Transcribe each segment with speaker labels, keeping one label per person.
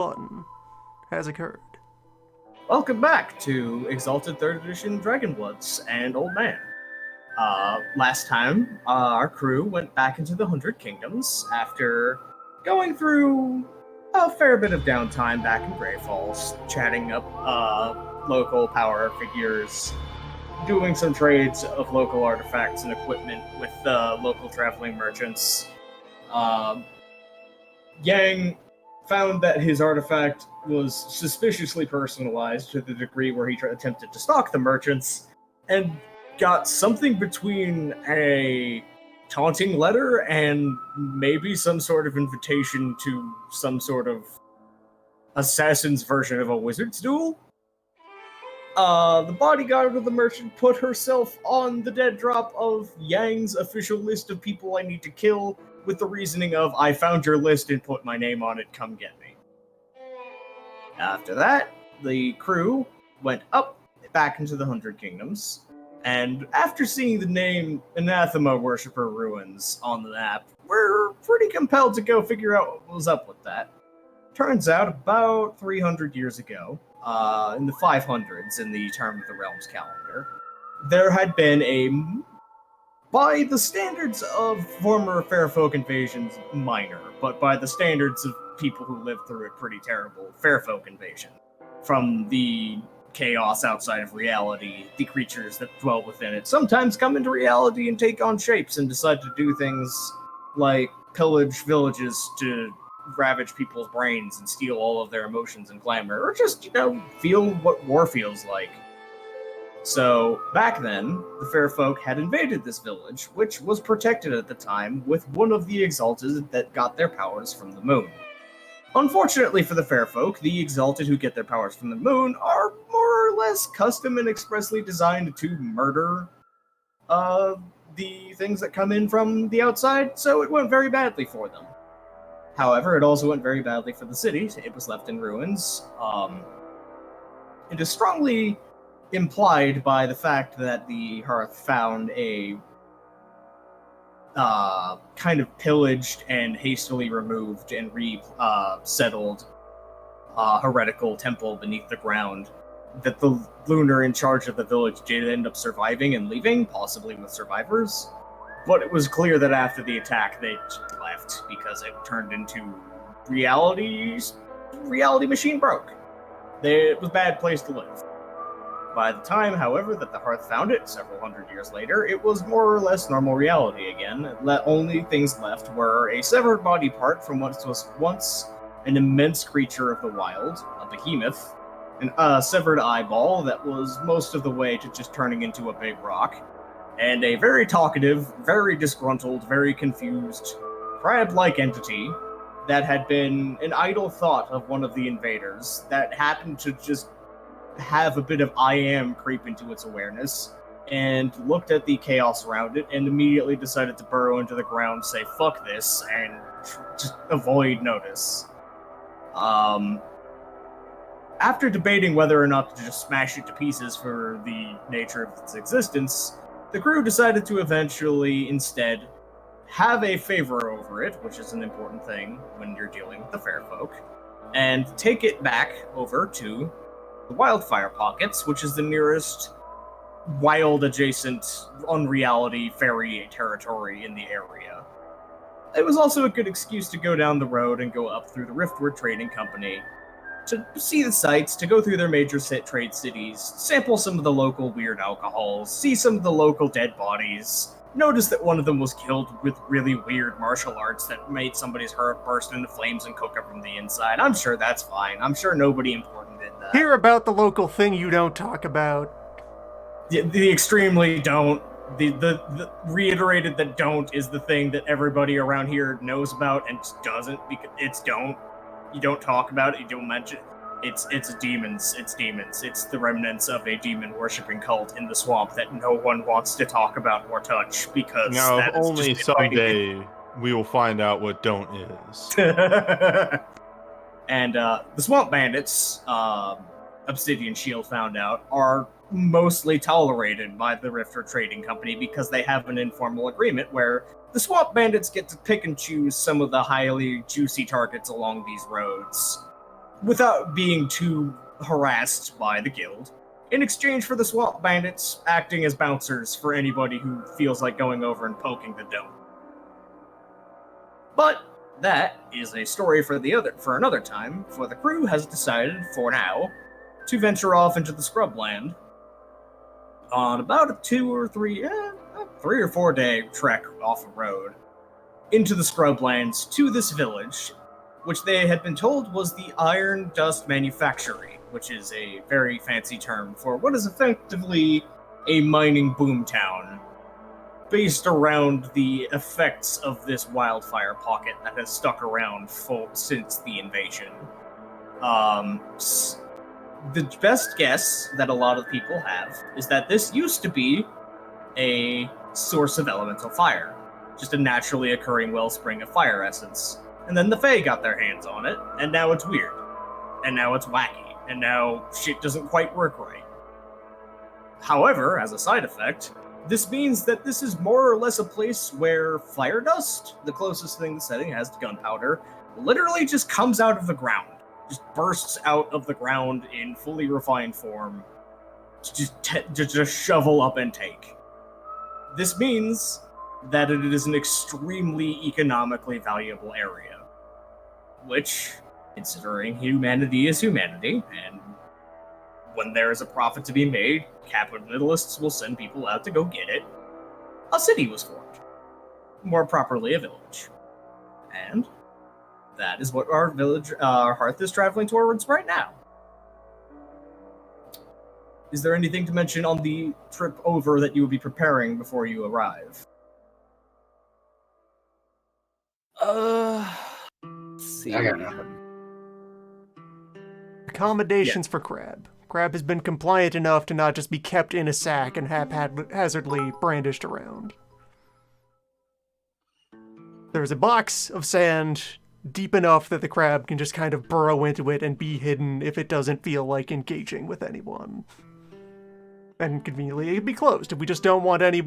Speaker 1: Fun has occurred.
Speaker 2: Welcome back to Exalted 3rd Edition Dragonbloods and Old Man. Last time, our crew went back into the 100 Kingdoms after going through a fair bit of downtime back in Grey Falls, chatting up local power figures, doing some trades of local artifacts and equipment with local traveling merchants. Yang found that his artifact was suspiciously personalized to the degree where he attempted to stalk the merchants, and got something between a taunting letter and maybe some sort of invitation to some sort of assassin's version of a wizard's duel. The bodyguard of the merchant put herself on the dead drop of Yang's official list of people I need to kill, with the reasoning of, I found your list and put my name on it, come get me. After that, the crew went up back into the 100 Kingdoms, and after seeing the name Anathema Worshipper Ruins on the map, we're pretty compelled to go figure out what was up with that. Turns out, about 300 years ago, in the 500s in the Term of the Realms calendar, there had been by the standards of former Fairfolk invasions, minor, but by the standards of people who lived through it, pretty terrible Fairfolk invasion. From the chaos outside of reality, the creatures that dwell within it sometimes come into reality and take on shapes and decide to do things like pillage villages to ravage people's brains and steal all of their emotions and glamour, or just, feel what war feels like. So, back then, the Fairfolk had invaded this village, which was protected at the time with one of the Exalted that got their powers from the moon. Unfortunately for the Fairfolk, the Exalted who get their powers from the moon are more or less custom and expressly designed to murder the things that come in from the outside, so it went very badly for them. However, it also went very badly for the city. It was left in ruins. It is strongly implied by the fact that the Hearth found a kind of pillaged and hastily removed and resettled heretical temple beneath the ground, that the lunar in charge of the village did end up surviving and leaving, possibly with survivors. But it was clear that after the attack, they left because it turned into reality machine broke. It was a bad place to live. By the time, however, that the Hearth found it, several hundred years later, it was more or less normal reality again. Only things left were a severed body part from what was once an immense creature of the wild, a behemoth, a severed eyeball that was most of the way to just turning into a big rock, and a very talkative, very disgruntled, very confused, crab-like entity that had been an idle thought of one of the invaders that happened to just have a bit of I am creep into its awareness, and looked at the chaos around it, and immediately decided to burrow into the ground, say fuck this, and just avoid notice. After debating whether or not to just smash it to pieces for the nature of its existence, the crew decided to eventually instead have a favor over it, which is an important thing when you're dealing with the Fairfolk, and take it back over to the Wildfire Pockets, which is the nearest wild adjacent unreality fairy territory in the area. It was also a good excuse to go down the road and go up through the Riftward Trading Company to see the sights, to go through their major trade cities, sample some of the local weird alcohols, see some of the local dead bodies, notice that one of them was killed with really weird martial arts that made somebody's heart burst into flames and cook up from the inside. I'm sure that's fine. I'm sure nobody important did that.
Speaker 1: Hear about the local thing you don't talk about.
Speaker 2: The extremely don't. The reiterated that don't is the thing that everybody around here knows about and doesn't, because it's don't. You don't talk about it, you don't mention it. It's demons. It's demons. It's the remnants of a demon-worshipping cult in the swamp that no one wants to talk about or touch, because
Speaker 3: now,
Speaker 2: that is
Speaker 3: only
Speaker 2: just
Speaker 3: someday we will find out what don't is.
Speaker 2: And the Swamp Bandits, Obsidian Shield found out, are mostly tolerated by the Rifter Trading Company because they have an informal agreement where the Swamp Bandits get to pick and choose some of the highly juicy targets along these roads. without being too harassed by the guild, in exchange for the swamp bandits acting as bouncers for anybody who feels like going over and poking the dome. But that is a story for another time, for the crew has decided, for now, to venture off into the scrubland on about a 3 or 4 day trek off a road into the scrublands to this village, which they had been told was the Iron Dust Manufactory, which is a very fancy term for what is effectively a mining boomtown based around the effects of this wildfire pocket that has stuck around since the invasion. The best guess that a lot of people have is that this used to be a source of elemental fire, just a naturally occurring wellspring of fire essence. And then the Fae got their hands on it, and now it's weird. And now it's wacky, and now shit doesn't quite work right. However, as a side effect, this means that this is more or less a place where fire dust, the closest thing the setting has to gunpowder, literally just comes out of the ground. Just bursts out of the ground in fully refined form to just shovel up and take. This means that it is an extremely economically valuable area, which, considering humanity is humanity, and when there is a profit to be made, capitalists will send people out to go get it, a city was formed. More properly, a village. And that is what our Hearth is traveling towards right now. Is there anything to mention on the trip over that you will be preparing before you arrive?
Speaker 4: Let's see.
Speaker 5: I got nothing.
Speaker 1: Accommodations for Crab. Crab has been compliant enough to not just be kept in a sack and haphazardly brandished around. There's a box of sand deep enough that the crab can just kind of burrow into it and be hidden if it doesn't feel like engaging with anyone. And conveniently, it can be closed if we just don't want any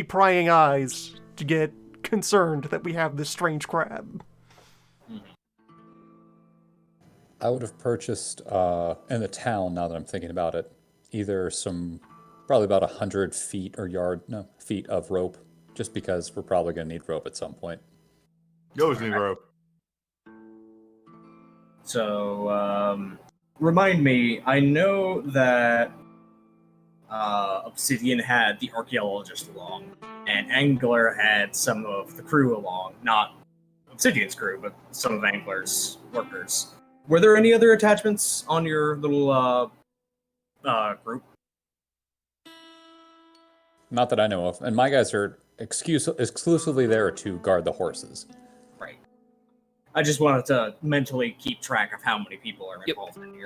Speaker 1: prying eyes to get concerned that we have this strange crab.
Speaker 5: I would have purchased in the town, now that I'm thinking about it, either probably about 100 feet feet of rope, just because we're probably going to need rope at some point.
Speaker 3: You always need rope.
Speaker 2: So, remind me, I know that Obsidian had the archaeologist along, and Angler had some of the crew along. Not Obsidian's crew, but some of Angler's workers. Were there any other attachments on your little group?
Speaker 5: Not that I know of. And my guys are exclusively there to guard the horses.
Speaker 2: Right. I just wanted to mentally keep track of how many people are involved in here.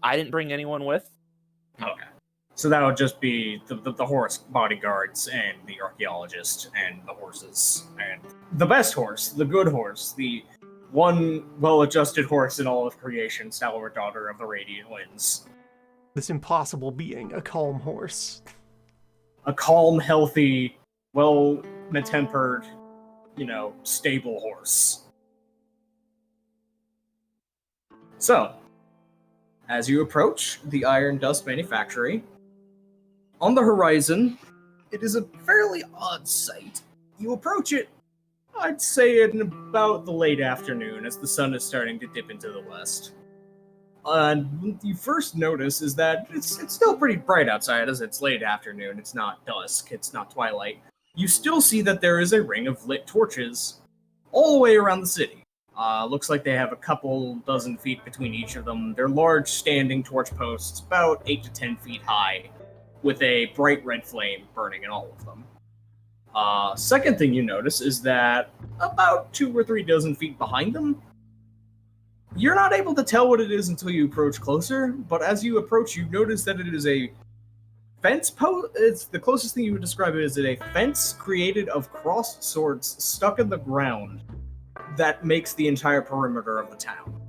Speaker 4: I didn't bring anyone with.
Speaker 2: Okay. So that would just be the horse bodyguards and the archaeologist and the horses. And the best horse, the good horse, the one well-adjusted horse in all of creation, stalwart daughter of the Radiant Winds.
Speaker 1: This impossible being, a calm horse.
Speaker 2: A calm, healthy, well-tempered, stable horse. So, as you approach the Iron Dust Manufactory, on the horizon, it is a fairly odd sight. You approach it, I'd say in about the late afternoon, as the sun is starting to dip into the west. And what you first notice is that it's still pretty bright outside, as it's late afternoon. It's not dusk, it's not twilight. You still see that there is a ring of lit torches all the way around the city. Looks like they have a couple dozen feet between each of them. They're large standing torch posts, about 8 to 10 feet high, with a bright red flame burning in all of them. Second thing you notice is that about 2 or 3 dozen feet behind them, you're not able to tell what it is until you approach closer, but as you approach, you notice that it is a fence post. It's the closest thing you would describe it as a fence created of crossed swords stuck in the ground that makes the entire perimeter of the town.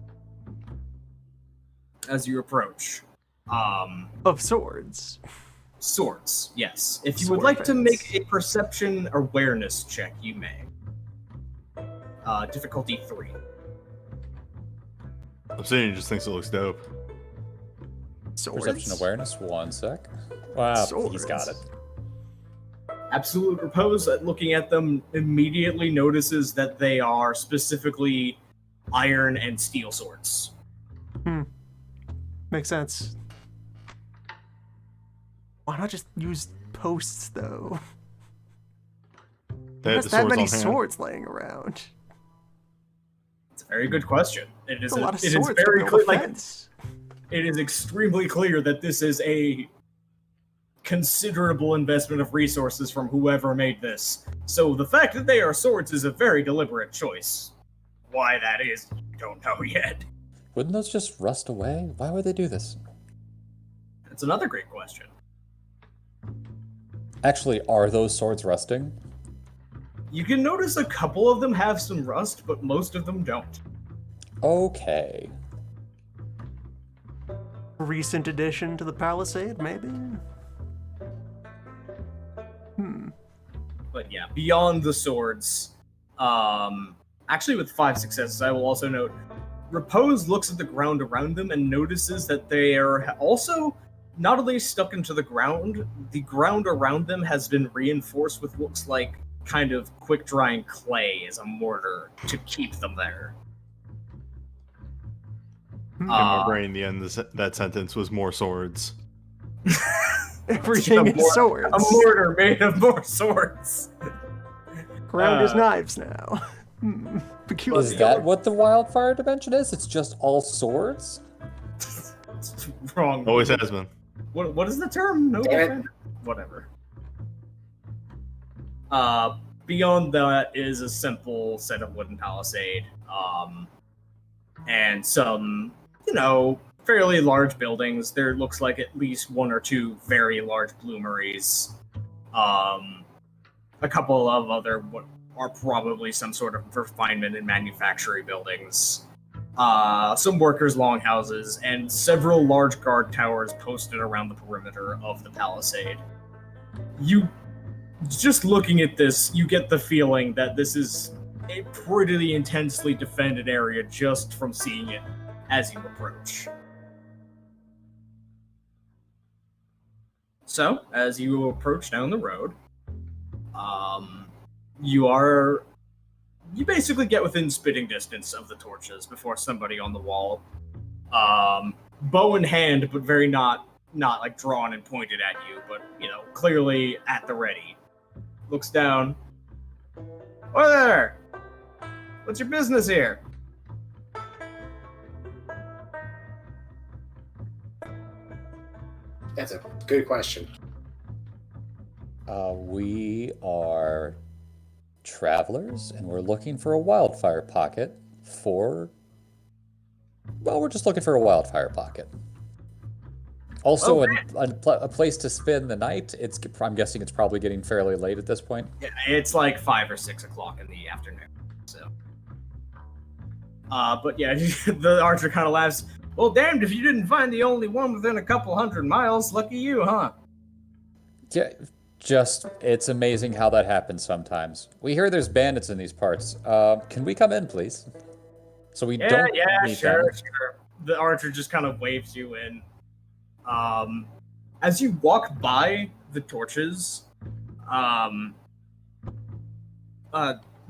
Speaker 2: As you approach.
Speaker 1: Of swords.
Speaker 2: Swords, yes. If you
Speaker 1: Sword
Speaker 2: would like to
Speaker 1: fence.
Speaker 2: make a perception awareness check, you may. Difficulty 3.
Speaker 3: Obsidian just thinks it looks dope.
Speaker 1: Swords.
Speaker 5: Perception awareness, 1 sec. Wow, he's got it.
Speaker 2: Absolute Repose, looking at them, immediately notices that they are specifically iron and steel swords.
Speaker 1: Makes sense. Why not just use posts, though?
Speaker 3: They had
Speaker 1: There's
Speaker 3: the
Speaker 1: that
Speaker 3: swords
Speaker 1: many
Speaker 3: on hand.
Speaker 1: swords laying around.
Speaker 2: It's a very good question. It is
Speaker 1: There's a lot of
Speaker 2: it is
Speaker 1: swords to
Speaker 2: very
Speaker 1: build
Speaker 2: clear.
Speaker 1: a
Speaker 2: Like,
Speaker 1: fence.
Speaker 2: it is extremely clear that this is a considerable investment of resources from whoever made this. So the fact that they are swords is a very deliberate choice. Why that is, we don't know yet.
Speaker 5: Wouldn't those just rust away? Why would they do this?
Speaker 2: That's another great question.
Speaker 5: Actually, are those swords rusting?
Speaker 2: You can notice a couple of them have some rust, but most of them don't.
Speaker 5: Okay.
Speaker 1: Recent addition to the Palisade, maybe?
Speaker 2: But yeah, beyond the swords, actually with 5 successes, I will also note, Repose looks at the ground around them and notices that they are also not only stuck into the ground around them has been reinforced with what looks like kind of quick-drying clay as a mortar to keep them there.
Speaker 3: In my brain, the end of that sentence was more swords.
Speaker 1: Everything is swords.
Speaker 2: A mortar made of more swords.
Speaker 1: Ground is knives now. Peculiar.
Speaker 5: Is that what the wildfire dimension is? It's just all swords?
Speaker 2: It's wrong.
Speaker 3: Always has been.
Speaker 2: What is the term? No,
Speaker 6: Damn
Speaker 2: whatever. Beyond that is a simple set of wooden palisade, and some, fairly large buildings. There looks like at least 1 or 2 very large bloomeries, a couple of other what are probably some sort of refinement and manufacturing buildings, some workers' longhouses, and several large guard towers posted around the perimeter of the palisade. Just looking at this, you get the feeling that this is a pretty intensely defended area just from seeing it as you approach. So, as you approach down the road, you basically get within spitting distance of the torches before somebody on the wall, bow in hand, but very not like drawn and pointed at you, but clearly at the ready. Looks down. Oi there! What's your business here?
Speaker 6: That's a good question.
Speaker 5: We are travelers, and we're looking for a wildfire pocket for... Well, we're just looking for a wildfire pocket. Also, a place to spend the night. I'm guessing it's probably getting fairly late at this point.
Speaker 2: Yeah, it's like 5 or 6 o'clock in the afternoon. So, but yeah, the archer kind of laughs. Well, damned if you didn't find the only one within a couple 100 miles. Lucky you, huh?
Speaker 5: Yeah, it's amazing how that happens sometimes. We hear there's bandits in these parts. Can we come in, please? So we don't meet
Speaker 2: sure.
Speaker 5: them.
Speaker 2: The archer just kind of waves you in. As you walk by the torches,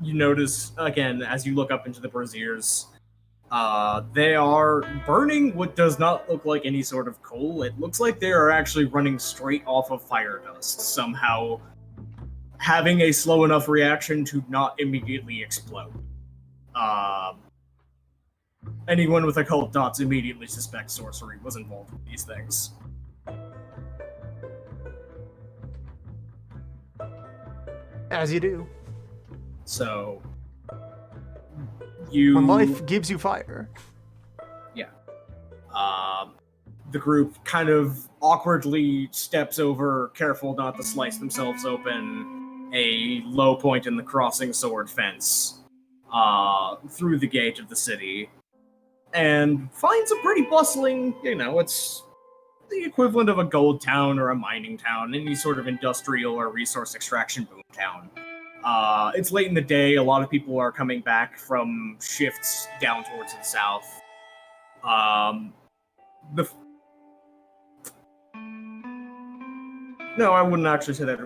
Speaker 2: you notice, again, as you look up into the braziers, they are burning what does not look like any sort of coal. It looks like they are actually running straight off of fire dust, somehow having a slow enough reaction to not immediately explode. Anyone with occult dots immediately suspects sorcery was involved with these things.
Speaker 1: As you do.
Speaker 2: So,
Speaker 1: When life gives you fire.
Speaker 2: Yeah. The group kind of awkwardly steps over, careful not to slice themselves open, a low point in the crossing sword fence, through the gate of the city, and finds a pretty bustling, it's the equivalent of a gold town or a mining town, any sort of industrial or resource extraction boom town. It's late in the day, a lot of people are coming back from shifts down towards the south. The No, I wouldn't actually say that it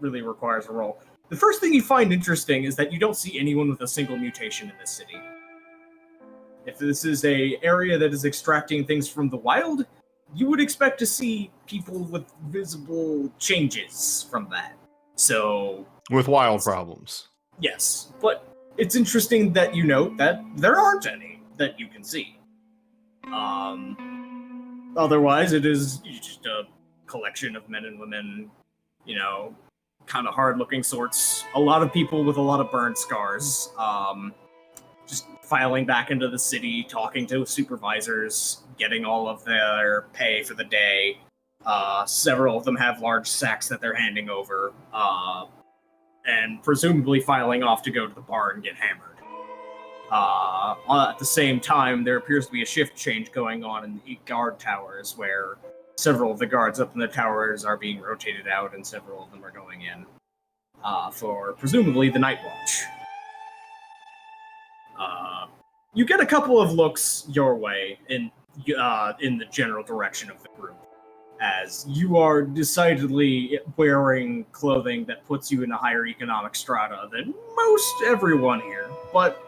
Speaker 2: really requires a roll. The first thing you find interesting is that you don't see anyone with a single mutation in this city. If this is a area that is extracting things from the wild, you would expect to see people with visible changes from that. So,
Speaker 3: With wild problems.
Speaker 2: yes, but it's interesting that you note that there aren't any that you can see. Otherwise, it is just a collection of men and women, kind of hard-looking sorts. A lot of people with a lot of burn scars, just filing back into the city, talking to supervisors, getting all of their pay for the day. Several of them have large sacks that they're handing over, and presumably filing off to go to the bar and get hammered. At the same time, there appears to be a shift change going on in the guard towers, where several of the guards up in the towers are being rotated out, and several of them are going in for presumably the night watch. You get a couple of looks your way in the general direction of the group, as you are decidedly wearing clothing that puts you in a higher economic strata than most everyone here, but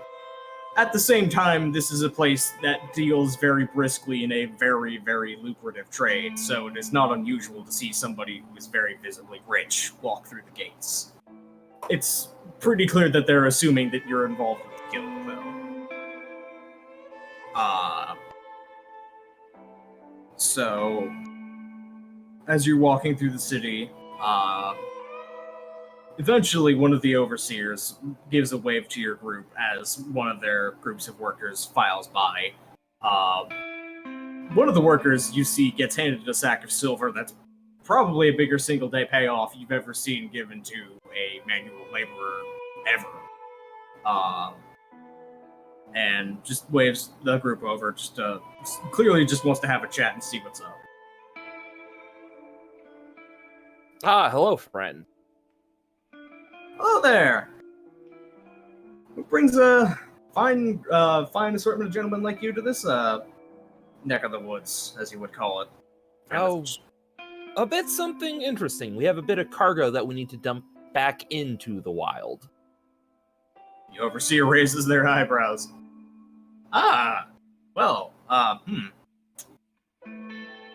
Speaker 2: at the same time, this is a place that deals very briskly in a very, very lucrative trade, so it is not unusual to see somebody who is very visibly rich walk through the gates. It's pretty clear that they're assuming that you're involved with the guild, though. So, as you're walking through the city, eventually, one of the overseers gives a wave to your group as one of their groups of workers files by. One of the workers you see gets handed a sack of silver that's probably a bigger single-day payoff you've ever seen given to a manual laborer ever. And just waves the group over, clearly just wants to have a chat and see what's up.
Speaker 4: Hello, friend.
Speaker 2: Hello there! Who brings a fine assortment of gentlemen like you to this neck of the woods, as you would call it?
Speaker 4: Oh, a bit something interesting. We have a bit of cargo that we need to dump back into the wild.
Speaker 2: The overseer raises their eyebrows.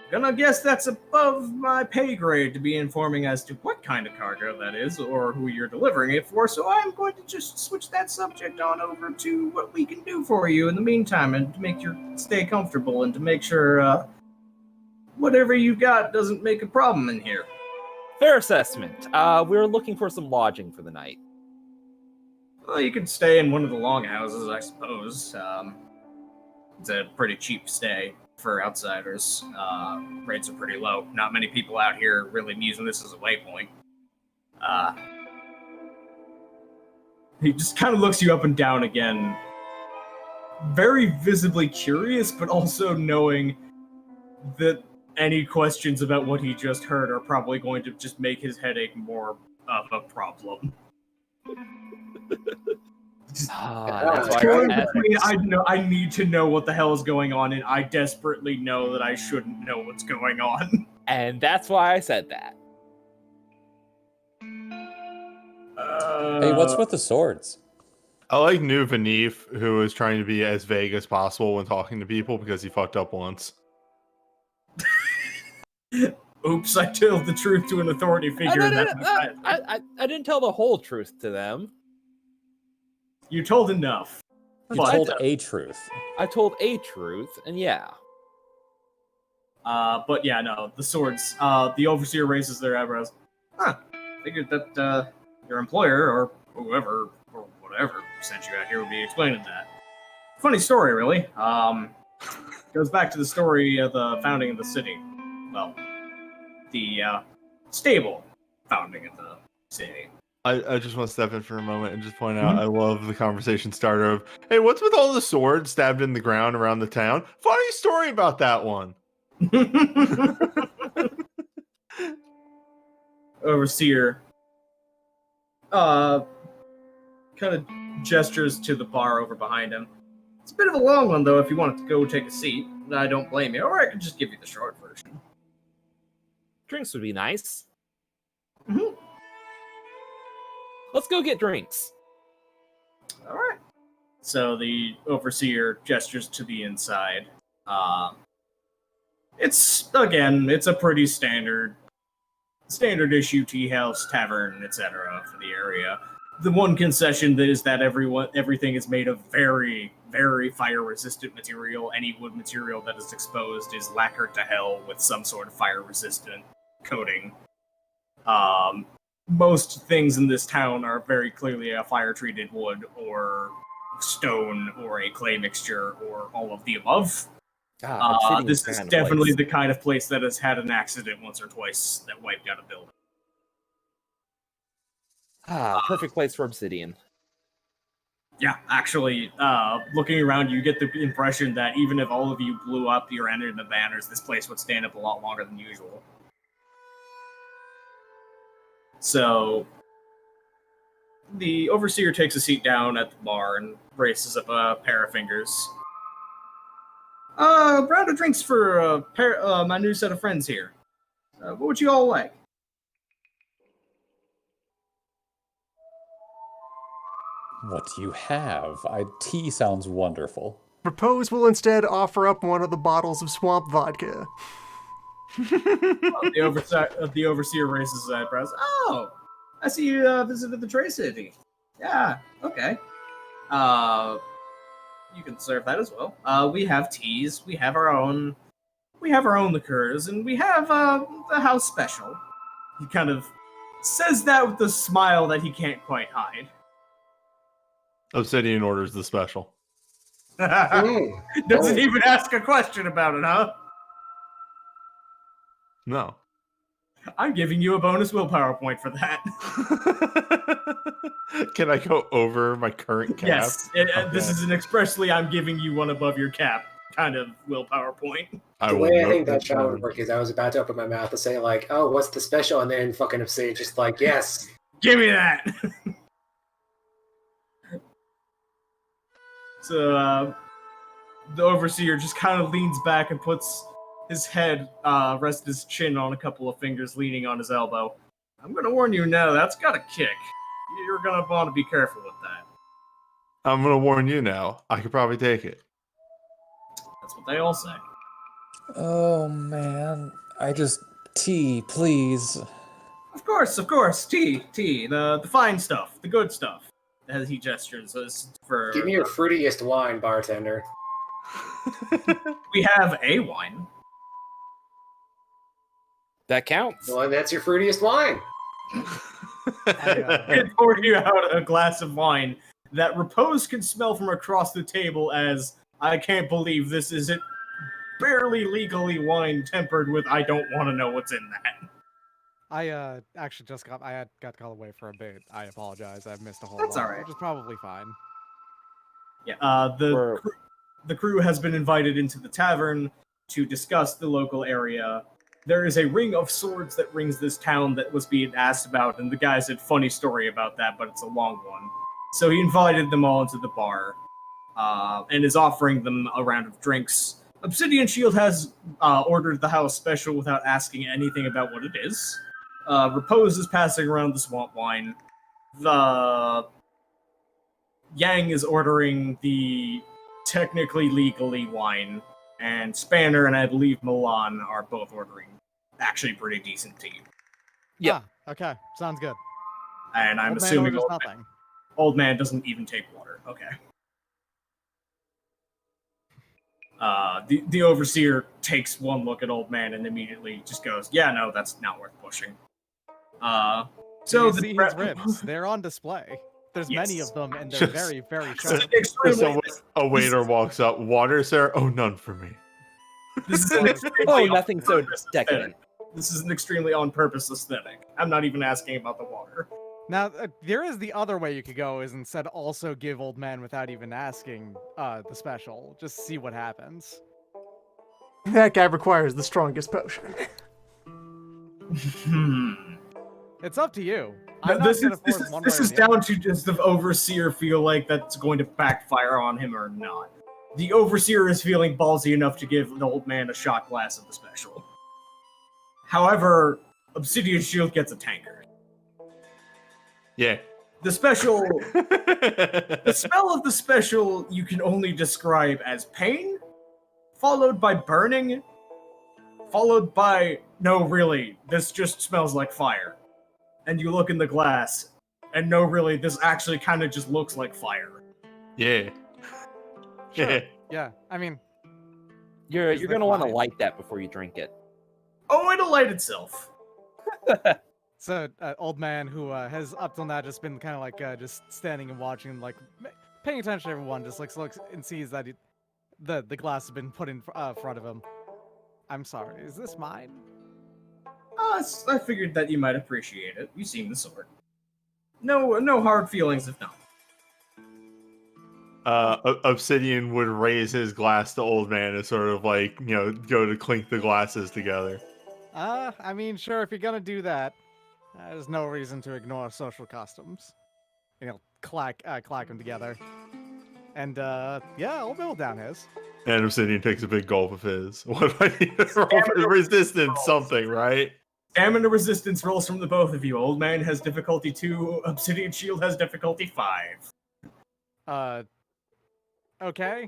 Speaker 2: Gonna guess that's above my pay grade to be informing as to what kind of cargo that is, or who you're delivering it for, so I'm going to just switch that subject on over to what we can do for you in the meantime, and to make you stay comfortable, and to make sure, whatever you got doesn't make a problem in here.
Speaker 4: Fair assessment. We're looking for some lodging for the night.
Speaker 2: Well, you could stay in one of the longhouses, I suppose. It's a pretty cheap stay for outsiders. Rates are pretty low. Not many people out here really using this as a waypoint. He just kind of looks you up and down again, very visibly curious, but also knowing that any questions about what he just heard are probably going to just make his headache more of a problem.
Speaker 4: That's why
Speaker 2: I need to know what the hell is going on, and I desperately know that I shouldn't know what's going on.
Speaker 4: And that's why I said that.
Speaker 5: Hey, what's with the swords?
Speaker 3: I like New Vanif, who is trying to be as vague as possible when talking to people because he fucked up once.
Speaker 2: Oops, I told the truth to an authority figure.
Speaker 4: I didn't tell the whole truth to them.
Speaker 2: You told enough.
Speaker 5: You told a truth.
Speaker 4: I told a truth, and yeah.
Speaker 2: But yeah, no, the swords. The overseer raises their eyebrows. Figured that your employer or whoever or whatever sent you out here would be explaining that. Funny story, really. Goes back to the story of the founding of the city. Well, the stable founding of the city.
Speaker 3: I just want to step in for a moment and just point out I love the conversation starter of, hey, what's with all the swords stabbed in the ground around the town? Funny story about that one.
Speaker 2: Overseer kind of gestures to the bar over behind him. It's a bit of a long one, though, if you wanted to go take a seat. I don't blame you. Or I could just give you the short version.
Speaker 4: Drinks would be nice.
Speaker 2: Mhm.
Speaker 4: Let's go get drinks.
Speaker 2: All right. So the overseer gestures to the inside. It's a pretty standard issue tea house, tavern, etc. for the area. The one concession is that everything is made of very, very fire-resistant material. Any wood material that is exposed is lacquered to hell with some sort of fire-resistant coating. Most things in this town are very clearly a fire-treated wood or stone or a clay mixture or all of the above. This is definitely the kind of place that has had an accident once or twice that wiped out a building.
Speaker 4: Perfect place for Obsidian.
Speaker 2: Yeah, actually, looking around, you get the impression that even if all of you blew up your end of the banners, this place would stand up a lot longer than usual. So, the overseer takes a seat down at the bar and raises up a pair of fingers. Round of drinks for my new set of friends here. What would you all like?
Speaker 5: What do you have? Tea sounds wonderful.
Speaker 1: Propose will instead offer up one of the bottles of swamp vodka.
Speaker 2: The overseer raises his eyebrows. Oh, I see you visited the Trade City. Yeah, okay. You can serve that as well. We have teas. We have our own liqueurs, and we have the house special. He kind of says that with a smile that he can't quite hide.
Speaker 3: Obsidian orders the special.
Speaker 2: Doesn't even ask a question about it, huh?
Speaker 3: No.
Speaker 2: I'm giving you a bonus willpower point for that.
Speaker 3: Can I go over my current cap?
Speaker 2: Yes, this is an expressly I'm giving you one above your cap kind of willpower point.
Speaker 3: I
Speaker 6: The
Speaker 3: will
Speaker 6: way I
Speaker 3: note
Speaker 6: think that
Speaker 3: that
Speaker 6: shot would
Speaker 3: down.
Speaker 6: work is I was about to open my mouth to say, like, oh, what's the special? And then fucking Obsidian just like, yes.
Speaker 2: Give me that! So, the overseer just kind of leans back and puts his head, rests his chin on a couple of fingers leaning on his elbow. I'm gonna warn you now, that's got a kick. You're gonna want to be careful with that.
Speaker 3: I'm going to warn you now. I could probably take it.
Speaker 2: That's what they all say.
Speaker 5: Oh man, tea, please.
Speaker 2: Of course, tea, the fine stuff, the good stuff. As he gestures for...
Speaker 6: Give me your fruitiest wine, bartender.
Speaker 2: We have a wine.
Speaker 4: That counts.
Speaker 6: Well, that's your fruitiest wine.
Speaker 2: And pour you out a glass of wine that Repose can smell from across the table as, I can't believe this isn't barely legally wine tempered with I don't want to know what's in that.
Speaker 7: I actually just got called away for a bit. I apologize. I've missed a whole
Speaker 2: That's
Speaker 7: lot,
Speaker 2: all right.
Speaker 7: which is probably fine.
Speaker 2: Yeah, the crew has been invited into the tavern to discuss the local area. There is a ring of swords that rings this town that was being asked about, and the guy said funny story about that, but it's a long one. So he invited them all into the bar, and is offering them a round of drinks. Obsidian Shield has ordered the house special without asking anything about what it is. Repose is passing around the swamp wine. The Yang is ordering the technically legally wine, and Spanner and I believe Milan are both ordering actually pretty decent tea.
Speaker 4: Yeah.
Speaker 7: Ah, okay. Sounds good.
Speaker 2: And I'm
Speaker 7: Old man
Speaker 2: assuming
Speaker 7: orders nothing.
Speaker 2: old man doesn't even take water. Okay. The overseer takes one look at old man and immediately just goes, "Yeah, no, that's not worth pushing." So
Speaker 7: You
Speaker 2: the
Speaker 7: see his ribs. They're on display. There's many
Speaker 2: Yes.
Speaker 7: of them, and they're
Speaker 3: Just-
Speaker 7: very, very
Speaker 2: This is
Speaker 7: sharp.
Speaker 2: an extremely,
Speaker 3: A waiter walks up. Water, sir? Oh, none for me.
Speaker 2: this is an extremely
Speaker 4: Oh,
Speaker 2: on
Speaker 4: nothing so
Speaker 2: purpose
Speaker 4: decadent.
Speaker 2: aesthetic. This is an extremely on purpose aesthetic. I'm not even asking about the water.
Speaker 7: Now, there is the other way you could go, is instead also give old man without even asking the special. Just see what happens.
Speaker 1: That guy requires the strongest potion.
Speaker 7: It's up to you. I'm not gonna force one way
Speaker 2: This
Speaker 7: or
Speaker 2: is
Speaker 7: the other.
Speaker 2: down to just the overseer feel like that's going to backfire on him or not. The overseer is feeling ballsy enough to give the old man a shot glass of the special. However, Obsidian Shield gets a tankard.
Speaker 3: Yeah.
Speaker 2: The special, the smell of the special you can only describe as pain, followed by burning, followed by, no, really, this just smells like fire. And you look in the glass, and no, really, this actually kind of just looks like fire.
Speaker 3: Yeah.
Speaker 7: Sure.
Speaker 3: Yeah.
Speaker 7: Yeah, I mean,
Speaker 4: You're
Speaker 7: Is the
Speaker 4: gonna want to
Speaker 7: vibe.
Speaker 4: light that before you drink it.
Speaker 2: Oh, it'll light itself.
Speaker 7: so old man who has up till now just been kind of like just standing and watching, like paying attention to everyone, just looks and sees that the glass has been put in front of him. I'm sorry, is this mine?
Speaker 2: I figured that you might appreciate it. You seem the sort. No hard feelings if not.
Speaker 3: Obsidian would raise his glass to old man and sort of like, go to clink the glasses together.
Speaker 7: I mean, sure, if you're gonna do that, there's no reason to ignore social customs. Clack them together. And, yeah, I'll build down his.
Speaker 3: And Obsidian takes a big gulp of his. What do I need to roll for resistance? Something, right?
Speaker 2: Stamina resistance rolls from the both of you. Old man has difficulty 2, Obsidian Shield has difficulty 5.
Speaker 7: Okay.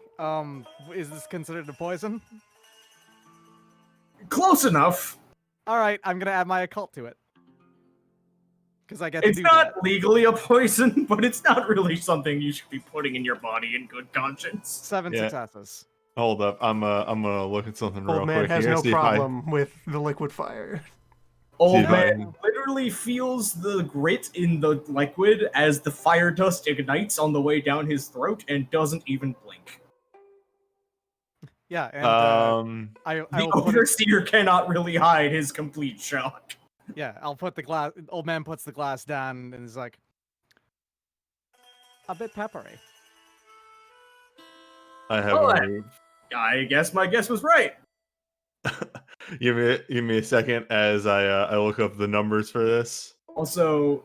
Speaker 7: Is this considered a poison?
Speaker 2: Close enough.
Speaker 7: Alright, I'm gonna add my occult to it. Because I get
Speaker 2: It's
Speaker 7: to do
Speaker 2: not
Speaker 7: that.
Speaker 2: legally a poison, but it's not really something you should be putting in your body in good conscience.
Speaker 7: 7
Speaker 3: Yeah.
Speaker 7: successes.
Speaker 3: Hold up. I'm gonna look at something real
Speaker 1: Old man
Speaker 3: quick
Speaker 1: has
Speaker 3: here.
Speaker 1: no
Speaker 3: See if I-
Speaker 1: problem with the liquid fire.
Speaker 2: Old
Speaker 3: Dude,
Speaker 2: man literally feels the grit in the liquid as the fire dust ignites on the way down his throat and doesn't even blink.
Speaker 7: Yeah, and I
Speaker 2: The
Speaker 7: will put it,
Speaker 2: overseer cannot really hide his complete shock.
Speaker 7: yeah, I'll put the glass. Old man puts the glass down and is like, a bit peppery.
Speaker 3: I have
Speaker 2: Oh,
Speaker 3: a
Speaker 2: I guess my guess was right.
Speaker 3: give me a second as I look up the numbers for this.
Speaker 2: Also,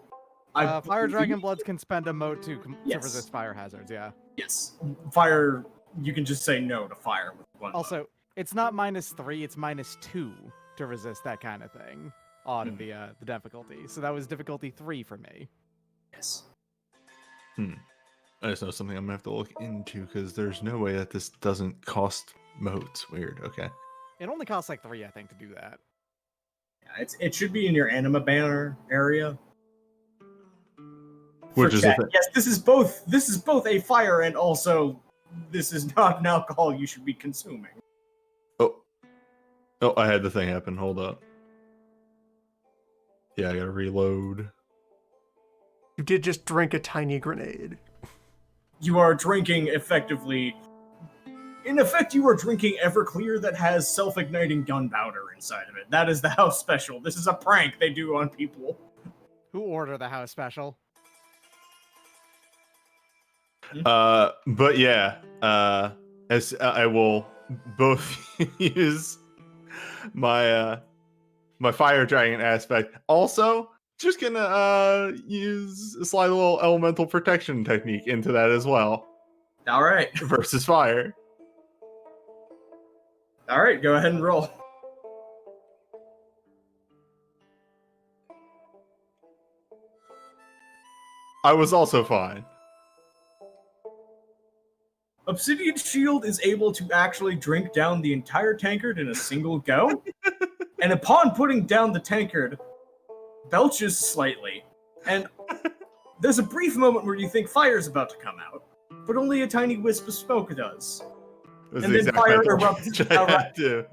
Speaker 7: Fire
Speaker 2: believe-
Speaker 7: dragon bloods can spend a mote to
Speaker 2: Yes.
Speaker 7: resist fire hazards. Yeah.
Speaker 2: Yes, fire. You can just say no to fire with one.
Speaker 7: Also, it's not -3; it's -2 to resist that kind of thing on the difficulty. So that was difficulty 3 for me.
Speaker 2: Yes.
Speaker 3: I just know something I'm gonna have to look into because there's no way that this doesn't cost motes. Weird. Okay.
Speaker 7: It only costs like 3, I think, to do that.
Speaker 2: Yeah, it should be in your anima banner area.
Speaker 3: Which
Speaker 2: For
Speaker 3: is
Speaker 2: chat,
Speaker 3: the thing.
Speaker 2: yes, this is both a fire and also this is not an alcohol you should be consuming.
Speaker 3: Oh, I had the thing happen. Hold up. Yeah, I gotta reload.
Speaker 1: You did just drink a tiny grenade.
Speaker 2: You are drinking effectively. In effect, you are drinking Everclear that has self-igniting gunpowder inside of it. That is the house special. This is a prank they do on people.
Speaker 7: Who ordered the house special?
Speaker 3: But yeah, as I will both use my my fire dragon aspect. Also, just gonna use a slight little elemental protection technique into that as well
Speaker 2: All right,
Speaker 3: versus fire.
Speaker 2: all right, go ahead and roll.
Speaker 3: I was also fine.
Speaker 2: Obsidian Shield is able to actually drink down the entire tankard in a single go, and upon putting down the tankard, belches slightly, and there's a brief moment where you think fire's about to come out, but only a tiny wisp of smoke does.
Speaker 3: It was
Speaker 2: And
Speaker 3: the
Speaker 2: then
Speaker 3: exact
Speaker 2: fire
Speaker 3: mental
Speaker 2: erupts
Speaker 3: image I
Speaker 2: outright.
Speaker 3: had too.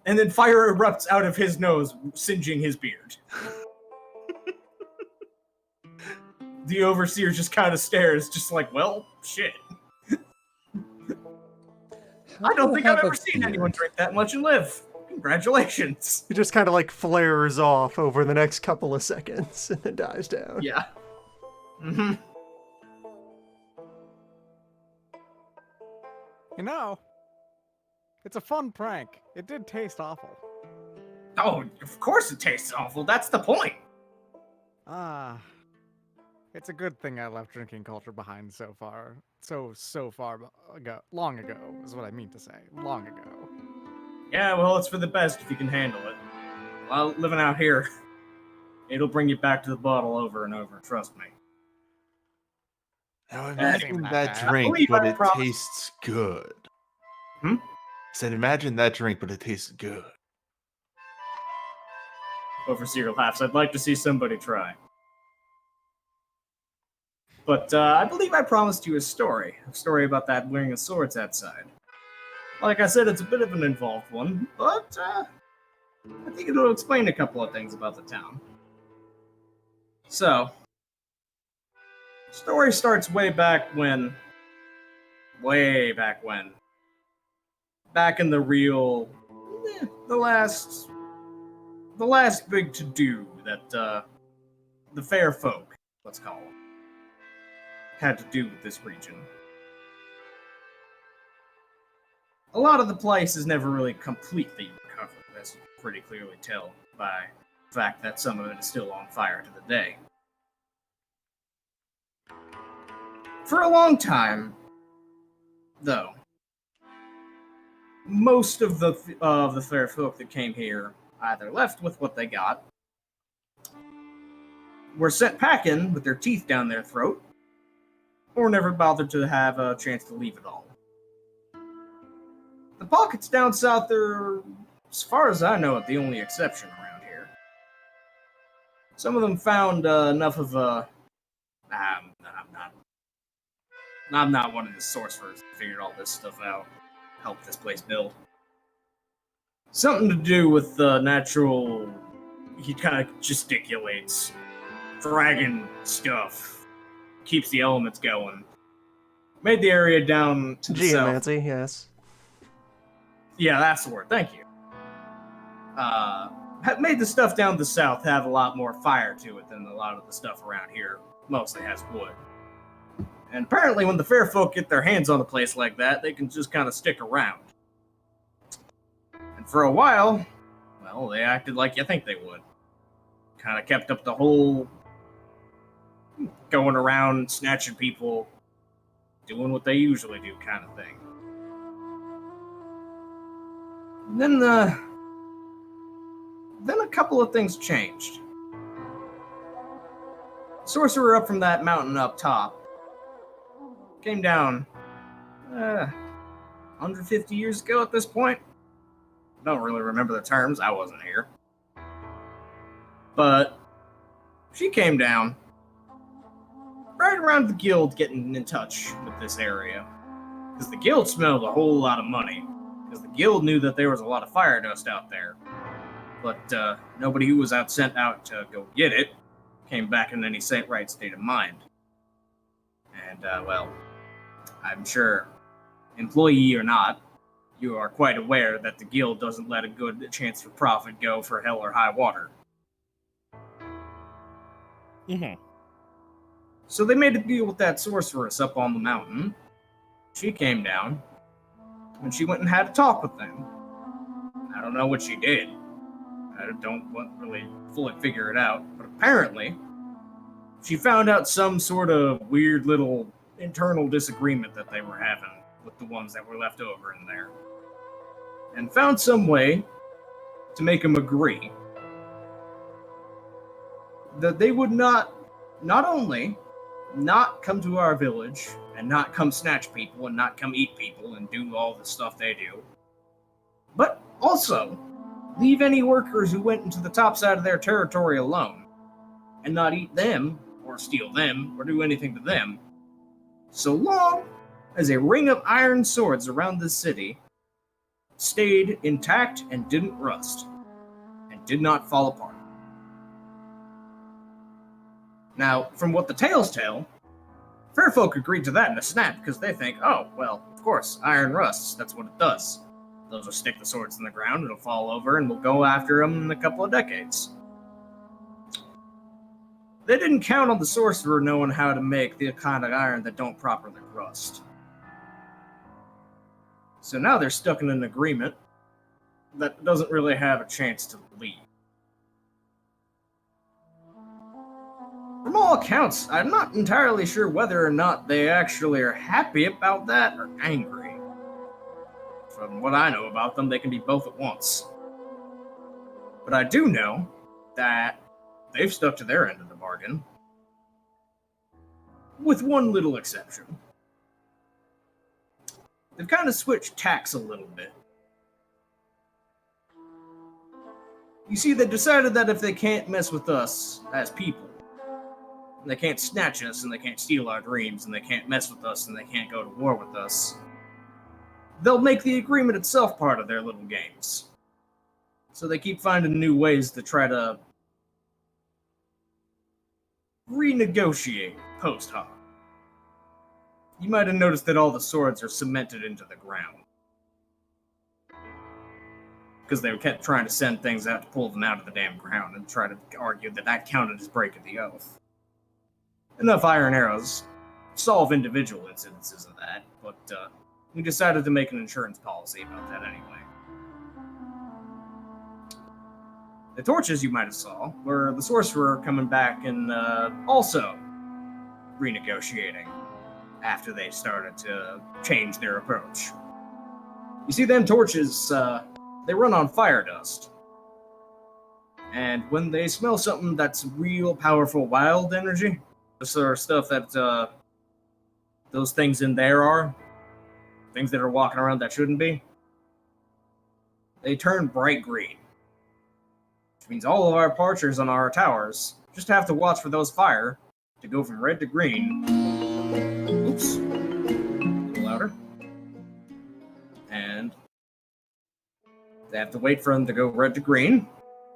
Speaker 2: And then fire erupts out of his nose, singeing his beard. The overseer just kind of stares, just like, well, shit. I don't think I've ever seen anyone drink that much and live. Congratulations.
Speaker 1: It just kind of like flares off over the next couple of seconds and then dies down.
Speaker 2: Yeah. Mm-hmm.
Speaker 7: You know, it's a fun prank. It did taste awful.
Speaker 2: Oh, of course it tastes awful. That's the point.
Speaker 7: Ah. It's a good thing I left drinking culture behind so far. So far ago. Long ago is what I mean to say. Long ago.
Speaker 2: Yeah, well, it's for the best if you can handle it. While living out here, it'll bring you back to the bottle over and over, trust me.
Speaker 3: Now
Speaker 7: Doesn't seem
Speaker 3: imagine
Speaker 7: that
Speaker 3: that
Speaker 7: bad.
Speaker 3: drink,
Speaker 2: believe
Speaker 3: but
Speaker 2: I
Speaker 3: it
Speaker 2: promised-
Speaker 3: tastes good.
Speaker 2: Hmm?
Speaker 3: Said imagine that drink, but it tastes good.
Speaker 2: Overseer laughs. I'd like to see somebody try. But I believe I promised you a story about that wearing of swords outside. Like I said, it's a bit of an involved one, but I think it'll explain a couple of things about the town. So, story starts way back when. Back in the real, the last big to do that the fair folk, let's call them, had to do with this region. A lot of the place is never really completely recovered, as you can pretty clearly tell by the fact that some of it is still on fire to the day. For a long time, though, most of the fair folk that came here either left with what they got, were sent packing with their teeth down their throat, or never bothered to have a chance to leave at all. The pockets down south are, as far as I know, the only exception around here. Some of them found enough of a. I'm not one of the sorcerers that figured all this stuff out. Helped this place build. Something to do with the natural. He kind of gesticulates. Dragon stuff. Keeps the elements going. Made the area down to the south.
Speaker 1: Geomancy, yes.
Speaker 2: Yeah, that's the word. Thank you. Made the stuff down the south have a lot more fire to it than a lot of the stuff around here mostly has wood. And apparently when the fair folk get their hands on a place like that, they can just kind of stick around. And for a while, well, they acted like you think they would. Kind of kept up the whole going around, snatching people, doing what they usually do kind of thing. And then a couple of things changed. Sorcerer up from that mountain up top came down 150 years ago at this point. I don't really remember the terms, I wasn't here. But she came down right around the guild getting in touch with this area. Because the guild smelled a whole lot of money. Because the guild knew that there was a lot of fire dust out there. But nobody who was sent out to go get it came back in any right state of mind. And, well, I'm sure, employee or not, you are quite aware that the guild doesn't let a good chance for profit go for hell or high water.
Speaker 4: Mm-hmm.
Speaker 2: So they made a deal with that sorceress up on the mountain. She came down, and she went and had a talk with them. I don't know what she did. I don't really fully figure it out, but apparently, she found out some sort of weird little internal disagreement that they were having with the ones that were left over in there. And found some way to make them agree that they would not only not come to our village and not come snatch people and not come eat people and do all the stuff they do, but also leave any workers who went into the top side of their territory alone and not eat them or steal them or do anything to them, so long as a ring of iron swords around the city stayed intact and didn't rust and did not fall apart. Now, from what the tales tell, fair folk agreed to that in a snap because they think, oh, well, of course, iron rusts, that's what it does. They'll just stick the swords in the ground, it'll fall over, and we'll go after them in a couple of decades. They didn't count on the sorcerer knowing how to make the kind of iron that don't properly rust. So now they're stuck in an agreement that doesn't really have a chance to leave. From all accounts, I'm not entirely sure whether or not they actually are happy about that or angry. From what I know about them, they can be both at once. But I do know that they've stuck to their end of the bargain. With one little exception. They've kind of switched tacks a little bit. You see, they decided that if they can't mess with us as people, they can't snatch us and they can't steal our dreams and they can't mess with us and they can't go to war with us, they'll make the agreement itself part of their little games. So they keep finding new ways to try to renegotiate post hoc. You might have noticed that all the swords are cemented into the ground. Because they kept trying to send things out to pull them out of the damn ground and try to argue that that counted as breaking the oath. Enough iron arrows solve individual incidences of that, but we decided to make an insurance policy about that anyway. The torches you might have saw were the sorcerer coming back and also renegotiating after they started to change their approach. You see, them torches, they run on fire dust. And when they smell something that's real powerful wild energy, the sort of stuff that those things in there are, things that are walking around that shouldn't be, they turn bright green. Which means all of our archers on our towers just have to watch for those fire to go from red to green. Oops. A little louder. And they have to wait for them to go red to green,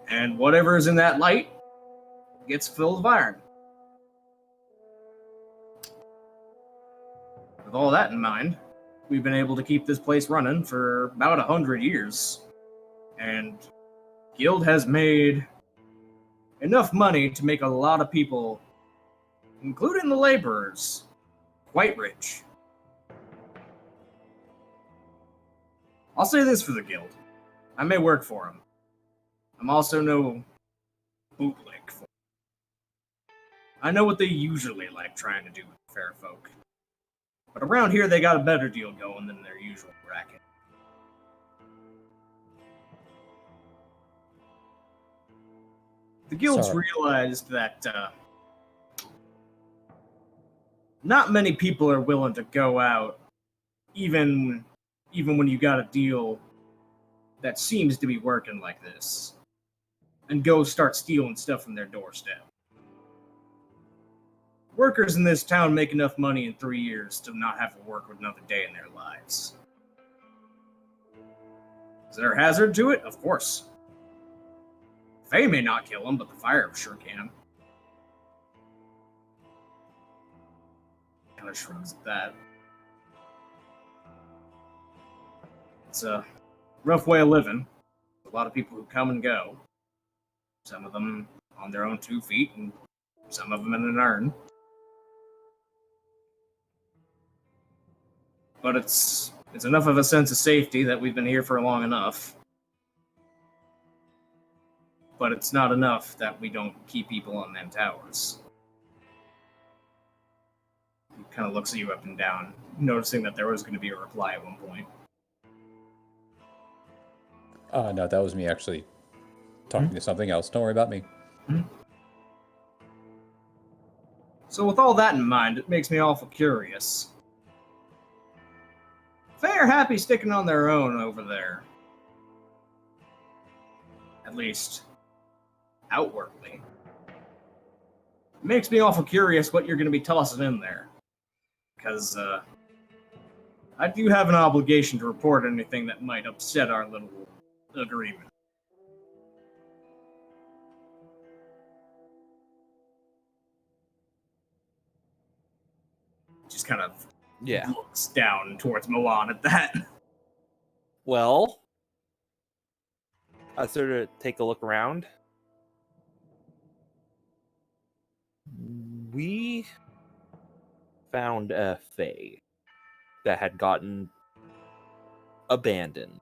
Speaker 2: and whatever is in that light gets filled with iron. With all that in mind, we've been able to keep this place running for about 100 years. And Guild has made enough money to make a lot of people, including the laborers, quite rich. I'll say this for the Guild. I may work for them. I'm also no bootleg for them. I know what they usually like trying to do with fair folk. But around here, they got a better deal going than their usual racket. The guilds realized that not many people are willing to go out, even when you got a deal that seems to be working like this, and go start stealing stuff from their doorstep. Workers in this town make enough money in 3 years to not have to work another day in their lives. Is there a hazard to it? Of course. Faye may not kill them, but the fire sure can. Kind of shrugs at that. It's a rough way of living. A lot of people who come and go. Some of them on their own 2 feet, and some of them in an urn. But it's enough of a sense of safety that we've been here for long enough. But it's not enough that we don't keep people on them towers. He kind of looks at you up and down, noticing that there was going to be a reply at one point.
Speaker 5: No, that was me actually talking to something else. Don't worry about me.
Speaker 2: So with all that in mind, it makes me awful curious. Faye are happy sticking on their own over there. At least, outwardly. It makes me awful curious what you're going to be tossing in there. Because, I do have an obligation to report anything that might upset our little agreement. Just kind of looks down towards Milan at that.
Speaker 4: Well, I sort of take a look around. We found a Fae that had gotten abandoned.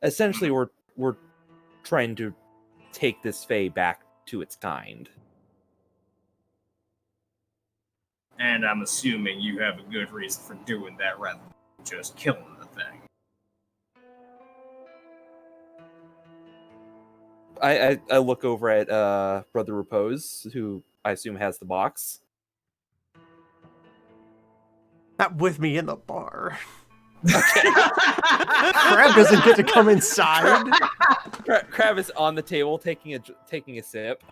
Speaker 4: Essentially, we're trying to take this Fae back to its kind.
Speaker 2: And I'm assuming you have a good reason for doing that rather than just killing the thing.
Speaker 4: I look over at Brother Repose, who I assume has the box.
Speaker 1: Not with me in the bar. Crab doesn't get to come inside.
Speaker 4: Crab is on the table taking a sip.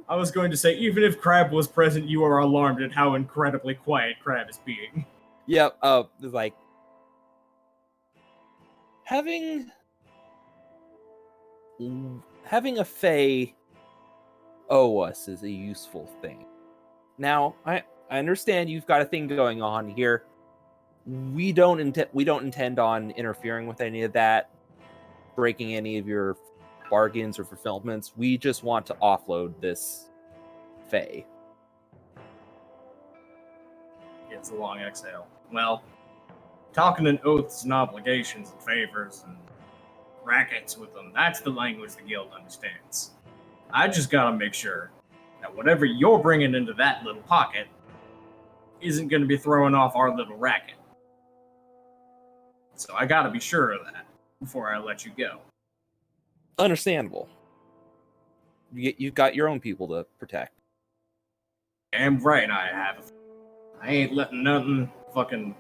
Speaker 2: I was going to say, even if Crab was present, you are alarmed at how incredibly quiet Crab is being.
Speaker 4: Yep. Like having a Fae owe us is a useful thing. Now, I understand you've got a thing going on here. We don't intend on interfering with any of that, breaking any of your bargains or fulfillments. We just want to offload this Fae.
Speaker 2: It's a long exhale. Well, talking in oaths and obligations and favors and rackets with them, that's the language the guild understands. I just gotta make sure that whatever you're bringing into that little pocket isn't gonna be throwing off our little racket. So I gotta be sure of that before I let you go.
Speaker 4: Understandable. You've got your own people to protect.
Speaker 2: Damn right I have. I ain't letting nothing fucking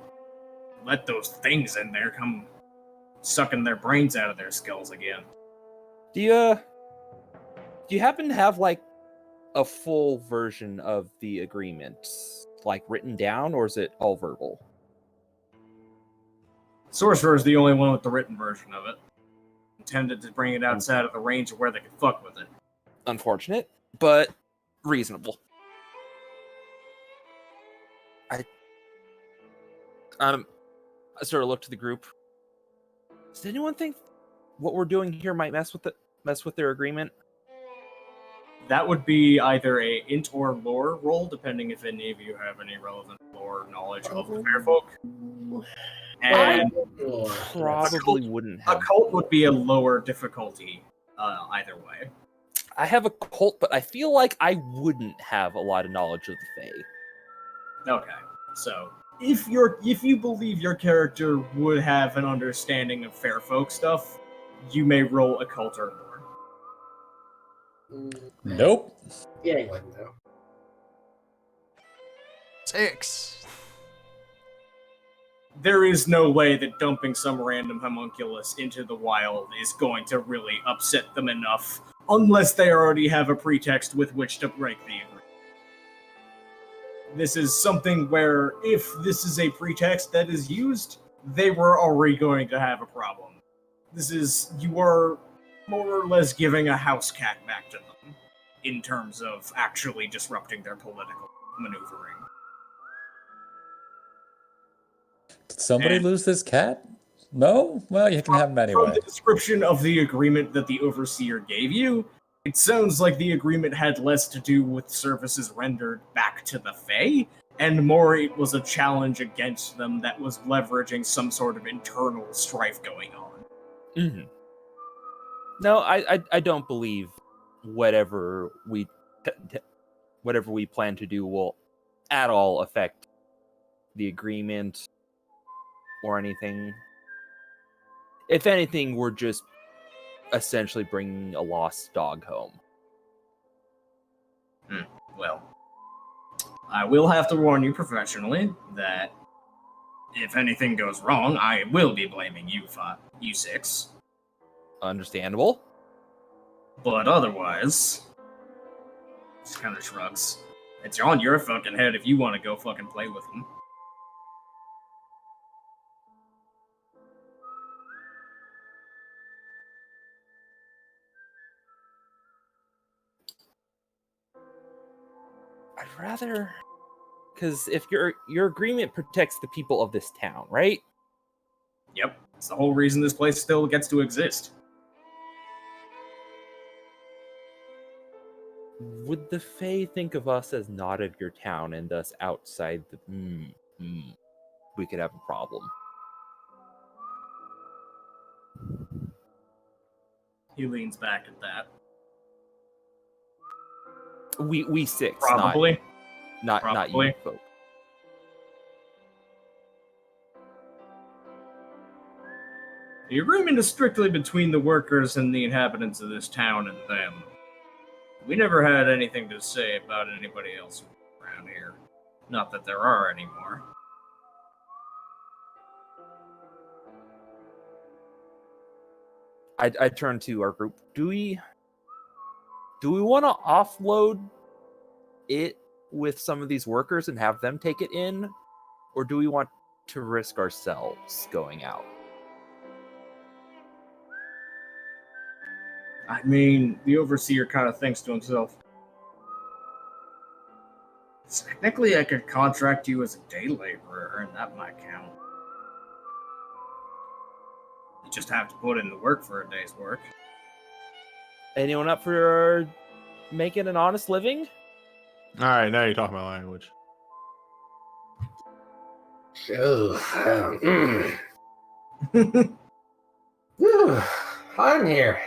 Speaker 2: let those things in there come sucking their brains out of their skulls again.
Speaker 4: Do you happen to have like a full version of the agreement, like written down, or is it all verbal?
Speaker 2: Sorcerer is the only one with the written version of it. Intended to bring it outside of the range of where they could fuck with it.
Speaker 4: Unfortunate, but reasonable. I sort of look to the group. Does anyone think what we're doing here might mess with their agreement?
Speaker 2: That would be either a int or lore roll, depending if any of you have any relevant lore knowledge of the fair folk. And
Speaker 4: Probably wouldn't have.
Speaker 2: occult would be a lower difficulty, either way.
Speaker 4: I have a cult, but I feel like I wouldn't have a lot of knowledge of the Fae.
Speaker 2: Okay, so if you believe your character would have an understanding of fair folk stuff, you may roll occult or lore.
Speaker 5: Nope.
Speaker 6: Yeah, he wouldn't though.
Speaker 1: 6.
Speaker 2: There is no way that dumping some random homunculus into the wild is going to really upset them enough, unless they already have a pretext with which to break the agreement. This is something where, if this is a pretext that is used, they were already going to have a problem. You are more or less giving a house cat back to them, in terms of actually disrupting their political maneuvering.
Speaker 5: Did somebody
Speaker 2: And-
Speaker 5: lose this cat? No? Well, you can have him
Speaker 2: From
Speaker 5: anyway.
Speaker 2: the description of the agreement that the Overseer gave you, it sounds like the agreement had less to do with services rendered back to the Fae, and more it was a challenge against them that was leveraging some sort of internal strife going on.
Speaker 4: Mm-hmm. No, I don't believe whatever we plan to do will at all affect the agreement or anything. If anything, we're just essentially bringing a lost dog home.
Speaker 2: Well, I will have to warn you professionally that if anything goes wrong, I will be blaming you 6.
Speaker 4: Understandable.
Speaker 2: But otherwise, just kind of shrugs. It's on your fucking head if you want to go fucking play with them.
Speaker 4: I'd rather, because if your agreement protects the people of this town, right?
Speaker 2: Yep, it's the whole reason this place still gets to exist.
Speaker 4: Would the Fae think of us as not of your town and thus outside the... we could have a problem.
Speaker 2: He leans back at that.
Speaker 4: We six,
Speaker 2: Probably.
Speaker 4: not you
Speaker 2: Probably.
Speaker 4: folk.
Speaker 2: The agreement is strictly between the workers and the inhabitants of this town and them. We never had anything to say about anybody else around here. Not that there are anymore.
Speaker 4: I turn to our group. Do we want to offload it with some of these workers and have them take it in, or do we want to risk ourselves going out?
Speaker 2: I mean, the overseer kind of thinks to himself, technically I could contract you as a day laborer, and that might count. You just have to put in the work for a day's work.
Speaker 4: Anyone up for making an honest living?
Speaker 3: All right, now you're talking my language.
Speaker 6: I'm here.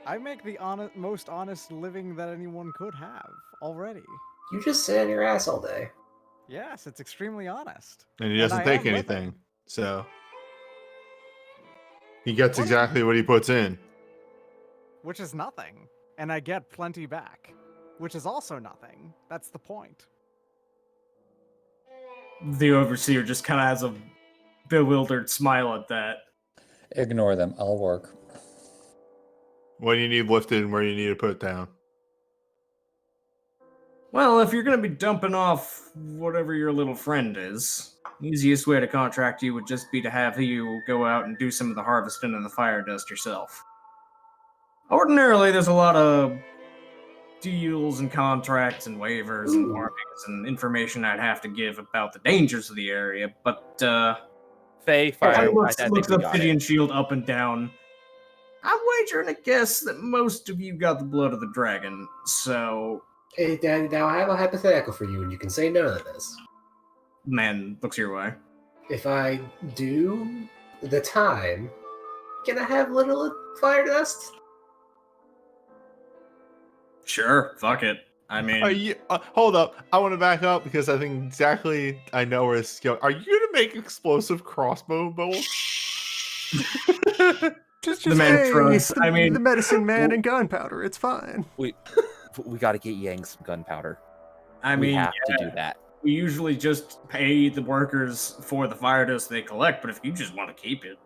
Speaker 7: I make the most honest living that anyone could have already.
Speaker 6: You just sit on your ass all day.
Speaker 7: Yes, it's extremely honest.
Speaker 3: And he
Speaker 7: And
Speaker 3: doesn't
Speaker 7: I
Speaker 3: take
Speaker 7: am living.
Speaker 3: anything, so he gets
Speaker 7: What?
Speaker 3: exactly what he puts in.
Speaker 7: Which is nothing. And I get plenty back. Which is also nothing. That's the point.
Speaker 2: The overseer just kind of has a bewildered smile at that.
Speaker 5: Ignore them. I'll work.
Speaker 3: What do you need lifted and where you need to put down?
Speaker 2: Well, if you're going to be dumping off whatever your little friend is, the easiest way to contract you would just be to have you go out and do some of the harvesting and the fire dust yourself. Ordinarily, there's a lot of deals and contracts and waivers and warnings and information I'd have to give about the dangers of the area, but
Speaker 4: Faye, fire.
Speaker 2: I
Speaker 4: I
Speaker 2: looks
Speaker 4: think we got
Speaker 2: Obsidian
Speaker 4: it.
Speaker 2: Shield up and down. I'm wagering a guess that most of you got the blood of the dragon, so
Speaker 6: Hey, Daddy, now I have a hypothetical for you, and you can say no to this.
Speaker 2: man looks your way.
Speaker 6: If I do the time, can I have little fire dust?
Speaker 2: Sure, fuck it. I mean,
Speaker 3: Are you? Hold up! I want to back up because I think exactly I know where this is going. Are you gonna make explosive crossbow bolts?
Speaker 1: Just
Speaker 2: The man
Speaker 1: hey,
Speaker 2: shrugs.
Speaker 1: the,
Speaker 2: I mean,
Speaker 1: the medicine man and gunpowder. It's fine.
Speaker 4: We got to get Yang some gunpowder.
Speaker 2: I
Speaker 4: We
Speaker 2: mean,
Speaker 4: have
Speaker 2: yeah,
Speaker 4: to do that.
Speaker 2: we usually just pay the workers for the fire dust they collect, but if you just want to keep it,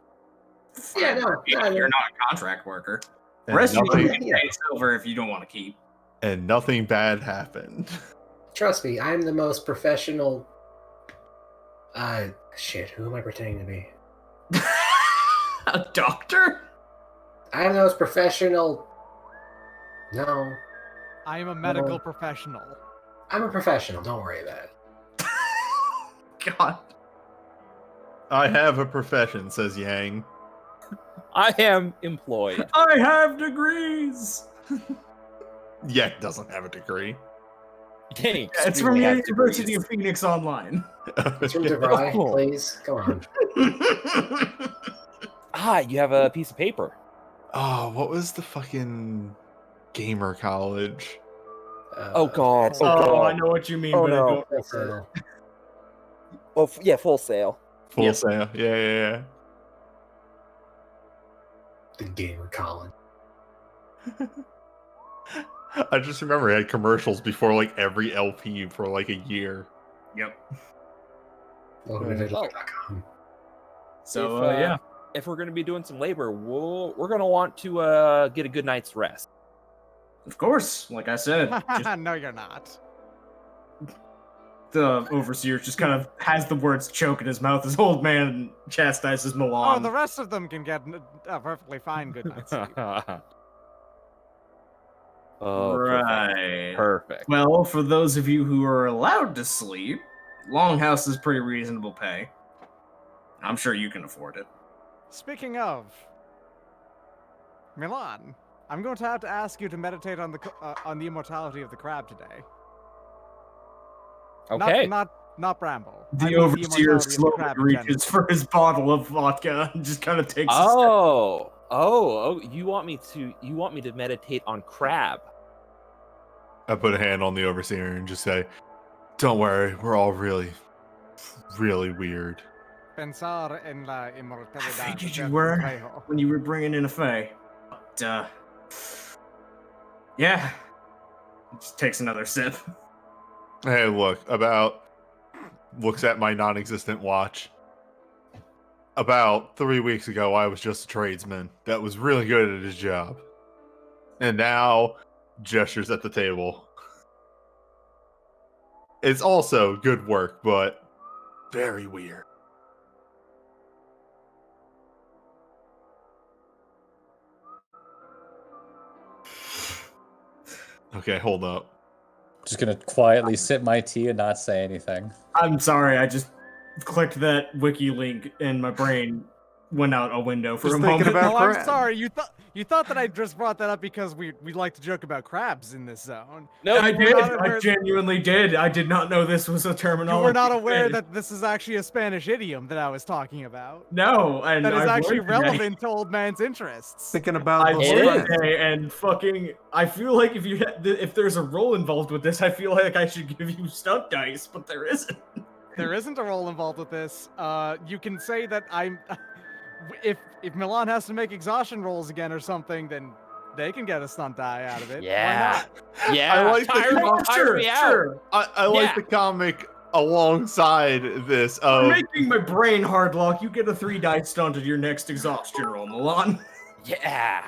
Speaker 6: Yeah, no,
Speaker 2: you're not a contract worker. The
Speaker 3: And
Speaker 2: rest of you
Speaker 3: nothing,
Speaker 2: can pay silver if you don't want to keep.
Speaker 3: and nothing bad happened.
Speaker 6: Trust me, I'm the most professional. Shit, who am I pretending to be?
Speaker 2: A doctor?
Speaker 6: I'm the most professional. No,
Speaker 7: I am a medical professional.
Speaker 6: I'm a professional. Don't worry about it.
Speaker 2: God.
Speaker 3: I have a profession, says Yang.
Speaker 4: I am employed.
Speaker 2: I have degrees.
Speaker 3: Yang doesn't have a degree.
Speaker 4: Yang
Speaker 2: It's from the
Speaker 4: has
Speaker 2: University
Speaker 4: degrees.
Speaker 2: of Phoenix Online.
Speaker 6: It's from DeVry, please. Come on.
Speaker 4: Ah, you have a piece of paper.
Speaker 3: Oh, what was the fucking gamer college?
Speaker 4: Oh god.
Speaker 2: Oh,
Speaker 4: Oh god.
Speaker 2: I know what you mean.
Speaker 4: Oh,
Speaker 2: but I
Speaker 4: no.
Speaker 2: don't
Speaker 6: That's,
Speaker 2: remember.
Speaker 4: Oh yeah, Full Sail.
Speaker 3: Full
Speaker 2: Yep.
Speaker 3: Sail. Yeah.
Speaker 6: the gamer Colin.
Speaker 3: I just remember it had commercials before like every LP for like a year.
Speaker 2: Yep.
Speaker 6: Welcome to Vigil.com.
Speaker 2: So,
Speaker 4: If,
Speaker 2: yeah.
Speaker 4: If we're going to be doing some labor, we're going to want to get a good night's rest.
Speaker 2: Of course, like I said, just
Speaker 7: No, you're not.
Speaker 2: the overseer just kind of has the words choke in his mouth as old man chastises Milan.
Speaker 7: Oh, the rest of them can get a perfectly fine good night's sleep.
Speaker 4: Oh,
Speaker 2: right.
Speaker 4: perfect.
Speaker 2: Well, for those of you who are allowed to sleep, Longhouse is pretty reasonable pay. I'm sure you can afford it.
Speaker 7: Speaking of, Milan, I'm going to have to ask you to meditate on the immortality of the crab today.
Speaker 4: Okay.
Speaker 7: Not Bramble. I
Speaker 2: The
Speaker 7: mean
Speaker 2: overseer
Speaker 7: immortality of the
Speaker 2: slowly
Speaker 7: crab in
Speaker 2: reaches
Speaker 7: general.
Speaker 2: for his bottle of vodka and just kind of takes a step.
Speaker 4: Oh, you want me to meditate on crab?
Speaker 3: I put a hand on the overseer and just say, "Don't worry, we're all really, really weird."
Speaker 7: Pensar en la
Speaker 2: I
Speaker 7: inmortalidad
Speaker 2: figured
Speaker 7: del
Speaker 2: you were
Speaker 7: Cangrejo.
Speaker 2: when you were bringing in a Fae. But, yeah. Just takes another sip.
Speaker 3: Hey, looks at my non-existent watch. About 3 weeks ago, I was just a tradesman that was really good at his job. And now, gestures at the table. It's also good work, but very weird. Okay, hold up.
Speaker 5: Just gonna quietly sip my tea and not say anything.
Speaker 2: I'm sorry, I just clicked that wiki link and my brain went out a window for
Speaker 1: Just
Speaker 2: a
Speaker 1: thinking
Speaker 2: moment.
Speaker 1: about
Speaker 7: Oh, I'm
Speaker 1: crab.
Speaker 7: sorry. You thought that I just brought that up because we like to joke about crabs in this zone.
Speaker 4: No,
Speaker 2: I
Speaker 7: You were
Speaker 2: did.
Speaker 7: not
Speaker 2: I
Speaker 7: aware-
Speaker 2: genuinely did. I did not know this was a
Speaker 7: You
Speaker 2: terminology.
Speaker 7: were not aware
Speaker 2: Spanish.
Speaker 7: that this is actually a Spanish idiom that I was talking about.
Speaker 2: No, and
Speaker 7: That is
Speaker 2: I've
Speaker 7: actually
Speaker 2: learned today.
Speaker 7: relevant to old man's interests.
Speaker 1: Thinking about
Speaker 2: I've
Speaker 1: those
Speaker 4: It
Speaker 2: learned
Speaker 4: is.
Speaker 1: crabs.
Speaker 2: today, and fucking, I feel like if there's a role involved with this, I feel like I should give you stunt dice, but there isn't.
Speaker 7: There isn't a role involved with this. You can say that I'm. If Milan has to make exhaustion rolls again or something, then they can get a stunt die out of it.
Speaker 4: yeah,
Speaker 7: Why not?
Speaker 4: yeah.
Speaker 3: I like the
Speaker 4: tire,
Speaker 3: com-
Speaker 4: tire me out.
Speaker 2: Sure.
Speaker 3: I like
Speaker 4: Yeah.
Speaker 3: the comic alongside this
Speaker 2: For
Speaker 3: of
Speaker 2: making my brain hard lock, you get a 3-die stunt at your next exhaustion roll, Milan.
Speaker 4: Yeah.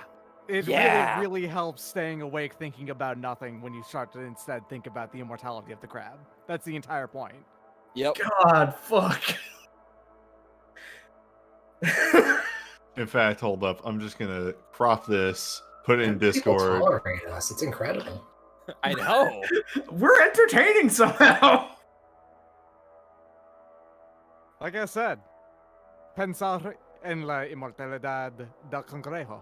Speaker 7: It
Speaker 4: Yeah.
Speaker 7: really, really helps staying awake thinking about nothing when you start to instead think about the immortality of the crab. That's the entire point.
Speaker 4: Yep.
Speaker 2: God, fuck.
Speaker 3: In fact, hold up. I'm just gonna crop this, put it in
Speaker 6: People
Speaker 3: Discord.
Speaker 6: tolerate us. It's incredible.
Speaker 4: I know.
Speaker 2: We're entertaining somehow.
Speaker 7: Like I said, pensar en la inmortalidad del cangrejo.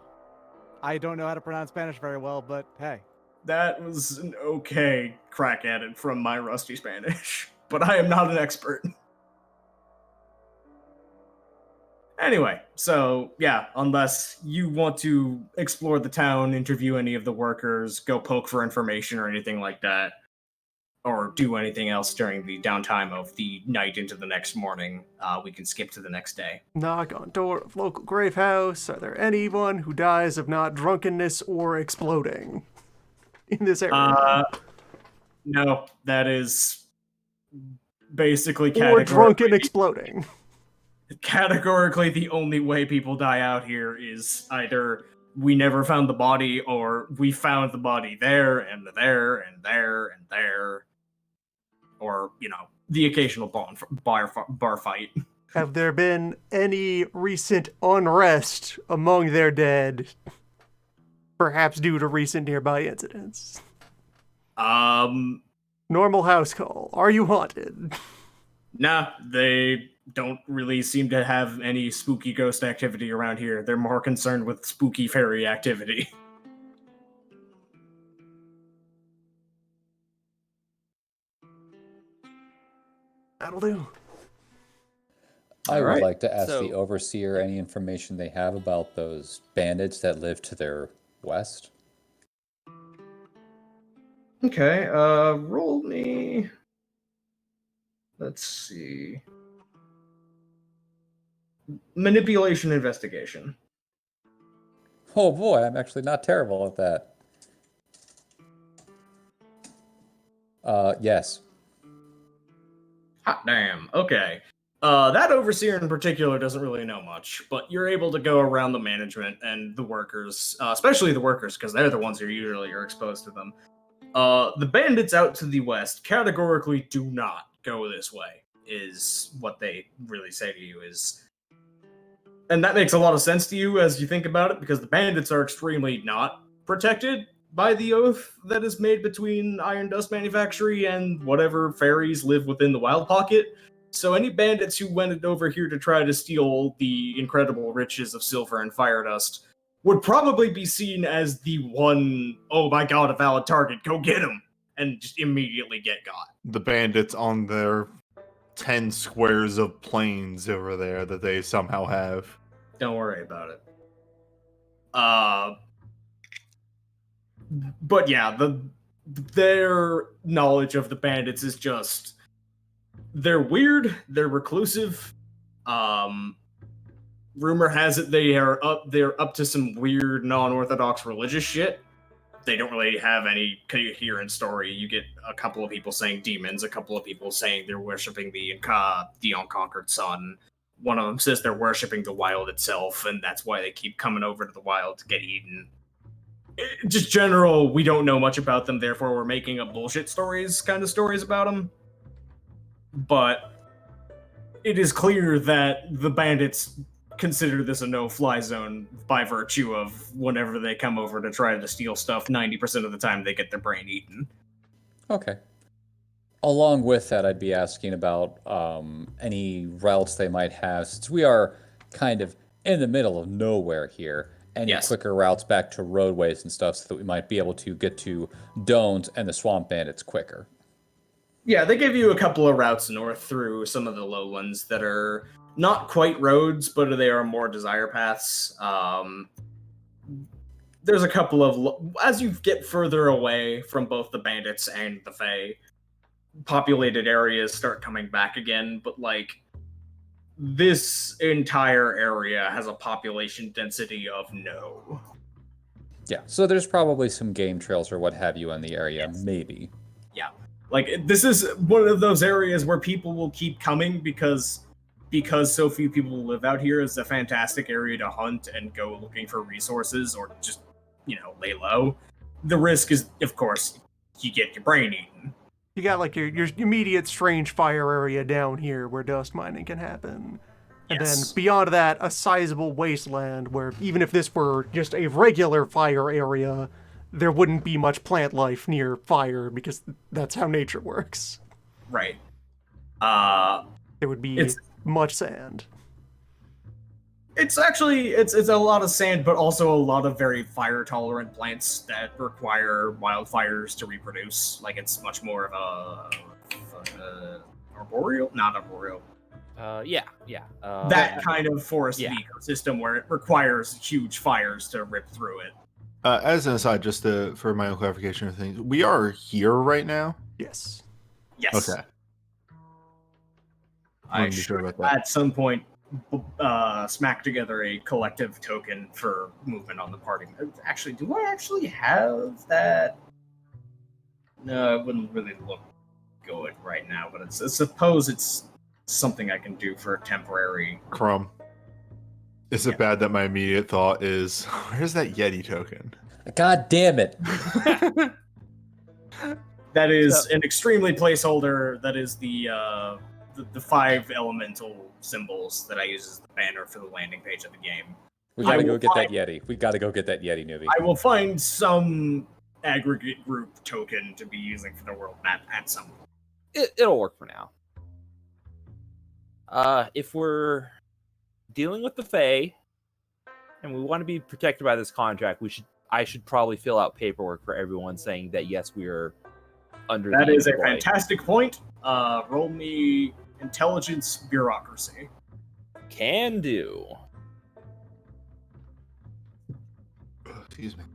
Speaker 7: I don't know how to pronounce Spanish very well, but hey.
Speaker 2: That was an okay crack at it from my rusty Spanish, but I am not an expert. Anyway, so yeah, unless you want to explore the town, interview any of the workers, go poke for information or anything like that, or do anything else during the downtime of the night into the next morning, we can skip to the next day.
Speaker 1: Knock on door of local grave house. Are there anyone who dies of not drunkenness or exploding in this area?
Speaker 2: No, that is basically
Speaker 1: or drunken
Speaker 2: categorically,
Speaker 1: exploding.
Speaker 2: categorically the only way people die out here is either we never found the body or we found the body there and there and there and there, or the occasional bar fight.
Speaker 1: Have there been any recent unrest among their dead, perhaps due to recent nearby incidents? Normal house call. Are you haunted?
Speaker 2: Nah, they don't really seem to have any spooky ghost activity around here. They're more concerned with spooky fairy activity.
Speaker 1: That'll do.
Speaker 5: I would
Speaker 2: Alright,
Speaker 5: like to ask
Speaker 4: so-
Speaker 5: the overseer any information they have about those bandits that live to their west.
Speaker 2: Okay, roll me. Let's see. Manipulation investigation.
Speaker 5: Oh boy, I'm actually not terrible at that. Yes.
Speaker 2: Hot damn. Okay. That overseer in particular doesn't really know much, but you're able to go around the management and the workers, especially the workers, because they're the ones who usually are exposed to them. The bandits out to the west categorically do not go this way, is what they really say to you is. And that makes a lot of sense to you as you think about it, because the bandits are extremely not protected by the oath that is made between Iron Dust Manufactory and whatever fairies live within the Wild Pocket. So any bandits who went over here to try to steal the incredible riches of silver and fire dust would probably be seen as the one, oh my god, a valid target, go get him, and just immediately get got.
Speaker 3: The bandits on their 10 squares of plains over there that they somehow have.
Speaker 2: Don't worry about it. But yeah, their knowledge of the bandits is just they're weird, they're reclusive. Rumor has it they're up to some weird non-orthodox religious shit. They don't really have any coherent story. You get a couple of people saying demons, a couple of people saying they're worshiping the unconquered sun. One of them says they're worshiping the wild itself, and that's why they keep coming over to the wild to get eaten. Just general, we don't know much about them, therefore we're making up bullshit stories about them. But it is clear that the bandits consider this a no-fly zone by virtue of whenever they come over to try to steal stuff, 90% of the time they get their brain eaten.
Speaker 5: Okay. Along with that, I'd be asking about any routes they might have, since we are kind of in the middle of nowhere here. Any
Speaker 2: Yes.
Speaker 5: quicker routes back to roadways and stuff so that we might be able to get to Dones and the Swamp Bandits quicker.
Speaker 2: Yeah, they give you a couple of routes north through some of the lowlands that are not quite roads, but they are more desire paths. There's a couple of... As you get further away from both the bandits and the Fae, populated areas start coming back again, but, like, this entire area has a population density of no.
Speaker 5: Yeah, so there's probably some game trails or what have you in the area,
Speaker 2: Yes.
Speaker 5: maybe.
Speaker 2: Yeah. Like, this is one of those areas where people will keep coming because so few people live out here. Is a fantastic area to hunt and go looking for resources or just, lay low. The risk is, of course, you get your brain eaten.
Speaker 1: You got like your immediate strange fire area down here where dust mining can happen. And
Speaker 2: Yes.
Speaker 1: then beyond that, a sizable wasteland where even if this were just a regular fire area, there wouldn't be much plant life near fire because that's how nature works.
Speaker 2: Right.
Speaker 1: There would be
Speaker 2: It's-
Speaker 1: much sand.
Speaker 2: It's actually it's a lot of sand, but also a lot of very fire tolerant plants that require wildfires to reproduce. Like, it's much more of a arboreal, not arboreal.
Speaker 4: Yeah.
Speaker 2: That kind of forest
Speaker 4: yeah.
Speaker 2: ecosystem where it requires huge fires to rip through it.
Speaker 3: As an aside, just for my own clarification of things, we are here right now.
Speaker 1: Yes.
Speaker 2: Yes.
Speaker 3: Okay.
Speaker 2: I
Speaker 3: Wanted to be sure
Speaker 2: should
Speaker 3: about that.
Speaker 2: at some point smack together a collective token for movement on the party. Actually, do I actually have that? No, it wouldn't really look good right now, but I suppose it's something I can do for a temporary.
Speaker 3: Crumb. Is it bad that my immediate thought is, where's that Yeti token?
Speaker 5: God damn it.
Speaker 2: That is an extremely placeholder. That is the 5 elemental symbols that I use as the banner for the landing page of the game.
Speaker 5: We gotta
Speaker 2: I
Speaker 5: go
Speaker 2: will
Speaker 5: get that
Speaker 2: find-
Speaker 5: Yeti. We gotta go get that Yeti, Newbie.
Speaker 2: I will find some aggregate group token to be using for the world map at some point.
Speaker 4: It'll work for now. If we're dealing with the Fae and we want to be protected by this contract, I should probably fill out paperwork for everyone saying that yes, we are under.
Speaker 2: That
Speaker 4: the
Speaker 2: is a
Speaker 4: employ.
Speaker 2: fantastic point. Roll me intelligence bureaucracy.
Speaker 4: Can do.
Speaker 3: Excuse me.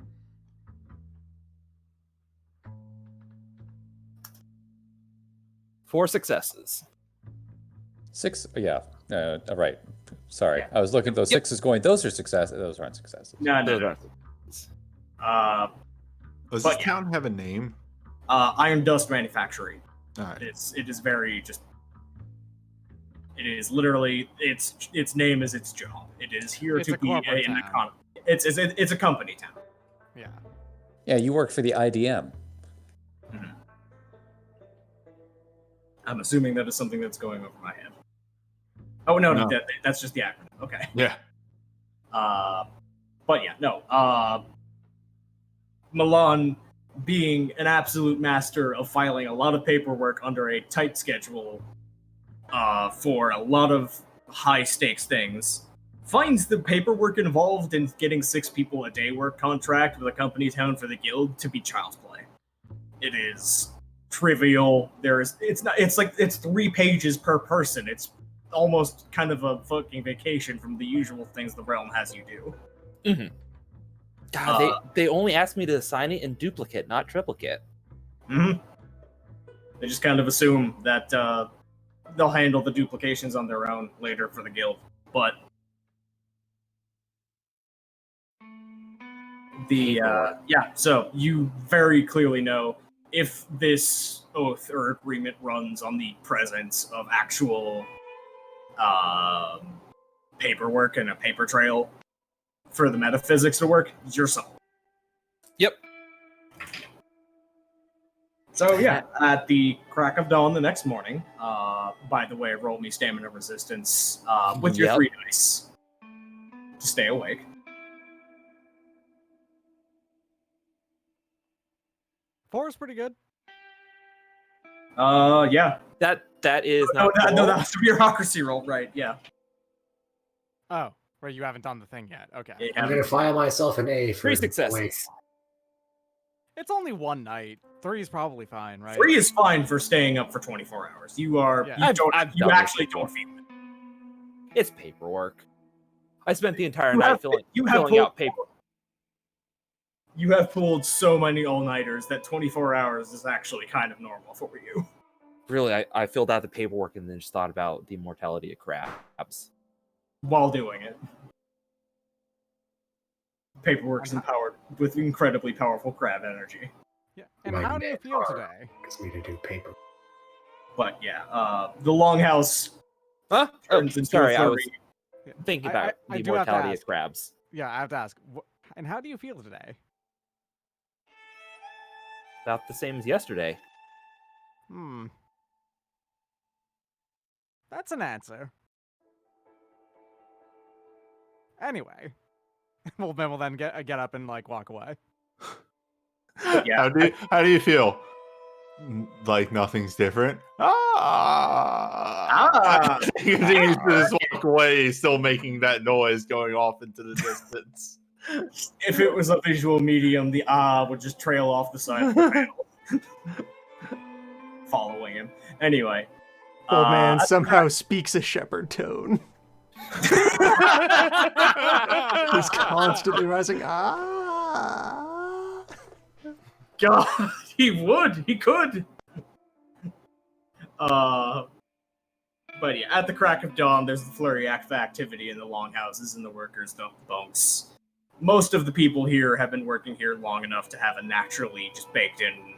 Speaker 4: Four successes.
Speaker 5: 6, yeah. Right. Sorry. I was looking at those 6s going, those are successes. Those aren't successes.
Speaker 2: No.
Speaker 3: Does
Speaker 2: But
Speaker 3: this
Speaker 2: yeah.
Speaker 3: town have a name?
Speaker 2: Iron Dust Manufacturing.
Speaker 3: All right.
Speaker 2: It is very just. It is literally its name is its job. It is here
Speaker 7: It's
Speaker 2: to
Speaker 7: a
Speaker 2: be
Speaker 7: corporate
Speaker 2: an
Speaker 7: town.
Speaker 2: economy. It's a company town.
Speaker 7: Yeah.
Speaker 5: Yeah, you work for the IDM.
Speaker 2: I'm assuming that is something that's going over my head. Oh no,
Speaker 3: No.
Speaker 2: that's just the acronym. Okay.
Speaker 3: Yeah.
Speaker 2: But yeah, no. Milan, being an absolute master of filing a lot of paperwork under a tight schedule, for a lot of high stakes things, finds the paperwork involved in getting 6 people a day work contract with a company town for the guild to be child's play. It is trivial. It's 3 pages per person. It's almost kind of a fucking vacation from the usual things the realm has you do.
Speaker 4: God, they only asked me to assign it in duplicate, not triplicate.
Speaker 2: hmm They just kind of assume that they'll handle the duplications on their own later for the guild. But so you very clearly know if this oath or agreement runs on the presence of actual paperwork and a paper trail for the metaphysics to work, you're son.
Speaker 4: Yep.
Speaker 2: So yeah, at the crack of dawn the next morning, by the way, roll me stamina resistance with your 3 dice to stay awake.
Speaker 7: 4 is pretty good.
Speaker 2: Yeah.
Speaker 4: That is
Speaker 2: No,
Speaker 4: not
Speaker 2: that
Speaker 4: cool.
Speaker 2: was the bureaucracy roll, right? Yeah.
Speaker 7: Oh, right, you haven't done the thing yet. Okay.
Speaker 2: Yeah,
Speaker 6: I'm gonna file myself an A for
Speaker 4: 3
Speaker 6: wait.
Speaker 4: successes.
Speaker 7: It's only one night. 3 is probably fine, right?
Speaker 2: 3 is fine for staying up for 24 hours. You are
Speaker 7: Yeah.
Speaker 2: you actually don't feel it.
Speaker 4: It's paperwork. I spent the entire
Speaker 2: You
Speaker 4: night
Speaker 2: have-
Speaker 4: filling
Speaker 2: you have
Speaker 4: out paper.
Speaker 2: You have pulled so many all-nighters that 24 hours is actually kind of normal for you.
Speaker 4: Really, I filled out the paperwork and then just thought about the immortality of crabs.
Speaker 2: While doing it. Paperwork's empowered with incredibly powerful crab energy.
Speaker 7: Yeah. And
Speaker 6: My
Speaker 7: how do you
Speaker 6: men
Speaker 7: feel
Speaker 6: are-
Speaker 7: today?
Speaker 6: Because me to do paper.
Speaker 2: But yeah, the longhouse
Speaker 4: Huh? Oh,
Speaker 2: turns into
Speaker 4: sorry,
Speaker 2: a
Speaker 4: I was
Speaker 2: flurry.
Speaker 4: thinking
Speaker 7: I
Speaker 4: about the
Speaker 7: do have to
Speaker 4: immortality
Speaker 7: ask.
Speaker 4: of crabs.
Speaker 7: Yeah, I have to ask. And how do you feel today?
Speaker 4: About the same as yesterday.
Speaker 7: That's an answer. Anyway, we'll then get up and like walk away.
Speaker 2: Yeah,
Speaker 3: How do you feel? Like nothing's different. He continues to just walk away, he's still making that noise going off into the distance.
Speaker 2: If it was a visual medium, the would just trail off the side of the panel. Following him. Anyway.
Speaker 1: Old man
Speaker 2: at the
Speaker 1: somehow speaks a shepherd tone. He's constantly rising.
Speaker 2: God, he would. He could. But yeah, at the crack of dawn, there's the flurry of activity in the longhouses and the workers' bunks. Most of the people here have been working here long enough to have a naturally just baked in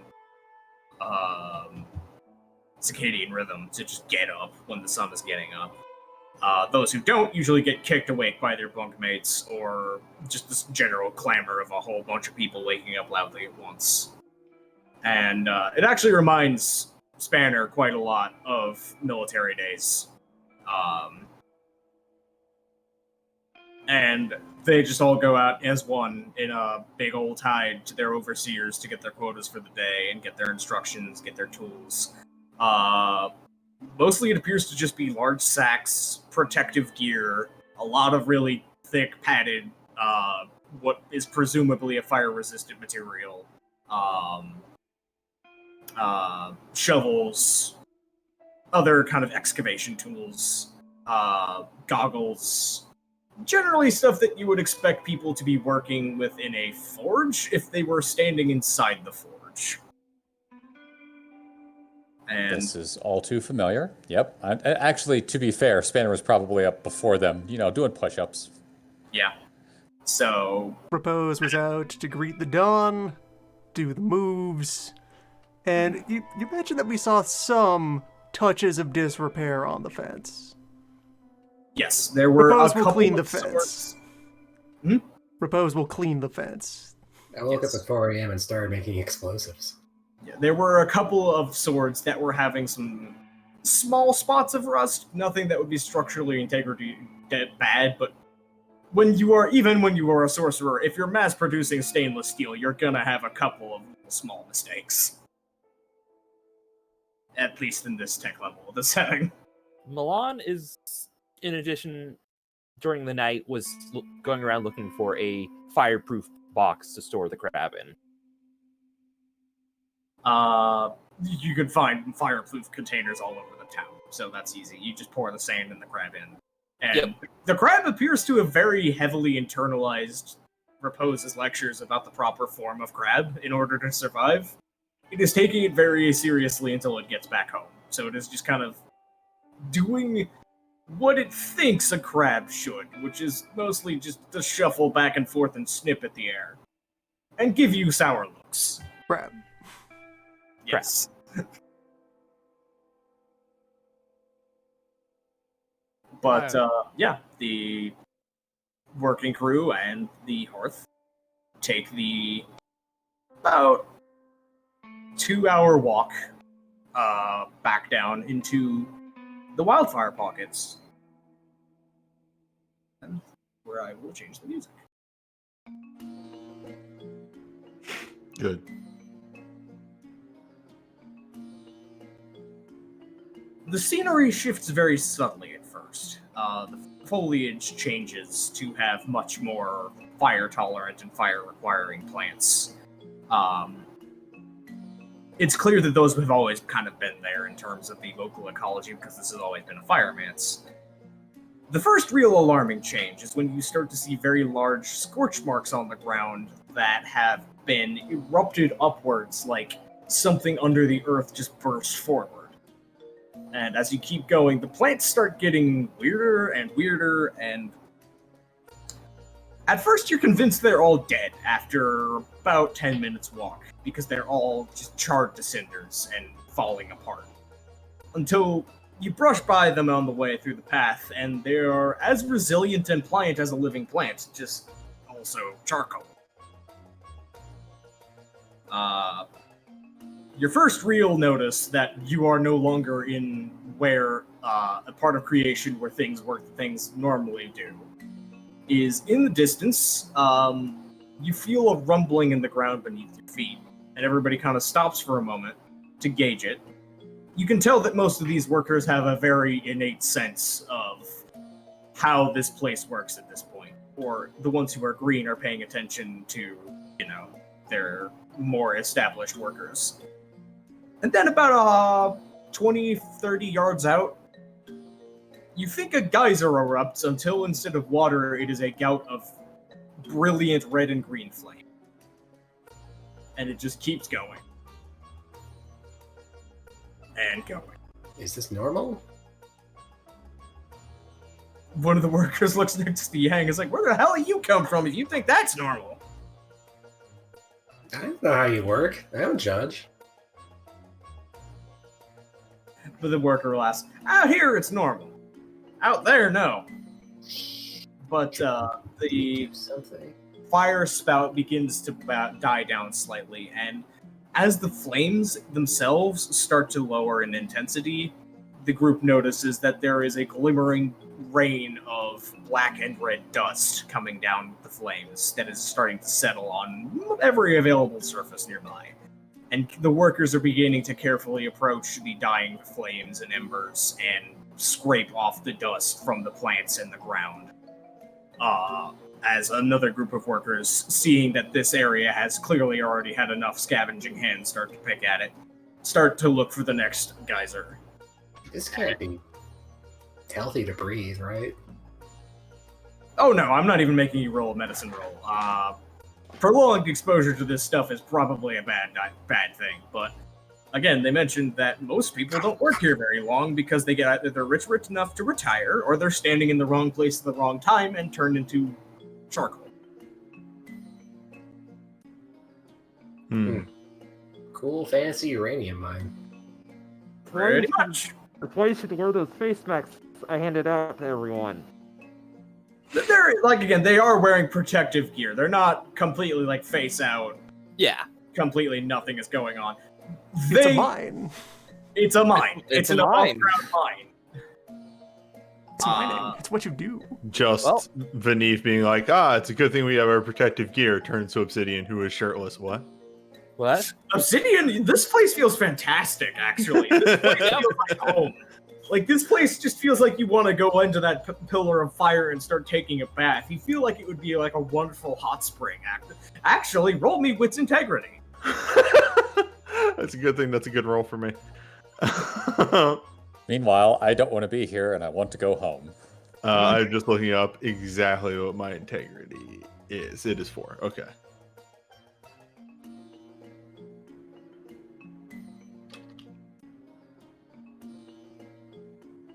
Speaker 2: circadian rhythm to just get up when the sun is getting up. Those who don't usually get kicked awake by their bunkmates or just this general clamor of a whole bunch of people waking up loudly at once. And it actually reminds Spanner quite a lot of military days. And they just all go out as one in a big old tide to their overseers to get their quotas for the day and get their instructions, get their tools. Mostly it appears to just be large sacks, protective gear, a lot of really thick padded, what is presumably a fire-resistant material, shovels, other kind of excavation tools, goggles, generally stuff that you would expect people to be working within a forge if they were standing inside the forge. And
Speaker 5: This is all too familiar. Yep. Actually, to be fair, Spanner was probably up before them, doing push-ups.
Speaker 2: yeah. So
Speaker 1: Repose was out to greet the dawn, do the moves, and you mentioned that we saw some touches of disrepair on the fence.
Speaker 2: yes, there were
Speaker 1: Repose
Speaker 2: a
Speaker 1: will
Speaker 2: couple
Speaker 1: clean the
Speaker 2: of
Speaker 1: fence.
Speaker 2: swords.
Speaker 1: Repose will clean the fence.
Speaker 6: I woke
Speaker 2: Yes.
Speaker 6: up at 4 a.m. and started making explosives.
Speaker 2: Yeah, there were a couple of swords that were having some small spots of rust. Nothing that would be structurally integrity bad, but when you are a sorcerer, if you're mass producing stainless steel, you're gonna have a couple of small mistakes. At least in this tech level of the setting.
Speaker 4: Milan is, in addition, during the night, was going around looking for a fireproof box to store the crab in.
Speaker 2: You could find fireproof containers all over the town, so that's easy. You just pour the sand and the crab in. And the crab appears to have very heavily internalized Repose's lectures about the proper form of crab in order to survive. it is taking it very seriously until it gets back home. So it is just kind of doing what it thinks a crab should, which is mostly just to shuffle back and forth and snip at the air. And give you sour looks.
Speaker 1: Crab.
Speaker 2: Yes. But, yeah, the working crew and the hearth take the about 2-hour walk back down into the wildfire pockets. And where I will change the music.
Speaker 3: Good.
Speaker 2: The scenery shifts very subtly at first. The foliage changes to have much more fire-tolerant and fire-requiring plants. It's clear that those have always kind of been there in terms of the local ecology because this has always been a fireman's. The first real alarming change is when you start to see very large scorch marks on the ground that have been erupted upwards like something under the earth just burst forward. And as you keep going, the plants start getting weirder and weirder, and at first you're convinced they're all dead after about 10 minutes walk, because they're all just charred to cinders and falling apart. Until you brush by them on the way through the path, and they are as resilient and pliant as a living plant, just also charcoal. Your first real notice that you are no longer in where a part of creation where things work, things normally do, is in the distance. You feel a rumbling in the ground beneath your feet, and everybody kind of stops for a moment to gauge it. You can tell that most of these workers have a very innate sense of how this place works at this point, or the ones who are green are paying attention to, their more established workers. And then about 20, 30 yards out, you think a geyser erupts until instead of water, it is a gout of brilliant red and green flame. And it just keeps going. And going.
Speaker 6: Is this normal?
Speaker 2: One of the workers looks next to Yang and is like, where the hell do you come from if you think that's normal?
Speaker 6: I don't know how you work. I don't judge.
Speaker 2: But the worker laughs. Out here, it's normal. Out there, no. But the
Speaker 6: Something.
Speaker 2: fire spout begins to die down slightly, and as the flames themselves start to lower in intensity, the group notices that there is a glimmering rain of black and red dust coming down the flames that is starting to settle on every available surface nearby. And the workers are beginning to carefully approach the dying flames and embers and scrape off the dust from the plants in the ground. As another group of workers, seeing that this area has clearly already had enough scavenging hands start to pick at it, start to look for the next geyser.
Speaker 6: This can't be healthy to breathe, right?
Speaker 2: Oh no, I'm not even making you roll a medicine roll. Prolonged exposure to this stuff is probably a bad thing, but again, they mentioned that most people don't work here very long because they get either they're rich enough to retire, or they're standing in the wrong place at the wrong time and turned into charcoal.
Speaker 6: Cool, fancy uranium mine.
Speaker 2: Pretty much.
Speaker 8: That's why you should wear those face masks I handed out to everyone.
Speaker 2: They're, like, again, they are wearing protective gear. They're not completely, like, face out.
Speaker 4: Yeah.
Speaker 2: Completely nothing is going on.
Speaker 1: It's a mine.
Speaker 2: It's a mine.
Speaker 4: It's
Speaker 2: an
Speaker 4: a mine.
Speaker 2: above-ground mine.
Speaker 1: It's mining. It's what you do.
Speaker 3: Just Vaneve being like, it's a good thing we have our protective gear, turns to Obsidian, who is shirtless. What?
Speaker 4: What?
Speaker 2: Obsidian, this place feels fantastic, actually. This place feels like home. Like, this place just feels like you want to go into that pillar of fire and start taking a bath. You feel like it would be like a wonderful hot spring. Actually, roll me wit's integrity.
Speaker 3: That's a good thing. That's a good roll for me.
Speaker 5: Meanwhile, I don't want to be here and I want to go home.
Speaker 3: I'm just looking up exactly what my integrity is. It is 4. Okay.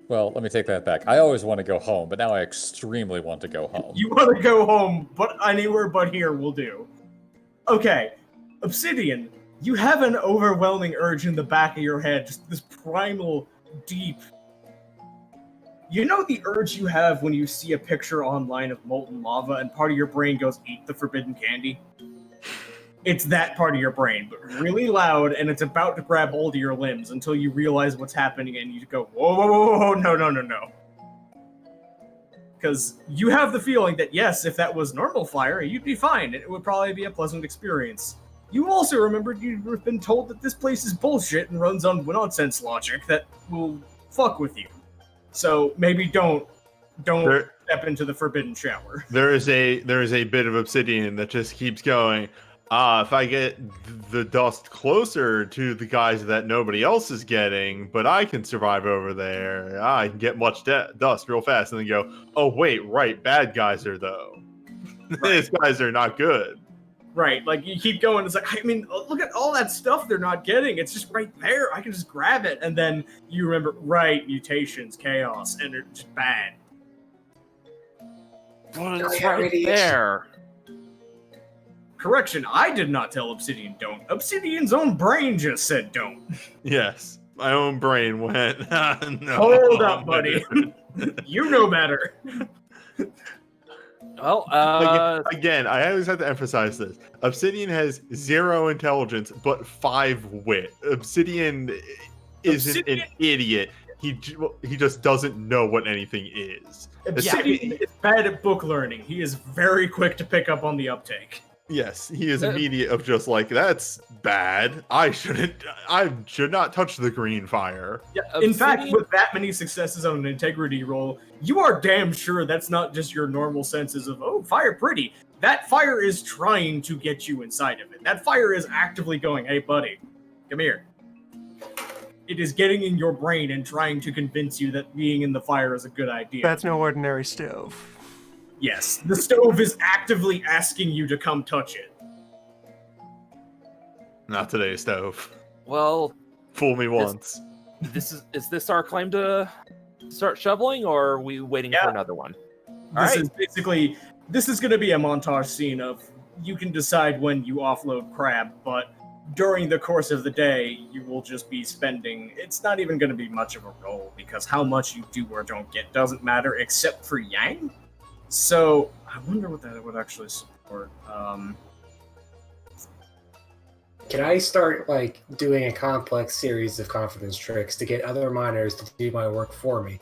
Speaker 5: Well, let me take that back. I always want to go home, but now I extremely want to go home.
Speaker 2: You want to go home, but anywhere but here will do. Okay, Obsidian, you have an overwhelming urge in the back of your head, just this primal, deep. You know the urge you have when you see a picture online of molten lava and part of your brain goes, eat the forbidden candy? It's that part of your brain, but really loud, and it's about to grab hold of your limbs until you realize what's happening and you go, whoa, whoa, whoa, whoa, no. Because you have the feeling that, yes, if that was normal fire, you'd be fine. It would probably be a pleasant experience. You also remembered you've been told that this place is bullshit and runs on nonsense logic that will fuck with you. So maybe don't step into the forbidden shower.
Speaker 3: There is a bit of obsidian that just keeps going. If I get the dust closer to the guys that nobody else is getting, but I can survive over there, I can get much dust real fast, and then go, oh wait, right, bad guys are though. These guys are not good.
Speaker 2: Right, like you keep going, it's like, I mean, look at all that stuff they're not getting. It's just right there. I can just grab it. And then you remember, right, mutations, chaos, and they're just bad.
Speaker 4: Well, it's right there.
Speaker 2: Correction, I did not tell Obsidian don't. Obsidian's own brain just said don't.
Speaker 3: Yes, my own brain went, no.
Speaker 2: Hold up, buddy. You know better.
Speaker 4: Well,
Speaker 3: again, I always have to emphasize this. Obsidian has 0 intelligence, but 5 wit. Obsidian isn't an idiot. He just doesn't know what anything is.
Speaker 2: Obsidian is bad at book learning. He is very quick to pick up on the uptake.
Speaker 3: Yes, he is immediate of just like, that's bad. I should not touch the green fire.
Speaker 2: Yeah, in fact, with that many successes on an integrity roll, you are damn sure that's not just your normal senses of, oh, fire pretty. That fire is trying to get you inside of it. That fire is actively going, hey, buddy, come here. It is getting in your brain and trying to convince you that being in the fire is a good idea.
Speaker 1: That's no ordinary stove.
Speaker 2: Yes, the stove is actively asking you to come touch it.
Speaker 3: Not today, stove.
Speaker 4: well,
Speaker 3: Fool me once.
Speaker 4: is this our claim to start shoveling, or are we waiting for another one?
Speaker 2: This is going to be a montage scene of you can decide when you offload crab, but during the course of the day, you will just be spending. It's not even going to be much of a roll because how much you do or don't get doesn't matter except for Yang. So I wonder what that would actually support.
Speaker 6: Can I start doing a complex series of confidence tricks to get other miners to do my work for me?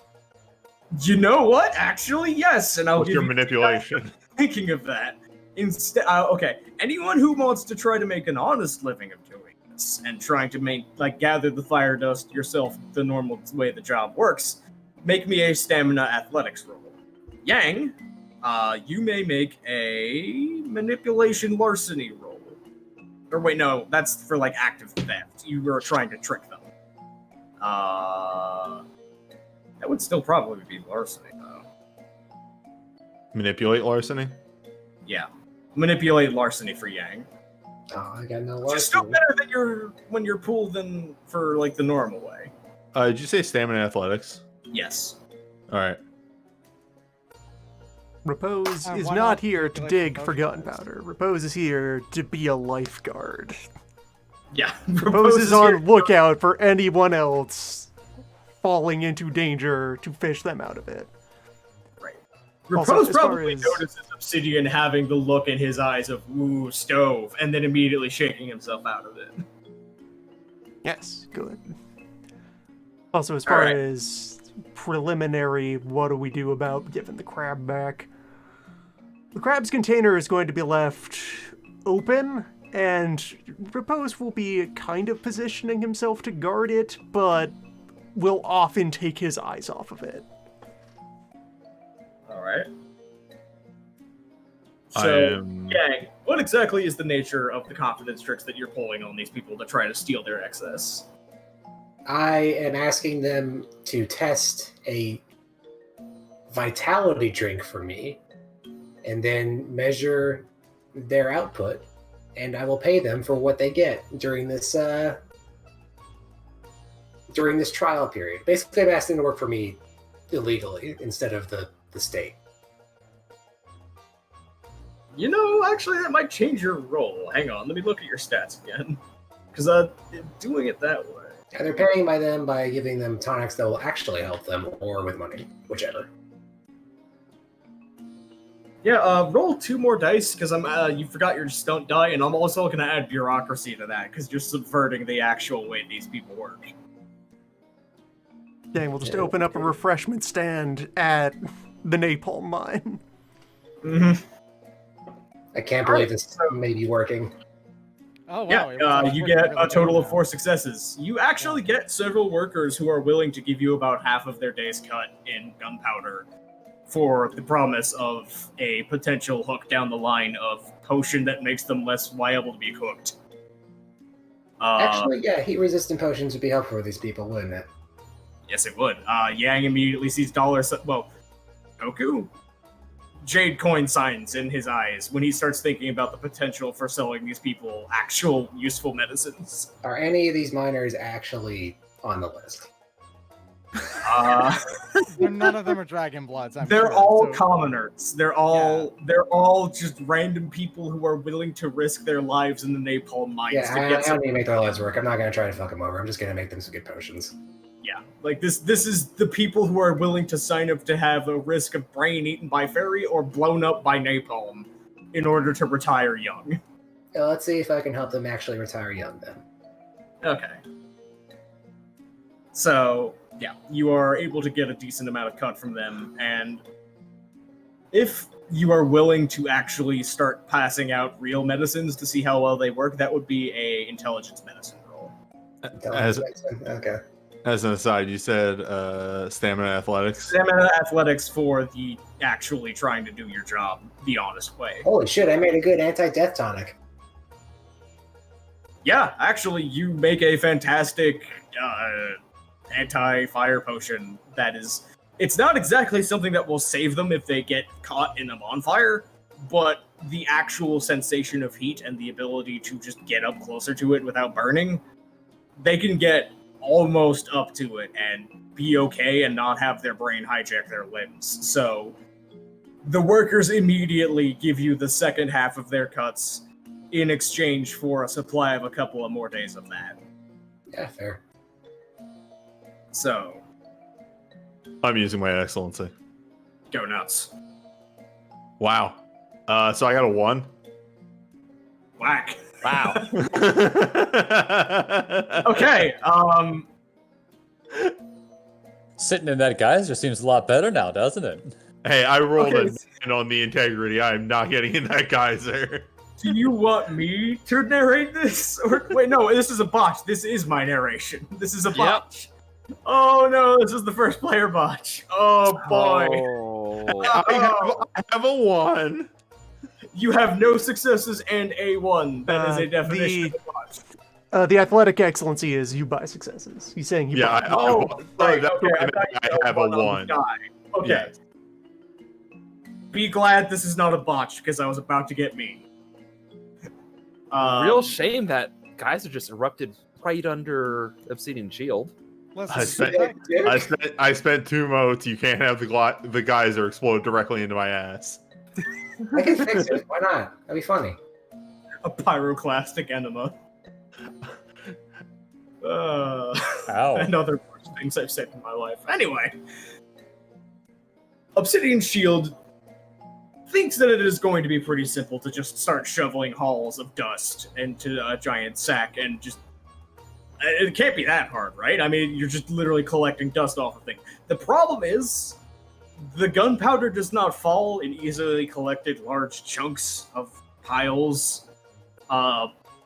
Speaker 2: You know what? Actually, yes, and I'll
Speaker 3: What's
Speaker 2: give
Speaker 3: your
Speaker 2: you
Speaker 3: manipulation?
Speaker 2: thinking of that. Instead, okay. Anyone who wants to try to make an honest living of doing this and trying to gather the fire dust yourself the normal way the job works, make me a stamina athletics roll. Yang, you may make a manipulation larceny roll. Or wait, no, that's for active theft. You were trying to trick them. That would still probably be larceny, though.
Speaker 3: Manipulate larceny?
Speaker 2: Yeah. Manipulate larceny for Yang.
Speaker 6: Oh, I got no larceny.
Speaker 2: It's still better than when you're pulled than for the normal way.
Speaker 3: Did you say stamina athletics?
Speaker 2: Yes.
Speaker 3: Alright.
Speaker 1: Repose is
Speaker 7: why
Speaker 1: not
Speaker 7: not?
Speaker 1: here
Speaker 7: You
Speaker 1: to
Speaker 7: like
Speaker 1: dig
Speaker 7: Repose?
Speaker 1: for gunpowder. Repose is here to be a lifeguard.
Speaker 2: Yeah.
Speaker 1: Repose is
Speaker 2: here-
Speaker 1: on lookout for anyone else falling into danger to fish them out of it.
Speaker 2: Right.
Speaker 1: Also,
Speaker 2: Repose
Speaker 1: as far
Speaker 2: probably
Speaker 1: as-
Speaker 2: notices Obsidian having the look in his eyes of "ooh, stove," and then immediately shaking himself out of it.
Speaker 1: Yes, good. Also, as far
Speaker 2: Alright.
Speaker 1: as preliminary, what do we do about giving the crab back? The crab's container is going to be left open, and Repose will be kind of positioning himself to guard it, but will often take his eyes off of it.
Speaker 2: Alright.
Speaker 3: I
Speaker 2: So,
Speaker 3: am...
Speaker 2: Yang, what exactly is the nature of the confidence tricks that you're pulling on these people to try to steal their excess?
Speaker 6: I am asking them to test a vitality drink for me and then measure their output, and I will pay them for what they get during this trial period. Basically, I'm asking them to work for me illegally instead of the state.
Speaker 2: You know, actually, that might change your role. Hang on, let me look at your stats again. Because doing it that way.
Speaker 6: And they're paying by them by giving them tonics that will actually help them, or with money, whichever.
Speaker 2: Yeah, roll 2 more dice, because you forgot your stunt die, and I'm also going to add bureaucracy to that, because you're subverting the actual way these people work.
Speaker 1: Dang, we'll just open up a refreshment stand at the napalm mine.
Speaker 2: Mm-hmm.
Speaker 6: I can't believe this may be working.
Speaker 7: Oh wow!
Speaker 2: Yeah, you get a total of 4 successes. You actually get several workers who are willing to give you about half of their day's cut in gunpowder for the promise of a potential hook down the line of potion that makes them less viable to be cooked.
Speaker 6: Actually, yeah, heat-resistant potions would be helpful for these people, wouldn't it?
Speaker 2: Yes, it would. Yang immediately sees Goku? Jade coin signs in his eyes when he starts thinking about the potential for selling these people actual useful medicines.
Speaker 6: Are any of these miners actually on the list?
Speaker 7: None of them are dragon bloods.
Speaker 2: They're all commoners. They're all just random people who are willing to risk their lives in the napalm mines
Speaker 6: Yeah,
Speaker 2: to get
Speaker 6: I
Speaker 2: some.
Speaker 6: don't need to make their lives work. I'm not going to try to fuck them over. I'm just going to make them some good potions.
Speaker 2: Yeah, like this is the people who are willing to sign up to have a risk of brain eaten by fairy or blown up by napalm in order to retire young.
Speaker 6: Yeah, let's see if I can help them actually retire young then.
Speaker 2: Okay. So, yeah, you are able to get a decent amount of cut from them, and if you are willing to actually start passing out real medicines to see how well they work, that would be a intelligence medicine roll.
Speaker 6: Okay.
Speaker 3: As an aside, you said stamina athletics.
Speaker 2: Stamina athletics for the actually trying to do your job the honest way.
Speaker 6: Holy shit, I made a good anti-death tonic.
Speaker 2: Yeah, actually, you make a fantastic anti-fire potion that is... It's not exactly something that will save them if they get caught in a bonfire, but the actual sensation of heat and the ability to just get up closer to it without burning, they can get almost up to it and be okay and not have their brain hijack their limbs. So the workers immediately give you the second half of their cuts in exchange for a supply of a couple of more days of that.
Speaker 6: Yeah, fair.
Speaker 2: So
Speaker 3: I'm using my excellency.
Speaker 2: go nuts.
Speaker 3: Wow. So I got a 1.
Speaker 2: Whack.
Speaker 4: Wow.
Speaker 2: Okay,
Speaker 5: Sitting in that geyser seems a lot better now, doesn't it?
Speaker 3: Hey, I rolled
Speaker 2: Okay.
Speaker 3: a 9 on the integrity. I am not getting in that geyser.
Speaker 2: do you want me to narrate this? Or wait, no, this is a botch. This is my narration. This is a botch. Oh no, this is the first player botch. Oh boy.
Speaker 4: Oh.
Speaker 3: I have a 1.
Speaker 2: You have no successes and a 1. That is a definition of a botch.
Speaker 1: The athletic excellency is you buy successes. He's saying he
Speaker 3: Yeah,
Speaker 1: buy.
Speaker 2: Right,
Speaker 3: that's
Speaker 2: okay,
Speaker 3: what I
Speaker 2: I thought
Speaker 3: meant.
Speaker 2: you
Speaker 3: I
Speaker 2: said
Speaker 3: have a
Speaker 2: on the
Speaker 3: 1.
Speaker 2: die. Okay.
Speaker 3: Yes.
Speaker 2: Be glad this is not a botch, because I was about to get mean.
Speaker 4: Real shame that guys are just erupted right under Obsidian Shield.
Speaker 3: I spent 2 motes. You can't have the geyser explode directly into my ass.
Speaker 6: I can fix it. Why not? That'd be funny.
Speaker 2: A pyroclastic enema.
Speaker 5: Ow.
Speaker 2: And other worse things I've said in my life. Anyway, Obsidian Shield thinks that it is going to be pretty simple to just start shoveling halls of dust into a giant sack and just... It can't be that hard, right? I mean, you're just literally collecting dust off of things. The problem is, the gunpowder does not fall in easily collected large chunks of piles.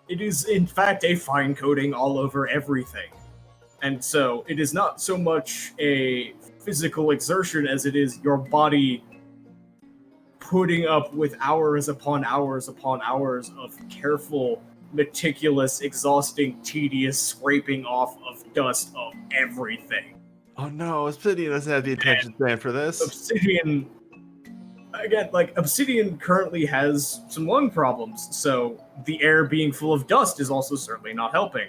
Speaker 2: It is, in fact, a fine coating all over everything. And so, it is not so much a physical exertion as it is your body putting up with hours upon hours upon hours of careful, meticulous, exhausting, tedious scraping off of dust of everything.
Speaker 3: Oh no, Obsidian doesn't have the attention span for this.
Speaker 2: Obsidian, again, Obsidian currently has some lung problems, so the air being full of dust is also certainly not helping.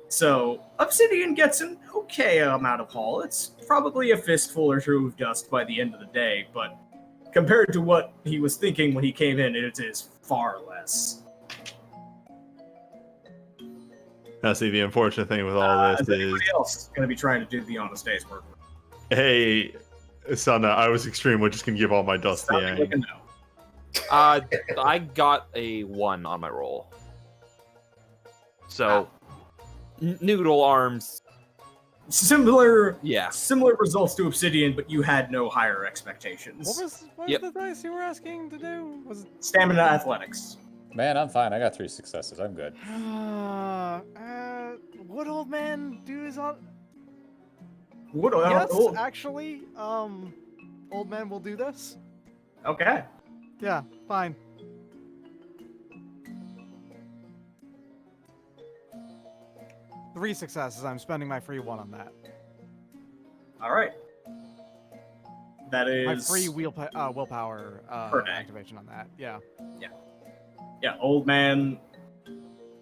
Speaker 2: So, Obsidian gets an okay amount of haul. It's probably a fistful or two of dust by the end of the day, but compared to what he was thinking when he came in, it is far less.
Speaker 3: Now, see, the unfortunate thing with all this
Speaker 2: is anybody else going to be trying to do the honest day's work?
Speaker 3: hey, Sana, I was extreme. We're just gonna give all my dust to
Speaker 2: Sounding like a
Speaker 3: Yang.
Speaker 2: no.
Speaker 4: I got a 1 on my roll. So, noodle arms.
Speaker 2: Similar
Speaker 4: Yeah.
Speaker 2: results to Obsidian, but you had no higher expectations.
Speaker 7: What was
Speaker 4: Yep.
Speaker 7: the dice you were asking to do? Was it...
Speaker 2: Stamina athletics.
Speaker 5: Man, I'm fine. I got 3 successes. I'm good.
Speaker 7: Would old man do his on?
Speaker 2: What?
Speaker 7: Yes,
Speaker 2: Oh,
Speaker 7: actually, old man will do this.
Speaker 2: okay.
Speaker 7: Yeah, fine. Three successes. I'm spending my free 1 on that.
Speaker 2: All right. That is
Speaker 7: My free willpower
Speaker 2: Per day.
Speaker 7: activation on that. Yeah.
Speaker 2: Yeah, old man.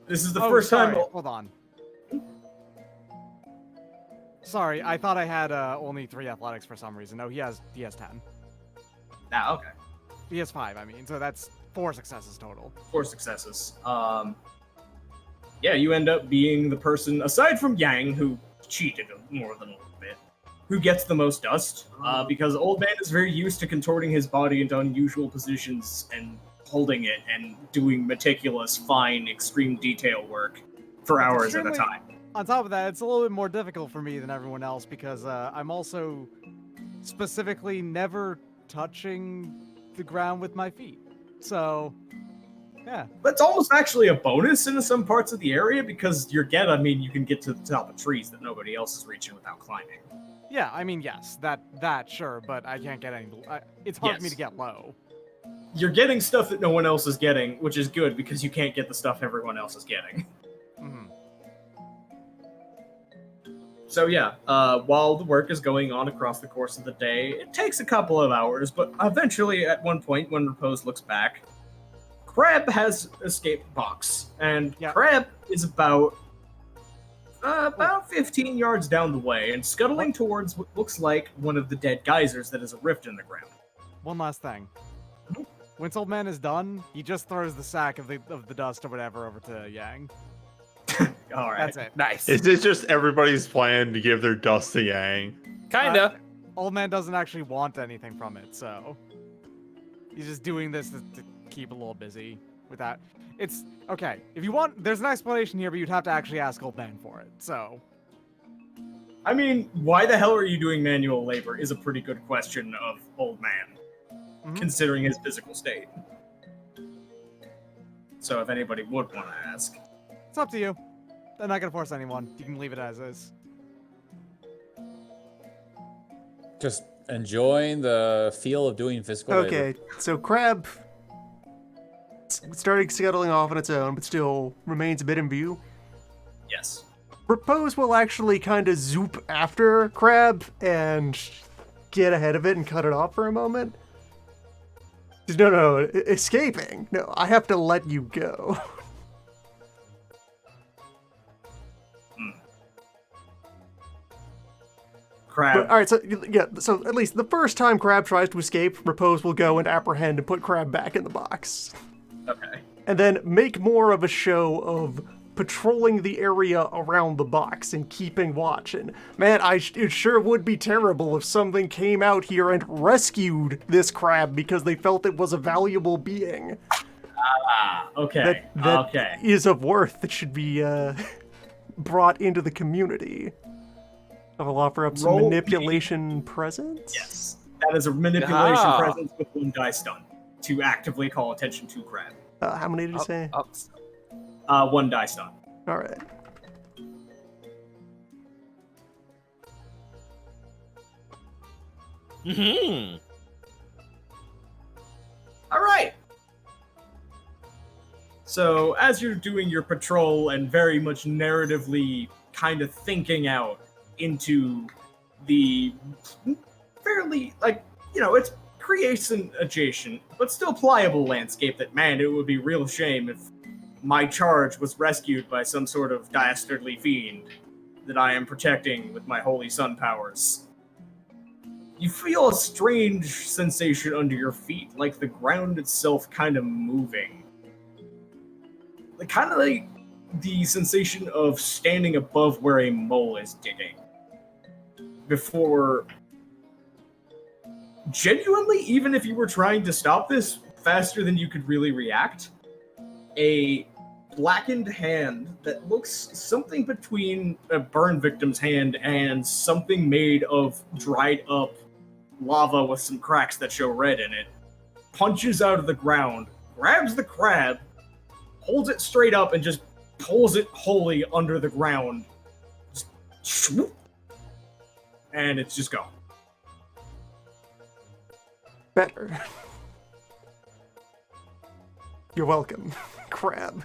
Speaker 2: This is the
Speaker 7: Oh,
Speaker 2: first
Speaker 7: sorry.
Speaker 2: time.
Speaker 7: Hold on. Sorry, I thought I had only 3 athletics for some reason. No, he has 10.
Speaker 2: Ah, okay.
Speaker 7: He has 5. I mean, so that's 4 successes total.
Speaker 2: 4 successes. Yeah, you end up being the person, aside from Yang, who cheated more than a little bit, who gets the most dust, because old man is very used to contorting his body into unusual positions and holding it and doing meticulous, fine, extreme detail work for
Speaker 7: It's
Speaker 2: hours at a
Speaker 7: extremely-
Speaker 2: time.
Speaker 7: On top of that, it's a little bit more difficult for me than everyone else because I'm also specifically never touching the ground with my feet. So, yeah.
Speaker 2: That's almost actually a bonus in some parts of the area because you can get to the top of trees that nobody else is reaching without climbing.
Speaker 7: Yeah, I mean, yes, that sure, but I can't get any. It's hard for me
Speaker 2: Yes.
Speaker 7: to get low.
Speaker 2: You're getting stuff that no one else is getting, which is good because you can't get the stuff everyone else is getting.
Speaker 7: Hmm.
Speaker 2: So yeah, while the work is going on across the course of the day, it takes a couple of hours, but eventually at one point when Repose looks back, Crab has escaped Box, and
Speaker 7: Yeah.
Speaker 2: Crab is about 15 yards down the way and scuttling towards what looks like one of the dead geysers that is a rift in the ground.
Speaker 7: One last thing. Once old man is done, he just throws the sack of the dust or whatever over to Yang.
Speaker 2: All right.
Speaker 7: That's it.
Speaker 4: Nice.
Speaker 3: Is this just everybody's plan to give their dust to Yang?
Speaker 4: Kinda.
Speaker 7: Old man doesn't actually want anything from it, so he's just doing this to keep a little busy with that. It's okay. If you want, there's an explanation here, but you'd have to actually ask old man for it. So
Speaker 2: I mean, why the hell are you doing manual labor is a pretty good question of old man,
Speaker 7: Mhm.
Speaker 2: considering his physical state. So if anybody would want to ask.
Speaker 7: it's up to you. I'm not gonna force anyone. You can leave it as is.
Speaker 5: Just enjoying the feel of doing physical labor.
Speaker 1: Okay, so Crab started scuttling off on its own, but still remains a bit in view.
Speaker 2: Yes.
Speaker 1: Repose will actually kind of zoop after Crab and get ahead of it and cut it off for a moment. No, escaping. No, I have to let you go.
Speaker 2: Crab.
Speaker 1: But, all right, so yeah, so at least the first time Crab tries to escape, Repose will go and apprehend and put Crab back in the box.
Speaker 2: Okay.
Speaker 1: And then make more of a show of patrolling the area around the box and keeping watch. And man, it sure would be terrible if something came out here and rescued this crab because they felt it was a valuable being
Speaker 2: Okay.
Speaker 1: that
Speaker 2: Okay.
Speaker 1: is of worth that should be brought into the community. I'll offer up some
Speaker 2: Roll me-
Speaker 1: manipulation presence.
Speaker 2: Yes. That is a manipulation
Speaker 4: Ah.
Speaker 2: presence with 1 die stun to actively call attention to Crab.
Speaker 1: How many did you say?
Speaker 2: 1 die stun.
Speaker 1: All right.
Speaker 4: Hmm.
Speaker 2: All right. So, as you're doing your patrol and very much narratively kind of thinking out into the fairly, it creates an adjacent, but still pliable landscape that, man, it would be real shame if my charge was rescued by some sort of dastardly fiend that I am protecting with my holy sun powers. You feel a strange sensation under your feet, like the ground itself kind of moving. Kind of like the sensation of standing above where a mole is digging. Before, genuinely, even if you were trying to stop this faster than you could really react, a blackened hand that looks something between a burn victim's hand and something made of dried up lava with some cracks that show red in it, punches out of the ground, grabs the crab, holds it straight up, and just pulls it wholly under the ground. Just swoop, and it's just gone.
Speaker 1: Better. You're welcome, Crab.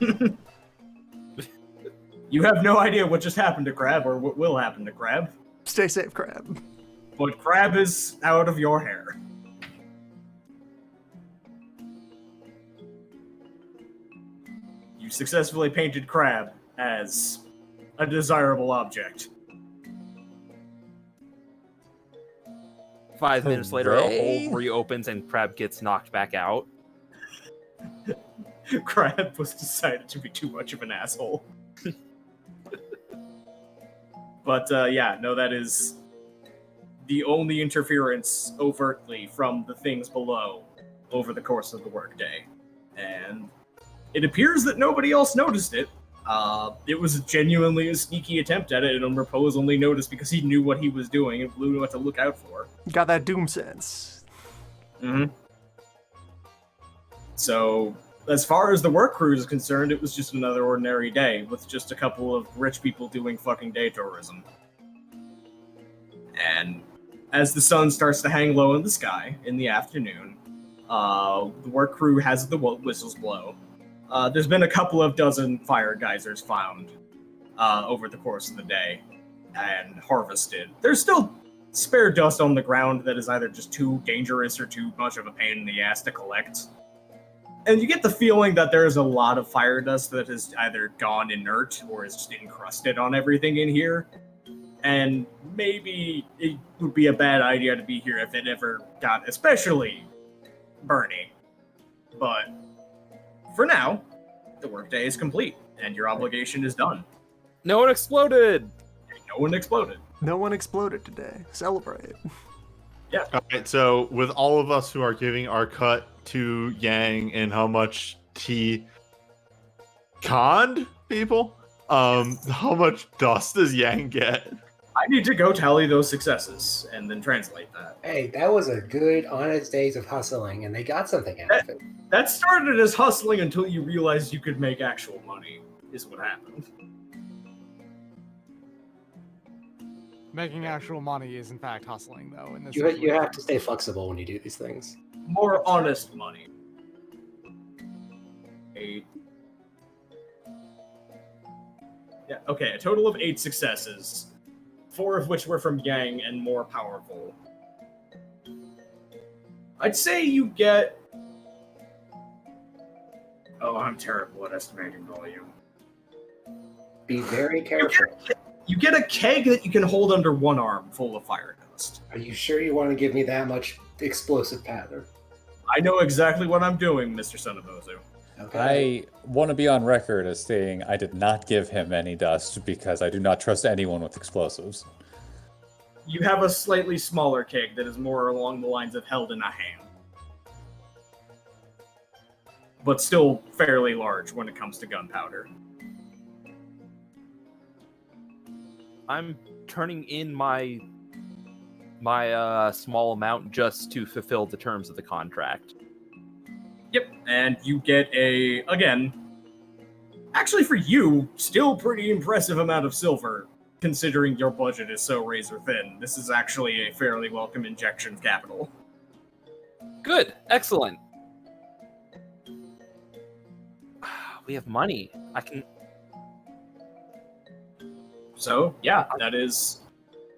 Speaker 2: You have no idea what just happened to Crab or what will happen to Crab.
Speaker 1: Stay safe, Crab.
Speaker 2: But Crab is out of your hair. You successfully painted Crab as a desirable object.
Speaker 4: 5 minutes later, a
Speaker 5: Hooray.
Speaker 4: hole reopens and Crab gets knocked back out.
Speaker 2: Crab was decided to be too much of an asshole. But yeah, no, that is the only interference overtly from the things below over the course of the workday. And it appears that nobody else noticed it. It was genuinely a sneaky attempt at it, and Repose only noticed because he knew what he was doing and knew what to look out for.
Speaker 1: Got that doom sense.
Speaker 2: Mm-hmm. So, as far as the work crew is concerned, it was just another ordinary day with just a couple of rich people doing fucking day tourism. And as the sun starts to hang low in the sky in the afternoon, the work crew has the whistles blow. There's been a couple of dozen fire geysers found over the course of the day and harvested. There's still spare dust on the ground that is either just too dangerous or too much of a pain in the ass to collect. And you get the feeling that there is a lot of fire dust that has either gone inert or is just encrusted on everything in here. And maybe it would be a bad idea to be here if it ever got especially burning. But for now, the workday is complete, and your obligation is done.
Speaker 4: No one exploded!
Speaker 2: No one exploded.
Speaker 1: No one exploded today. Celebrate.
Speaker 3: All right, so with all of us who are giving our cut to Yang and how much he conned people, how much dust does Yang get?
Speaker 2: I need to go tally those successes and then translate that.
Speaker 6: Hey, that was a good, honest days of hustling, and they got something out of it.
Speaker 2: That started as hustling until you realized you could make actual money, is what happened.
Speaker 7: Making actual money is in fact hustling, though. In this
Speaker 6: You
Speaker 7: situation.
Speaker 6: have to stay flexible when you do these things.
Speaker 2: More honest money. A total of 8 successes. 4 of which were from Yang and more powerful. I'd say you get... Oh, I'm terrible at estimating volume.
Speaker 6: Be very careful.
Speaker 2: You get a keg that you can hold under one arm full of fire dust.
Speaker 6: Are you sure you want to give me that much explosive powder?
Speaker 2: I know exactly what I'm doing, Mr. Son of Ozu.
Speaker 6: Okay.
Speaker 5: I want to be on record as saying I did not give him any dust because I do not trust anyone with explosives.
Speaker 2: You have a slightly smaller keg that is more along the lines of held in a hand. But still fairly large when it comes to gunpowder.
Speaker 4: I'm turning in my small amount just to fulfill the terms of the contract.
Speaker 2: Yep, and you get again, actually for you, still pretty impressive amount of silver, considering your budget is so razor thin. This is actually a fairly welcome injection of capital.
Speaker 4: Good, excellent. We have money. I can.
Speaker 2: So, yeah, that is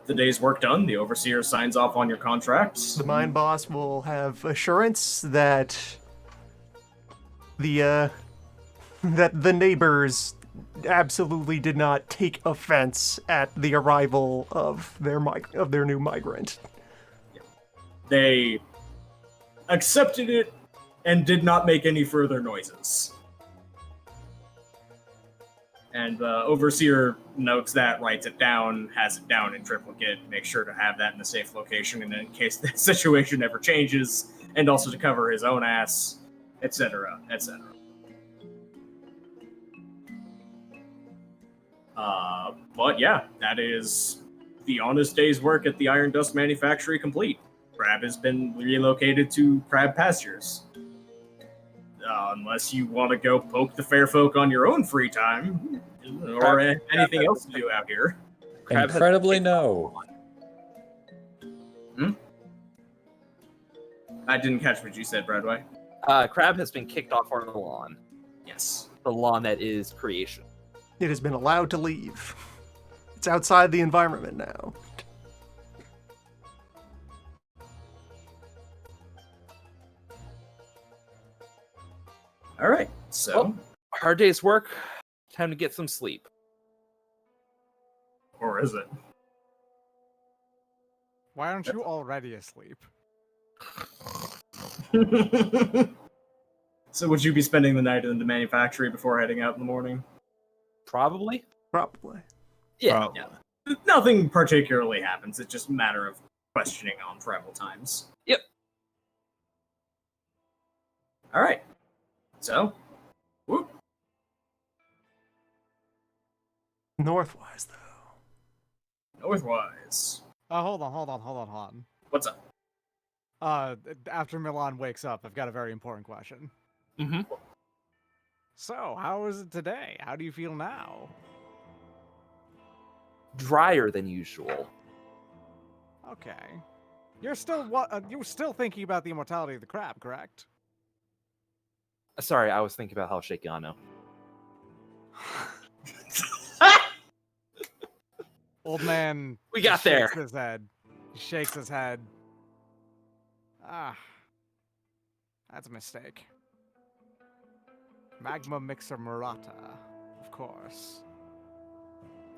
Speaker 2: the day's work done. The overseer signs off on your contracts.
Speaker 1: The mine boss will have assurance that the that the neighbors absolutely did not take offense at the arrival of their new migrant.
Speaker 2: They accepted it and did not make any further noises. And the overseer notes that, writes it down, has it down in triplicate, makes sure to have that in a safe location, and in case the situation ever changes, and also to cover his own ass, etc., etc. But yeah, that is the honest day's work at the Iron Dust Manufactory complete. Crab has been relocated to crab pastures. Unless you want to go poke the fair folk on your own free time, or anything else to do out here.
Speaker 4: Crab has-
Speaker 5: Incredibly, no.
Speaker 2: I didn't catch what you said, Broadway.
Speaker 4: Crab has been kicked off our lawn.
Speaker 2: Yes.
Speaker 4: The lawn that is creation.
Speaker 1: It has been allowed to leave. It's outside the environment now.
Speaker 2: All right. So,
Speaker 4: Well, hard day's work. Time to get some sleep.
Speaker 2: or is it?
Speaker 7: Why aren't you already asleep?
Speaker 2: So, would you be spending the night in the manufactory before heading out in the morning?
Speaker 4: Probably.
Speaker 1: Probably.
Speaker 4: Yeah.
Speaker 2: Yeah. Nothing particularly happens. It's just a matter of questioning on travel times.
Speaker 4: Yep.
Speaker 2: All right. So, whoop.
Speaker 1: Northwise, though.
Speaker 2: Northwise.
Speaker 7: Hold on.
Speaker 2: What's up?
Speaker 7: After Milan wakes up, I've got a very important question.
Speaker 4: Mm-hmm.
Speaker 7: So, how is it today? How do you feel now?
Speaker 4: Drier than usual.
Speaker 7: Okay. You're still thinking about the immortality of the crab, correct?
Speaker 4: Sorry, I was thinking about how Shakeano.
Speaker 7: Old man.
Speaker 4: We got
Speaker 7: shakes
Speaker 4: there.
Speaker 7: His head. He shakes his head. Ah, that's a mistake. Magma mixer Murata, of course.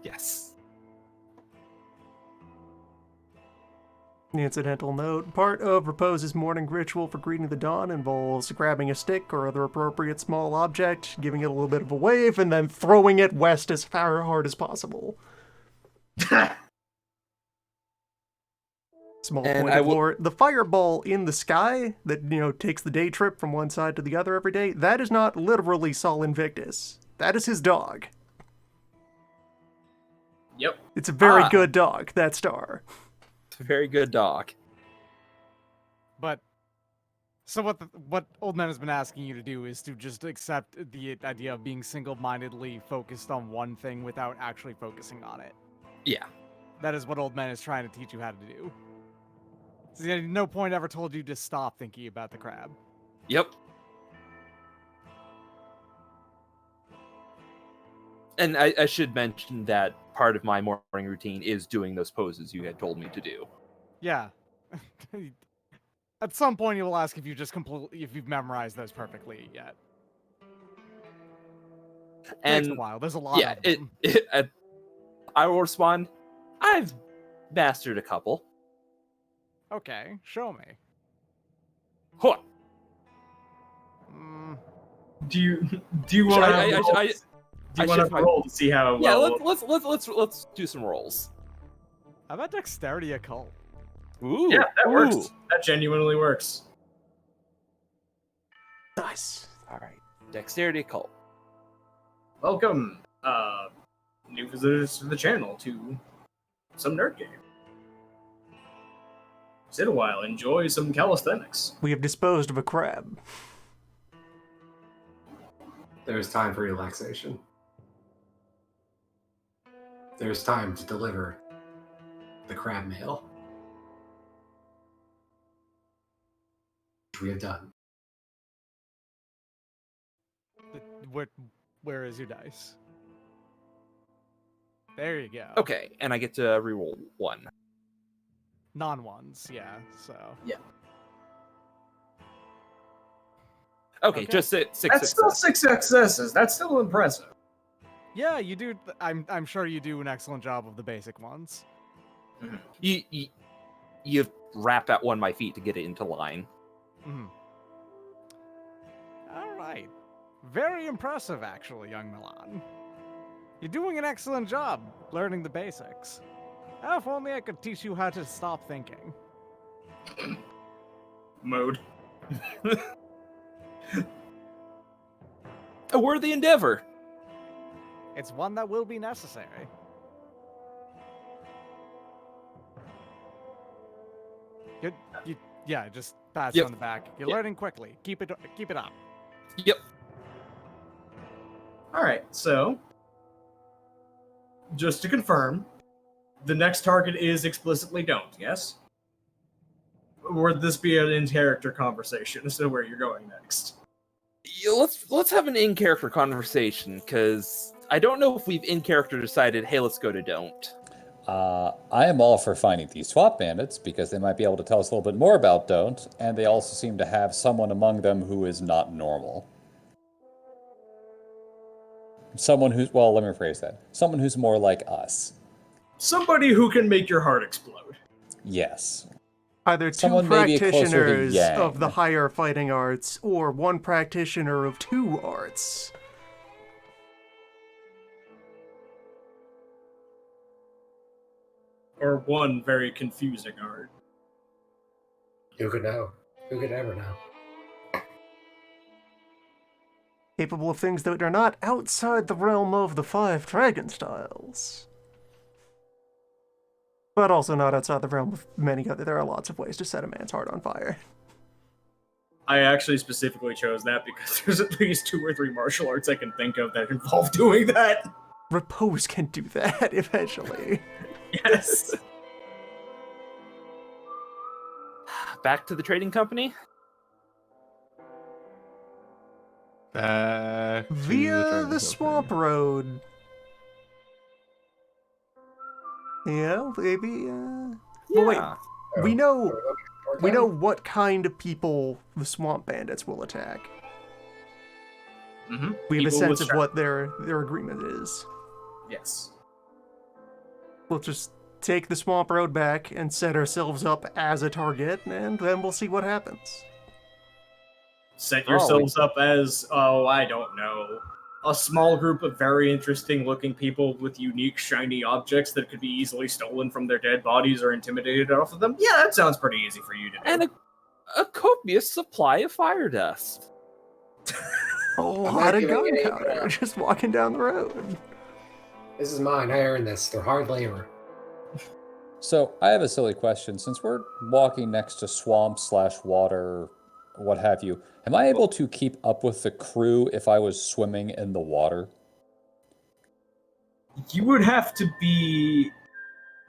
Speaker 4: Yes.
Speaker 1: The incidental note: part of Repose's morning ritual for greeting the dawn involves grabbing a stick or other appropriate small object, giving it a little bit of a wave, and then throwing it west as far hard as possible. Small
Speaker 4: And
Speaker 1: point of lore: the fireball in the sky that, takes the day trip from one side to the other every day, that is not literally Sol Invictus. That is his dog.
Speaker 2: Yep.
Speaker 1: It's a very
Speaker 4: Ah.
Speaker 1: good dog, that star.
Speaker 4: Very good dog.
Speaker 7: But so what Old Man has been asking you to do is to just accept the idea of being single-mindedly focused on one thing without actually focusing on it.
Speaker 4: Yeah.
Speaker 7: That is what Old Man is trying to teach you how to do. So at no point ever told you to stop thinking about the crab.
Speaker 4: Yep. And I should mention that part of my morning routine is doing those poses you had told me to do.
Speaker 7: Yeah. At some point, you will ask if if you've memorized those perfectly yet.
Speaker 4: And
Speaker 7: Takes a while. There's a lot
Speaker 4: yeah,
Speaker 7: of them.
Speaker 4: I will respond. I've mastered a couple.
Speaker 7: Okay, show me.
Speaker 4: Huh.
Speaker 2: Do you want to roll to see how
Speaker 4: Yeah,
Speaker 2: well?
Speaker 4: let's do some rolls.
Speaker 7: How about dexterity occult?
Speaker 4: Ooh.
Speaker 2: Yeah, that works.
Speaker 4: Ooh.
Speaker 2: That genuinely works.
Speaker 1: Nice.
Speaker 4: All right. Dexterity occult.
Speaker 2: Welcome, new visitors to the channel, to some nerd game. Sit a while, enjoy some calisthenics.
Speaker 1: We have disposed of a crab.
Speaker 6: There's time for relaxation. There's time to deliver the crab mail. Which we have done.
Speaker 7: Where is your dice? There you go.
Speaker 4: Okay, and I get to reroll one.
Speaker 7: Non-ones, yeah, so.
Speaker 2: Yeah.
Speaker 4: Okay, just six
Speaker 2: That's still
Speaker 4: successes.
Speaker 2: 6 successes. That's still impressive.
Speaker 7: Yeah, you do. I'm sure you do an excellent job of the basic ones.
Speaker 4: You wrap out one of my feet to get it into line.
Speaker 7: Mhm. All right. Very impressive, actually, young Milan. You're doing an excellent job learning the basics. If only I could teach you how to stop thinking.
Speaker 2: Mode.
Speaker 4: A worthy endeavor.
Speaker 7: It's one that will be necessary. Yeah, just pat you
Speaker 4: Yep.
Speaker 7: on the back. You're
Speaker 4: Yep.
Speaker 7: learning quickly. Keep it up.
Speaker 4: Yep.
Speaker 2: Alright, so just to confirm, the next target is explicitly don't, yes? Or would this be an in-character conversation as to where you're going next?
Speaker 4: Yeah, let's have an in-character conversation, because I don't know if we've in-character decided, hey, let's go to don't.
Speaker 5: I am all for finding these swamp bandits because they might be able to tell us a little bit more about don't, and they also seem to have someone among them who is not normal. Someone who's, well, let me rephrase that. Someone who's more like us.
Speaker 2: Somebody who can make your heart explode.
Speaker 5: Yes.
Speaker 1: Either two
Speaker 5: Someone maybe closer to
Speaker 1: practitioners
Speaker 5: Yang.
Speaker 1: of the higher fighting arts, or one practitioner of 2 arts.
Speaker 2: Or one very confusing art.
Speaker 6: Who could know? Who could ever know?
Speaker 1: Capable of things that are not outside the realm of the 5 dragon styles. But also not outside the realm of many other. There are lots of ways to set a man's heart on fire.
Speaker 2: I actually specifically chose that because there's at least 2 or 3 martial arts I can think of that involve doing that.
Speaker 1: Repose can do that eventually.
Speaker 2: Yes.
Speaker 4: Back to the trading company?
Speaker 3: Back to
Speaker 1: Via
Speaker 3: Dragon
Speaker 1: the
Speaker 3: Company.
Speaker 1: swamp road. Yeah, maybe. Well, wait.
Speaker 4: Yeah.
Speaker 1: We
Speaker 6: Oh,
Speaker 1: know.
Speaker 6: or
Speaker 1: We know
Speaker 6: down?
Speaker 1: what kind of people the swamp bandits will attack.
Speaker 2: Mm-hmm.
Speaker 1: We have a sense of what their agreement is.
Speaker 2: Yes.
Speaker 1: We'll just take the swamp road back and set ourselves up as a target, and then we'll see what happens.
Speaker 2: Set yourselves up as, I don't know, a small group of very interesting looking people with unique shiny objects that could be easily stolen from their dead bodies or intimidated off of them. Yeah, that sounds pretty easy for you to do.
Speaker 4: And a copious supply of fire dust.
Speaker 1: A
Speaker 6: I'm
Speaker 1: lot
Speaker 6: not
Speaker 1: of
Speaker 6: giving any
Speaker 1: gunpowder
Speaker 6: crap.
Speaker 1: just walking down the road.
Speaker 6: This is mine. I earned this. They're hard labor.
Speaker 5: So I have a silly question. Since we're walking next to swamp / water, what have you, am I able to keep up with the crew if I was swimming in the water?
Speaker 2: You would have to be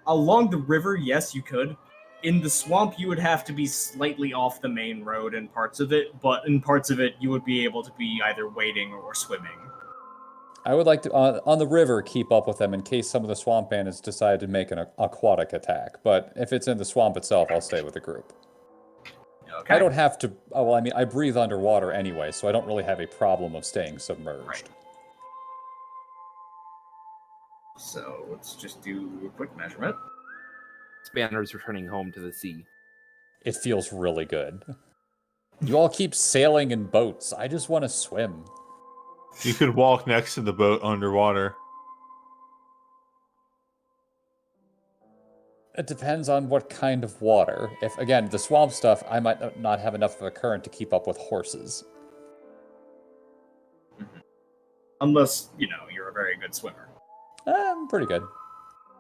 Speaker 2: along the river. Yes, you could. In the swamp, you would have to be slightly off the main road in parts of it, but in parts of it, you would be able to be either wading or swimming.
Speaker 5: I would like to, on the river, keep up with them in case some of the swamp bandits decide to make an aquatic attack. But if it's in the swamp itself, I'll stay with the group.
Speaker 2: Okay.
Speaker 5: I don't have to, well, I mean, I breathe underwater anyway, so I don't really have a problem of staying submerged.
Speaker 2: Right. So let's just do a quick measurement.
Speaker 4: Spanner's returning home to the sea.
Speaker 5: It feels really good. You all keep sailing in boats. I just want to swim.
Speaker 3: You could walk next to the boat underwater.
Speaker 5: It depends on what kind of water. If, again, the swamp stuff, I might not have enough of a current to keep up with horses.
Speaker 2: Unless, you're a very good swimmer.
Speaker 5: I'm pretty good.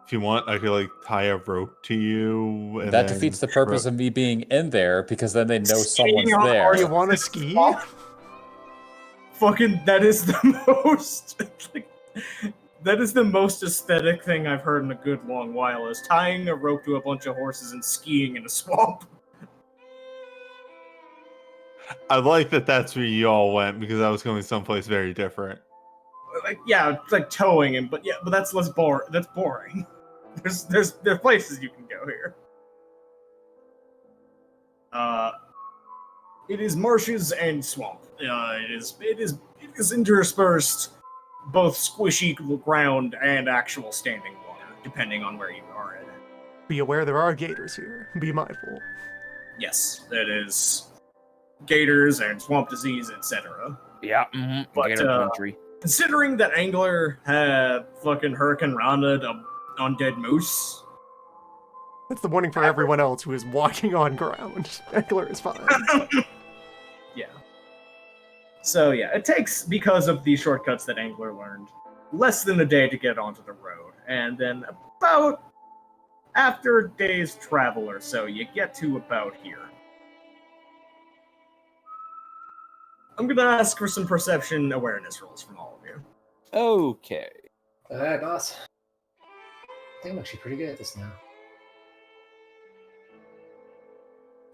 Speaker 3: If you want, I could tie a rope to you. And
Speaker 5: That
Speaker 3: then
Speaker 5: defeats the purpose of me being in there, because then they know
Speaker 2: Skiing
Speaker 5: someone's
Speaker 2: on
Speaker 5: there.
Speaker 2: horses.
Speaker 1: You want to ski?
Speaker 2: Fucking, that is the most, that is the most aesthetic thing I've heard in a good long while, is tying a rope to a bunch of horses and skiing in a swamp.
Speaker 3: I like that that's where you all went, because I was going someplace very different.
Speaker 2: It's like towing him, but that's less boring. That's boring. There's places you can go here. It is marshes and swamp. It is interspersed both squishy ground and actual standing water, depending on where you are in it.
Speaker 1: Be aware there are gators here. Be mindful.
Speaker 2: Yes, it is gators and swamp disease, etc.
Speaker 4: Yeah,
Speaker 2: But,
Speaker 4: gator country.
Speaker 2: Considering that Angler had fucking Hurricane Rana, the undead moose.
Speaker 1: That's the warning for everyone else who is walking on ground. Eckler is fine.
Speaker 2: Yeah. So yeah, it takes, because of the shortcuts that Angler learned, less than a day to get onto the road. And then about after a day's travel or so, you get to about here. I'm gonna ask for some perception awareness rolls from all of you.
Speaker 4: Okay.
Speaker 6: Alright, boss. I think I'm actually pretty good at this now.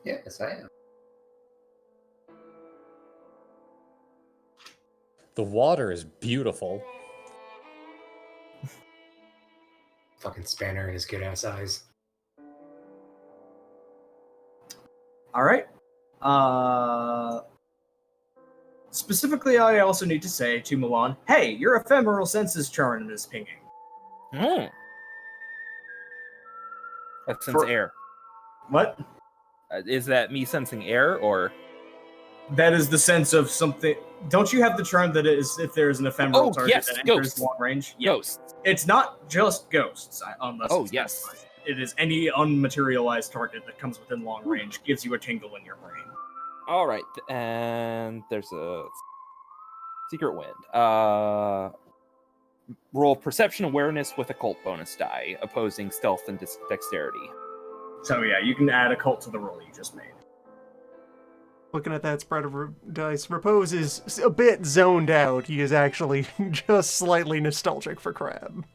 Speaker 6: Yes, I am.
Speaker 5: The water is beautiful.
Speaker 6: Fucking Spanner and his good ass eyes.
Speaker 2: Alright. Specifically, I also need to say to Milan, hey, your ephemeral senses chart is pinging.
Speaker 4: Hmm. That sense
Speaker 2: For-
Speaker 4: air.
Speaker 2: What?
Speaker 4: Is that me sensing air or?
Speaker 2: That is the sense of something. Don't you have the term that is if there's an ephemeral
Speaker 4: Oh,
Speaker 2: target
Speaker 4: yes,
Speaker 2: that enters
Speaker 4: ghosts.
Speaker 2: long range? Yeah.
Speaker 4: Ghosts.
Speaker 2: It's not just ghosts, unless
Speaker 4: Oh,
Speaker 2: it's
Speaker 4: yes.
Speaker 2: specified. It is any unmaterialized target that comes within long range, gives you a tingle in your brain.
Speaker 4: All right, and there's a secret wind. Roll perception awareness with occult bonus die, opposing stealth and dexterity.
Speaker 2: So yeah, you can add occult to the roll you just made.
Speaker 1: Looking at that spread of dice, Repose is a bit zoned out. He is actually just slightly nostalgic for Crab.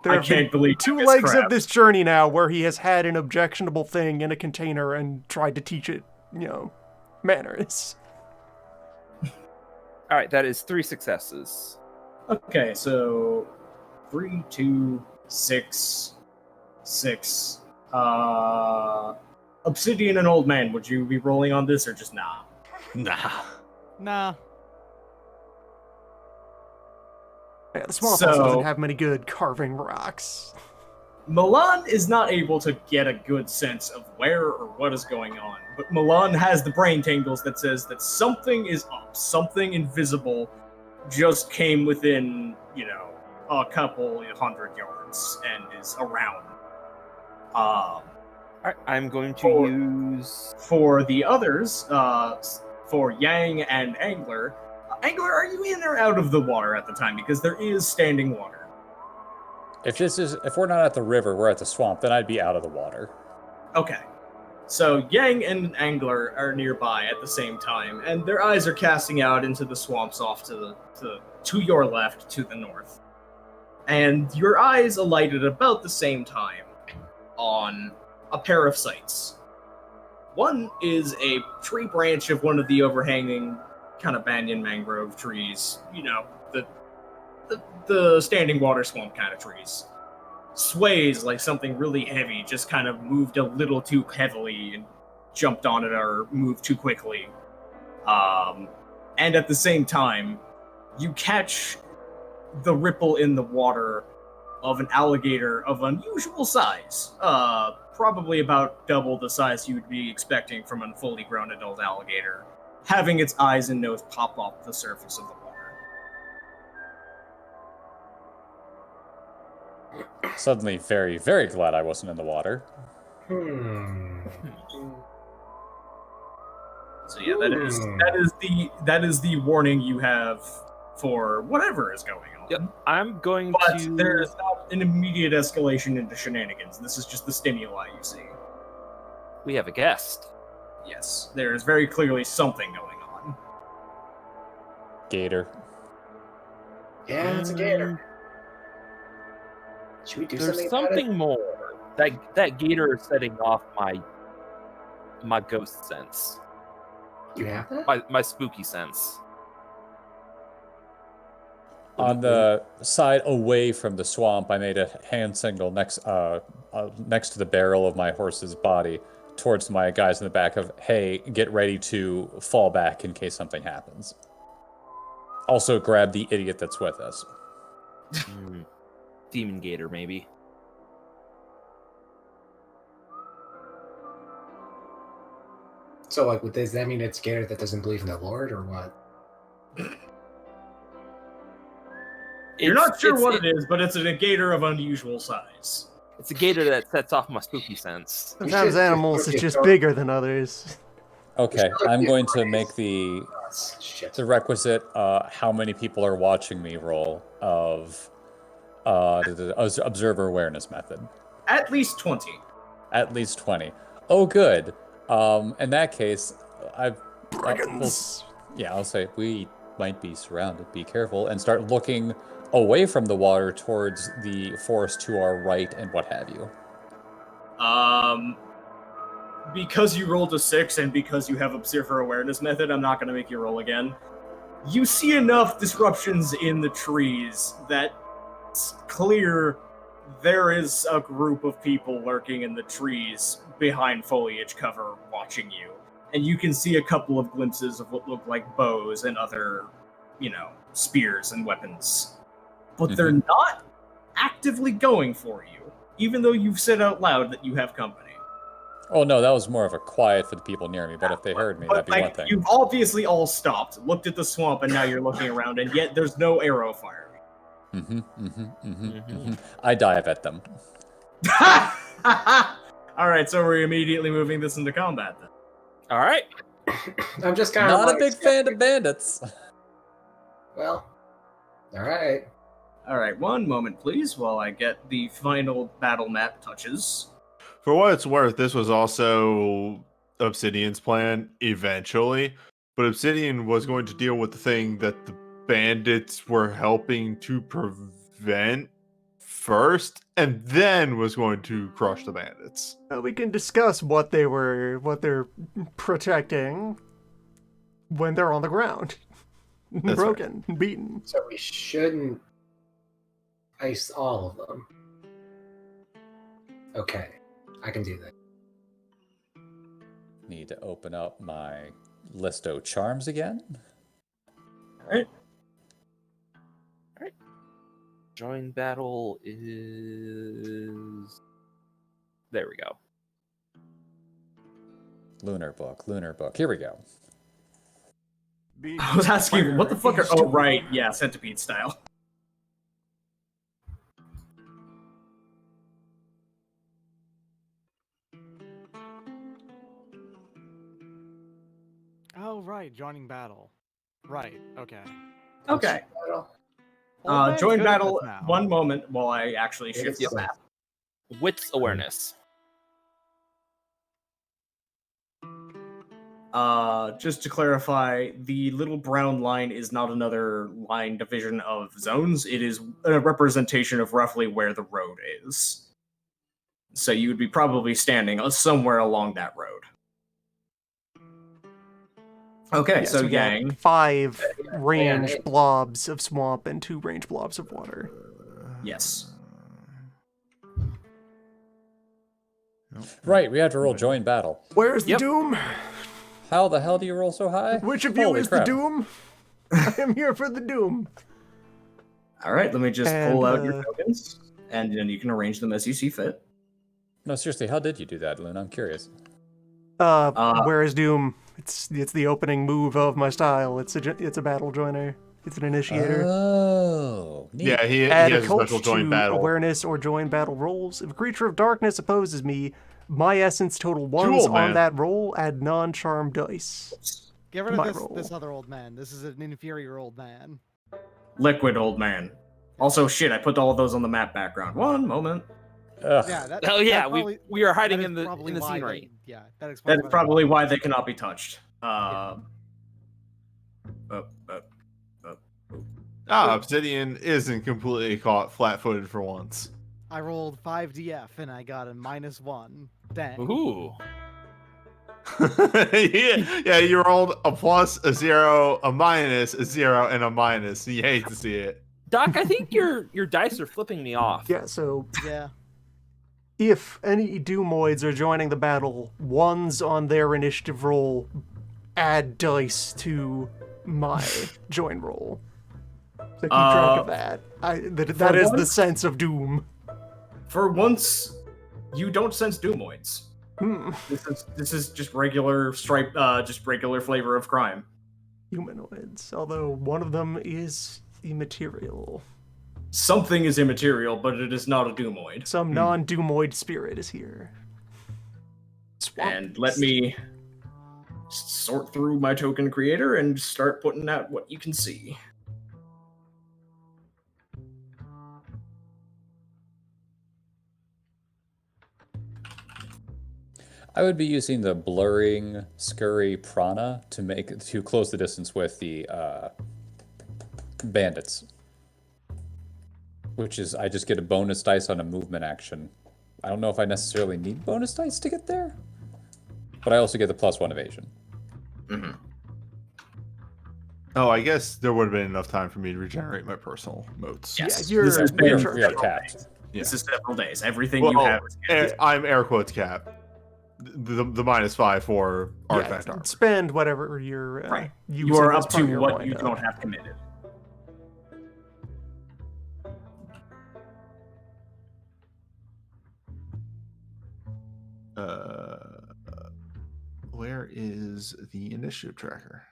Speaker 1: There
Speaker 2: I
Speaker 1: have
Speaker 2: can't
Speaker 1: been
Speaker 2: believe
Speaker 1: two
Speaker 2: it's
Speaker 1: legs
Speaker 2: Crab.
Speaker 1: of this journey now where he has had an objectionable thing in a container and tried to teach it, manners.
Speaker 4: All right, that is 3 successes.
Speaker 2: Okay, so 3, 2, 6, 6. Obsidian and Old Man, would you be rolling on this or just nah?
Speaker 3: Nah.
Speaker 7: Nah.
Speaker 1: Yeah, the swamp also
Speaker 2: So-
Speaker 1: doesn't have many good carving rocks.
Speaker 2: Milan is not able to get a good sense of where or what is going on, but Milan has the brain tingles that says that something is up, something invisible just came within, a couple 100 yards and is around.
Speaker 4: All right, I'm going to
Speaker 2: Or-
Speaker 4: use.
Speaker 2: For the others, for Yang and Angler, are you in or out of the water at the time? Because there is standing water.
Speaker 5: If we're not at the river, we're at the swamp, then I'd be out of the water.
Speaker 2: Okay. So Yang and Angler are nearby at the same time, and their eyes are casting out into the swamps off to your left, to the north. And your eyes alighted about the same time on a pair of sights. One is a tree branch of one of the overhanging kind of banyan mangrove trees, the standing water swamp kind of trees. Sways like something really heavy just kind of moved a little too heavily and jumped on it or moved too quickly. And at the same time, you catch the ripple in the water of an alligator of unusual size. Probably about double the size you'd be expecting from a fully grown adult alligator, having its eyes and nose pop off the surface of the water.
Speaker 5: Suddenly very, very glad I wasn't in the water.
Speaker 2: So yeah, that is the warning you have for whatever is going on.
Speaker 4: Yep, I'm going
Speaker 2: But
Speaker 4: to.
Speaker 2: there's not an immediate escalation into shenanigans. This is just the stimuli you see.
Speaker 4: We have a guest.
Speaker 2: Yes, there is very clearly something going on.
Speaker 5: Gator.
Speaker 6: Yeah, it's a gator. Should we do
Speaker 4: There's
Speaker 6: something about
Speaker 4: something more. That gator is setting off my ghost sense,
Speaker 6: it? You have that?
Speaker 4: my spooky sense.
Speaker 5: On the side away from the swamp, I made a hand signal next to the barrel of my horse's body towards my guys in the back of, hey, get ready to fall back in case something happens. Also grab the idiot that's with us.
Speaker 4: Demon Gator, maybe.
Speaker 6: So, like, does that mean it's Gator that doesn't believe in the Lord, or what?
Speaker 2: You're not sure what it is, but it's a gator of unusual size.
Speaker 4: It's a gator that sets off my spooky sense.
Speaker 1: Sometimes animals is just bigger than others.
Speaker 5: Okay, I'm going to make the
Speaker 6: Shit.
Speaker 5: requisite how many people are watching me roll of the observer awareness method.
Speaker 2: At least 20.
Speaker 5: At least 20. Oh, good. In that case,
Speaker 1: Dragons.
Speaker 5: I'll say we might be surrounded. Be careful and start looking away from the water towards the forest to our right and what have you.
Speaker 2: Because you rolled a 6 and because you have observer awareness method, I'm not going to make you roll again. You see enough disruptions in the trees that it's clear there is a group of people lurking in the trees behind foliage cover watching you. And you can see a couple of glimpses of what look like bows and other, spears and weapons. But they're not actively going for you, even though you've said out loud that you have company.
Speaker 5: Oh no, that was more of a quiet for the people near me, but if they heard me, that'd be one thing.
Speaker 2: You've obviously all stopped, looked at the swamp, and now you're looking around, and yet there's no arrow firing.
Speaker 5: I dive at them.
Speaker 2: Alright, so we're immediately moving this into combat then.
Speaker 4: Alright.
Speaker 6: I'm just kind of
Speaker 5: Not a big fan of bandits.
Speaker 6: Well, alright.
Speaker 2: Alright, one moment please, while I get the final battle map touches.
Speaker 3: For what it's worth, this was also Obsidian's plan eventually, but Obsidian was going to deal with the thing that the bandits were helping to prevent first, and then was going to crush the bandits.
Speaker 1: We can discuss what they're protecting when they're on the ground.
Speaker 3: That's
Speaker 1: Broken, beaten.
Speaker 6: So we shouldn't ice all of them. Okay, I can do that.
Speaker 5: Need to open up my Listo charms again.
Speaker 2: Alright.
Speaker 4: Join battle is... There we go.
Speaker 5: Lunar book. Here we go.
Speaker 2: I was asking, what the fuck are... Oh, right, yeah, centipede style.
Speaker 7: Oh, right, joining battle. Right, okay.
Speaker 2: Okay.
Speaker 7: Old man's
Speaker 2: Join
Speaker 7: good at
Speaker 2: battle,
Speaker 7: this now.
Speaker 2: one moment while I actually shift the map.
Speaker 4: Wits awareness.
Speaker 2: Just to clarify, the little brown line is not another line division of zones. It is a representation of roughly where the road is. So you would be probably standing somewhere along that road. Okay,
Speaker 1: Yes,
Speaker 2: so
Speaker 1: we got
Speaker 2: gang.
Speaker 1: 5 range blobs of swamp and 2 range blobs of water.
Speaker 2: Yes.
Speaker 5: Right, we have to roll join battle.
Speaker 1: Where's the doom?
Speaker 5: How the hell do you roll so high?
Speaker 1: Which of you
Speaker 5: Holy
Speaker 1: is
Speaker 5: crap.
Speaker 1: the doom? I am here for the doom.
Speaker 2: Alright, let me just
Speaker 1: And,
Speaker 2: pull out your tokens, and then you can arrange them as you see fit.
Speaker 5: No, seriously, how did you do that, Luna? I'm curious.
Speaker 1: Where is doom? It's the opening move of my style. It's a battle joiner. It's an initiator.
Speaker 5: Oh, neat.
Speaker 3: Yeah, he
Speaker 1: Add
Speaker 3: has
Speaker 1: a
Speaker 3: a
Speaker 1: cult
Speaker 3: special
Speaker 1: to
Speaker 3: joint battle.
Speaker 1: awareness or join battle rolls. If a creature of darkness opposes me, my essence total ones
Speaker 3: old man.
Speaker 1: on that roll. Add non-charm dice.
Speaker 7: Get rid
Speaker 1: My
Speaker 7: of
Speaker 1: roll.
Speaker 7: this other old man. This is an inferior old man.
Speaker 2: Liquid old man. Also, shit, I put all of those on the map background. One moment.
Speaker 5: Ugh.
Speaker 7: Yeah, that,
Speaker 4: Oh yeah,
Speaker 7: that probably,
Speaker 4: we are hiding
Speaker 7: that
Speaker 4: in
Speaker 7: is
Speaker 4: the
Speaker 7: probably why
Speaker 4: scenery.
Speaker 7: That explains
Speaker 2: That's probably why they cannot be touched.
Speaker 3: Obsidian isn't completely caught flat-footed for once.
Speaker 7: I rolled 5 DF and I got a -1. Dang.
Speaker 4: Ooh.
Speaker 3: yeah, you rolled a plus, a 0, a minus, a 0, and a minus. You hate to see it.
Speaker 4: Doc, I think your dice are flipping me off.
Speaker 1: Yeah, so
Speaker 7: Yeah.
Speaker 1: if any Doomoids are joining the battle, ones on their initiative roll add dice to my join roll. So keep track of that. That is the sense of Doom.
Speaker 2: For once, you don't sense Doomoids. This is just regular just regular flavor of crime.
Speaker 1: Humanoids, although one of them is immaterial.
Speaker 2: Something is immaterial, but it is not a Doomoid.
Speaker 1: Some non-Doomoid spirit is here.
Speaker 2: And let me sort through my token creator and start putting out what you can see.
Speaker 5: I would be using the blurring scurry prana to close the distance with the bandits. Which is, I just get a bonus dice on a movement action. I don't know if I necessarily need bonus dice to get there, but I also get the +1 evasion.
Speaker 2: Mm-hmm.
Speaker 3: Oh, I guess there would have been enough time for me to regenerate my personal motes.
Speaker 2: Yes,
Speaker 1: Yeah,
Speaker 5: We are capped.
Speaker 2: Yeah. This is several days. Everything
Speaker 3: Well,
Speaker 2: you have is
Speaker 3: I'm air quotes cap. The -5 for artifact armor.
Speaker 1: Spend whatever you're
Speaker 2: right.
Speaker 1: using
Speaker 2: You are
Speaker 1: as
Speaker 2: up
Speaker 1: part
Speaker 2: to
Speaker 1: of
Speaker 2: what you
Speaker 1: wind-up.
Speaker 2: don't have committed.
Speaker 3: Where is the initiative tracker?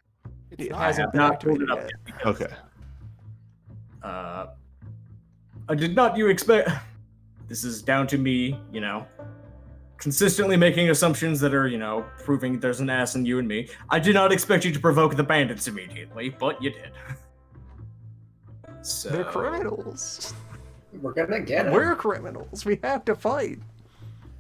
Speaker 1: It
Speaker 2: I
Speaker 1: hasn't
Speaker 2: have
Speaker 1: been
Speaker 2: not pulled
Speaker 1: activated
Speaker 2: it up
Speaker 1: yet.
Speaker 2: yet. Because,
Speaker 3: Okay.
Speaker 2: I did not you expect. This is down to me, consistently making assumptions that are, proving there's an ass in you and me. I did not expect you to provoke the bandits immediately, but you did. So
Speaker 1: They're criminals.
Speaker 6: We're gonna get them.
Speaker 1: We're criminals. We have to fight.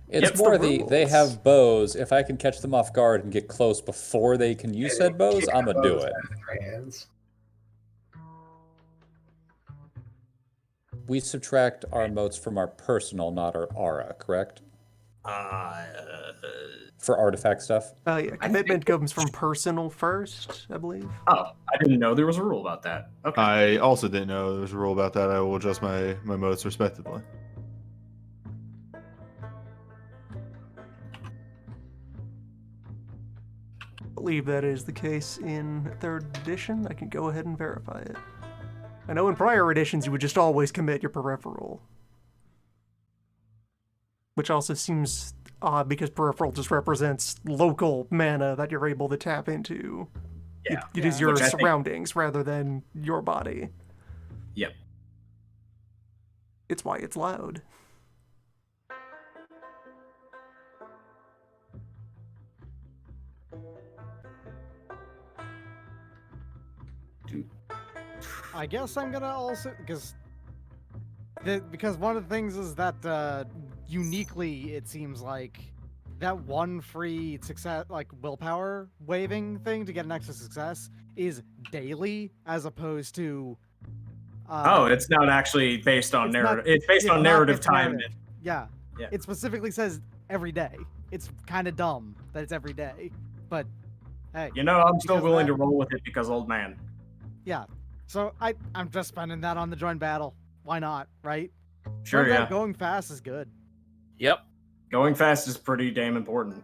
Speaker 5: It's
Speaker 1: Yep,
Speaker 5: more
Speaker 1: the
Speaker 5: they
Speaker 1: rules.
Speaker 5: have bows. If I can catch them off guard and get close before they can use said bows, I'm gonna do it.
Speaker 6: Hands.
Speaker 5: We subtract our motes from our personal, not our aura, correct? For artifact stuff?
Speaker 1: Yeah, commitment comes from personal first, I believe.
Speaker 2: Oh, I didn't know there was a rule about that. Okay.
Speaker 3: I also didn't know there was a rule about that. I will adjust my motes respectively.
Speaker 1: I believe that is the case in 3rd edition. I can go ahead and verify it. I know in prior editions you would just always commit your peripheral. Which also seems odd because peripheral just represents local mana that you're able to tap into.
Speaker 2: Yeah.
Speaker 1: It is your
Speaker 2: Which I think-
Speaker 1: surroundings rather than your body.
Speaker 2: Yep.
Speaker 1: It's why it's loud.
Speaker 7: I guess I'm gonna also because one of the things is that uniquely it seems like that one free success like willpower waving thing to get an extra success is daily as opposed to.
Speaker 2: It's not actually based on
Speaker 7: it's
Speaker 2: narrative.
Speaker 7: not-
Speaker 2: It's based on
Speaker 7: not
Speaker 2: narrative
Speaker 7: based
Speaker 2: time.
Speaker 7: narrative. Yeah.
Speaker 2: Yeah.
Speaker 7: It specifically says every day. It's kind of dumb that it's every day, but hey.
Speaker 2: I'm still
Speaker 7: because
Speaker 2: willing
Speaker 7: that-
Speaker 2: to roll with it because old man.
Speaker 7: Yeah. So I'm just spending that on the joint battle. Why not, right?
Speaker 2: Sure,
Speaker 7: Turns out
Speaker 2: yeah.
Speaker 7: going fast is good.
Speaker 4: Yep.
Speaker 2: Going fast is pretty damn important.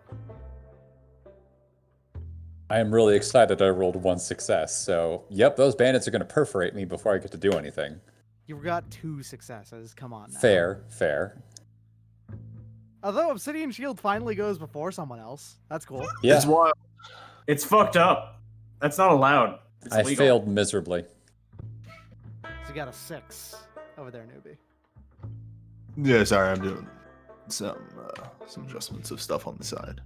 Speaker 5: I am really excited I rolled 1 success, so yep, those bandits are gonna perforate me before I get to do anything.
Speaker 7: You got 2 successes. Come on now.
Speaker 5: Fair.
Speaker 7: Although Obsidian Shield finally goes before someone else. That's cool.
Speaker 5: Yeah,
Speaker 2: It's wild. It's fucked up. That's not allowed. It's
Speaker 5: I
Speaker 2: illegal.
Speaker 5: failed miserably.
Speaker 7: So you got a 6 over there, newbie.
Speaker 3: Yeah, sorry, I'm doing some adjustments of stuff on the side.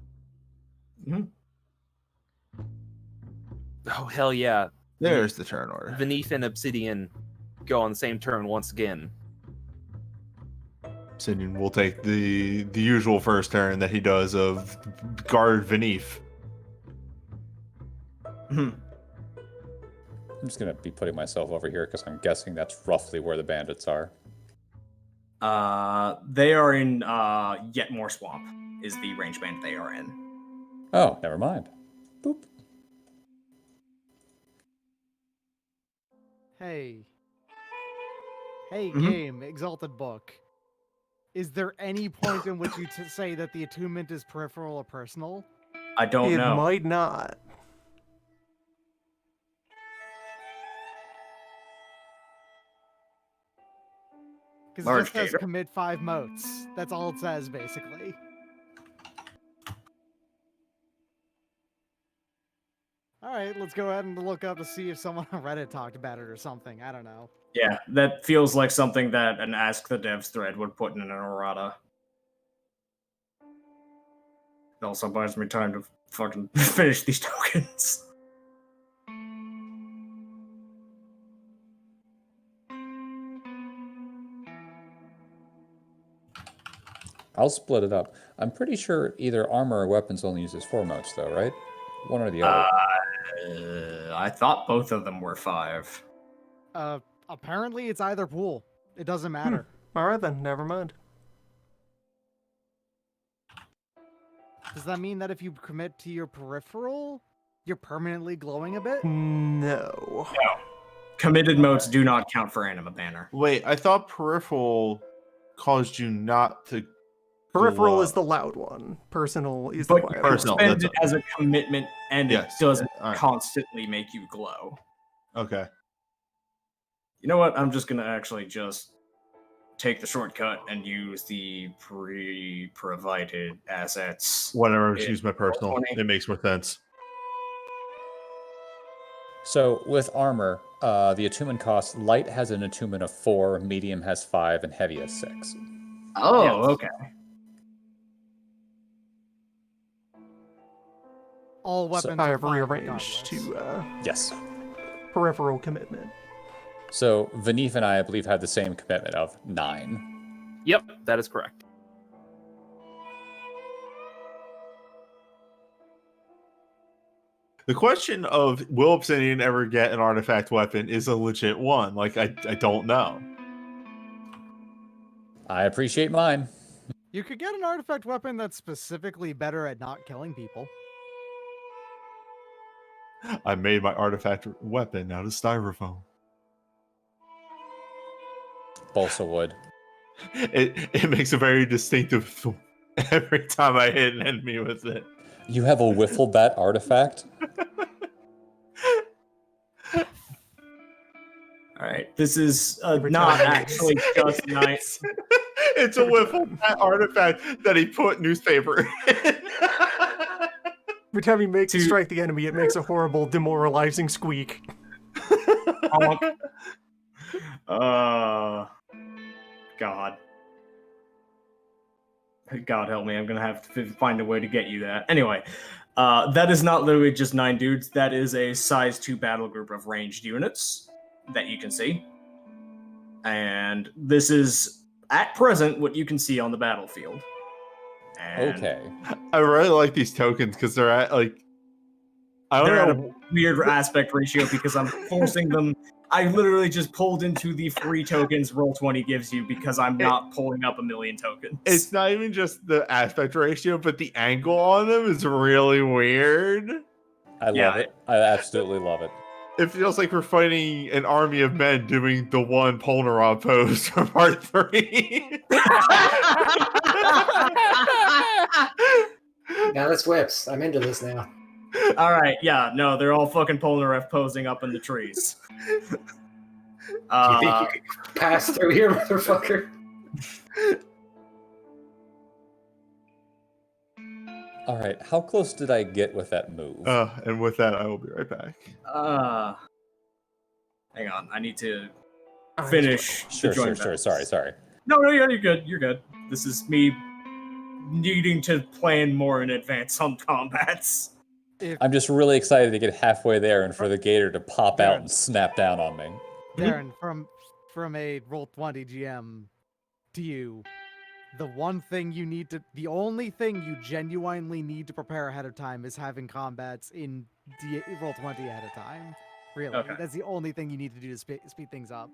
Speaker 4: Oh hell yeah!
Speaker 3: There's the turn order.
Speaker 4: Venith and Obsidian go on the same turn once again.
Speaker 3: Obsidian will take the usual first turn that he does of guard Venif.
Speaker 5: I'm just gonna be putting myself over here because I'm guessing that's roughly where the bandits are.
Speaker 2: They are in Yetmore Swamp. Is the range band they are in?
Speaker 5: Oh, never mind. Boop.
Speaker 7: Hey. Hey,
Speaker 2: Mhm.
Speaker 7: game. Exalted book. Is there any point in which you say that the attunement is peripheral or personal?
Speaker 2: I don't
Speaker 1: It
Speaker 2: know.
Speaker 1: might not.
Speaker 7: Because it
Speaker 2: Large
Speaker 7: just says
Speaker 2: gator.
Speaker 7: commit 5 motes. That's all it says, basically. Alright, let's go ahead and look up to see if someone on Reddit talked about it or something. I don't know.
Speaker 2: Yeah, that feels like something that an Ask the Devs thread would put in an errata. It also buys me time to fucking finish these tokens.
Speaker 5: I'll split it up. I'm pretty sure either armor or weapons only uses 4 motes, though, right? One or the other.
Speaker 2: I thought both of them were 5.
Speaker 7: Apparently it's either pool. It doesn't matter.
Speaker 1: Alright then, never mind.
Speaker 7: Does that mean that if you commit to your peripheral, you're permanently glowing a bit?
Speaker 1: No.
Speaker 2: Committed modes do not count for Anima Banner.
Speaker 3: Wait, I thought peripheral caused you not to.
Speaker 1: Peripheral
Speaker 3: glow.
Speaker 1: is the loud one. Personal is the
Speaker 2: But
Speaker 1: quiet
Speaker 2: you
Speaker 1: one.
Speaker 3: Personal,
Speaker 2: spend
Speaker 3: that's
Speaker 2: it as a commitment, and
Speaker 3: Yes.
Speaker 2: it doesn't
Speaker 3: Alright.
Speaker 2: constantly make you glow.
Speaker 3: Okay.
Speaker 2: You know what? I'm just gonna actually just take the shortcut and use the pre-provided assets.
Speaker 3: Whatever. Just
Speaker 2: in
Speaker 3: use my personal.
Speaker 2: Roll20.
Speaker 3: It makes more sense.
Speaker 5: So with armor, the attunement cost, light has an attunement of 4, medium has 5, and heavy has 6.
Speaker 2: Oh,
Speaker 7: Yes.
Speaker 2: okay.
Speaker 7: All
Speaker 5: So-
Speaker 7: weapons
Speaker 1: I
Speaker 7: are
Speaker 1: have
Speaker 7: fine
Speaker 1: rearranged
Speaker 7: regardless.
Speaker 1: to
Speaker 5: Yes.
Speaker 1: peripheral commitment.
Speaker 5: So Vanif and I believe, have the same commitment of 9.
Speaker 4: Yep, that is correct.
Speaker 3: The question of will Obsidian ever get an artifact weapon is a legit one. Like, I don't know.
Speaker 5: I appreciate mine.
Speaker 7: You could get an artifact weapon that's specifically better at not killing people.
Speaker 3: I made my artifact weapon out of styrofoam.
Speaker 5: Balsa wood.
Speaker 3: It makes a very distinctive thump every time I hit an enemy with it.
Speaker 5: You have a wiffle bat artifact?
Speaker 2: All right. This is
Speaker 1: Every
Speaker 2: not
Speaker 1: time.
Speaker 2: actually just nice.
Speaker 3: It's a wiffle bat artifact that he put newspaper in.
Speaker 1: Every time you make
Speaker 2: To-
Speaker 1: strike the enemy, it makes a horrible, demoralizing squeak.
Speaker 2: God. God help me, I'm gonna have to find a way to get you that. Anyway, that is not literally just 9 dudes. That is a size 2 battle group of ranged units that you can see. And this is, at present, what you can see on the battlefield. And
Speaker 5: Okay.
Speaker 3: I really like these tokens because they're at like I
Speaker 2: they're
Speaker 3: don't
Speaker 2: at
Speaker 3: know.
Speaker 2: a weird aspect ratio because I'm forcing them. I literally just pulled into the free tokens Roll20 gives you because I'm not pulling up a million tokens.
Speaker 3: It's not even just the aspect ratio, but the angle on them is really weird.
Speaker 5: I love it. I absolutely love it.
Speaker 3: It feels like we're fighting an army of men doing the one Polnareff pose from part 3.
Speaker 6: Now that's whips. I'm into this now.
Speaker 2: All right, yeah, no, they're all fucking Polnareff posing up in the trees.
Speaker 6: Do you think you could pass through here, motherfucker?
Speaker 5: All right, how close did I get with that move?
Speaker 3: And with that, I will be right back.
Speaker 2: Hang on, I need to finish.
Speaker 5: Sure. Sorry.
Speaker 2: No, you're good. You're good. This is me needing to plan more in advance on combats.
Speaker 5: I'm just really excited to get halfway there and for the gator to pop out
Speaker 7: Darren.
Speaker 5: and snap down on me.
Speaker 7: Darren, from a Roll20 GM to you, the only thing you genuinely need to prepare ahead of time is having combats in Roll20 ahead of time. Really,
Speaker 2: Okay.
Speaker 7: that's the only thing you need to do to speed things up.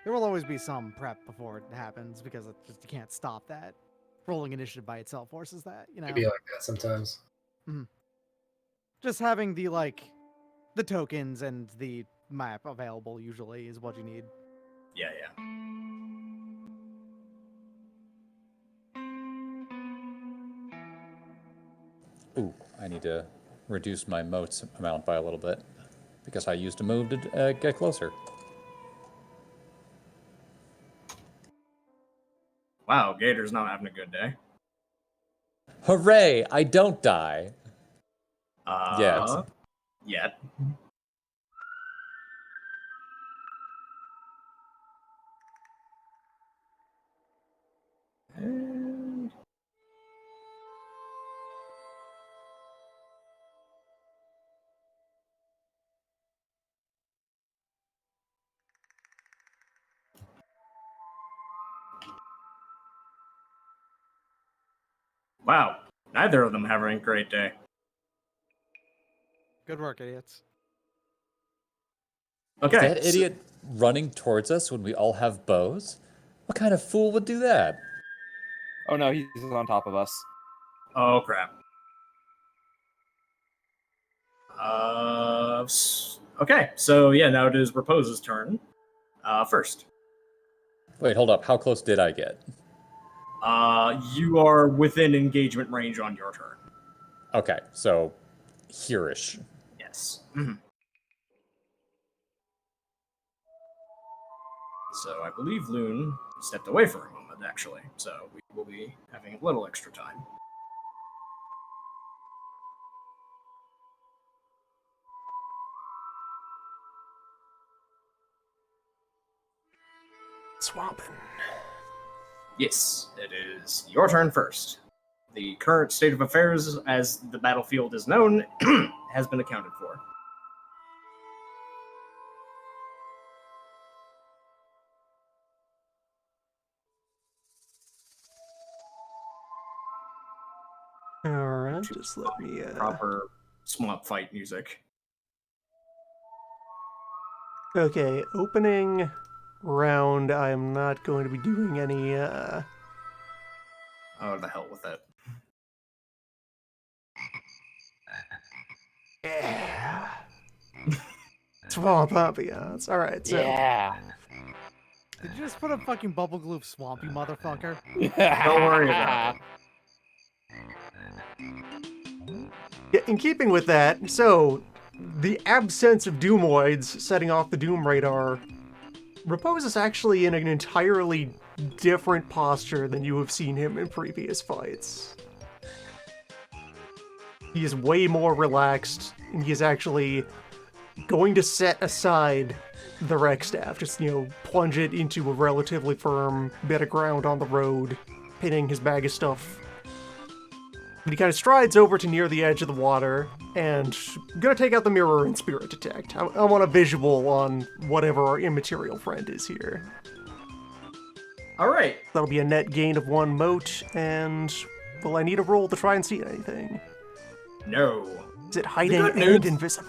Speaker 7: There will always be some prep before it happens because you can't stop that. Rolling initiative by itself forces that, you know.
Speaker 6: It'd be like that sometimes.
Speaker 7: just having the tokens and the map available usually is what you need.
Speaker 2: Yeah.
Speaker 5: Ooh, I need to reduce my motes amount by a little bit because I used a move to get closer.
Speaker 2: Wow, Gator's not having a good day.
Speaker 5: Hooray! I don't die.
Speaker 2: Yet. And wow, neither of them having a great day.
Speaker 7: Good work, idiots.
Speaker 5: Is
Speaker 2: Okay.
Speaker 5: that idiot running towards us when we all have bows? What kind of fool would do that?
Speaker 4: Oh no, he's on top of us.
Speaker 2: Oh crap. Okay, so yeah, now it is Repose's turn. First.
Speaker 5: Wait, hold up. How close did I get?
Speaker 2: You are within engagement range on your turn.
Speaker 5: Okay, so here-ish.
Speaker 2: Yes. Mhm. So I believe Loon stepped away for a moment, actually. So we will be having a little extra time.
Speaker 1: Swamping.
Speaker 2: Yes, it is your turn first. The current state of affairs, as the battlefield is known, has been accounted for.
Speaker 1: Alright, just let me
Speaker 2: Proper swamp fight music.
Speaker 1: Okay, opening round, I'm not going to be doing any
Speaker 2: Oh, the hell with it.
Speaker 1: yeah. Swamp ambiance. Alright, so
Speaker 4: Yeah.
Speaker 7: Did you just put a fucking bubble glue swampy motherfucker?
Speaker 2: Don't worry about it.
Speaker 1: yeah, in keeping with that, so the absence of Doomoids setting off the Doom radar, Repose is actually in an entirely different posture than you have seen him in previous fights. He is way more relaxed, and he is actually going to set aside the Rex staff, just, plunge it into a relatively firm bit of ground on the road, pinning his bag of stuff. But he kind of strides over to near the edge of the water, and gonna take out the mirror and spirit detect. I want a visual on whatever our immaterial friend is here.
Speaker 2: Alright.
Speaker 1: That'll be a net gain of 1 mote, and will I need a roll to try and see anything?
Speaker 2: No.
Speaker 1: Is it hiding
Speaker 2: good
Speaker 1: and
Speaker 2: news-
Speaker 1: invisible?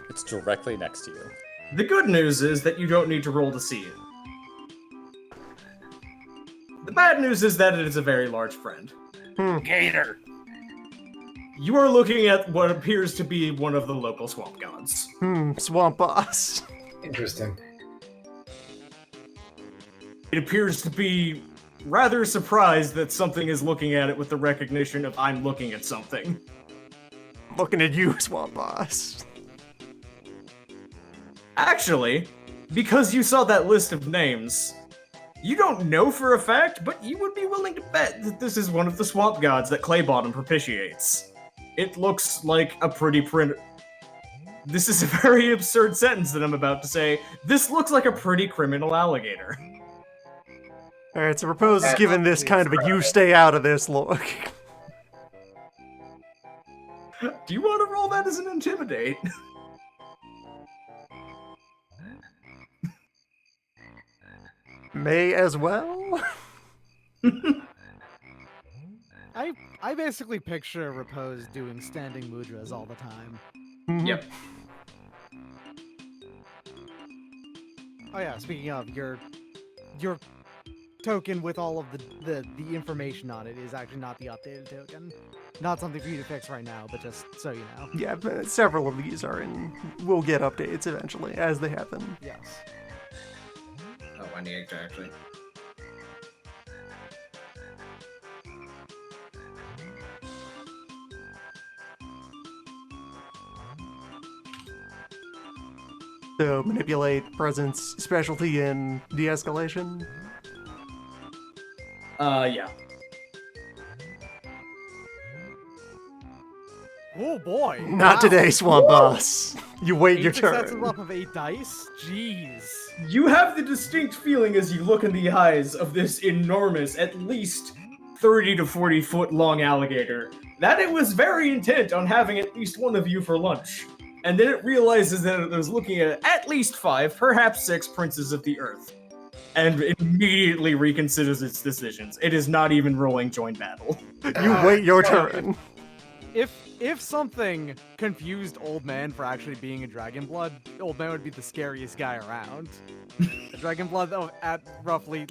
Speaker 5: It's directly next to you.
Speaker 2: The good news is that you don't need to roll to see it. The bad news is that it is a very large friend.
Speaker 4: Gator.
Speaker 2: You are looking at what appears to be one of the local swamp gods.
Speaker 1: Swamp boss.
Speaker 6: Interesting.
Speaker 2: It appears to be rather surprised that something is looking at it with the recognition of I'm looking at something.
Speaker 1: Looking at you, swamp boss.
Speaker 2: Actually, because you saw that list of names, you don't know for a fact, but you would be willing to bet that this is one of the swamp gods that Claybottom propitiates. It looks like a pretty This is a very absurd sentence that I'm about to say. This looks like a pretty criminal alligator.
Speaker 1: Alright, so Repose is
Speaker 6: That's
Speaker 1: giving this kind of a you stay out of this look.
Speaker 2: Do you want to roll that as an intimidate?
Speaker 1: May as well?
Speaker 7: I basically picture Repose doing standing mudras all the time.
Speaker 2: Yep.
Speaker 7: Oh yeah, speaking of, your token with all of the information on it is actually not the updated token. Not something for you to fix right now, but just so you know.
Speaker 1: Yeah, but several of these are in. Will get updates eventually as they happen.
Speaker 7: Yes.
Speaker 2: Oh, I need to actually.
Speaker 1: So manipulate, presence, specialty, and de-escalation.
Speaker 2: Yeah.
Speaker 7: Oh boy.
Speaker 1: Not
Speaker 7: wow.
Speaker 1: today, Swamp Boss. You wait your
Speaker 7: 8 successes
Speaker 1: turn.
Speaker 7: off of 8 dice? Jeez.
Speaker 2: You have the distinct feeling as you look in the eyes of this enormous, at least 30 to 40 foot long alligator, that it was very intent on having at least one of you for lunch. And then it realizes that it was looking at least 5, perhaps 6 princes of the earth. And it immediately reconsiders its decisions. It is not even rolling join battle.
Speaker 1: You wait your turn.
Speaker 7: If something confused Old Man for actually being a dragon blood, Old Man would be the scariest guy around. A dragon blood though, at roughly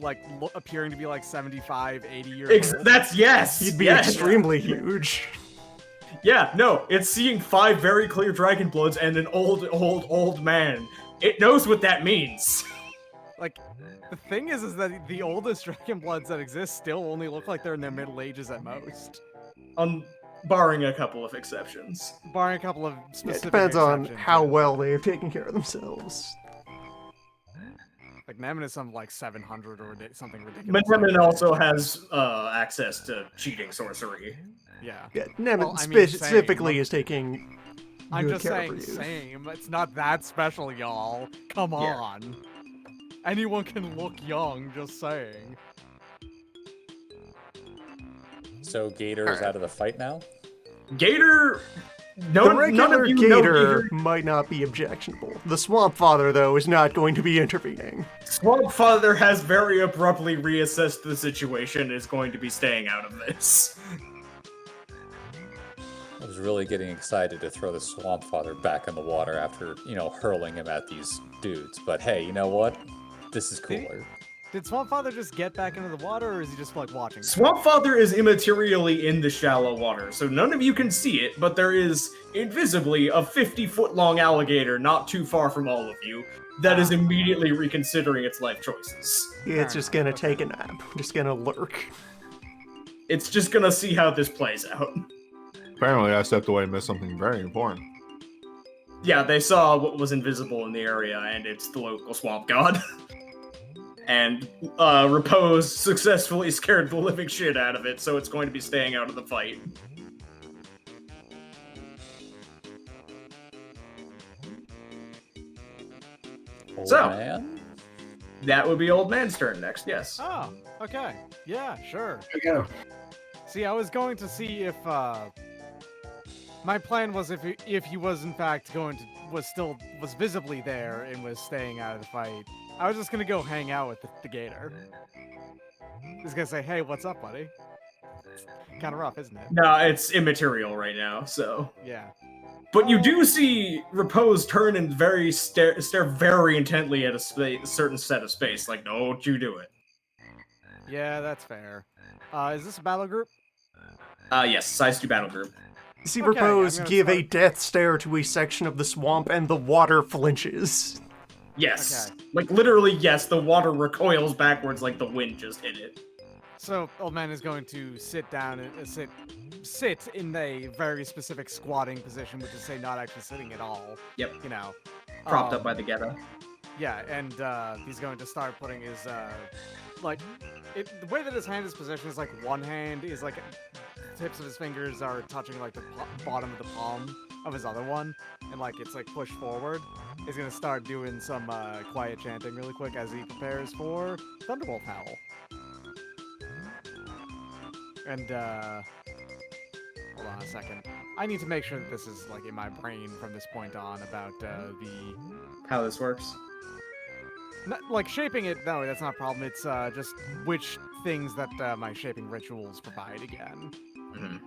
Speaker 7: appearing to be like 75, 80 years old.
Speaker 2: That's yes.
Speaker 1: He'd be
Speaker 2: yes.
Speaker 1: extremely huge.
Speaker 2: Yeah, no, it's seeing 5 very clear dragon bloods and an old man. It knows what that means.
Speaker 7: Like, the thing is that the oldest dragon bloods that exist still only look like they're in their middle ages at most.
Speaker 2: Barring a couple of exceptions.
Speaker 7: Barring a couple of
Speaker 1: Yeah,
Speaker 7: specific
Speaker 1: it depends on
Speaker 7: exceptions,
Speaker 1: how
Speaker 7: yeah.
Speaker 1: well they have taken care of themselves.
Speaker 7: Like, Nemen is something like 700 or something ridiculous.
Speaker 2: Menemen also has access to cheating sorcery.
Speaker 7: Yeah.
Speaker 1: Yeah, Nemen
Speaker 7: Well, I mean,
Speaker 1: specifically
Speaker 7: same.
Speaker 1: is taking
Speaker 7: I'm
Speaker 1: good
Speaker 7: just
Speaker 1: care
Speaker 7: saying,
Speaker 1: for you.
Speaker 7: same. It's not that special, y'all. Come
Speaker 2: Yeah.
Speaker 7: on. Anyone can look young, just saying.
Speaker 5: So Gator is out of the fight now?
Speaker 2: Gator.
Speaker 1: The
Speaker 2: None
Speaker 1: regular
Speaker 2: of you know
Speaker 1: gator might not be objectionable. The Swamp Father, though, is not going to be intervening.
Speaker 2: Swamp Father has very abruptly reassessed the situation and is going to be staying out of this.
Speaker 5: I was really getting excited to throw the Swamp Father back in the water after, hurling him at these dudes. But hey, you know what? This is cooler.
Speaker 7: Did Swamp Father just get back into the water, or is he just, watching?
Speaker 2: Swamp Father is immaterially in the shallow water, so none of you can see it, but there is, invisibly, a 50-foot-long alligator not too far from all of you that is immediately reconsidering its life choices.
Speaker 1: It's just gonna take a nap. Just gonna lurk.
Speaker 2: It's just gonna see how this plays out.
Speaker 3: Apparently, I stepped away and missed something very important.
Speaker 2: Yeah, they saw what was invisible in the area, and it's the local swamp god. And Repose successfully scared the living shit out of it, so it's going to be staying out of the fight.
Speaker 5: Old
Speaker 2: So-
Speaker 5: man?
Speaker 2: That would be Old Man's turn next, yes.
Speaker 7: Oh, okay. Yeah, sure.
Speaker 6: There we go.
Speaker 7: See, I was going to see if, my plan was if he was in fact was visibly there and was staying out of the fight, I was just gonna go hang out with the gator. Just gonna say, hey, what's up, buddy? Kind of rough, isn't it?
Speaker 2: No, it's immaterial right now, so.
Speaker 7: Yeah.
Speaker 2: But you do see Repose turn and stare very intently at a certain set of space, like, don't you do it.
Speaker 7: Yeah, that's fair. Is this a battle group?
Speaker 2: Yes, size 2 battle group.
Speaker 1: You see
Speaker 7: Okay,
Speaker 1: Repose
Speaker 7: I'm gonna
Speaker 1: give a
Speaker 7: start-
Speaker 1: death stare to a section of the swamp, and the water flinches.
Speaker 2: Yes.
Speaker 7: Okay.
Speaker 2: Like, literally, yes, the water recoils backwards like the wind just hit it.
Speaker 7: So, Old Man is going to sit down and sit in a very specific squatting position, which is say not actually sitting at all.
Speaker 2: Yep.
Speaker 7: You know.
Speaker 2: Propped up by the ghetto.
Speaker 7: Yeah, and he's going to start putting his the way that his hand is positioned is like one hand is like tips of his fingers are touching like the bottom of the palm of his other one, and like it's like pushed forward. He's gonna start doing some quiet chanting really quick as he prepares for Thunderbolt Howl. And hold on a second. I need to make sure that this is like in my brain from this point on about the
Speaker 2: How this works.
Speaker 7: like shaping it. No, that's not a problem. It's just which things that my shaping rituals provide again.
Speaker 2: Mhm.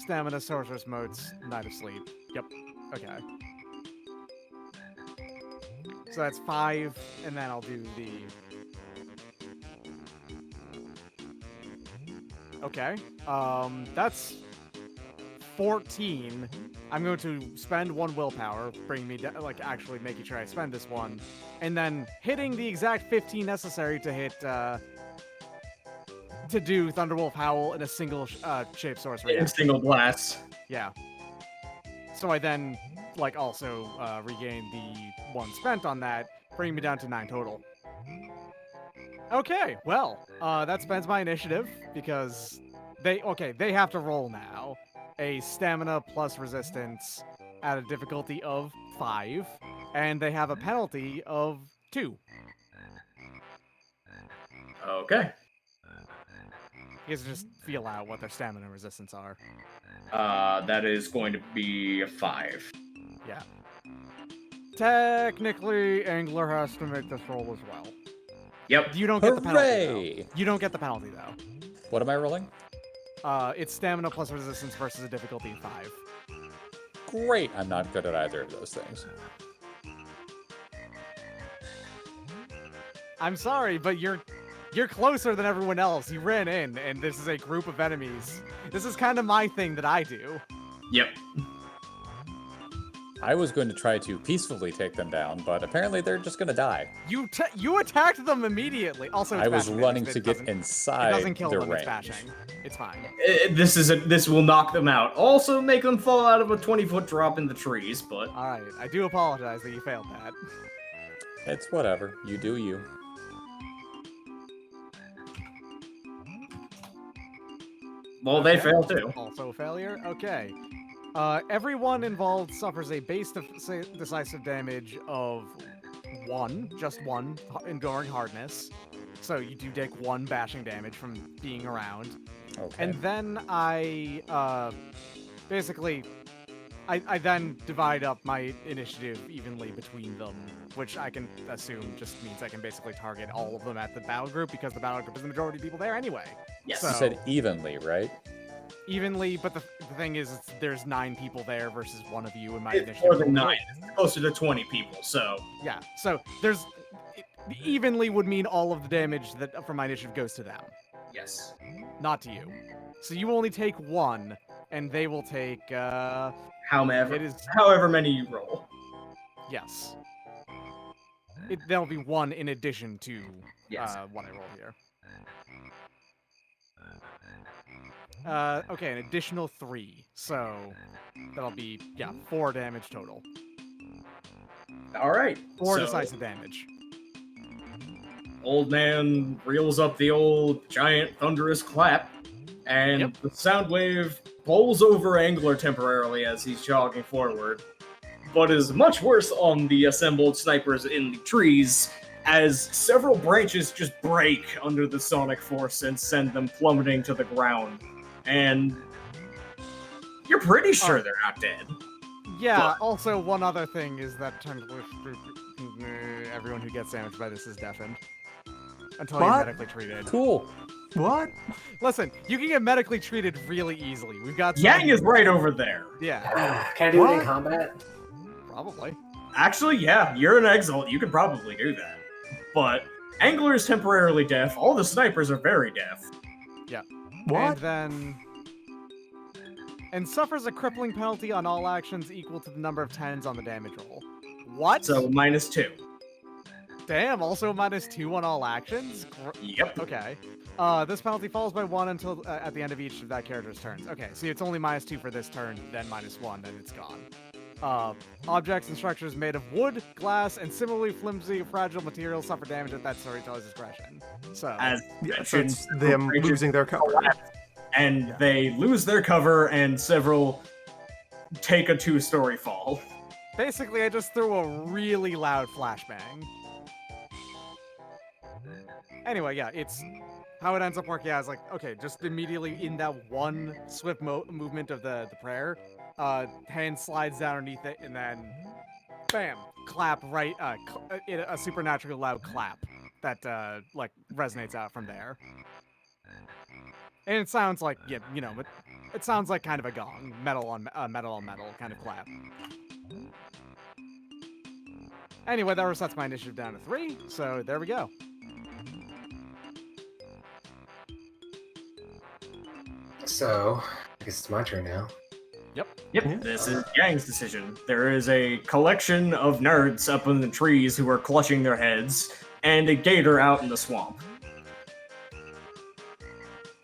Speaker 7: Stamina, sorceress modes, night of sleep. Yep. Okay. So that's 5, and then I'll do the... Okay. That's 14. I'm going to spend 1 willpower, bring me down, like actually making sure I spend this one, and then hitting the exact 15 necessary to hit, to do Thunderwolf Howl in a single shape source
Speaker 2: In
Speaker 7: reaction.
Speaker 2: single blast.
Speaker 7: Yeah. So I then, like, also regain the 1 spent on that, bringing me down to 9 total. Okay, well, that spends my initiative, because they have to roll now. A stamina plus resistance at a difficulty of 5, and they have a penalty of 2.
Speaker 2: Okay.
Speaker 7: You guys just feel out what their stamina and resistance are.
Speaker 2: That is going to be a 5.
Speaker 7: Yeah. Technically, Angler has to make this roll as well.
Speaker 2: Yep.
Speaker 7: You don't get the penalty, though.
Speaker 5: Hooray!
Speaker 7: You don't get the penalty, though.
Speaker 5: What am I rolling?
Speaker 7: It's stamina plus resistance versus a difficulty of 5.
Speaker 5: Great. I'm not good at either of those things.
Speaker 7: I'm sorry, but you're closer than everyone else. You ran in, and this is a group of enemies. This is kind of my thing that I do.
Speaker 2: Yep.
Speaker 5: I was going to try to peacefully take them down, but apparently they're just going to die.
Speaker 7: You attacked them immediately. Also, it's
Speaker 5: I was
Speaker 7: bashing
Speaker 5: running
Speaker 7: damage.
Speaker 5: to
Speaker 7: It
Speaker 5: get
Speaker 7: doesn't-
Speaker 5: inside
Speaker 7: It doesn't kill
Speaker 5: their
Speaker 7: them.
Speaker 5: range.
Speaker 7: It's bashing. It's fine.
Speaker 2: This will knock them out. Also make them fall out of a 20-foot drop in the trees, but...
Speaker 7: All right. I do apologize that you failed that.
Speaker 5: It's whatever. You do you.
Speaker 2: Well, they
Speaker 7: Okay.
Speaker 2: fail too.
Speaker 7: Also a failure. Okay. Everyone involved suffers a base decisive damage of 1, just 1, enduring hardness. So you do take 1 bashing damage from being around.
Speaker 5: Okay.
Speaker 7: And then I then divide up my initiative evenly between them, which I can assume just means I can basically target all of them at the battle group, because the battle group is the majority of people there anyway.
Speaker 2: Yes.
Speaker 7: So-
Speaker 5: You said evenly, right?
Speaker 7: Evenly, but the thing is, there's 9 people there versus 1 of you in my
Speaker 2: It's
Speaker 7: initiative.
Speaker 2: more than 9. It's closer to 20 people, so...
Speaker 7: Yeah, so there's... Evenly would mean all of the damage that from my initiative goes to them,
Speaker 2: Yes.
Speaker 7: not to you. So you only take 1, and they will take,
Speaker 2: However,
Speaker 7: it is...
Speaker 2: however many you roll.
Speaker 7: Yes. There'll be 1 in addition to
Speaker 2: Yes.
Speaker 7: what I roll here. Okay, an additional 3. So that'll be, 4 damage total.
Speaker 2: Alright.
Speaker 7: 4
Speaker 2: so,
Speaker 7: decisive damage.
Speaker 2: Old man reels up the old giant thunderous clap, and
Speaker 7: Yep.
Speaker 2: the sound wave bowls over Angler temporarily as he's jogging forward, but is much worse on the assembled snipers in the trees, as several branches just break under the sonic force and send them plummeting to the ground. And you're pretty sure they're not dead.
Speaker 7: Yeah,
Speaker 2: But-
Speaker 7: also one other thing is that everyone who gets damaged by this is deafened. Until you're
Speaker 1: What?
Speaker 7: medically treated.
Speaker 5: Cool.
Speaker 1: What?
Speaker 7: Listen, you can get medically treated really easily. We've got
Speaker 2: Yang is right over there.
Speaker 7: Yeah,
Speaker 6: Can I do it in
Speaker 1: What?
Speaker 6: combat?
Speaker 7: probably.
Speaker 2: Actually, yeah, you're an Exalt. You could probably do that. But Angler is temporarily deaf. All the snipers are very deaf.
Speaker 1: What?
Speaker 7: And suffers a crippling penalty on all actions equal to the number of 10s on the damage roll. What?
Speaker 2: So -2.
Speaker 7: Damn, also -2 on all actions?
Speaker 2: Yep.
Speaker 7: Okay. This penalty falls by 1 until at the end of each of that character's turns. Okay, so it's only -2 for this turn, then -1, then it's gone. Objects and structures made of wood, glass, and similarly flimsy or fragile materials suffer damage at that storyteller's discretion. So,
Speaker 2: As
Speaker 1: Yeah, so
Speaker 2: mentioned,
Speaker 1: it's them
Speaker 2: branches
Speaker 1: losing their cover.
Speaker 2: collapse, and they lose their cover, and several take a 2-story fall.
Speaker 7: basically, I just threw a really loud flashbang. Anyway, yeah, it's... How it ends up working out is like, okay, just immediately in that one swift movement of the prayer, hand slides down underneath it, and then, bam, clap right, a supernaturally loud clap that, like, resonates out from there. And it sounds like, yeah, you know, it sounds like kind of a gong, metal on metal kind of clap. Anyway, that resets my initiative down to 3, so there we go.
Speaker 6: So, I guess it's my turn now.
Speaker 2: Yep,
Speaker 1: Yeah.
Speaker 2: this is Yang's decision. There is a collection of nerds up in the trees who are clutching their heads, and a gator out in the swamp.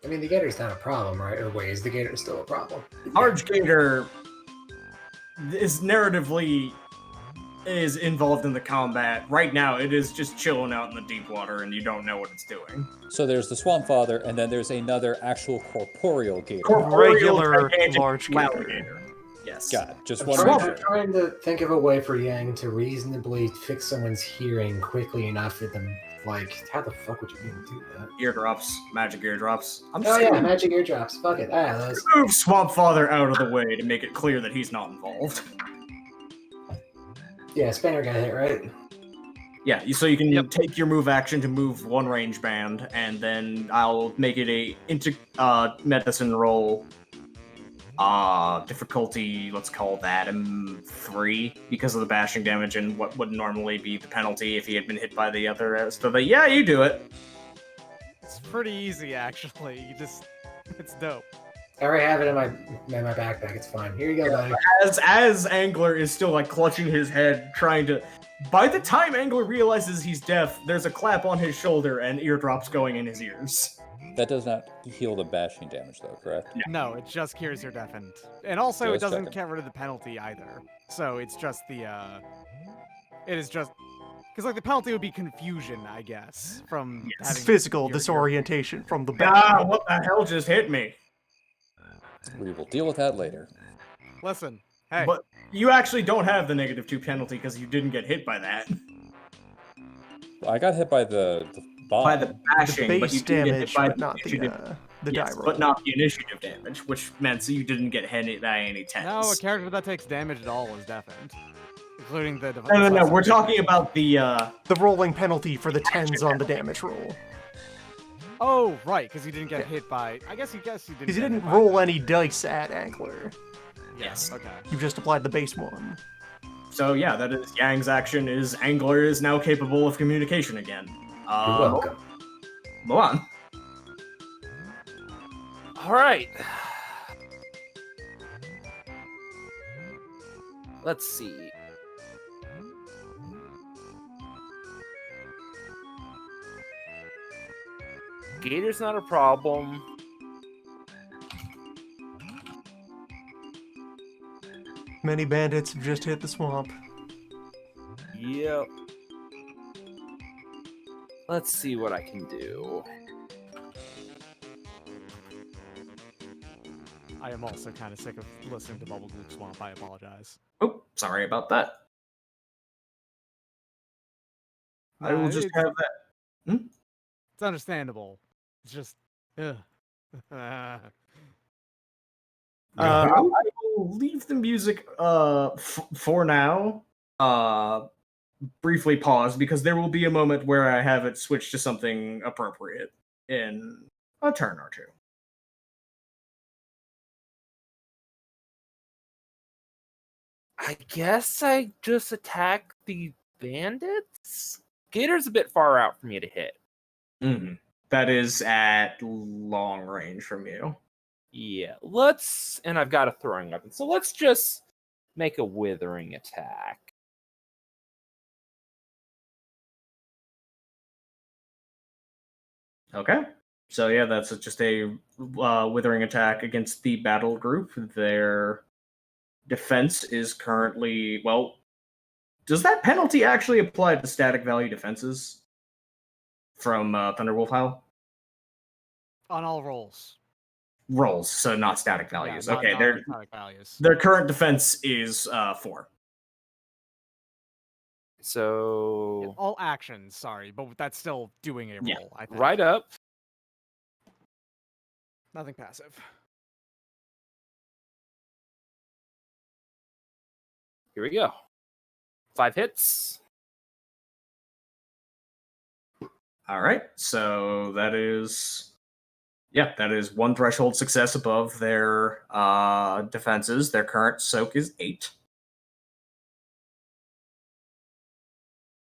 Speaker 6: I mean, the gator's not a problem, right? Or wait, is the gator still a problem?
Speaker 2: Large gator is narratively is involved in the combat. Right now, it is just chilling out in the deep water, and you don't know what it's doing.
Speaker 5: So there's the Swamp Father, and then there's another actual corporeal gator.
Speaker 1: Regular
Speaker 2: gigantic
Speaker 1: large gator.
Speaker 2: alligator. Yes.
Speaker 5: God, just
Speaker 6: I'm
Speaker 5: one
Speaker 6: trying,
Speaker 5: more.
Speaker 6: I'm trying to think of a way for Yang to reasonably fix someone's hearing quickly enough for them. Like, how the fuck would you even do that?
Speaker 2: Eardrops, magic eardrops. I'm
Speaker 6: Oh
Speaker 2: just
Speaker 6: yeah,
Speaker 2: gonna
Speaker 6: magic eardrops. Fuck it. Ah, those.
Speaker 2: move Swamp Father out of the way to make it clear that he's not involved.
Speaker 6: Yeah, Spanner got hit, right?
Speaker 2: Yeah, so you can take your move action to move one range band, and then I'll make it a medicine roll. Difficulty, let's call that 3 because of the bashing damage and what would normally be the penalty if he had been hit by the other. So yeah, you do it.
Speaker 7: It's pretty easy, actually. It's dope.
Speaker 6: I already have it in my backpack. It's fine. Here you go, buddy.
Speaker 2: As Angler is still like clutching his head, trying to. By the time Angler realizes he's deaf, there's a clap on his shoulder and eardrops going in his ears.
Speaker 5: That does not heal the bashing damage, though, correct?
Speaker 7: No, it just cures your deafened. And also, it
Speaker 5: Just
Speaker 7: doesn't
Speaker 5: checking.
Speaker 7: get rid of the penalty either. So it's just the, it is just... Because, like, the penalty would be confusion, I guess, from having...
Speaker 1: Physical
Speaker 7: your-
Speaker 1: disorientation from the back.
Speaker 2: Ah, what the hell just hit me?
Speaker 5: We will deal with that later.
Speaker 7: Listen, hey,
Speaker 2: But you actually don't have the -2 penalty because you didn't get hit by that.
Speaker 5: I got hit by the bomb.
Speaker 2: By the
Speaker 1: The
Speaker 2: bashing, but
Speaker 1: base
Speaker 2: you did get hit
Speaker 1: damage,
Speaker 2: by
Speaker 1: but not the
Speaker 2: initiative.
Speaker 1: die
Speaker 2: Yes,
Speaker 1: roll.
Speaker 2: but not the initiative damage, which meant so you didn't get hit by any 10s.
Speaker 7: no, a character that takes damage at all is deafened. Including the...
Speaker 2: No, we're talking about the,
Speaker 1: The rolling penalty for the 10s on the damage roll.
Speaker 7: Oh, right, because he didn't get hit by... I guess he didn't
Speaker 1: Because you
Speaker 7: get
Speaker 1: didn't
Speaker 7: hit by
Speaker 1: roll
Speaker 7: that.
Speaker 1: any dice at Angler.
Speaker 2: Yes.
Speaker 7: Okay.
Speaker 1: You just applied the base one.
Speaker 2: So yeah, that is Yang's action is Angler is now capable of communication again.
Speaker 6: You're welcome.
Speaker 2: Go on.
Speaker 4: All right. Let's see. Gator's not a problem.
Speaker 1: Many bandits have just hit the swamp.
Speaker 4: Yep. Let's see what I can do.
Speaker 7: I am also kind of sick of listening to Bubble Goop Swamp. I apologize.
Speaker 2: Oh, sorry about that. I will just have that.
Speaker 7: It's understandable. It's just... Ugh.
Speaker 2: I will leave the music for now. Briefly pause because there will be a moment where I have it switch to something appropriate in a turn or two.
Speaker 4: I guess I just attack the bandits? Gator's a bit far out for me to hit.
Speaker 2: Mm-hmm. That is at long range from you.
Speaker 4: Yeah, and I've got a throwing weapon, so let's just make a withering attack.
Speaker 2: Okay. So yeah, that's just a withering attack against the battle group. Their defense is currently does that penalty actually apply to static value defenses from Thunderwolf Howl?
Speaker 7: On all rolls.
Speaker 2: Rolls, so not static values.
Speaker 7: Yeah,
Speaker 2: Okay,
Speaker 7: not
Speaker 2: their
Speaker 7: static values.
Speaker 2: their current defense is 4.
Speaker 4: So
Speaker 7: All actions, sorry, but that's still doing a roll,
Speaker 2: Yeah,
Speaker 7: I think.
Speaker 4: right up.
Speaker 7: Nothing passive.
Speaker 4: Here we go. 5 hits.
Speaker 2: All right, so that is one threshold success above their defenses. Their current soak is 8.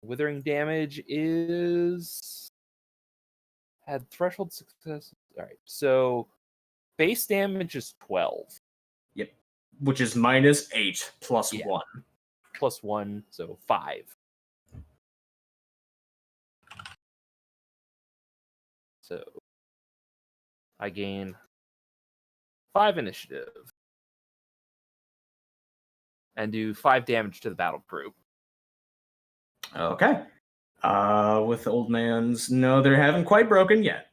Speaker 4: Withering damage is had threshold success. All right, so base damage is 12
Speaker 2: Yep. Which is -8 plus
Speaker 4: Yeah.
Speaker 2: 1.
Speaker 4: plus 1, so 5. So I gain 5 initiative and do 5 damage to the battle crew.
Speaker 2: Okay. With old man's, no, they haven't quite broken yet.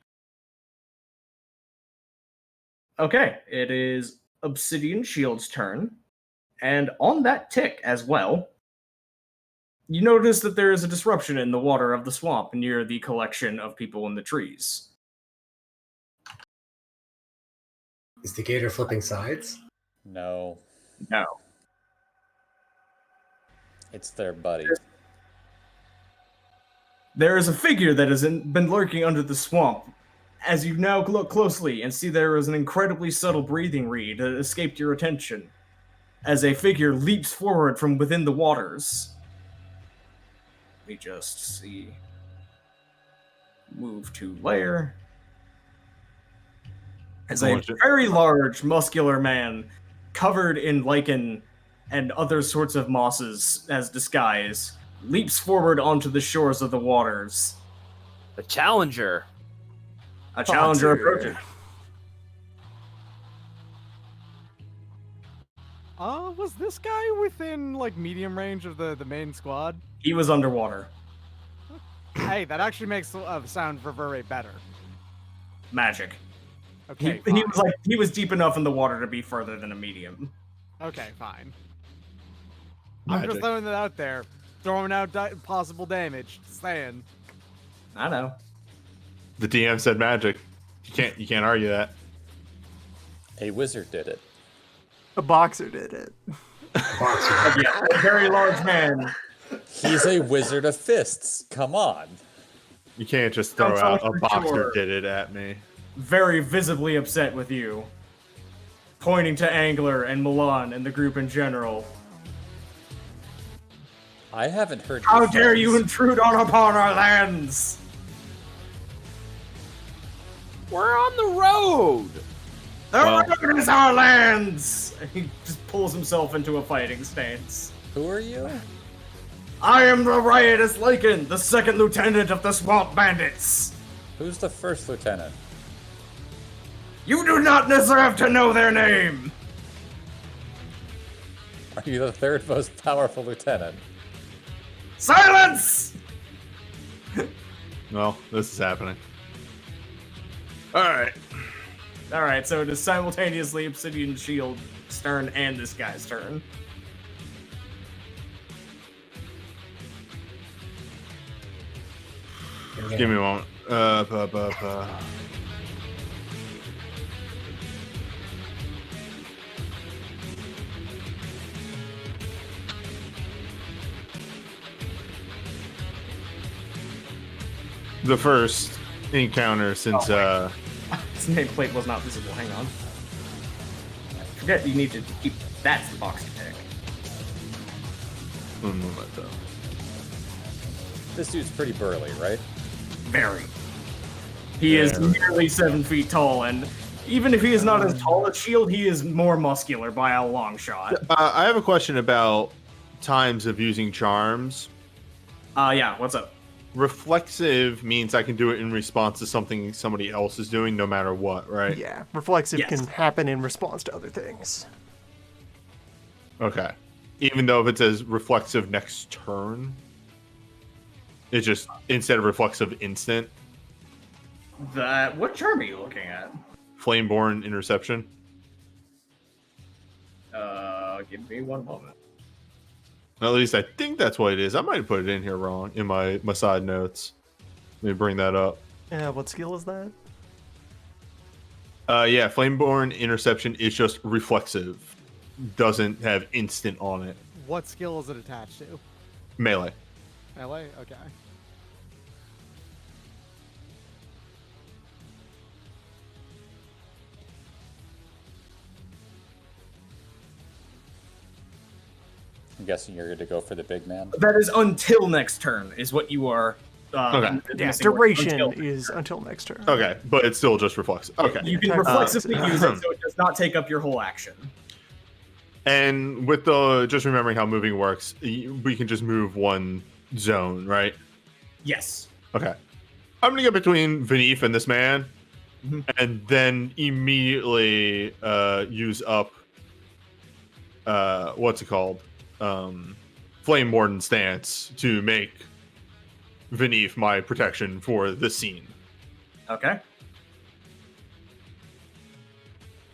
Speaker 2: Okay, it is Obsidian Shield's turn, and on that tick as well, you notice that there is a disruption in the water of the swamp near the collection of people in the trees.
Speaker 6: Is the gator flipping sides?
Speaker 5: No,
Speaker 2: No.
Speaker 5: it's their buddy.
Speaker 2: There is a figure that has been lurking under the swamp. As you now look closely and see there is an incredibly subtle breathing reed that escaped your attention, as a figure leaps forward from within the waters. Let me just see. Move to layer. As a very large, muscular man, covered in lichen and other sorts of mosses as disguise, leaps forward onto the shores of the waters.
Speaker 4: The challenger.
Speaker 2: A challenger approaching.
Speaker 7: Was this guy within like medium range of the main squad?
Speaker 2: He was underwater.
Speaker 7: Hey, that actually makes sound for Verre better.
Speaker 2: Magic.
Speaker 7: Okay,
Speaker 2: He was deep enough in the water to be further than a medium.
Speaker 7: Okay, fine.
Speaker 3: Magic.
Speaker 7: I'm just throwing that out there, throwing out possible damage. Just saying.
Speaker 2: I know.
Speaker 3: The DM said magic. You can't argue that.
Speaker 5: A wizard did it.
Speaker 1: A boxer did it.
Speaker 2: Yeah, a very large man.
Speaker 5: He's a wizard of fists. Come on.
Speaker 3: You can't just throw
Speaker 2: Don't
Speaker 3: out
Speaker 2: tell
Speaker 3: a
Speaker 2: us for
Speaker 3: boxer
Speaker 2: sure.
Speaker 3: did it at me.
Speaker 2: Very visibly upset with you. Pointing to Angler and Milan and the group in general.
Speaker 5: I haven't heard.
Speaker 2: How
Speaker 5: your
Speaker 2: dare you
Speaker 5: friends.
Speaker 2: intrude upon our lands?
Speaker 4: We're on the road.
Speaker 2: The road is our lands! He just pulls himself into a fighting stance.
Speaker 5: Who are you?
Speaker 2: I am the riotous Lycan, the second lieutenant of the Swamp Bandits.
Speaker 5: Who's the first lieutenant?
Speaker 2: You do not deserve to know their name.
Speaker 5: Are you the third most powerful lieutenant?
Speaker 2: Silence!
Speaker 3: Well, this is happening. Alright.
Speaker 2: Alright, so it is simultaneously Obsidian Shield's turn and this guy's turn.
Speaker 3: Give me a moment. The first encounter since
Speaker 2: His nameplate was not visible, hang on. I forget you need to keep, that's the box to pick.
Speaker 5: This dude's pretty burly, right?
Speaker 2: Very. He is nearly 7 feet tall, and even if he is not as tall as Shield, he is more muscular by a long shot.
Speaker 3: I have a question about times of using charms.
Speaker 2: Yeah, what's up?
Speaker 3: Reflexive means I can do it in response to something somebody else is doing, no matter what, right?
Speaker 1: Yeah, reflexive
Speaker 2: Yes.
Speaker 1: can happen in response to other things.
Speaker 3: Okay. Even though if it says reflexive next turn, it's just instead of reflexive instant.
Speaker 2: What charm are you looking at?
Speaker 3: Flameborn interception.
Speaker 2: Give me one moment.
Speaker 3: At least I think that's what it is. I might have put it in here wrong in my side notes. Let me bring that up.
Speaker 1: What skill is that?
Speaker 3: Yeah, Flameborn interception is just reflexive. Doesn't have instant on it.
Speaker 7: What skill is it attached to?
Speaker 3: Melee.
Speaker 7: LA? Okay.
Speaker 5: I'm guessing you're going to go for the big man.
Speaker 2: That is until next turn, is what you are.
Speaker 3: Okay.
Speaker 1: Yeah,
Speaker 2: missing word.
Speaker 1: duration
Speaker 2: Until.
Speaker 1: is until next turn.
Speaker 3: Okay, but it's still just reflex. Okay.
Speaker 2: You can
Speaker 1: attack
Speaker 2: reflexively
Speaker 1: reflexes.
Speaker 2: use it, so it does not take up your whole action.
Speaker 3: And with the just remembering how moving works, we can just move one zone, right?
Speaker 2: Yes.
Speaker 3: Okay. I'm gonna get between Vanif and this man,
Speaker 2: Mhm.
Speaker 3: and then immediately use up what's it called? Flame Warden stance to make Vanif my protection for the scene.
Speaker 2: Okay.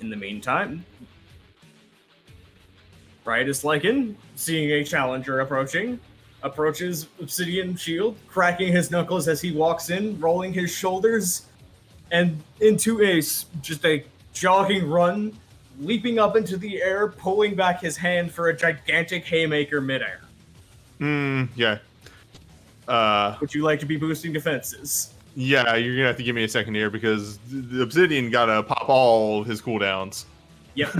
Speaker 2: In the meantime, Riotous Lycan, seeing a challenger approaches Obsidian Shield, cracking his knuckles as he walks in, rolling his shoulders, and into just a jogging run, leaping up into the air, pulling back his hand for a gigantic haymaker midair.
Speaker 3: Yeah.
Speaker 2: Would you like to be boosting defenses?
Speaker 3: Yeah, you're gonna have to give me a second here because the Obsidian gotta pop all his cooldowns.
Speaker 2: Yep.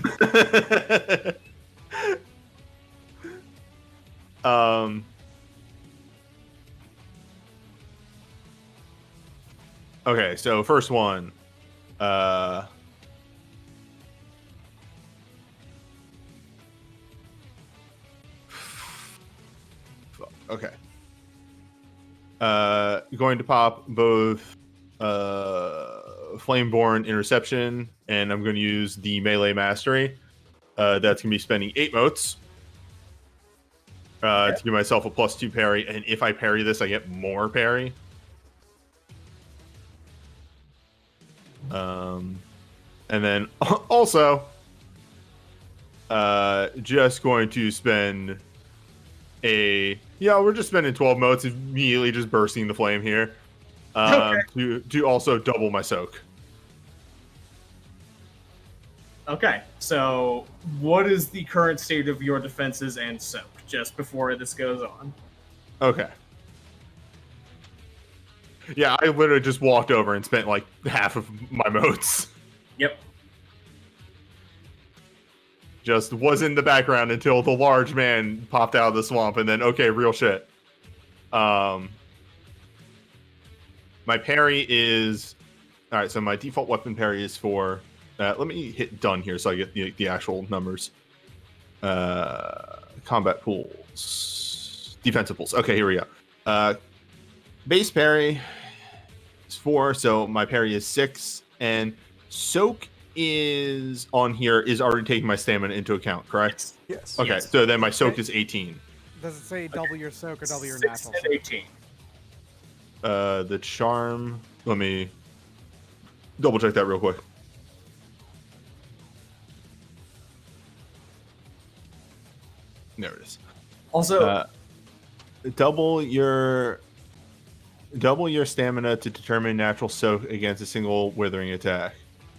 Speaker 3: Okay, so first one. Okay. Going to pop both Flameborn Interception, and I'm going to use the Melee Mastery. That's going to be spending 8 motes to give myself a +2 parry, and if I parry this, I get more parry. And then also, just going to spend we're just spending 12 motes, immediately just bursting the flame here, to also double my soak.
Speaker 2: Okay, so what is the current state of your defenses and soak, just before this goes on?
Speaker 3: Okay. Yeah, I literally just walked over and spent like half of my motes.
Speaker 2: Yep.
Speaker 3: Just was in the background until the large man popped out of the swamp, and then okay, real shit. My parry is all right. So my default weapon parry is 4. Let me hit done here so I get the actual numbers. Combat pools, defensive pools. Okay, here we go. Base parry is 4, so my parry is 6, and soak is on here is already taking my stamina into account, correct?
Speaker 1: Yes.
Speaker 3: Okay,
Speaker 2: Yes.
Speaker 3: so then my soak is 18.
Speaker 7: Does it say double your soak or double your
Speaker 2: 6
Speaker 7: natural
Speaker 2: and
Speaker 7: soak?
Speaker 2: 18.
Speaker 3: The charm. Let me double check that real quick. There it is.
Speaker 2: Also,
Speaker 3: Double your stamina to determine natural soak against a single withering attack.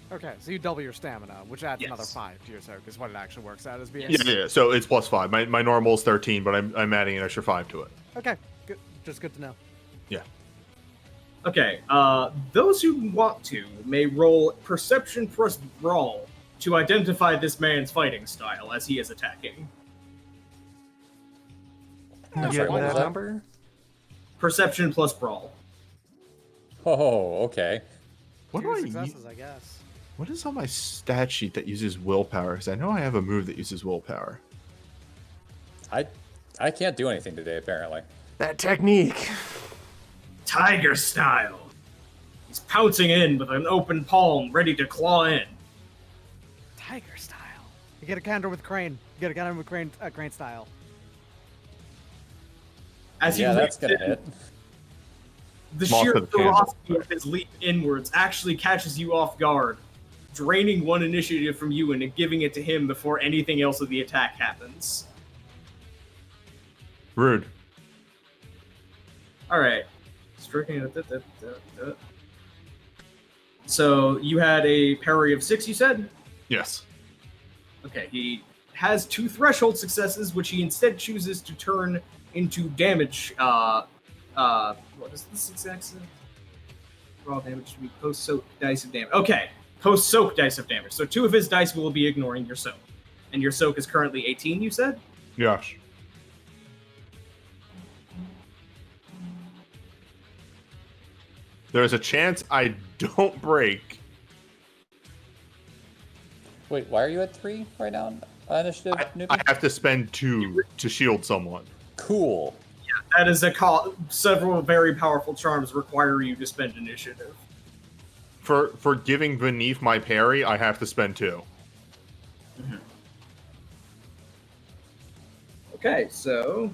Speaker 7: Okay, so you double your stamina, which adds
Speaker 2: Yes.
Speaker 7: another 5 to your soak, is what it actually works out as being.
Speaker 3: Yeah. So it's +5. My normal is 13, but I'm adding an extra 5 to it.
Speaker 7: Okay, good. Just good to know.
Speaker 3: Yeah.
Speaker 2: okay, those who want to may roll Perception plus Brawl to identify this man's fighting style as he is attacking.
Speaker 1: You
Speaker 5: sorry,
Speaker 1: get
Speaker 5: what was
Speaker 1: that
Speaker 5: that?
Speaker 1: number?
Speaker 2: Perception plus Brawl.
Speaker 5: Oh, okay.
Speaker 3: What do
Speaker 7: Two
Speaker 3: I
Speaker 7: successes, I guess.
Speaker 3: What is on my stat sheet that uses willpower? Because I know I have a move that uses willpower.
Speaker 5: I can't do anything today, apparently.
Speaker 1: That technique.
Speaker 2: Tiger style. He's pouncing in with an open palm, ready to claw in.
Speaker 7: Tiger style. You get a counter with Crane. You get a counter with Crane style.
Speaker 2: As he
Speaker 5: Yeah, that's
Speaker 2: leaps
Speaker 5: gonna
Speaker 2: in,
Speaker 5: hit.
Speaker 2: the
Speaker 3: Moth
Speaker 2: sheer
Speaker 3: of the candle.
Speaker 2: ferocity of his leap inwards actually catches you off guard, draining 1 initiative from you and giving it to him before anything else of the attack happens.
Speaker 3: Rude.
Speaker 2: Alright. So you had a parry of 6, you said?
Speaker 3: Yes.
Speaker 2: Okay, he has 2 threshold successes, which he instead chooses to turn into damage. What is this exact? Raw damage to be post-soak dice of damage. Okay, post-soak dice of damage. So 2 of his dice will be ignoring your soak. And your soak is currently 18, you said?
Speaker 3: Yes. There's a chance I don't break.
Speaker 5: Wait, why are you at 3 right now? Initiative, newbie?
Speaker 3: I have to spend 2 to shield someone.
Speaker 5: Cool.
Speaker 2: That is several very powerful charms require you to spend initiative.
Speaker 3: For giving beneath my parry, I have to spend 2.
Speaker 2: Okay, so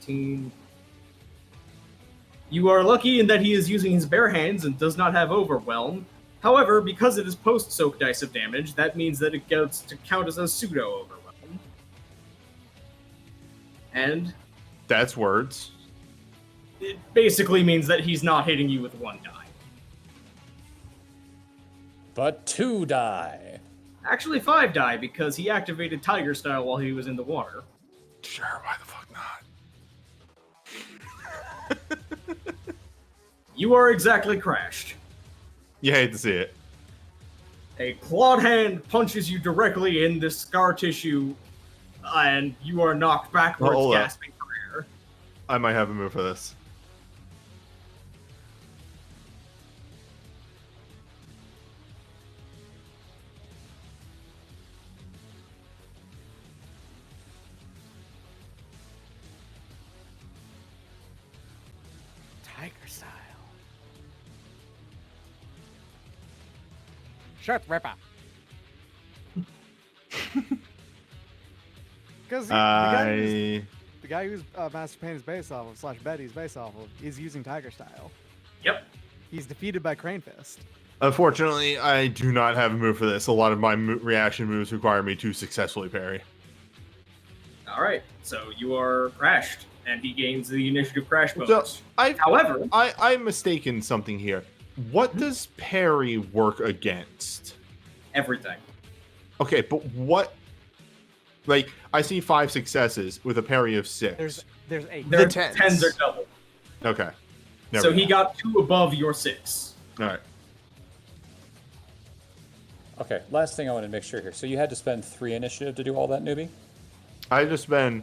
Speaker 2: 15. You are lucky in that he is using his bare hands and does not have overwhelm. However, because it is post-soak dice of damage, that means that it gets to count as a pseudo-overwhelm. And
Speaker 3: That's words.
Speaker 2: it basically means that he's not hitting you with 1 die.
Speaker 5: But 2 die.
Speaker 2: Actually 5 die, because he activated Tiger Style while he was in the water.
Speaker 3: Sure, why the fuck not?
Speaker 2: You are exactly crashed.
Speaker 3: You hate to see it.
Speaker 2: A clawed hand punches you directly in the scar tissue, and you are knocked backwards,
Speaker 3: Hold up.
Speaker 2: gasping for air.
Speaker 3: I might have a move for this.
Speaker 7: Tiger style. Shut ripper. Because the guy who's Master Pain is based off of, / Betty's based off of, is using Tiger Style.
Speaker 2: Yep.
Speaker 7: He's defeated by Crane Fist.
Speaker 3: Unfortunately, I do not have a move for this. A lot of my reaction moves require me to successfully parry.
Speaker 2: Alright, so you are crashed, and he gains the initiative crash bonus.
Speaker 3: So,
Speaker 2: However,
Speaker 3: I'm mistaken something here. What does parry work against?
Speaker 2: everything.
Speaker 3: Okay, but what? Like, I see 5 successes with a parry of 6.
Speaker 7: There's 8.
Speaker 2: Their
Speaker 1: tens.
Speaker 2: tens are double.
Speaker 3: Okay.
Speaker 2: So he got 2 above your 6.
Speaker 3: All right.
Speaker 5: Okay, last thing I want to make sure here. So you had to spend 3 initiative to do all that, newbie?
Speaker 3: I just spent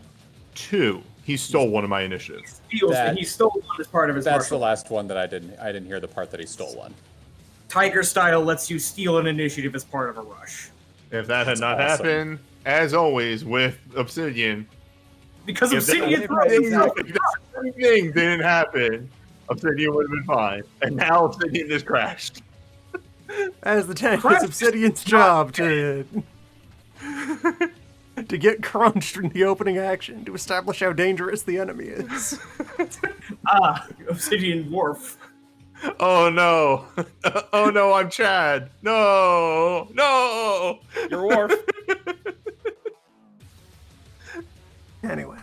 Speaker 3: 2. He stole one of my initiatives.
Speaker 2: He stole one as part of his
Speaker 5: That's
Speaker 2: martial.
Speaker 5: the last one that I didn't hear the part that he stole one.
Speaker 2: Tiger Style lets you steal an initiative as part of a rush.
Speaker 3: If that had
Speaker 5: That's
Speaker 3: not
Speaker 5: awesome.
Speaker 3: happened, as always with Obsidian,
Speaker 2: Because
Speaker 3: if that
Speaker 2: Obsidian
Speaker 3: thing didn't happen, Obsidian would have been fine. And now Obsidian just crashed.
Speaker 1: As the tank,
Speaker 2: Crash
Speaker 1: it's Obsidian's job to get crunched in the opening action to establish how dangerous the enemy is.
Speaker 2: Obsidian Wharf.
Speaker 3: Oh no. Oh no, I'm Chad. No. No.
Speaker 4: Your wharf.
Speaker 1: Anyway,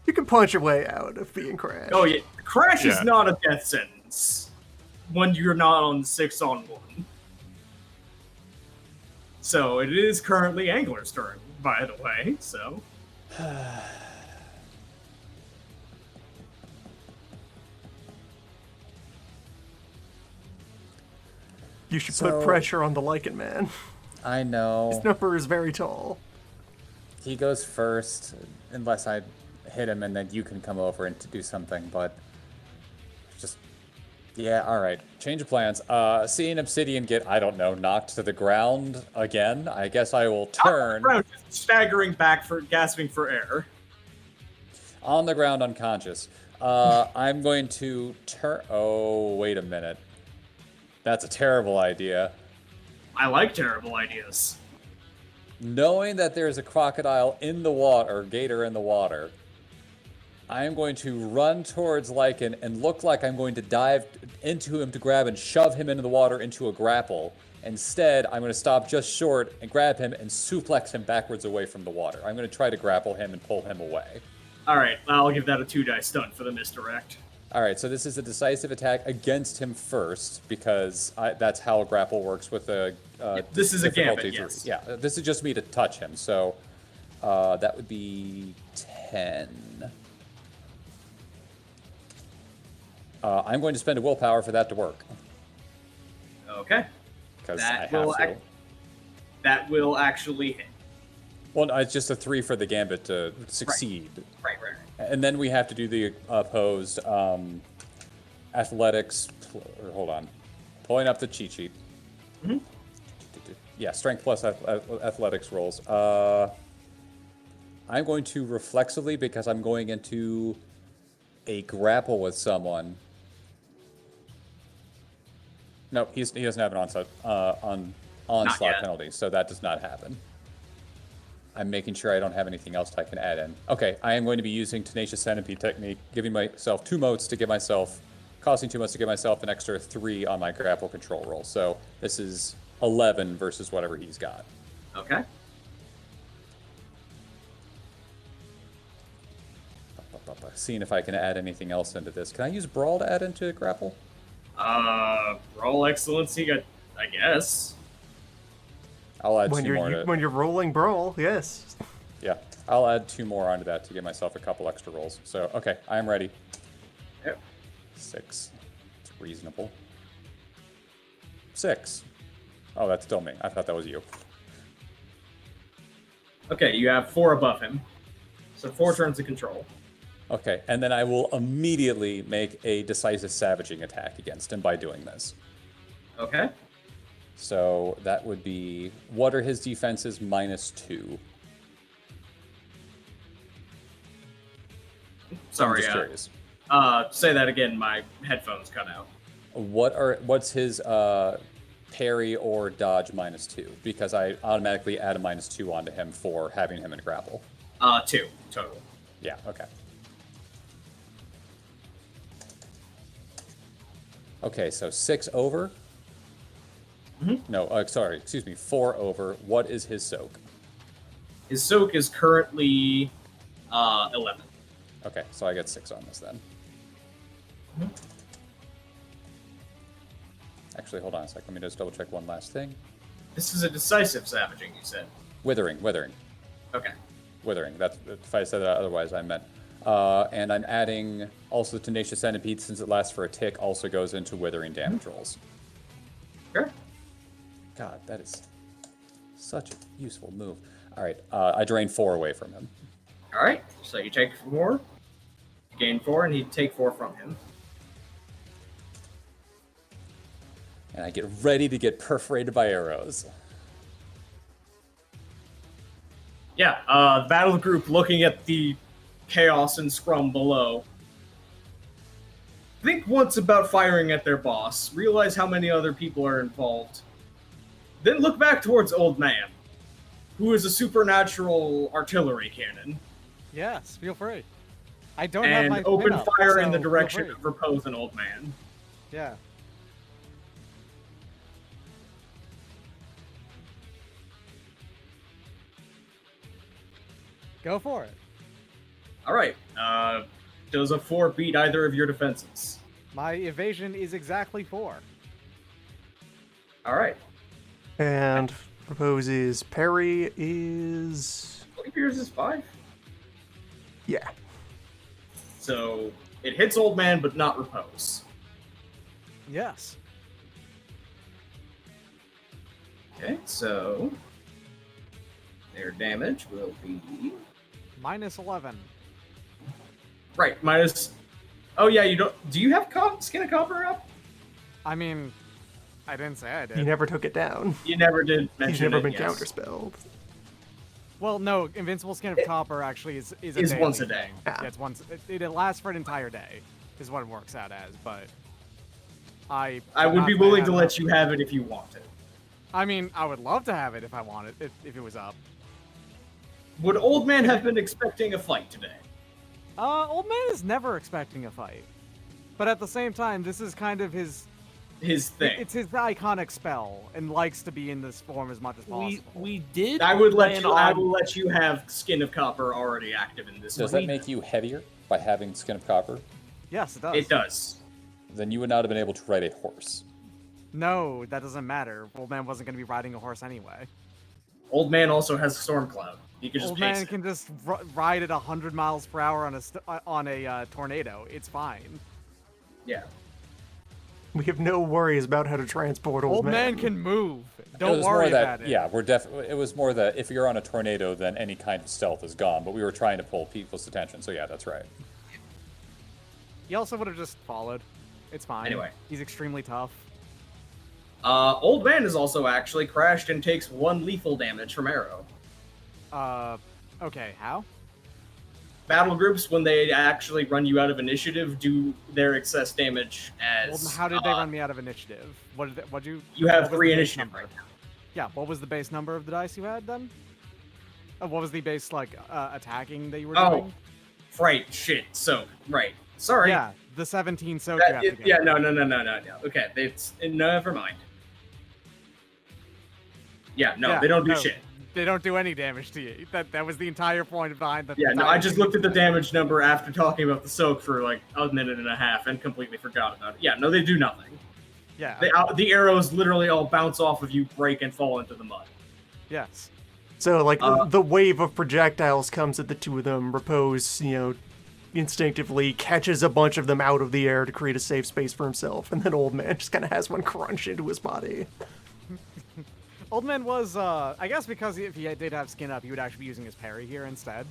Speaker 1: you can punch your way out of being crashed.
Speaker 2: Oh yeah, crash is
Speaker 3: Yeah.
Speaker 2: not a death sentence when you're not on 6-on-1. So it is currently Angler's turn, by the way. So
Speaker 1: You should
Speaker 5: So-
Speaker 1: put pressure on the Lycan Man.
Speaker 5: I know.
Speaker 1: His number is very tall.
Speaker 5: He goes first, unless I hit him and then you can come over and to do something, but just, yeah, alright. Change of plans. Seeing Obsidian get, I don't know, knocked to the ground again, I guess I will turn
Speaker 2: staggering back for gasping for air.
Speaker 5: on the ground unconscious. I'm going to turn, oh, wait a minute. That's a terrible idea.
Speaker 2: I like terrible ideas.
Speaker 5: Knowing that there's a crocodile in the water, or gator in the water, I am going to run towards Lycan and look like I'm going to dive into him to grab and shove him into the water into a grapple. Instead, I'm going to stop just short and grab him and suplex him backwards away from the water. I'm going to try to grapple him and pull him away.
Speaker 2: Alright, I'll give that a 2-die stun for the misdirect.
Speaker 5: Alright, so this is a decisive attack against him first, because that's how a grapple works with a
Speaker 2: this is a
Speaker 5: difficulty
Speaker 2: gambit,
Speaker 5: three.
Speaker 2: yes.
Speaker 5: Yeah, this is just me to touch him, so that would be 10. I'm going to spend a willpower for that to work,
Speaker 2: Okay.
Speaker 5: because I
Speaker 2: That
Speaker 5: have
Speaker 2: will,
Speaker 5: to.
Speaker 2: that will actually hit.
Speaker 5: Well, no, it's just a 3 for the gambit to succeed.
Speaker 2: Right.
Speaker 5: And then we have to do the opposed athletics. Hold on. Pulling up the cheat sheet.
Speaker 2: Mhm.
Speaker 5: Yeah, strength plus athletics rolls. I'm going to reflexively, because I'm going into a grapple with someone. No, he doesn't have an onslaught
Speaker 2: yet.
Speaker 5: penalty, so that does not happen. I'm making sure I don't have anything else I can add in. Okay, I am going to be using Tenacious Centipede technique, giving myself 2 motes to give myself, costing 2 motes to give myself an extra 3 on my grapple control roll. So this is 11 versus whatever he's got.
Speaker 2: Okay.
Speaker 5: Seeing if I can add anything else into this. Can I use Brawl to add into grapple?
Speaker 2: Roll excellency, I guess.
Speaker 5: I'll add
Speaker 1: When
Speaker 5: 2 more.
Speaker 1: when you're rolling brawl, yes.
Speaker 5: Yeah, I'll add 2 more onto that to give myself a couple extra rolls. So, okay, I am ready.
Speaker 2: Yep.
Speaker 5: 6. It's reasonable. 6. Oh, that's still me. I thought that was you.
Speaker 2: Okay, you have 4 above him. So 4 turns of control.
Speaker 5: Okay, and then I will immediately make a decisive savaging attack against him by doing this.
Speaker 2: Okay.
Speaker 5: So that would be, what are his defenses? -2.
Speaker 2: Sorry,
Speaker 5: I'm just curious.
Speaker 2: say that again, my headphones cut out.
Speaker 5: What's his parry or dodge -2? Because I automatically add a -2 onto him for having him in grapple.
Speaker 2: 2 total.
Speaker 5: Yeah, okay. Okay, so 6 over. No, sorry, excuse me, 4 over. What is his soak?
Speaker 2: His soak is currently 11.
Speaker 5: Okay, so I get 6 on this then. Actually, hold on a sec. Let me just double check one last thing.
Speaker 2: This is a decisive savaging, you said.
Speaker 5: Withering.
Speaker 2: Okay.
Speaker 5: Withering. That's, if I said that otherwise, I meant. And I'm adding also Tenacious Centipede, since it lasts for a tick, also goes into Withering damage rolls.
Speaker 2: Sure.
Speaker 5: God, that is such a useful move. All right, I drain 4 away from him.
Speaker 2: All right. So you take 4, gain 4, and he'd take 4 from him.
Speaker 5: And I get ready to get perforated by arrows.
Speaker 2: Yeah, the battle group looking at the chaos and scrum below. Think once about firing at their boss, realize how many other people are involved. Then look back towards Old Man, who is a supernatural artillery cannon,
Speaker 7: Yes, feel free. I don't have my
Speaker 2: and open
Speaker 7: pin up,
Speaker 2: fire in
Speaker 7: so
Speaker 2: the
Speaker 7: feel
Speaker 2: direction
Speaker 7: free.
Speaker 2: of Repose and Old Man.
Speaker 7: Yeah. Go for it.
Speaker 2: All right. Does a 4 beat either of your defenses?
Speaker 7: My evasion is exactly 4.
Speaker 2: All right.
Speaker 1: And proposes parry is...
Speaker 2: I believe yours is 5.
Speaker 1: Yeah.
Speaker 2: So it hits Old Man, but not Repose.
Speaker 7: Yes.
Speaker 2: Okay, so their damage will be
Speaker 7: -11.
Speaker 2: right minus. Oh yeah, you don't. Do you have Skin of Copper up?
Speaker 7: I mean, I didn't say I
Speaker 1: He
Speaker 7: did.
Speaker 1: never took it down.
Speaker 2: You never did mention
Speaker 1: He's never
Speaker 2: it,
Speaker 1: been
Speaker 2: yes.
Speaker 1: counterspelled.
Speaker 7: Well, no, Invincible Skin of Copper actually is a
Speaker 2: Is
Speaker 7: daily
Speaker 2: once a day.
Speaker 7: thing.
Speaker 1: Ah.
Speaker 7: Yeah, it's once. It lasts for an entire day, is what it works out as. But I
Speaker 2: would be willing to let you have it if you want it.
Speaker 7: I mean, I would love to have it if I wanted if it was up.
Speaker 2: Would Old Man have been expecting a fight today?
Speaker 7: Old Man is never expecting a fight, but at the same time, this is kind of his
Speaker 2: Thing.
Speaker 7: It's his iconic spell, and likes to be in this form as much as possible.
Speaker 4: We did.
Speaker 2: I would let
Speaker 4: plan
Speaker 2: you. I
Speaker 4: on-
Speaker 2: will let you have Skin of Copper already active in this.
Speaker 5: Does that make you heavier by having Skin of Copper?
Speaker 7: Yes, it does.
Speaker 2: It does.
Speaker 5: Then you would not have been able to ride a horse.
Speaker 7: No, that doesn't matter. Old Man wasn't going to be riding a horse anyway.
Speaker 2: Old Man also has Storm Cloud. You can just
Speaker 7: Old
Speaker 2: pace
Speaker 7: Man
Speaker 2: it.
Speaker 7: can just ride at 100 miles per hour on a tornado. It's fine.
Speaker 2: Yeah.
Speaker 1: We have no worries about how to transport Old
Speaker 7: Man can move.
Speaker 5: It
Speaker 7: Don't
Speaker 5: was
Speaker 7: worry
Speaker 5: more that,
Speaker 7: about it.
Speaker 5: Yeah, it was more that if you're on a tornado, then any kind of stealth is gone. But we were trying to pull people's attention, so yeah, that's right.
Speaker 7: He also would have just followed. It's fine.
Speaker 2: Anyway.
Speaker 7: He's extremely tough.
Speaker 2: Old Man is also actually crashed and takes 1 lethal damage from arrow.
Speaker 7: Okay, how?
Speaker 2: Battle groups, when they actually run you out of initiative, do their excess damage as...
Speaker 7: Well, how did they run me out of initiative? What'd you...
Speaker 2: You have
Speaker 7: what was
Speaker 2: 3
Speaker 7: the base
Speaker 2: initiative
Speaker 7: number?
Speaker 2: right now.
Speaker 7: Yeah, what was the base number of the dice you had then? What was the base, like, attacking that you were doing?
Speaker 2: Right, shit, so, right. Sorry.
Speaker 7: Yeah, the 17 soak you have to get.
Speaker 2: Yeah, no. Okay, never mind. Yeah, no, they don't do shit.
Speaker 7: They don't do any damage to you. That was the entire point behind the...
Speaker 2: Yeah, no, I just looked at the damage number after talking about the soak for like a minute and a half and completely forgot about it. Yeah, no, they do nothing.
Speaker 7: Yeah.
Speaker 2: The arrows literally all bounce off of you, break, and fall into the mud.
Speaker 7: Yes.
Speaker 1: So, like, the wave of projectiles comes at the two of them. Repose, instinctively catches a bunch of them out of the air to create a safe space for himself, and then Old Man just kind of has one crunch into his body.
Speaker 7: Old Man was, I guess because if he did have skin up, he would actually be using his parry here instead.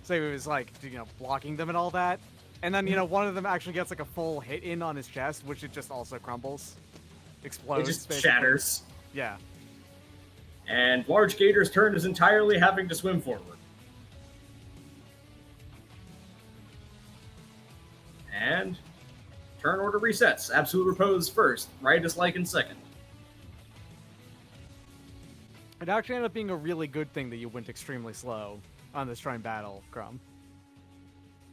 Speaker 7: So he was, like, blocking them and all that. And then, one of them actually gets, like, a full hit in on his chest, which it just also crumbles. Explodes.
Speaker 2: It just
Speaker 7: basically.
Speaker 2: shatters.
Speaker 7: Yeah.
Speaker 2: And Large Gator's turn is entirely having to swim forward. And turn order resets. Absolute Repose first. Right is like in second.
Speaker 7: It actually ended up being a really good thing that you went extremely slow on this Shrine battle, Crumb.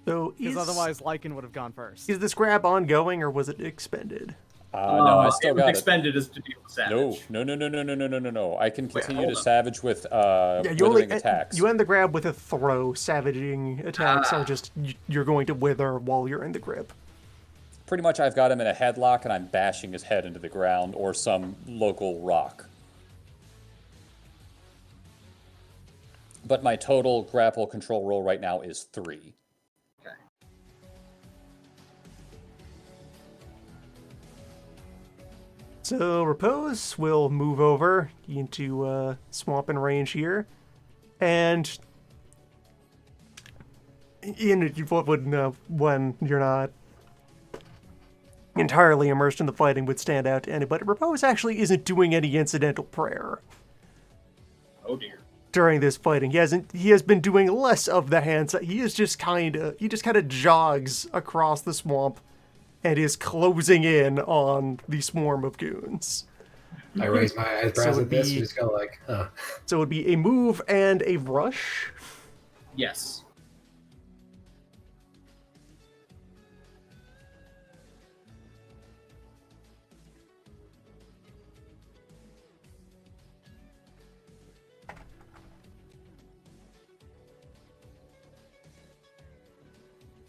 Speaker 1: So
Speaker 7: Because otherwise Lycan would have gone first.
Speaker 1: Is this grab ongoing, or was it expended?
Speaker 5: No, I still
Speaker 2: it was
Speaker 5: got
Speaker 2: expended as to deal with Savage.
Speaker 5: No. I can continue
Speaker 2: hold
Speaker 5: to
Speaker 2: on.
Speaker 5: Savage with
Speaker 1: You
Speaker 5: withering attacks.
Speaker 1: You end the grab with a throw. Savaging attacks are just you're going to wither while you're in the grip.
Speaker 5: Pretty much, I've got him in a headlock, and I'm bashing his head into the ground or some local rock. But my total grapple control roll right now is 3.
Speaker 2: Okay.
Speaker 1: So Repose will move over into swamp and range here, and what would when you're not entirely immersed in the fighting would stand out to anybody. Repose actually isn't doing any incidental prayer
Speaker 2: Oh dear.
Speaker 1: during this fighting. He has been doing less of the hands. He just kind of jogs across the swamp and is closing in on the swarm of goons.
Speaker 6: I raise my eyebrows at this and just go like, huh.
Speaker 1: So it would be a move and a rush.
Speaker 2: Yes.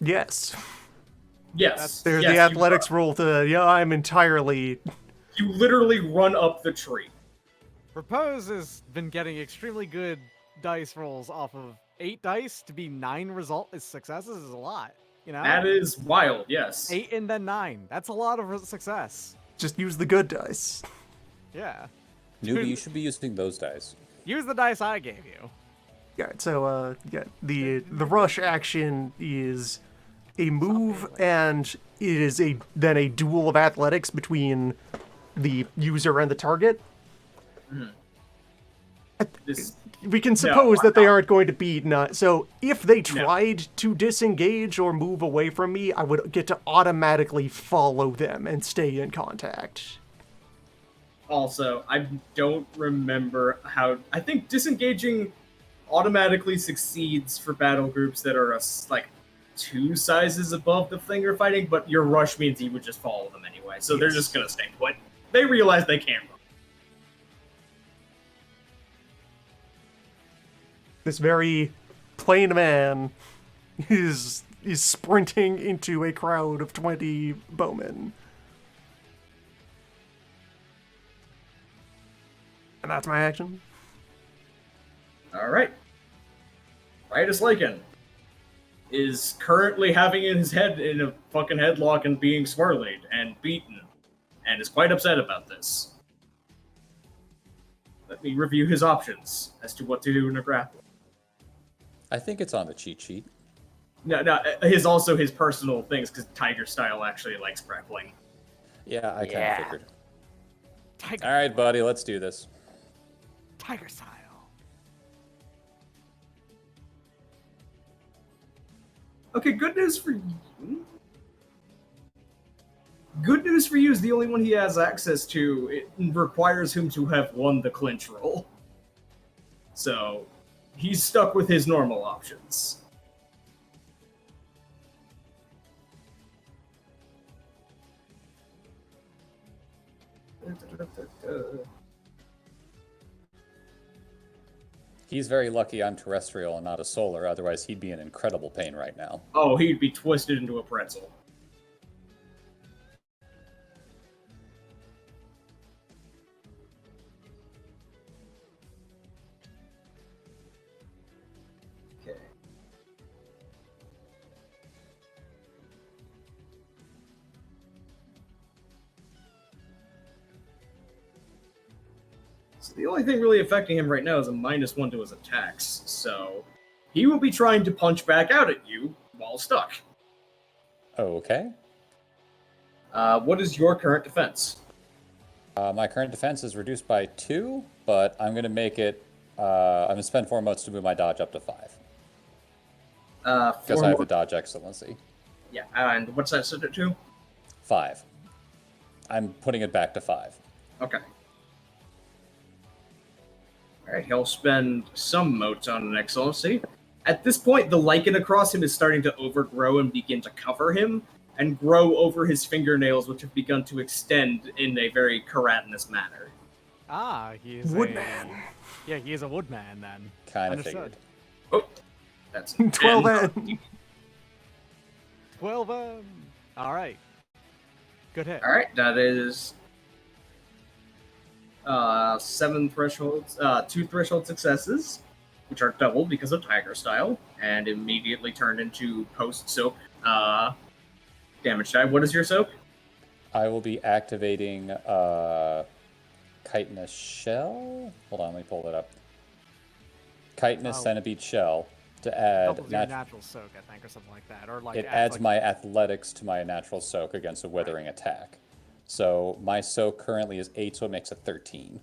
Speaker 1: Yes.
Speaker 2: Yes.
Speaker 1: There's
Speaker 2: yes,
Speaker 1: the athletics rule to, I'm entirely...
Speaker 2: You literally run up the tree.
Speaker 7: Repose has been getting extremely good dice rolls off of 8 dice to be 9 successes is a lot,
Speaker 2: That is wild, yes.
Speaker 7: 8 and then 9. That's a lot of success.
Speaker 1: Just use the good dice.
Speaker 7: Yeah.
Speaker 5: Newbie, you should be using those dice.
Speaker 7: Use the dice I gave you.
Speaker 1: Yeah, so, the rush action is a move, and it is then a duel of athletics between the user and the target. We can suppose that they aren't going to be so if they tried to disengage or move away from me, I would get to automatically follow them and stay in contact.
Speaker 2: Also, I don't remember how... I think disengaging automatically succeeds for battle groups that are like 2 sizes above the thing you're fighting, but your rush means you would just follow them anyway, so they're just gonna stay put. They realize they can't run.
Speaker 1: This very plain man is sprinting into a crowd of 20 bowmen. And that's my action.
Speaker 2: Alright. Ritus Lycan is currently having his head in a fucking headlock and being swirled and beaten, and is quite upset about this. Let me review his options as to what to do in a grapple.
Speaker 5: I think it's on the cheat sheet.
Speaker 2: No, his personal things, because Tiger Style actually likes grappling.
Speaker 5: Yeah, I kind
Speaker 4: Yeah.
Speaker 5: of figured.
Speaker 7: Tiger.
Speaker 5: All right, buddy, let's do this.
Speaker 7: Tiger style.
Speaker 2: Okay, good news for you. Good news for you is the only one he has access to. It requires him to have won the clinch roll. So, he's stuck with his normal options.
Speaker 5: He's very lucky I'm terrestrial and not a solar, otherwise he'd be in incredible pain right now.
Speaker 2: Oh, he'd be twisted into a pretzel. Okay. So the only thing really affecting him right now is a -1 to his attacks, so he will be trying to punch back out at you while stuck.
Speaker 5: Okay.
Speaker 2: What is your current defense?
Speaker 5: My current defense is reduced by 2, but I'm going to make it... I'm going to spend 4 motes to move my dodge up to 5. Because I have the dodge excellency.
Speaker 2: Yeah, and what's that set it to?
Speaker 5: 5. I'm putting it back to 5.
Speaker 2: Okay. Alright, he'll spend some motes on an excellency. At this point, the lichen across him is starting to overgrow and begin to cover him, and grow over his fingernails, which have begun to extend in a very keratinous manner.
Speaker 7: Ah, he is
Speaker 1: Woodman.
Speaker 7: Yeah, he is a woodman then.
Speaker 5: Kind of
Speaker 7: Understood.
Speaker 5: figured.
Speaker 2: Oh, that's
Speaker 1: 12
Speaker 2: 10.
Speaker 1: N.
Speaker 7: 12. All right. Good hit.
Speaker 2: Alright, that is 7 thresholds, 2 threshold successes, which are doubled because of Tiger Style, and immediately turned into post-soak damage die. What is your soak?
Speaker 5: I will be activating Chitinous Shell. Hold on, let me pull it up. Chitinous
Speaker 7: Oh.
Speaker 5: Centipede Shell to add...
Speaker 7: Doubles your natural soak, I think, or something like that. Or like
Speaker 5: It adds my athletics to my natural soak against a withering attack. So my soak currently is 8, so it makes it 13.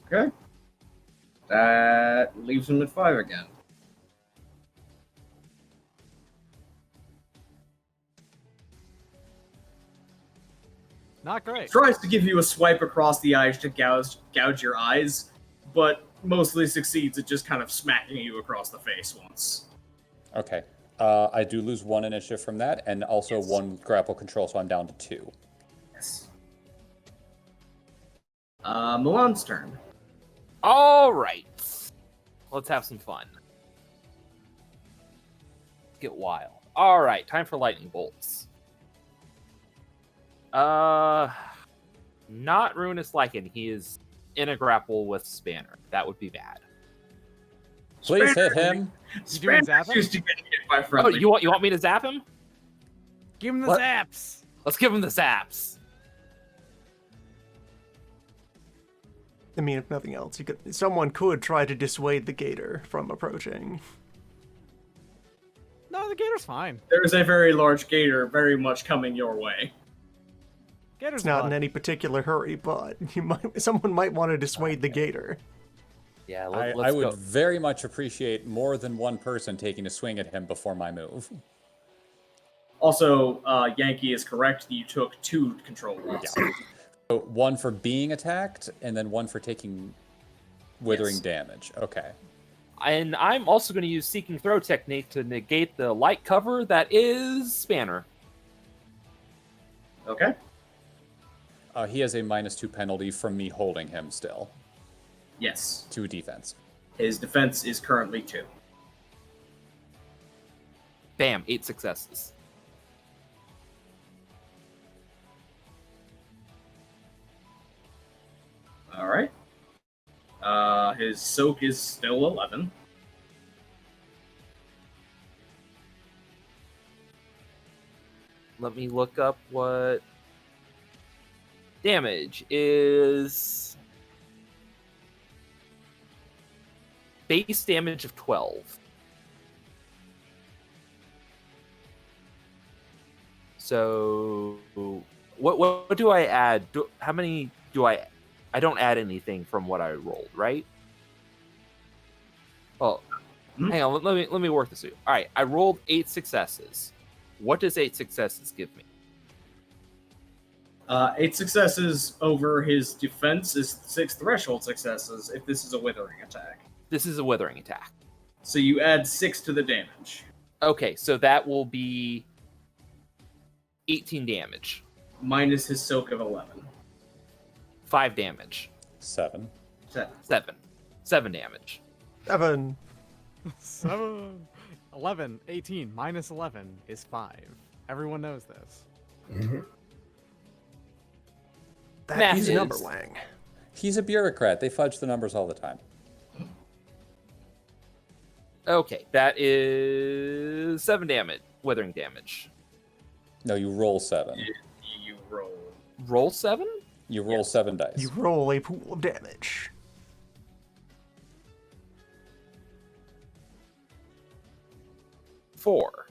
Speaker 2: Okay. That leaves him at 5 again.
Speaker 7: Not great.
Speaker 2: Tries to give you a swipe across the eyes to gouge your eyes, but mostly succeeds at just kind of smacking you across the face once.
Speaker 5: Okay. I do lose 1 initiative from that, and also 1 grapple control, so I'm down to 2.
Speaker 2: Yes. Milan's turn.
Speaker 4: All right. Let's have some fun. Get wild. All right, time for lightning bolts. Not Ruinous Lichen. He is in a grapple with Spanner. That would be bad.
Speaker 5: Please hit
Speaker 2: Spanner-
Speaker 5: him.
Speaker 7: You doing
Speaker 2: Spanner
Speaker 7: zapping?
Speaker 2: used to get hit by
Speaker 4: Oh,
Speaker 2: friendly.
Speaker 4: you want me to zap him?
Speaker 7: Give him the
Speaker 4: What?
Speaker 7: zaps.
Speaker 4: Let's give him the zaps.
Speaker 1: I mean, if nothing else, someone could try to dissuade the gator from approaching.
Speaker 7: No, the gator's fine.
Speaker 2: There is a very large gator very much coming your way.
Speaker 7: Gator's
Speaker 1: It's not in
Speaker 7: fine.
Speaker 1: any particular hurry, but someone might want to dissuade the gator.
Speaker 4: Yeah,
Speaker 5: I
Speaker 4: let's
Speaker 5: would
Speaker 4: go.
Speaker 5: very much appreciate more than one person taking a swing at him before my move.
Speaker 2: Also, Yankee is correct. You took 2 control wounds.
Speaker 5: Yeah. So 1 for being attacked, and then 1 for taking withering
Speaker 2: Yes.
Speaker 5: damage. Okay.
Speaker 4: And I'm also going to use Seeking Throw technique to negate the light cover that is Spanner.
Speaker 2: Okay.
Speaker 5: He has a -2 penalty from me holding him still
Speaker 2: Yes.
Speaker 5: to defense.
Speaker 2: His defense is currently 2.
Speaker 4: Bam, 8 successes.
Speaker 2: All right. His soak is still 11.
Speaker 4: Let me look up what damage is. Base damage of 12. So What do I add? How many do I? I don't add anything from what I rolled, right? Well, hang on. Let me work this through. All right, I rolled 8 successes. What does 8 successes give me?
Speaker 2: 8 successes over his defense is 6 threshold successes if this is a withering attack.
Speaker 4: This is a withering attack.
Speaker 2: So you add 6 to the damage.
Speaker 4: Okay, so that will be 18 damage.
Speaker 2: Minus his soak of 11.
Speaker 4: 5 damage.
Speaker 5: 7.
Speaker 4: 7 damage.
Speaker 1: 7.
Speaker 7: 7, 11, 18 minus 11 is 5. Everyone knows this.
Speaker 6: Mm-hmm.
Speaker 1: That
Speaker 4: Math
Speaker 1: is
Speaker 4: is-
Speaker 1: number Wang.
Speaker 5: He's a bureaucrat. They fudge the numbers all the time.
Speaker 4: Okay, that is 7 damage. Withering damage.
Speaker 5: No, you roll 7.
Speaker 2: You roll.
Speaker 4: Roll 7?
Speaker 5: You roll 7 dice.
Speaker 1: You roll a pool of damage.
Speaker 4: 4.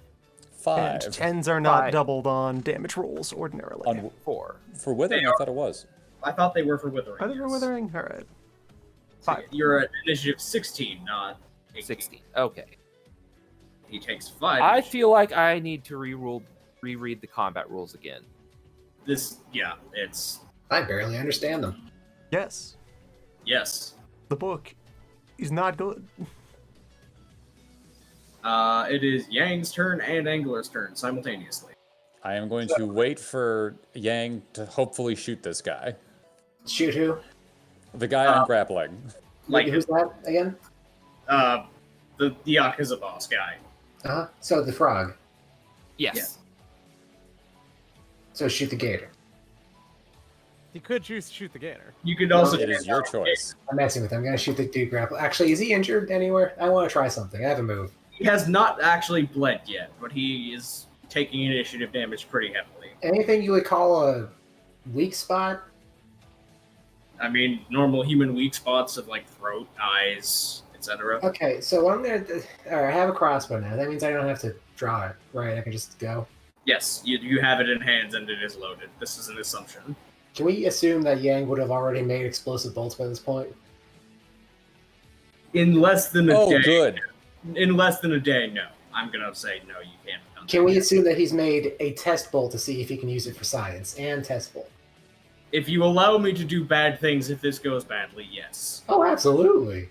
Speaker 5: 5.
Speaker 1: And 10s are not
Speaker 4: 5.
Speaker 1: doubled on damage rolls ordinarily.
Speaker 5: On,
Speaker 4: 4.
Speaker 5: for withering,
Speaker 2: They
Speaker 5: I
Speaker 2: are.
Speaker 5: thought it was.
Speaker 2: I thought they were for withering.
Speaker 1: Are they for
Speaker 2: yes.
Speaker 1: withering? Alright.
Speaker 2: So
Speaker 1: 5.
Speaker 2: you're at initiative 16, not 18.
Speaker 4: 16. Okay.
Speaker 2: He takes 5.
Speaker 4: I feel like I need to reread the combat rules again.
Speaker 2: It's
Speaker 6: I barely understand them.
Speaker 1: Yes.
Speaker 2: yes.
Speaker 1: The book is not good.
Speaker 2: It is Yang's turn and Angler's turn simultaneously.
Speaker 5: I am going to wait for Yang to hopefully shoot this guy.
Speaker 6: Shoot who?
Speaker 5: The guy I'm grappling.
Speaker 2: Like
Speaker 6: Who's that again?
Speaker 2: the Yakuza boss guy.
Speaker 6: Uh-huh. So the frog.
Speaker 4: Yes.
Speaker 2: Yeah.
Speaker 6: So shoot the gator.
Speaker 7: He could choose to shoot the gator.
Speaker 2: You could also
Speaker 5: It is your choice.
Speaker 6: I'm messing with him. I'm gonna shoot the dude grapple. Actually, is he injured anywhere? I want to try something. I have a move.
Speaker 2: He has not actually bled yet, but he is taking initiative damage pretty heavily.
Speaker 6: Anything you would call a weak spot?
Speaker 2: I mean, normal human weak spots of like throat, eyes, etc.
Speaker 6: Okay, so what I'm gonna do, all right, I have a crossbow now. That means I don't have to draw it, right? I can just go.
Speaker 2: Yes, you have it in hands and it is loaded. This is an assumption.
Speaker 6: Can we assume that Yang would have already made explosive bolts by this point?
Speaker 2: In less than a
Speaker 5: Oh,
Speaker 2: day.
Speaker 5: good.
Speaker 2: In less than a day, no. I'm gonna say no. You can't. have done
Speaker 6: Can
Speaker 2: that
Speaker 6: we
Speaker 2: yet.
Speaker 6: assume that he's made a test bolt to see if he can use it for science and test bolt?
Speaker 2: If you allow me to do bad things if this goes badly, yes.
Speaker 6: Oh, absolutely.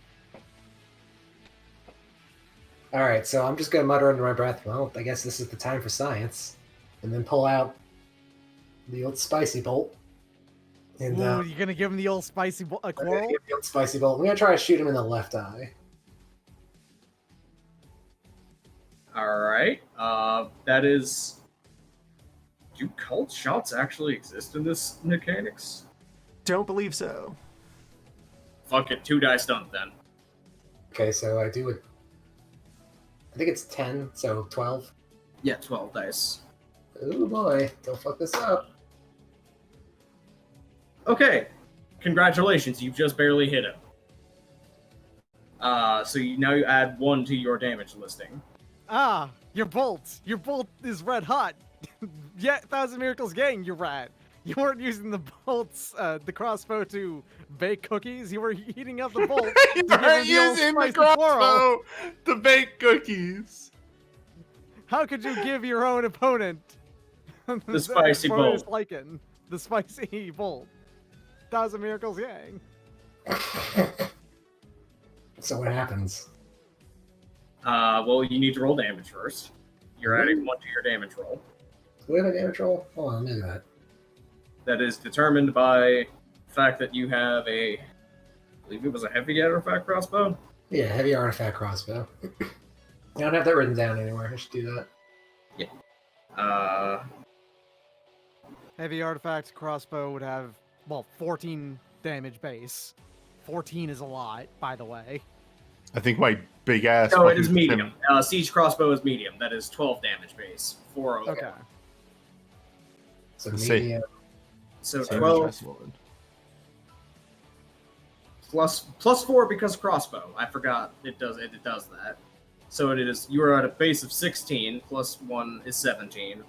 Speaker 6: All right, so I'm just gonna mutter under my breath. Well, I guess this is the time for science, and then pull out the old spicy bolt. And
Speaker 7: Ooh, you're gonna give him the old spicy
Speaker 6: I'm gonna
Speaker 7: quarrel?
Speaker 6: give the old spicy bolt. I'm gonna try to shoot him in the left eye.
Speaker 2: All right. That is. Do cult shots actually exist in this mechanics?
Speaker 1: Don't believe so.
Speaker 2: Fuck it, 2 dice done then.
Speaker 6: Okay, so I do it. I think it's 10, so 12.
Speaker 2: Yeah, 12 dice.
Speaker 6: Oh boy, don't fuck this up.
Speaker 2: Okay, congratulations, you've just barely hit him. So now you add 1 to your damage listing.
Speaker 7: Ah, your bolt! Your bolt is red hot! Yeah, Thousand Miracles gang, you rat! You weren't using the bolts, the crossbow to bake cookies, you were heating up the bolt
Speaker 3: You
Speaker 7: to give
Speaker 3: aren't
Speaker 7: him the old
Speaker 3: using the
Speaker 7: spicy quarrel.
Speaker 3: crossbow to bake cookies.
Speaker 7: How could you give your own opponent
Speaker 2: The spicy
Speaker 7: bonus
Speaker 2: bolt.
Speaker 7: Lycan, the spicy bolt? Thousand Miracles gang.
Speaker 6: So what happens?
Speaker 2: Well, you need to roll damage first. You're adding 1 to your damage roll.
Speaker 6: Do we have a damage roll? Hold on, look at that.
Speaker 2: That is determined by the fact that you have a, I believe it was a heavy artifact crossbow.
Speaker 6: Yeah, heavy artifact crossbow. I don't have that written down anywhere. I should do that.
Speaker 7: Heavy artifact crossbow would have, well, 14 damage base. 14 is a lot, by the way.
Speaker 3: I think my big ass.
Speaker 2: No, it
Speaker 3: fucking
Speaker 2: is medium. Siege crossbow is medium. That is 12 damage base. 4 over.
Speaker 7: Okay.
Speaker 6: So
Speaker 3: Let's see.
Speaker 6: medium.
Speaker 2: So
Speaker 3: Same
Speaker 2: 12
Speaker 3: as Lord.
Speaker 2: plus 4 because crossbow. I forgot it does that. So it is, you are at a base of 16 plus 1 is 17.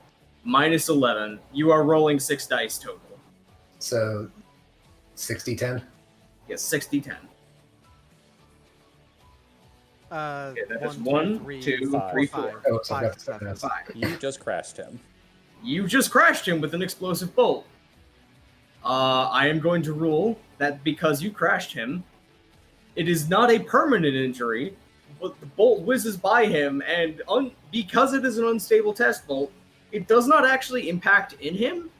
Speaker 2: minus 11. You are rolling 6 dice total.
Speaker 6: So 60-10.
Speaker 2: Yes, 60-10.
Speaker 7: Uh,
Speaker 2: Okay, that is
Speaker 7: 1,
Speaker 2: 1,
Speaker 7: 2,
Speaker 2: 2,
Speaker 5: 5.
Speaker 2: 3,
Speaker 7: 5,
Speaker 2: 4.
Speaker 6: Oh, so
Speaker 7: 5,
Speaker 6: that's
Speaker 7: 7.
Speaker 2: 5.
Speaker 5: You just crashed him.
Speaker 2: You just crashed him with an explosive bolt. I am going to rule that because you crashed him, it is not a permanent injury, but the bolt whizzes by him, and because it is an unstable test bolt, it does not actually impact in him,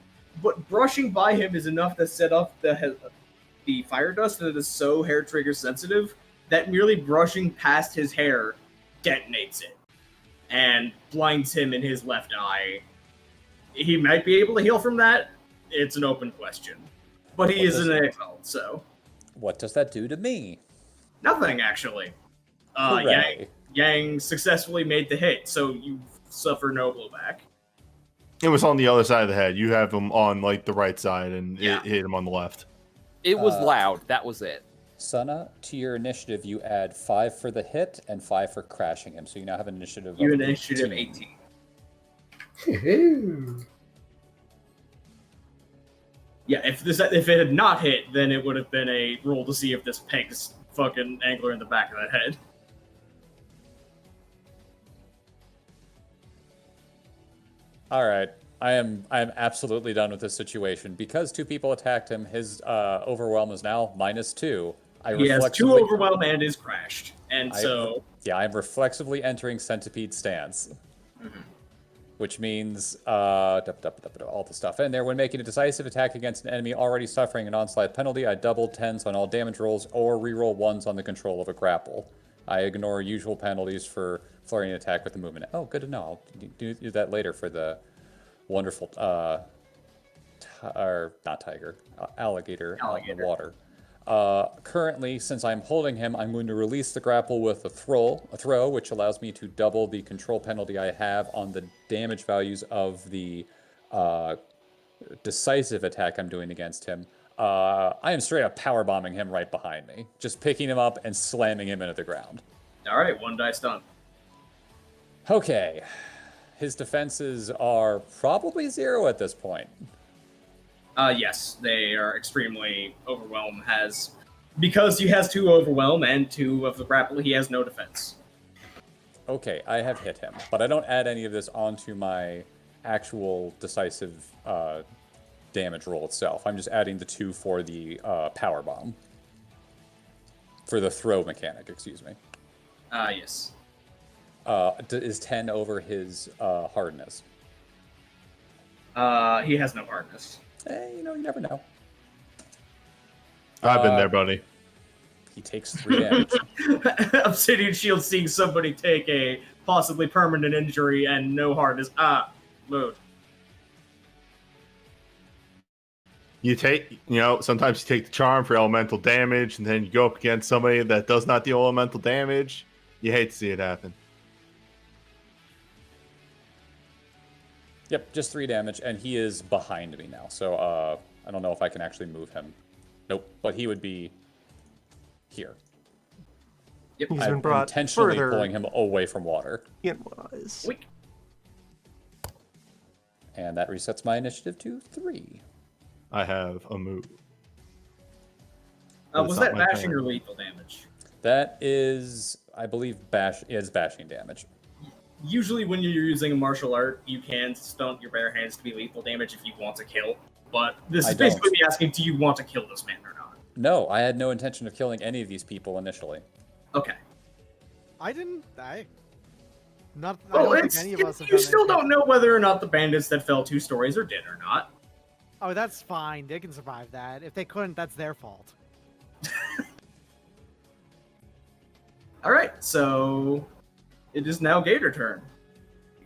Speaker 2: but brushing by him is enough to set off the fire dust that is so hair trigger sensitive that merely brushing past his hair detonates it and blinds him in his left eye. He might be able to heal from that. It's an open question. But he
Speaker 5: What
Speaker 2: is
Speaker 5: does-
Speaker 2: an exalt, so
Speaker 5: What does that do to me?
Speaker 2: nothing actually.
Speaker 5: Hooray.
Speaker 2: Yang successfully made the hit, so you suffer no blowback.
Speaker 3: It was on the other side of the head. You have him on like the right side, and
Speaker 2: Yeah.
Speaker 3: it hit him on the left.
Speaker 4: It was loud. That was it.
Speaker 5: Sana, to your initiative, you add 5 for the hit and 5 for crashing him. So you now have an initiative
Speaker 2: You
Speaker 5: of
Speaker 2: initiative
Speaker 5: 18.
Speaker 2: 18. Yeah, if it had not hit, then it would have been a roll to see if this pegs fucking angler in the back of the head.
Speaker 5: All right. I am absolutely done with this situation. Because 2 people attacked him, his overwhelm is now -2.
Speaker 2: He has 2 overwhelm and is crashed. And so...
Speaker 5: Yeah, I'm reflexively entering centipede stance. Which means all the stuff in there. When making a decisive attack against an enemy already suffering an onslaught penalty, I double 10s on all damage rolls or reroll 1s on the control of a grapple. I ignore usual penalties for flurrying an attack with the movement. Oh, good to know. I'll do that later for the wonderful, or not tiger, alligator out in the water. Currently, since I'm holding him, I'm going to release the grapple with a throw, which allows me to double the control penalty I have on the damage values of the decisive attack I'm doing against him. I am straight up power bombing him right behind me, just picking him up and slamming him into the ground.
Speaker 2: All right, 1 dice done.
Speaker 5: Okay, his defenses are probably 0 at this point.
Speaker 2: Yes, they are extremely overwhelmed. Because he has 2 overwhelm and 2 of the grapple, he has no defense.
Speaker 5: Okay, I have hit him, but I don't add any of this onto my actual decisive damage roll itself. I'm just adding the 2 for the power bomb. For the throw mechanic, excuse me.
Speaker 2: Yes.
Speaker 5: Is 10 over his hardness?
Speaker 2: He has no hardness.
Speaker 5: You never know.
Speaker 3: I've been there, buddy.
Speaker 5: He takes 3 damage.
Speaker 2: Obsidian Shield seeing somebody take a possibly permanent injury and no hardness. Mood.
Speaker 3: You take, sometimes you take the charm for elemental damage, and then you go up against somebody that does not deal elemental damage. You hate to see it happen.
Speaker 5: Yep, just 3 damage, and he is behind me now. So I don't know if I can actually move him. Nope, but he would be here.
Speaker 2: Yep.
Speaker 1: He's
Speaker 5: I'm
Speaker 1: been brought
Speaker 5: intentionally
Speaker 1: further
Speaker 5: pulling him away from water.
Speaker 1: in-wise.
Speaker 2: Weak.
Speaker 5: And that resets my initiative to 3.
Speaker 3: I have a move.
Speaker 2: Was
Speaker 3: It's
Speaker 2: that
Speaker 3: not my
Speaker 2: bashing
Speaker 3: turn.
Speaker 2: or lethal damage?
Speaker 5: That is, I believe, bashing damage.
Speaker 2: Usually when you're using a martial art, you can stunt your bare hands to be lethal damage if you want to kill. But this
Speaker 5: I
Speaker 2: is basically
Speaker 5: don't.
Speaker 2: me asking, do you want to kill this man or not?
Speaker 5: No, I had no intention of killing any of these people initially.
Speaker 2: Okay.
Speaker 7: I didn't. Not. I
Speaker 2: Well,
Speaker 7: don't think any of us have
Speaker 2: you
Speaker 7: done
Speaker 2: still
Speaker 7: anything.
Speaker 2: don't know whether or not the bandits that fell 2 stories are dead or not.
Speaker 7: Oh, that's fine. They can survive that. If they couldn't, that's their fault.
Speaker 2: Alright, so it is now Gator turn.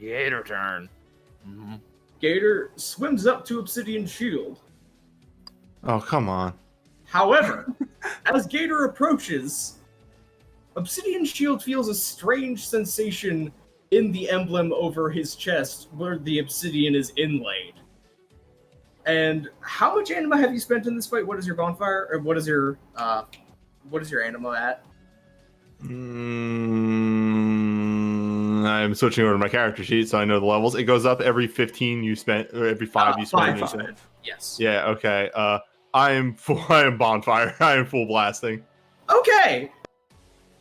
Speaker 4: Gator turn.
Speaker 2: Gator swims up to Obsidian Shield.
Speaker 3: Oh, come on.
Speaker 2: However, as Gator approaches, Obsidian Shield feels a strange sensation in the emblem over his chest where the obsidian is inlaid. And how much anima have you spent in this fight? What is your bonfire? Or what is your anima at?
Speaker 3: I'm switching over to my character sheet so I know the levels. It goes up every 15 you spent, or every 5 you spend.
Speaker 2: Five. Yes.
Speaker 3: Yeah, okay. I am bonfire. I am full blasting.
Speaker 2: Okay.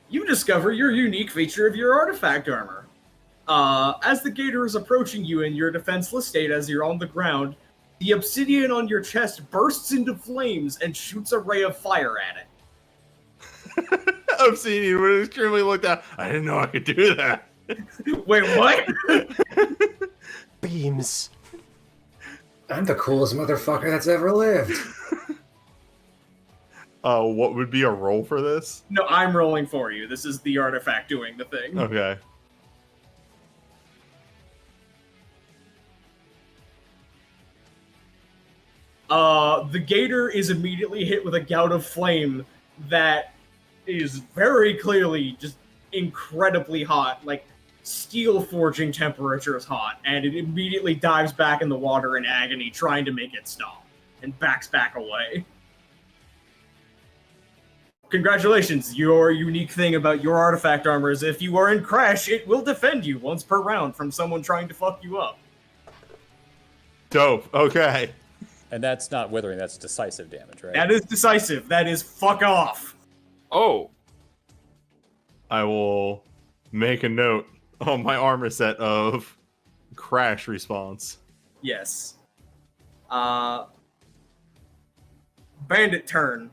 Speaker 2: You discover your unique feature of your artifact armor. As the gator is approaching you in your defenseless state as you're on the ground, the obsidian on your chest bursts into flames and shoots a ray of fire at it.
Speaker 3: Obsidian would extremely looked at. I didn't know I could do that.
Speaker 2: Wait, what?
Speaker 1: Beams.
Speaker 6: I'm the coolest motherfucker that's ever lived.
Speaker 3: What would be a roll for this?
Speaker 2: No, I'm rolling for you. This is the artifact doing the thing.
Speaker 3: Okay.
Speaker 2: The gator is immediately hit with a gout of flame that is very clearly just incredibly hot, like steel forging temperatures hot, and it immediately dives back in the water in agony, trying to make it stop, and backs back away. Congratulations, your unique thing about your artifact armor is if you are in crash, it will defend you once per round from someone trying to fuck you up.
Speaker 3: Dope. Okay.
Speaker 5: And that's not withering, that's decisive damage, right?
Speaker 2: That is decisive. That is fuck off.
Speaker 4: Oh,
Speaker 3: I will make a note on my armor set of crash response.
Speaker 2: Yes. Bandit turn.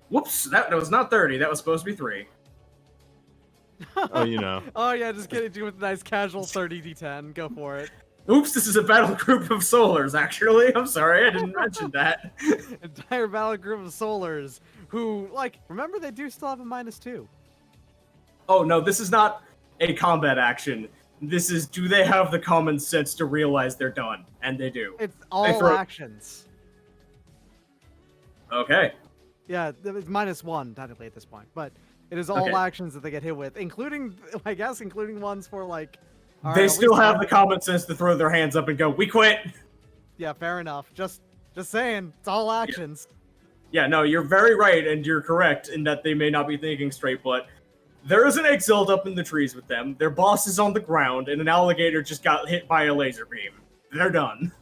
Speaker 2: Whoops, that was not 30. That was supposed to be 3.
Speaker 3: Oh, you know.
Speaker 7: Oh yeah, just get into it with a nice casual 30d10. Go for it.
Speaker 2: Oops, this is a battle group of solars, actually. I'm sorry, I didn't mention that.
Speaker 7: Entire battle group of solars who, like, remember they do still have a -2.
Speaker 2: Oh, no, this is not a combat action. This is, do they have the common sense to realize they're done? And they do.
Speaker 7: It's all
Speaker 2: throw-
Speaker 7: actions.
Speaker 2: Okay.
Speaker 7: Yeah, it's -1 technically at this point, but it is all
Speaker 2: Okay.
Speaker 7: actions that they get hit with, including, I guess, including ones for like. all
Speaker 2: They
Speaker 7: right, at
Speaker 2: still
Speaker 7: least
Speaker 2: have
Speaker 7: one-
Speaker 2: the common sense to throw their hands up and go, we quit!
Speaker 7: Yeah, fair enough. Just saying, it's all actions.
Speaker 2: Yeah, no, you're very right, and you're correct in that they may not be thinking straight, but there is an Exalted up in the trees with them, their boss is on the ground, and an alligator just got hit by a laser beam. They're done.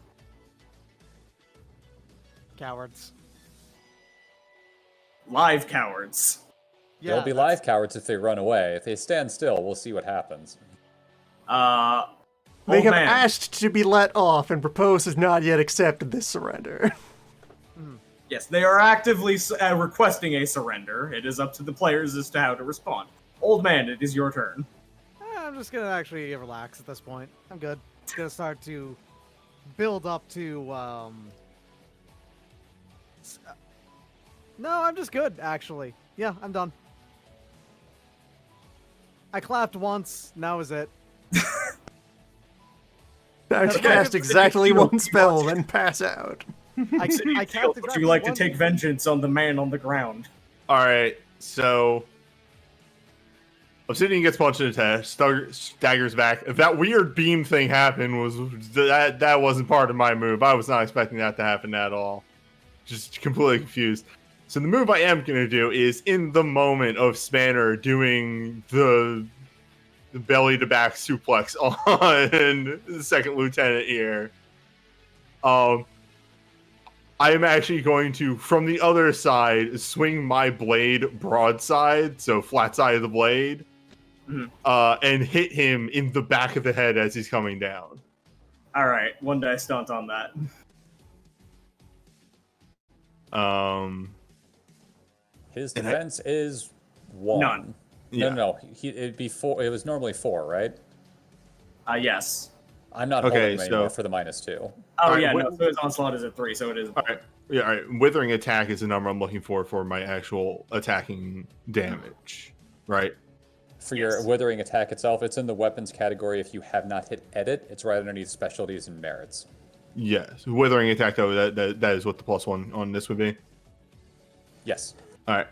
Speaker 7: Cowards.
Speaker 2: Live cowards.
Speaker 7: Yeah,
Speaker 5: They'll be live cowards if they run away. If they stand still, we'll see what happens.
Speaker 1: They
Speaker 2: Old
Speaker 1: have
Speaker 2: man.
Speaker 1: asked to be let off, and Propose has not yet accepted this surrender.
Speaker 2: Yes, they are actively requesting a surrender. It is up to the players as to how to respond. Old man, it is your turn.
Speaker 7: I'm just gonna actually relax at this point. I'm good. It's gonna start to build up to. No, I'm just good, actually. Yeah, I'm done. I clapped once, now is it.
Speaker 1: Time to cast exactly one spell, then pass out.
Speaker 7: I clapped
Speaker 2: Would
Speaker 7: exactly
Speaker 2: you like to
Speaker 7: once.
Speaker 2: take vengeance on the man on the ground?
Speaker 3: Alright, so Obsidian gets punched in the chest, staggers back. If that weird beam thing happened, that wasn't part of my move. I was not expecting that to happen at all. Just completely confused. So the move I am going to do is in the moment of Spanner doing the belly to back suplex on the second lieutenant here. I am actually going to, from the other side, swing my blade broadside, so flat side of the blade, and hit him in the back of the head as he's coming down.
Speaker 2: Alright, one die stunt on that.
Speaker 5: His defense is 1.
Speaker 2: None.
Speaker 3: Yeah.
Speaker 5: No. It'd be 4. It was normally 4, right?
Speaker 2: Yes.
Speaker 5: I'm not
Speaker 3: Okay,
Speaker 5: holding him anymore
Speaker 3: so-
Speaker 5: for the -2.
Speaker 2: Oh,
Speaker 3: Alright,
Speaker 2: yeah,
Speaker 3: what-
Speaker 2: no, so his onslaught is at 3, so it is.
Speaker 3: Alright. Yeah, alright. Withering attack is the number I'm looking for my actual attacking damage. Right?
Speaker 5: For your withering attack itself, it's in the weapons category. If you have not hit edit, it's right underneath specialties and merits.
Speaker 3: Yes. Withering attack, though, that is what the +1 on this would be.
Speaker 5: Yes.
Speaker 3: Alright.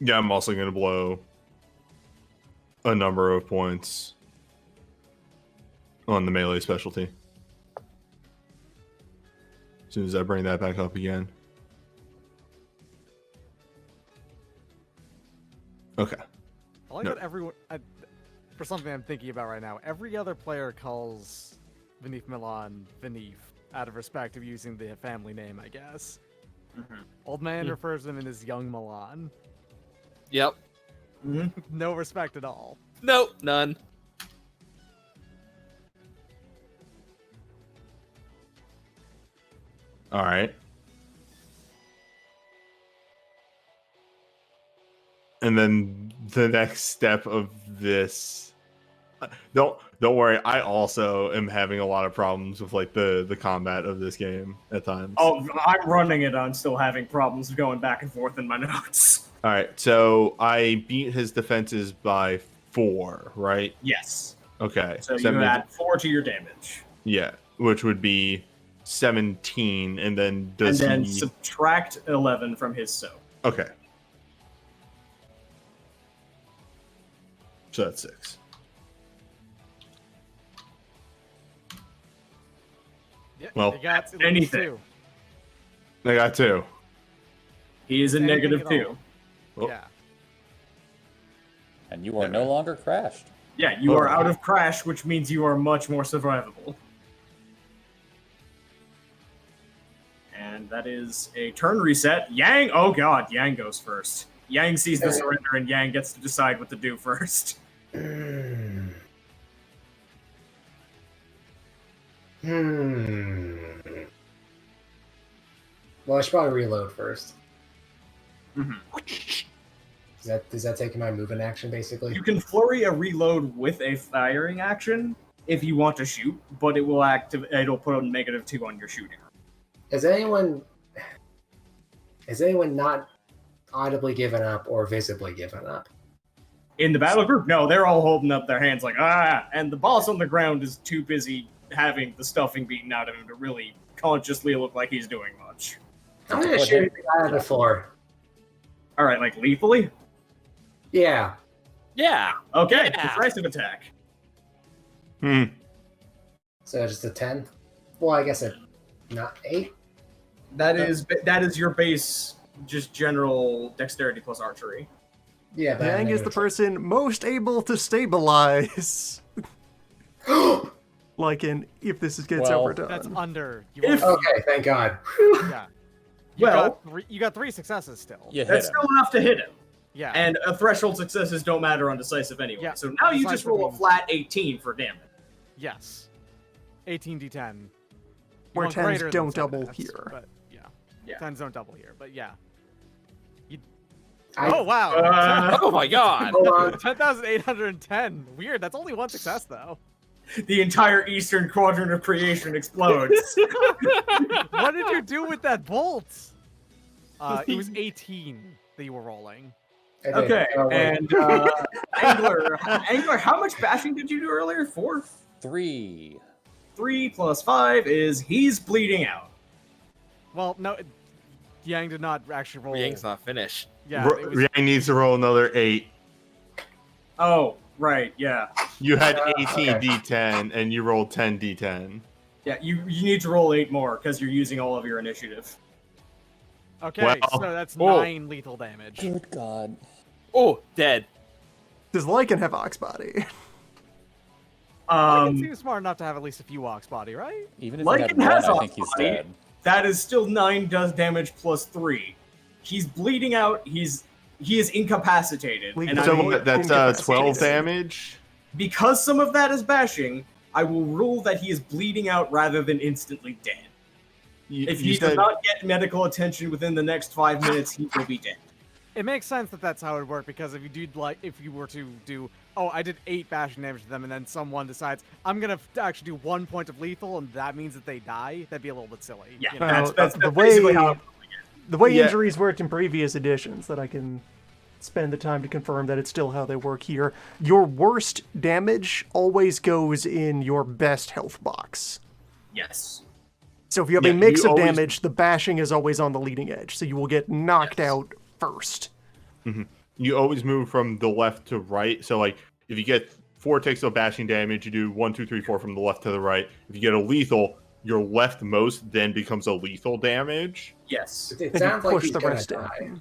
Speaker 3: Yeah, I'm also going to blow a number of points on the melee specialty. As soon as I bring that back up again. Okay.
Speaker 7: I like
Speaker 3: No.
Speaker 7: that everyone. For something I'm thinking about right now, every other player calls Vinith Milan Vinith out of respect of using the family name, I guess. Old man refers to him as young Milan.
Speaker 4: Yep.
Speaker 7: No respect at all.
Speaker 4: Nope, none.
Speaker 3: All right. And then the next step of this, don't worry. I also am having a lot of problems with like the combat of this game at times.
Speaker 2: Oh, I'm running it. I'm still having problems going back and forth in my notes.
Speaker 3: All right. So I beat his defenses by 4, right?
Speaker 2: Yes.
Speaker 3: Okay.
Speaker 2: So
Speaker 3: that
Speaker 2: you
Speaker 3: means-
Speaker 2: add 4 to your damage.
Speaker 3: Yeah, which would be 17, and then does
Speaker 2: and then
Speaker 3: he?
Speaker 2: subtract 11 from his soak.
Speaker 3: Okay. So that's 6.
Speaker 7: Yeah,
Speaker 3: Well,
Speaker 7: you got at least
Speaker 2: anything.
Speaker 7: 2.
Speaker 3: I got 2.
Speaker 2: He is a
Speaker 7: Anything
Speaker 2: negative
Speaker 7: at
Speaker 2: 2.
Speaker 7: all.
Speaker 3: Oh.
Speaker 7: Yeah.
Speaker 5: And you are no longer crashed.
Speaker 2: Yeah, you are out of crash, which means you are much more survivable. And that is a turn reset. Yang, oh god, Yang goes first. Yang sees the surrender, and Yang gets to decide what to do first.
Speaker 6: Well, I should probably reload first.
Speaker 2: Mhm.
Speaker 6: Does that take my movement action, basically?
Speaker 2: You can flurry a reload with a firing action if you want to shoot, but it will it'll put a -2 on your shooting.
Speaker 6: Has anyone not audibly given up or visibly given up?
Speaker 2: In the battle group, no, they're all holding up their hands like, and the boss on the ground is too busy having the stuffing beaten out of him to really consciously look like he's doing much.
Speaker 6: I'm gonna shoot the guy on the floor.
Speaker 2: Alright, like lethally?
Speaker 6: Yeah.
Speaker 4: Yeah.
Speaker 2: Okay,
Speaker 4: Yeah.
Speaker 2: decisive attack.
Speaker 6: So just a 10? Well, I guess not 8?
Speaker 2: That is your base, just general dexterity plus archery.
Speaker 6: Yeah, but
Speaker 1: Yang is the person most able to stabilize. Like in if this gets
Speaker 5: Well,
Speaker 1: overdone.
Speaker 7: That's under.
Speaker 6: Okay, thank God.
Speaker 7: Yeah.
Speaker 2: Well-
Speaker 7: You got 3 successes still.
Speaker 5: You hit
Speaker 2: That's
Speaker 5: him.
Speaker 2: still enough to hit him.
Speaker 7: Yeah.
Speaker 2: And threshold successes don't matter on decisive anyway.
Speaker 7: Yeah,
Speaker 2: So now you just
Speaker 7: decisive
Speaker 2: roll a
Speaker 7: means-
Speaker 2: flat 18 for damage.
Speaker 7: Yes. 18d10. You
Speaker 1: Where
Speaker 7: want
Speaker 1: 10s
Speaker 7: greater
Speaker 1: don't
Speaker 7: than
Speaker 1: double
Speaker 7: 7s,
Speaker 1: here.
Speaker 7: But yeah.
Speaker 2: Yeah.
Speaker 7: 10s don't double here, but yeah.
Speaker 6: I-
Speaker 7: Oh wow.
Speaker 4: Oh my god.
Speaker 6: Hold on.
Speaker 7: 10,810. Weird. That's only 1 success though.
Speaker 2: The entire eastern quadrant of creation explodes.
Speaker 7: What did you do with that bolt? It was 18 that you were rolling.
Speaker 6: I did.
Speaker 2: Okay,
Speaker 6: Oh, wait.
Speaker 2: and Angler, how much bashing did you do earlier? 4?
Speaker 5: 3.
Speaker 2: 3 plus 5 is he's bleeding out.
Speaker 7: Well, no, Yang did not actually roll.
Speaker 4: Yang's not finished.
Speaker 7: Yeah, it was,
Speaker 3: Yang needs to roll another 8.
Speaker 2: Oh, right, yeah.
Speaker 3: You had
Speaker 6: okay.
Speaker 3: 18 d10 and you rolled 10 d10.
Speaker 2: Yeah, you need to roll 8 more because you're using all of your initiative.
Speaker 7: okay,
Speaker 3: Well-
Speaker 7: so that's
Speaker 4: Oh.
Speaker 7: 9 lethal damage.
Speaker 5: Good God.
Speaker 4: Oh, dead.
Speaker 1: Does Lycan have Ox Body?
Speaker 7: Lycan seems smart enough to have at least a few Ox Body, right?
Speaker 5: Even if
Speaker 2: Lycan
Speaker 5: he had one,
Speaker 2: has
Speaker 5: I
Speaker 2: a
Speaker 5: think he's
Speaker 2: body.
Speaker 5: dead.
Speaker 2: That is still 9 does damage plus 3. He's bleeding out. He is incapacitated. And
Speaker 1: So
Speaker 2: I
Speaker 3: So that's 12 damage.
Speaker 2: because some of that is bashing, I will rule that he is bleeding out rather than instantly dead. If he does not get medical attention within the next 5 minutes, he will be dead.
Speaker 7: It makes sense that that's how it would work because if you were to do, oh, I did 8 bashing damage to them, and then someone decides I'm gonna actually do 1 point of lethal, and that means that they die, that'd be a little bit silly.
Speaker 2: Yeah,
Speaker 7: you know?
Speaker 2: that's
Speaker 1: the
Speaker 2: basically
Speaker 1: way
Speaker 2: how.
Speaker 1: the way
Speaker 3: Yeah.
Speaker 1: injuries worked in previous editions, that I can spend the time to confirm that it's still how they work here. Your worst damage always goes in your best health box.
Speaker 2: Yes.
Speaker 1: So if you have
Speaker 3: Yeah,
Speaker 1: a mix
Speaker 3: you
Speaker 1: of
Speaker 3: always-
Speaker 1: damage, the bashing is always on the leading edge, so you will get knocked out first.
Speaker 3: You always move from the left to right. So like if you get 4 takes no bashing damage. You do 1, 2, 3, 4 from the left to the right. If you get a lethal, your leftmost then becomes a lethal damage.
Speaker 2: Yes.
Speaker 6: It
Speaker 1: And you
Speaker 6: sounds like
Speaker 1: push
Speaker 6: he's
Speaker 1: the
Speaker 6: gonna
Speaker 1: rest
Speaker 6: die.
Speaker 1: in.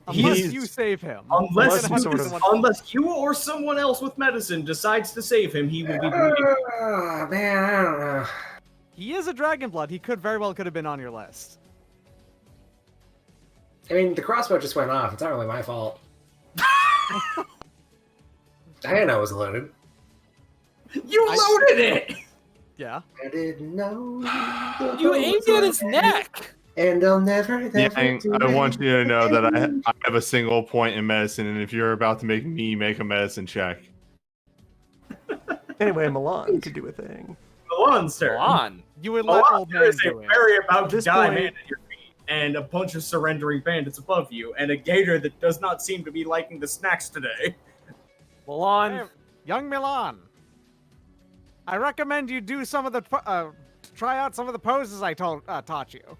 Speaker 7: Unless
Speaker 3: He's-
Speaker 7: you save him.
Speaker 2: Unless
Speaker 1: Unless
Speaker 2: you,
Speaker 1: he sort of-
Speaker 2: unless you or someone else with medicine decides to save him, he will be bleeding.
Speaker 6: Oh, man, I don't know.
Speaker 7: He is a dragon blood. He could have been on your list.
Speaker 6: I mean, the crossbow just went off. It's not really my fault. Diana was loaded.
Speaker 2: You loaded it!
Speaker 7: Yeah.
Speaker 6: I didn't know.
Speaker 4: You aimed at his neck.
Speaker 6: And I'll never,
Speaker 3: Yeah,
Speaker 6: never do
Speaker 3: I want you to know that
Speaker 6: anything.
Speaker 3: I have a single point in medicine, and if you're about to make me make a medicine check,
Speaker 1: Anyway, Milan could do a thing.
Speaker 2: Milan's turn.
Speaker 4: Milan.
Speaker 7: You would let
Speaker 2: Milan,
Speaker 7: old
Speaker 2: there
Speaker 7: man
Speaker 2: is a
Speaker 7: do it.
Speaker 2: very about
Speaker 1: At
Speaker 2: to
Speaker 1: this
Speaker 2: die
Speaker 1: point-
Speaker 2: man at your feet, and a bunch of surrendering bandits above you, and a gator that does not seem to be liking the snacks today.
Speaker 4: Milan.
Speaker 7: Hey, young Milan. I recommend you do some of the try out some of the poses I taught you.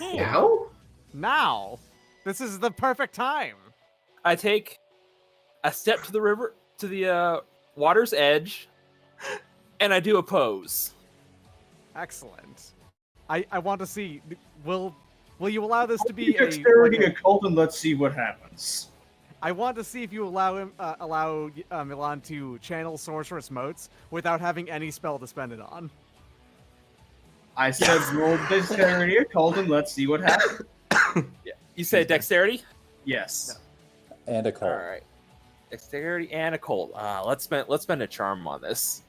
Speaker 6: Now?
Speaker 7: Now, this is the perfect time.
Speaker 4: I take a step to the river, to the water's edge, and I do a pose.
Speaker 7: Excellent. I want to see. Will you allow this to be
Speaker 2: Dexterity
Speaker 7: like
Speaker 2: occult, and let's see what happens.
Speaker 7: I want to see if you allow Milan to channel sorceress motes without having any spell to spend it on.
Speaker 2: I said roll dexterity occult, and let's see what happens.
Speaker 4: You say dexterity?
Speaker 2: Yes.
Speaker 5: And a
Speaker 4: All
Speaker 5: call.
Speaker 4: right. Dexterity and a cold. Let's spend a charm on this.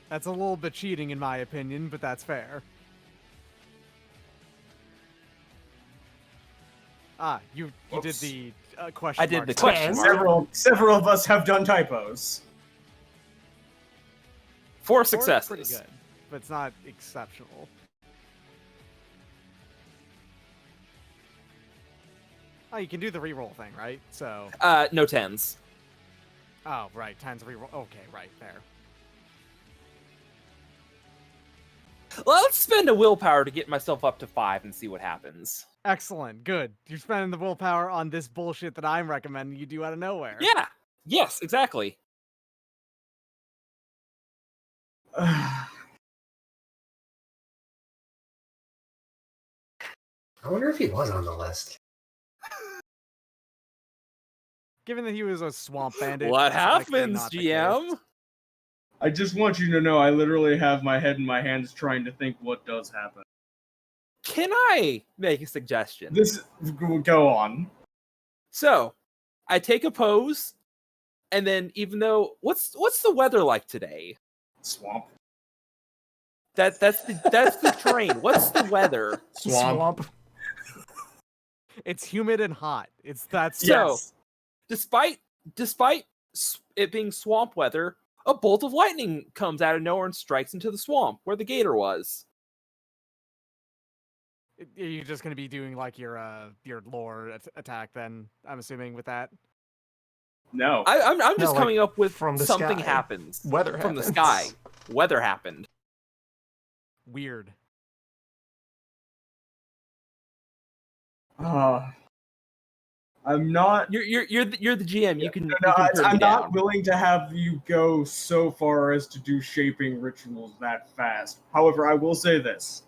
Speaker 7: That's a little bit cheating in my opinion, but that's fair. You did
Speaker 2: Whoops.
Speaker 7: the question
Speaker 4: I did
Speaker 7: mark
Speaker 4: the
Speaker 7: spell.
Speaker 4: question mark.
Speaker 2: Several of us have done typos.
Speaker 4: 4
Speaker 7: Four is
Speaker 4: successes.
Speaker 7: pretty good, but it's not exceptional. Oh, you can do the reroll thing, right? So,
Speaker 4: No 10s.
Speaker 7: oh, right, times reroll. Okay, right there.
Speaker 4: Let's spend a willpower to get myself up to 5 and see what happens.
Speaker 7: Excellent, good. You're spending the willpower on this bullshit that I'm recommending you do out of nowhere.
Speaker 4: Yeah. Yes, exactly.
Speaker 6: I wonder if he was on the list.
Speaker 7: Given that he was a swamp bandit.
Speaker 4: What
Speaker 7: it's likely
Speaker 4: happens,
Speaker 7: not the
Speaker 4: GM?
Speaker 7: case.
Speaker 2: I just want you to know I literally have my head in my hands trying to think what does happen.
Speaker 4: Can I make a suggestion?
Speaker 2: This go on.
Speaker 4: So, I take a pose, and then even though what's the weather like today?
Speaker 2: Swamp.
Speaker 4: That's the terrain. What's the weather?
Speaker 3: swamp.
Speaker 7: It's humid and hot. It's that
Speaker 4: So, despite it being swamp weather, a bolt of lightning comes out of nowhere and strikes into the swamp where the gator was.
Speaker 7: Are you just gonna be doing like your lore attack then? I'm assuming with that.
Speaker 2: No.
Speaker 4: I'm
Speaker 1: No,
Speaker 4: just
Speaker 1: like,
Speaker 4: coming up with
Speaker 1: from the
Speaker 4: something
Speaker 1: sky.
Speaker 4: happens.
Speaker 1: Weather
Speaker 4: From the
Speaker 1: happens.
Speaker 4: sky. Weather happened.
Speaker 7: Weird.
Speaker 2: I'm not.
Speaker 4: You're the GM. You can.
Speaker 2: No,
Speaker 4: you can turn
Speaker 2: I'm
Speaker 4: me
Speaker 2: not
Speaker 4: down.
Speaker 2: willing to have you go so far as to do shaping rituals that fast. However, I will say this.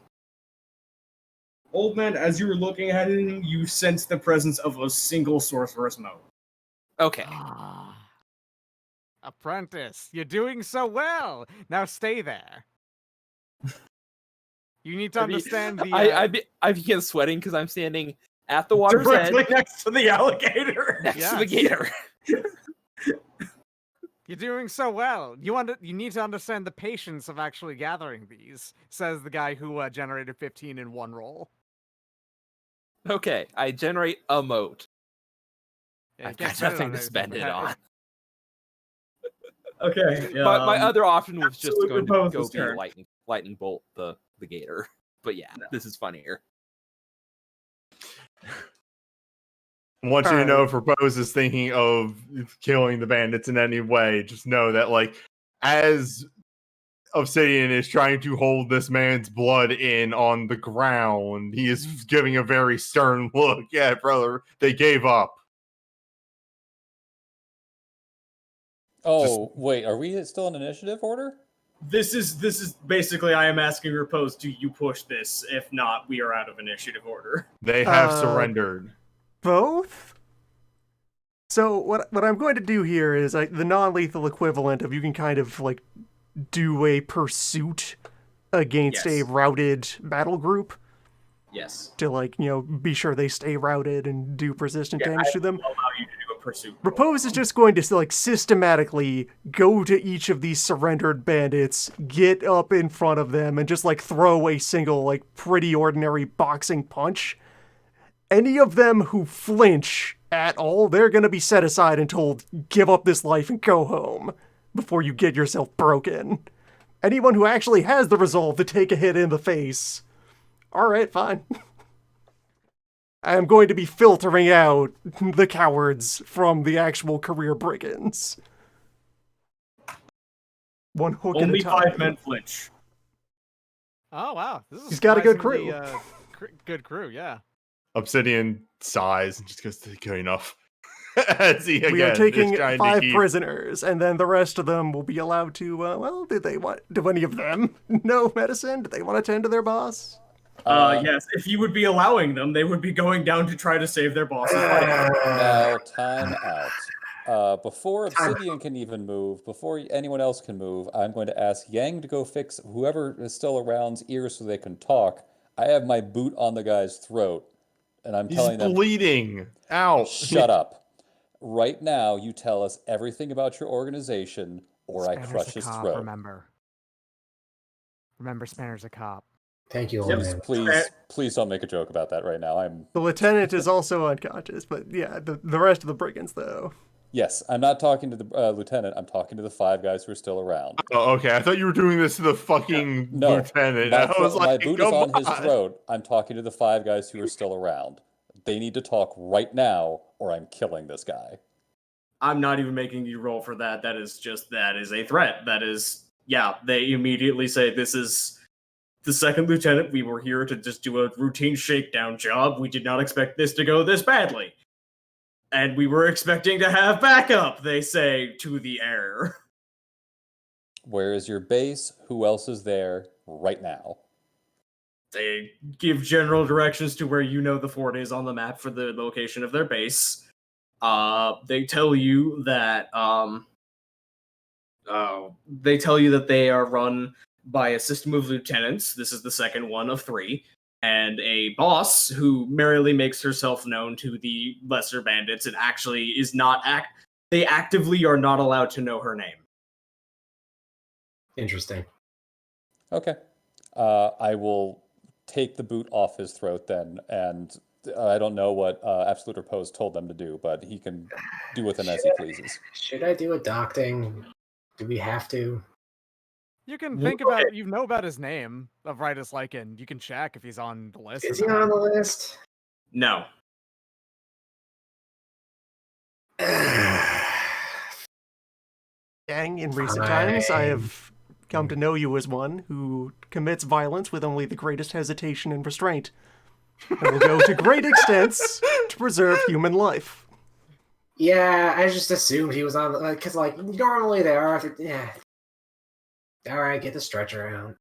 Speaker 2: Old man, as you were looking at him, you sense the presence of a single sorceress mode.
Speaker 4: Okay.
Speaker 7: Apprentice, you're doing so well. Now stay there. You need to understand the.
Speaker 4: I begin sweating because I'm standing at the water's
Speaker 2: Directly
Speaker 4: edge
Speaker 2: next to the alligator.
Speaker 4: next to the
Speaker 7: Yes.
Speaker 4: gator.
Speaker 7: You're doing so well. You need to understand the patience of actually gathering these, says the guy who generated 15 in one roll.
Speaker 4: Okay, I generate a moat.
Speaker 7: Yeah, you
Speaker 4: I've
Speaker 7: can't
Speaker 4: got
Speaker 7: spend
Speaker 4: nothing to
Speaker 7: anything,
Speaker 4: spend
Speaker 7: but
Speaker 4: it
Speaker 7: that-
Speaker 4: on.
Speaker 2: Okay.
Speaker 4: But my other option was just
Speaker 2: absolutely
Speaker 4: going to
Speaker 2: propose
Speaker 4: go
Speaker 2: this
Speaker 4: be
Speaker 2: turn.
Speaker 4: lightning bolt the gator. But yeah, this is funnier.
Speaker 3: I want you to know if Propose is thinking of killing the bandits in any way, just know that, like, as Obsidian is trying to hold this man's blood in on the ground. He is giving a very stern look. Yeah, brother, they gave up.
Speaker 5: Oh, wait, are we still in initiative order?
Speaker 2: This is basically I am asking Repose, do you push this? If not, we are out of initiative order.
Speaker 3: They have surrendered.
Speaker 1: Both? So what I'm going to do here is the non-lethal equivalent of you can kind of like do a pursuit against a
Speaker 2: Yes.
Speaker 1: routed battle group
Speaker 2: Yes.
Speaker 1: to like, be sure they stay routed and do persistent damage to them.
Speaker 2: Allow you to do a pursuit. roll.
Speaker 1: Repose is just going to like systematically go to each of these surrendered bandits, get up in front of them, and just like throw a single like pretty ordinary boxing punch. Any of them who flinch at all, they're gonna be set aside and told, give up this life and go home before you get yourself broken. Anyone who actually has the resolve to take a hit in the face, alright, fine. I am going to be filtering out the cowards from the actual career brigands. One hook
Speaker 2: Only
Speaker 1: at a time.
Speaker 2: 5 men flinch.
Speaker 7: Oh wow, this is
Speaker 1: He's got a good
Speaker 7: surprisingly, good crew, yeah.
Speaker 3: Obsidian sighs and just goes, good enough. As he again
Speaker 1: We are taking
Speaker 3: is trying
Speaker 1: 5
Speaker 3: to keep...
Speaker 1: prisoners, and then the rest of them will be allowed to, do any of them know medicine? Do they want to tend to their boss?
Speaker 2: Yes, if you would be allowing them, they would be going down to try to save their bosses.
Speaker 5: Now, time out. Before Obsidian can even move, before anyone else can move, I'm going to ask Yang to go fix whoever is still around's ears so they can talk. I have my boot on the guy's throat, and I'm
Speaker 3: He's
Speaker 5: telling them,
Speaker 3: bleeding. Ow.
Speaker 5: shut up. Right now, you tell us everything about your organization, or I
Speaker 9: Spanner's
Speaker 5: crush
Speaker 9: a
Speaker 5: his
Speaker 9: cop,
Speaker 5: throat.
Speaker 9: Remember, Spanner's a cop.
Speaker 6: Thank you, old man.
Speaker 5: Please don't make a joke about that right now.
Speaker 1: The lieutenant is also unconscious, but yeah, the rest of the brigands, though.
Speaker 5: Yes, I'm not talking to the lieutenant. I'm talking to the 5 guys who are still around.
Speaker 3: Oh, okay. I thought you were doing this to the fucking
Speaker 5: No,
Speaker 3: lieutenant.
Speaker 5: my,
Speaker 3: I was
Speaker 5: my
Speaker 3: like,
Speaker 5: boot is
Speaker 3: come
Speaker 5: on his
Speaker 3: on.
Speaker 5: throat. I'm talking to the 5 guys who are still around. They need to talk right now, or I'm killing this guy.
Speaker 2: I'm not even making you roll for that. That is a threat. That is, yeah, they immediately say, this is the second lieutenant. We were here to just do a routine shakedown job. We did not expect this to go this badly. And we were expecting to have backup, they say to the air.
Speaker 5: Where is your base? Who else is there right now?
Speaker 2: They give general directions to where the fort is on the map for the location of their base. They tell you that they are run by a system of lieutenants. This is the second one of 3, and a boss who merrily makes herself known to the lesser bandits and actually is not they actively are not allowed to know her name.
Speaker 6: Interesting.
Speaker 5: Okay. I will take the boot off his throat then, and I don't know what Absolute Repose told them to do, but he can do with them as he pleases.
Speaker 6: Should I do a docting? Do we have to?
Speaker 7: You can think about you know about his name of Ritus Lycan. You can check if he's on the list.
Speaker 6: Is he on the list?
Speaker 2: No.
Speaker 1: Yang, in recent times, I have come to know you as one who commits violence with only the greatest hesitation and restraint, and will go to great extents to preserve human life.
Speaker 6: Yeah, I just assumed he was on the because normally they are. Yeah. All right, get the stretcher out.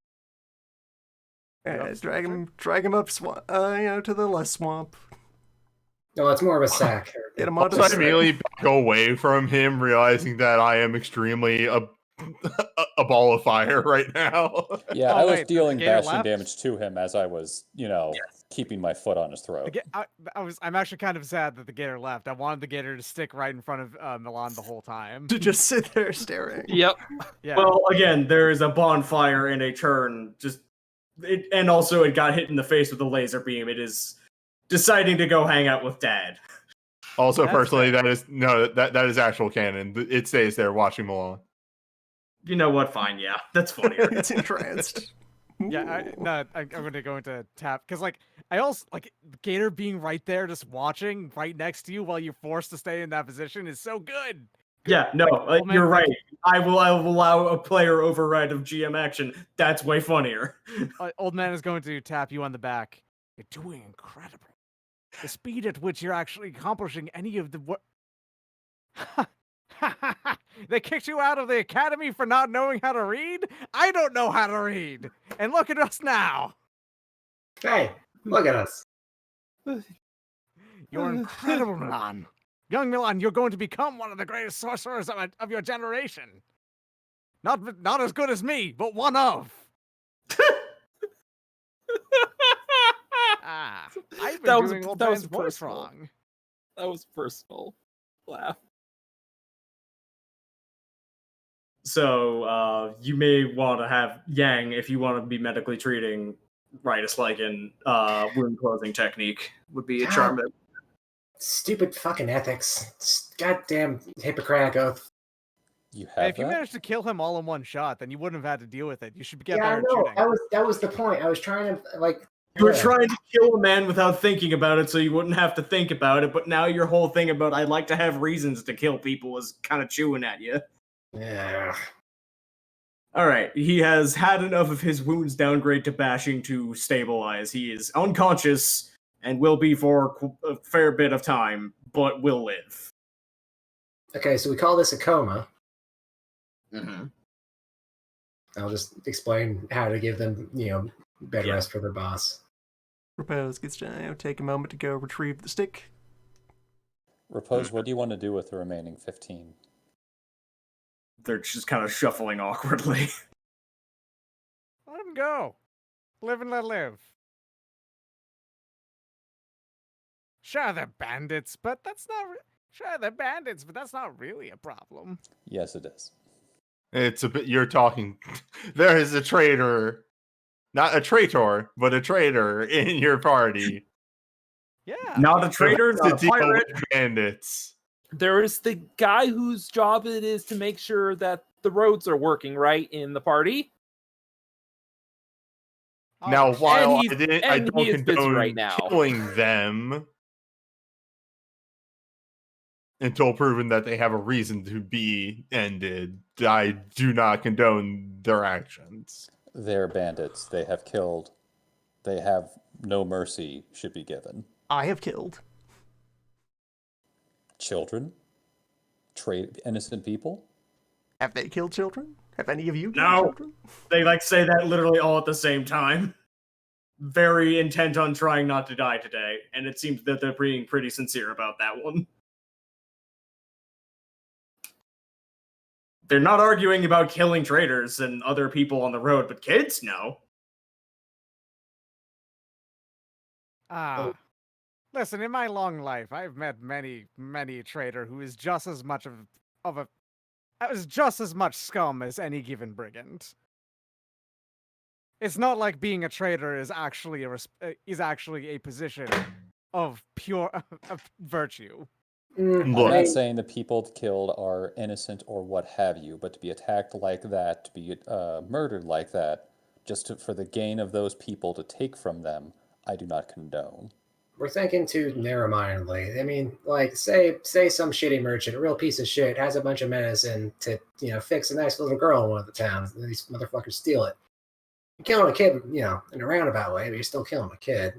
Speaker 1: Drag him up, to the less swamp.
Speaker 6: No, it's more of a sack.
Speaker 1: Get him onto
Speaker 3: So I
Speaker 1: the
Speaker 3: immediately back away from him, realizing that I am extremely a ball of fire right now.
Speaker 5: Yeah,
Speaker 7: Oh,
Speaker 5: I was
Speaker 7: wait,
Speaker 5: dealing
Speaker 7: Gator
Speaker 5: bashing
Speaker 7: left?
Speaker 5: damage to him as I was, keeping my foot on his throat.
Speaker 7: I'm actually kind of sad that the Gator left. I wanted the Gator to stick right in front of Milan the whole time.
Speaker 1: to just sit there staring.
Speaker 4: Yep.
Speaker 7: Yeah.
Speaker 2: Well, again, there is a bonfire and a turn. And also it got hit in the face with a laser beam. It is deciding to go hang out with Dad.
Speaker 3: Also,
Speaker 7: That's
Speaker 3: personally, that is actual canon. It stays there watching Milan.
Speaker 2: You know what? Fine, yeah, that's funnier.
Speaker 1: It's entranced.
Speaker 7: Yeah, I'm gonna go into tap because I also Gator being right there, just watching right next to you while you're forced to stay in that position is so good.
Speaker 2: Yeah, no,
Speaker 7: Old man
Speaker 2: you're
Speaker 7: thinks-
Speaker 2: right. I will allow a player override of GM action. That's way funnier.
Speaker 7: Old man is going to tap you on the back. You're doing incredible. The speed at which you're actually accomplishing any of the work. They kicked you out of the academy for not knowing how to read? I don't know how to read. And look at us now.
Speaker 6: Hey, look at us.
Speaker 7: You're incredible, Milan. Young Milan, you're going to become one of the greatest sorcerers of your generation. Not as good as me, but one of. I've been doing old man's voice
Speaker 4: personal.
Speaker 7: wrong.
Speaker 4: That was personal. Laugh.
Speaker 2: So you may want to have Yang if you want to be medically treating Ritus Lycan. Wound closing technique would be a
Speaker 6: God.
Speaker 2: charm.
Speaker 6: Stupid fucking ethics. Goddamn Hippocratic oath.
Speaker 5: You
Speaker 7: Hey,
Speaker 5: have
Speaker 7: if you
Speaker 5: that?
Speaker 7: managed to kill him all in one shot, then you wouldn't have had to deal with it. You should get
Speaker 6: Yeah, I
Speaker 7: better at
Speaker 6: know.
Speaker 7: shooting.
Speaker 6: That was the point. I was trying to
Speaker 2: You were
Speaker 6: yeah.
Speaker 2: trying to kill a man without thinking about it, so you wouldn't have to think about it. But now your whole thing about I'd like to have reasons to kill people is kind of chewing at you.
Speaker 6: Yeah.
Speaker 2: All right, he has had enough of his wounds downgrade to bashing to stabilize. He is unconscious and will be for a fair bit of time, but will live.
Speaker 6: Okay, so we call this a coma.
Speaker 2: Mm-hmm.
Speaker 6: I'll just explain how to give them, bed
Speaker 2: Yeah.
Speaker 6: rest for their boss.
Speaker 1: Repose gets to take a moment to go retrieve the stick.
Speaker 5: Repose, what do you want to do with the remaining 15?
Speaker 2: They're just kind of shuffling awkwardly.
Speaker 7: Let him go. Live and let live. Sure, they're bandits, but that's not. Sure, they're bandits, but that's not really a problem.
Speaker 5: Yes, it is.
Speaker 3: It's a bit. You're talking. There is a traitor, not a traitor, but a traitor in your party.
Speaker 7: Yeah.
Speaker 2: Not a traitor,
Speaker 3: To
Speaker 2: not a
Speaker 3: deal
Speaker 2: pirate.
Speaker 3: with bandits.
Speaker 4: There is the guy whose job it is to make sure that the roads are working right in the party.
Speaker 3: Now, while
Speaker 4: he's-
Speaker 3: I
Speaker 4: and
Speaker 3: don't
Speaker 4: he is busy
Speaker 3: condone
Speaker 4: right now.
Speaker 3: killing them until proven that they have a reason to be ended, I do not condone their actions.
Speaker 5: They're bandits. They have killed. They have no mercy should be given.
Speaker 1: I have killed.
Speaker 5: Children? Innocent people?
Speaker 1: Have they killed children? Have any of you killed
Speaker 2: No.
Speaker 1: children?
Speaker 2: They say that literally all at the same time. Very intent on trying not to die today, and it seems that they're being pretty sincere about that one. They're not arguing about killing traitors and other people on the road, but kids, no.
Speaker 7: Listen, in my long life, I've met many a traitor who is just as much as just as much scum as any given brigand. It's not like being a traitor is actually a position of pure of virtue.
Speaker 5: I'm
Speaker 3: Look,
Speaker 5: not saying the people killed are innocent or what have you, but to be attacked like that, to be murdered like that, for the gain of those people to take from them, I do not condone.
Speaker 6: We're thinking too narrow-mindedly. I mean, say some shitty merchant, a real piece of shit, has a bunch of medicine to, fix a nice little girl in one of the towns, and these motherfuckers steal it. You're killing a kid, in a roundabout way, but you're still killing a kid.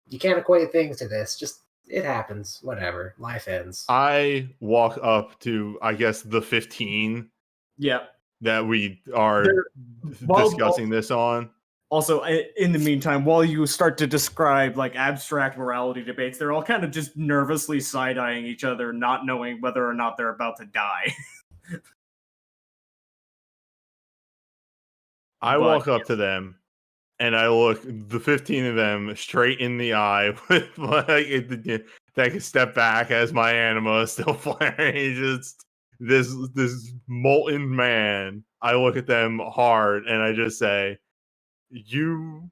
Speaker 6: You can't equate things to this. Just, it happens. Whatever. Life ends.
Speaker 3: I walk up to, I guess, the 15
Speaker 2: Yeah.
Speaker 3: that we are
Speaker 2: While-
Speaker 3: discussing this on.
Speaker 2: Also, in the meantime, while you start to describe abstract morality debates, they're all kind of just nervously side-eyeing each other, not knowing whether or not they're about to die.
Speaker 3: I walk up to them and I look the 15 of them straight in the eye with take a step back as my anima is still flaring. Just this molten man. I look at them hard and I just say, you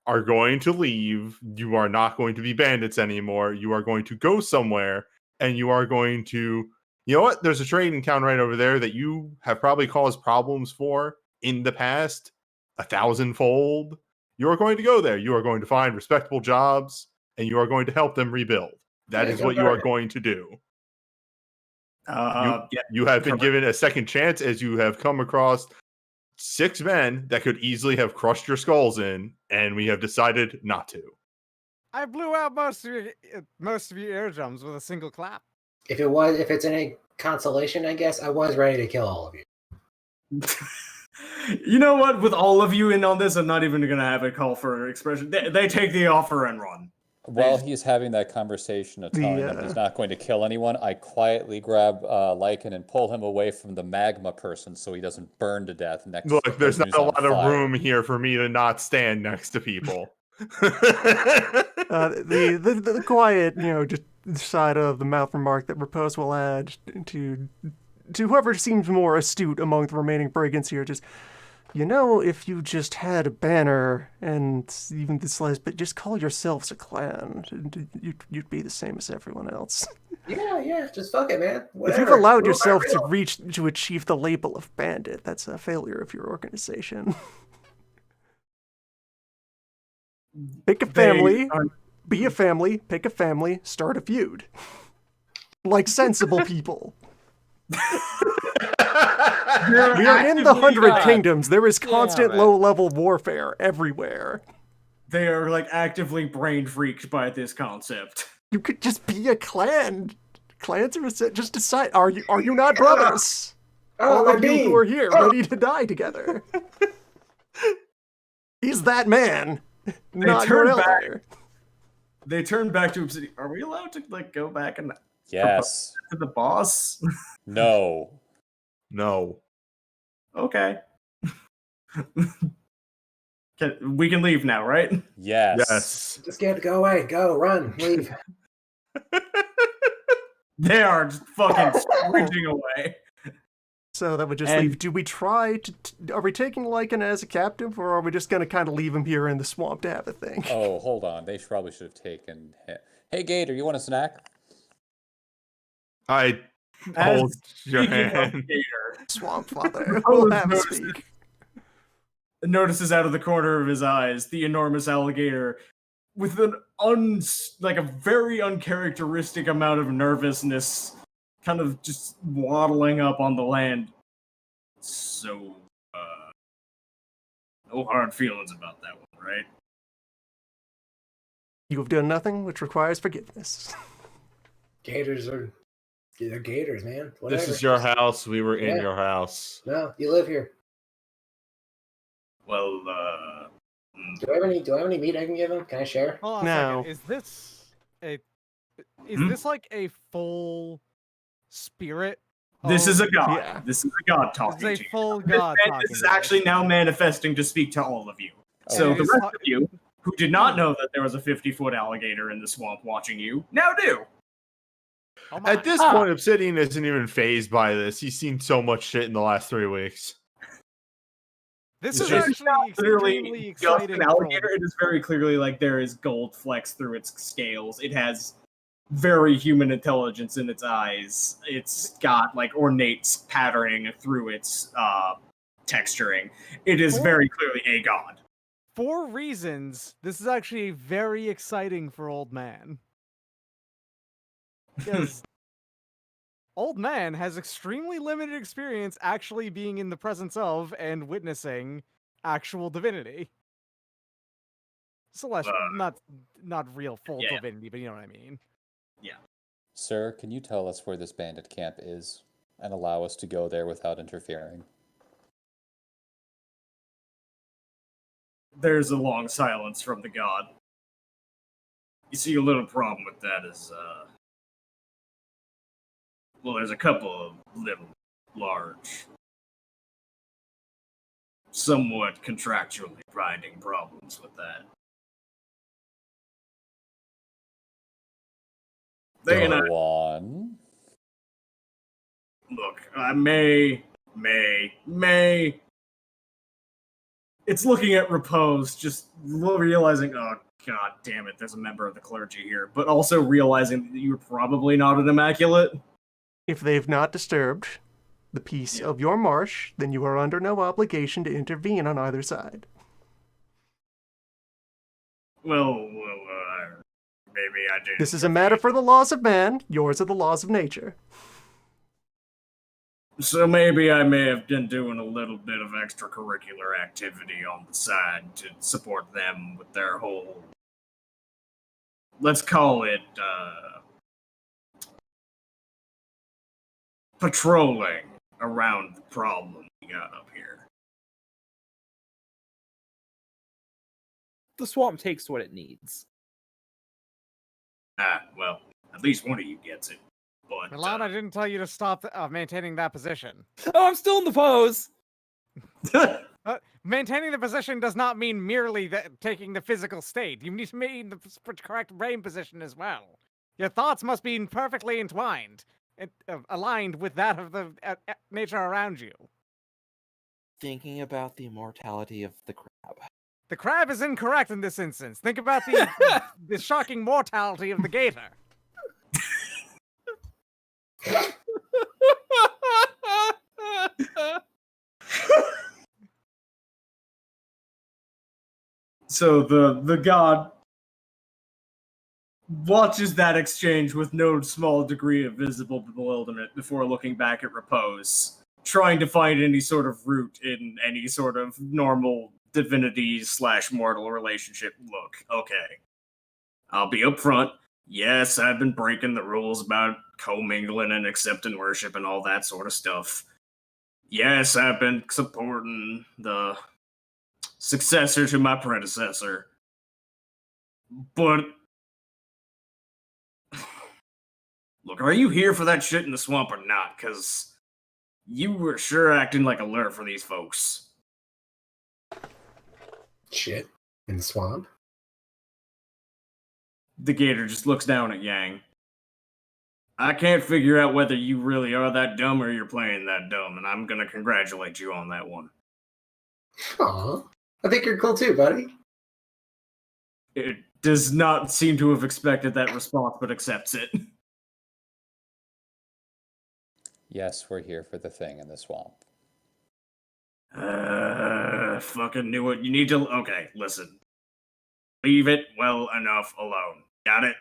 Speaker 3: are going to leave. You are not going to be bandits anymore. You are going to go somewhere and you are going to, you know what? There's a trading town right over there that you have probably caused problems for in the past 1,000-fold. You are going to go there. You are going to find respectable jobs and you are going to help them rebuild. That is what you are going to do.
Speaker 2: Yeah.
Speaker 3: You have been
Speaker 2: correct.
Speaker 3: given a second chance as you have come across 6 men that could easily have crushed your skulls in, and we have decided not to.
Speaker 7: I blew out most of your eardrums with a single clap.
Speaker 6: If it's any consolation, I guess I was ready to kill all of you.
Speaker 2: You know what? With all of you in on this, I'm not even gonna have a call for expression. They take the offer and run.
Speaker 5: While he's having that conversation of telling them he's not going to kill anyone, I quietly grab Lycan and pull him away from the magma person so he doesn't burn to death next to the
Speaker 3: Look, there's
Speaker 5: person
Speaker 3: not a
Speaker 5: who's on
Speaker 3: lot of
Speaker 5: fire.
Speaker 3: room here for me to not stand next to people.
Speaker 1: The quiet, just side of the mouth remark that Repose will add to whoever seems more astute among the remaining brigands here, just, if you just had a banner and even this last bit, just call yourselves a clan, you'd be the same as everyone else.
Speaker 6: Yeah, just fuck it, man. Whatever.
Speaker 1: If you've allowed yourself to achieve the label of bandit, that's a failure of your organization. Pick a family, be a family, pick a family, start a feud. Like sensible people. We are in the 100 Kingdoms. There is constant low-level warfare everywhere.
Speaker 2: They are like actively brain freaked by this concept.
Speaker 1: You could just be a clan. Clans are just decide. Are you not brothers? All of you who are here, ready to die together. He's that man. Not your elder.
Speaker 2: They turn back to Obsidian. Are we allowed to go back and
Speaker 5: Yes.
Speaker 2: to the boss?
Speaker 5: No.
Speaker 3: No.
Speaker 2: Okay. We can leave now, right?
Speaker 5: Yes.
Speaker 6: Just go away. Go, run, leave.
Speaker 2: They are just fucking sprinting away.
Speaker 1: So that would just leave. Do we try to? Are we taking Lycan as a captive, or are we just going to kind of leave him here in the swamp to have a thing?
Speaker 5: Oh, hold on. They probably should have taken him. Hey, Gator, you want a snack?
Speaker 3: I hold your hand.
Speaker 1: Swamp Father. We'll have a speak.
Speaker 2: Notices out of the corner of his eyes the enormous alligator with a very uncharacteristic amount of nervousness, kind of just waddling up on the land. So, no hard feelings about that one, right?
Speaker 1: You have done nothing which requires forgiveness.
Speaker 6: They're gators, man. Whatever.
Speaker 3: This is your house. We were in your house.
Speaker 6: No, you live here.
Speaker 2: Well,
Speaker 6: Do I have any meat I can give him? Can I share?
Speaker 7: Hold on a second. Is this like a full spirit?
Speaker 2: This is a god.
Speaker 1: Yeah.
Speaker 2: This is a god talking
Speaker 7: This is
Speaker 2: to
Speaker 7: a
Speaker 2: you.
Speaker 7: full god talking
Speaker 2: This is
Speaker 7: to you.
Speaker 2: actually now manifesting to speak to all of you. So
Speaker 7: Okay.
Speaker 2: the rest of you, who did not know that there was a 50-foot alligator in the swamp watching you, now do.
Speaker 7: Oh my.
Speaker 3: At this point, Obsidian isn't even phased by this. He's seen so much shit in the last 3 weeks.
Speaker 7: This
Speaker 2: It's
Speaker 7: is
Speaker 2: just
Speaker 7: actually
Speaker 2: literally
Speaker 7: extremely
Speaker 2: just
Speaker 7: exciting.
Speaker 2: an alligator. It is very clearly like there is gold flecks through its scales. It has very human intelligence in its eyes. It's got like ornate patterning through its texturing. It is very clearly a god.
Speaker 7: For reasons, this is actually very exciting for Old Man. Because Old Man has extremely limited experience actually being in the presence of and witnessing actual divinity. Celestial, not real full divinity, but you know what I mean.
Speaker 2: Yeah.
Speaker 5: Sir, can you tell us where this bandit camp is and allow us to go there without interfering?
Speaker 2: There's a long silence from the god. You see, a little problem with that is, well, there's a couple of little, large, somewhat contractually grinding problems with that.
Speaker 5: Go on.
Speaker 2: Look, I may. It's looking at Repose, just realizing, oh, god damn it, there's a member of the clergy here, but also realizing that you're probably not an immaculate.
Speaker 1: If they've not disturbed the peace of your marsh, then you are under no obligation to intervene on either side.
Speaker 2: Well, maybe I do.
Speaker 1: This is a matter for the laws of man. Yours are the laws of nature.
Speaker 2: So maybe I may have been doing a little bit of extracurricular activity on the side to support them with their whole, let's call it, patrolling around the problem we got up here.
Speaker 4: The swamp takes what it needs.
Speaker 2: Well, at least one of you gets it. But
Speaker 7: Milan, I didn't tell you to stop maintaining that position.
Speaker 4: Oh, I'm still in the pose.
Speaker 7: Maintaining the position does not mean merely taking the physical state. You need to maintain the correct brain position as well. Your thoughts must be perfectly entwined, aligned with that of the nature around you.
Speaker 4: Thinking about the immortality of the crab.
Speaker 7: The crab is incorrect in this instance. Think about the shocking mortality of the gator.
Speaker 2: So the god watches that exchange with no small degree of visible bewilderment before looking back at Repose, trying to find any sort of root in any sort of normal divinity/mortal relationship. Look, okay, I'll be upfront. Yes, I've been breaking the rules about commingling and accepting worship and all that sort of stuff. Yes, I've been supporting the successor to my predecessor. But look, are you here for that shit in the swamp or not? Because you were sure acting like a lure for these folks.
Speaker 6: Shit. In the swamp?
Speaker 2: The gator just looks down at Yang. I can't figure out whether you really are that dumb or you're playing that dumb, and I'm gonna congratulate you on that one.
Speaker 6: Aw. I think you're cool too, buddy.
Speaker 2: It does not seem to have expected that response, but accepts it.
Speaker 5: Yes, we're here for the thing in the swamp.
Speaker 2: Fucking knew it. You need to. Okay, listen. Leave it well enough alone. Got it?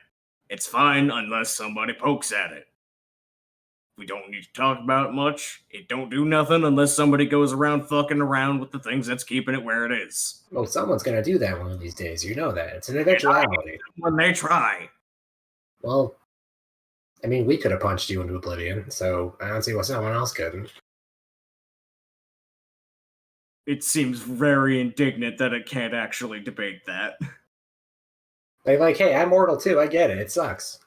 Speaker 2: It's fine unless somebody pokes at it. We don't need to talk about it much. It don't do nothing unless somebody goes around fucking around with the things that's keeping it where it is.
Speaker 6: Well, someone's gonna do that one of these days. You know that. It's an eventuality.
Speaker 2: When they try.
Speaker 6: Well, I mean, we could have punched you into oblivion, so I don't see why someone else couldn't.
Speaker 2: It seems very indignant that it can't actually debate that.
Speaker 6: Like, hey, I'm mortal too. I get it. It sucks.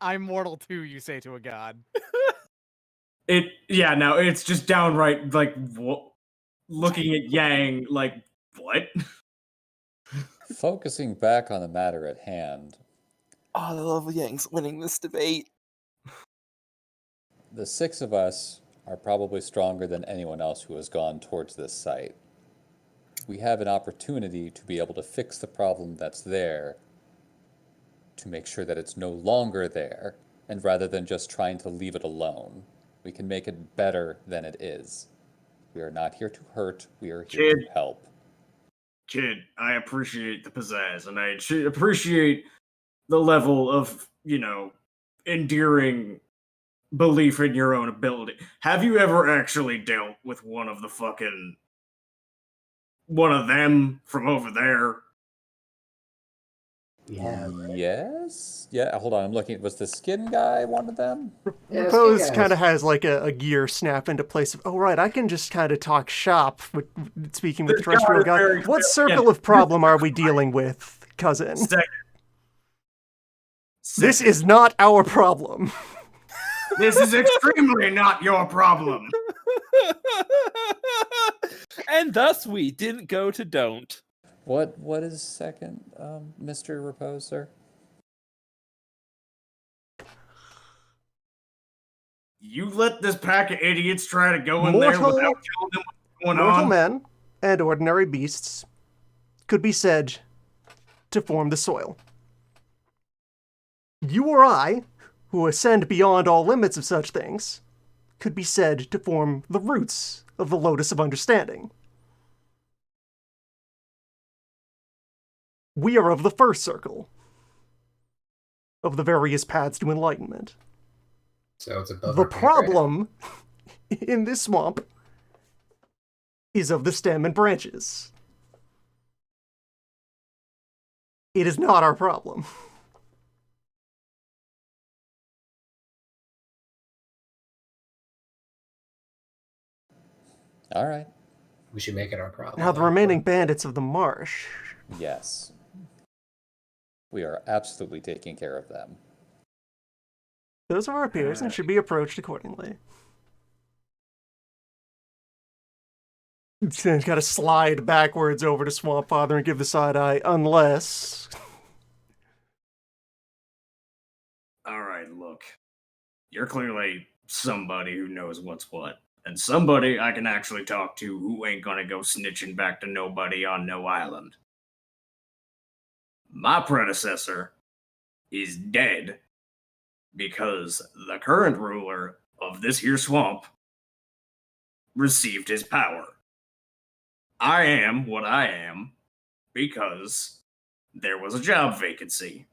Speaker 7: I'm mortal too, you say to a god.
Speaker 2: It's just downright, like, looking at Yang, like, what?
Speaker 5: Focusing back on the matter at hand,
Speaker 4: Oh, I love Yang's winning this debate.
Speaker 5: the 6 of us are probably stronger than anyone else who has gone towards this site. We have an opportunity to be able to fix the problem that's there, to make sure that it's no longer there, and rather than just trying to leave it alone, we can make it better than it is. We are not here to hurt, we are here to help.
Speaker 2: Kid, I appreciate the pizzazz, and I appreciate the level of, endearing belief in your own ability. Have you ever actually dealt with one of them from over there?
Speaker 6: Yeah.
Speaker 5: Yes? Yeah, hold on, I'm looking. Was the skin guy one of them?
Speaker 6: Yeah,
Speaker 1: Repose
Speaker 6: skin guys.
Speaker 1: kind of has like a gear snap into place of, oh, right, I can just kind of talk shop with speaking with
Speaker 2: This
Speaker 1: terrestrial
Speaker 2: guy is very
Speaker 1: god. What
Speaker 2: clear.
Speaker 1: circle of problem are we dealing with, cousin? This is not our problem.
Speaker 2: This is extremely not your problem.
Speaker 4: And thus we didn't go to don't.
Speaker 5: What is second, Mr. Repose, sir?
Speaker 2: You let this pack of idiots try to go in there without telling them what's going
Speaker 1: Mortal
Speaker 2: on?
Speaker 1: men and ordinary beasts could be said to form the soil. You or I, who ascend beyond all limits of such things, could be said to form the roots of the lotus of understanding. We are of the first circle of the various paths to enlightenment.
Speaker 6: So it's above
Speaker 1: The
Speaker 6: our pay grade.
Speaker 1: problem in this swamp is of the stem and branches. It is not our problem.
Speaker 5: All right.
Speaker 6: We should make it our problem.
Speaker 1: Now, the remaining bandits of the marsh.
Speaker 5: Yes. We are absolutely taking care of them.
Speaker 1: Those are our peers and should be approached accordingly. Got to slide backwards over to Swamp Father and give the side eye, unless.
Speaker 2: All right, look. You're clearly somebody who knows what's what. And somebody I can actually talk to who ain't gonna go snitching back to nobody on no island. My predecessor is dead because the current ruler of this here swamp received his power. I am what I am because there was a job vacancy.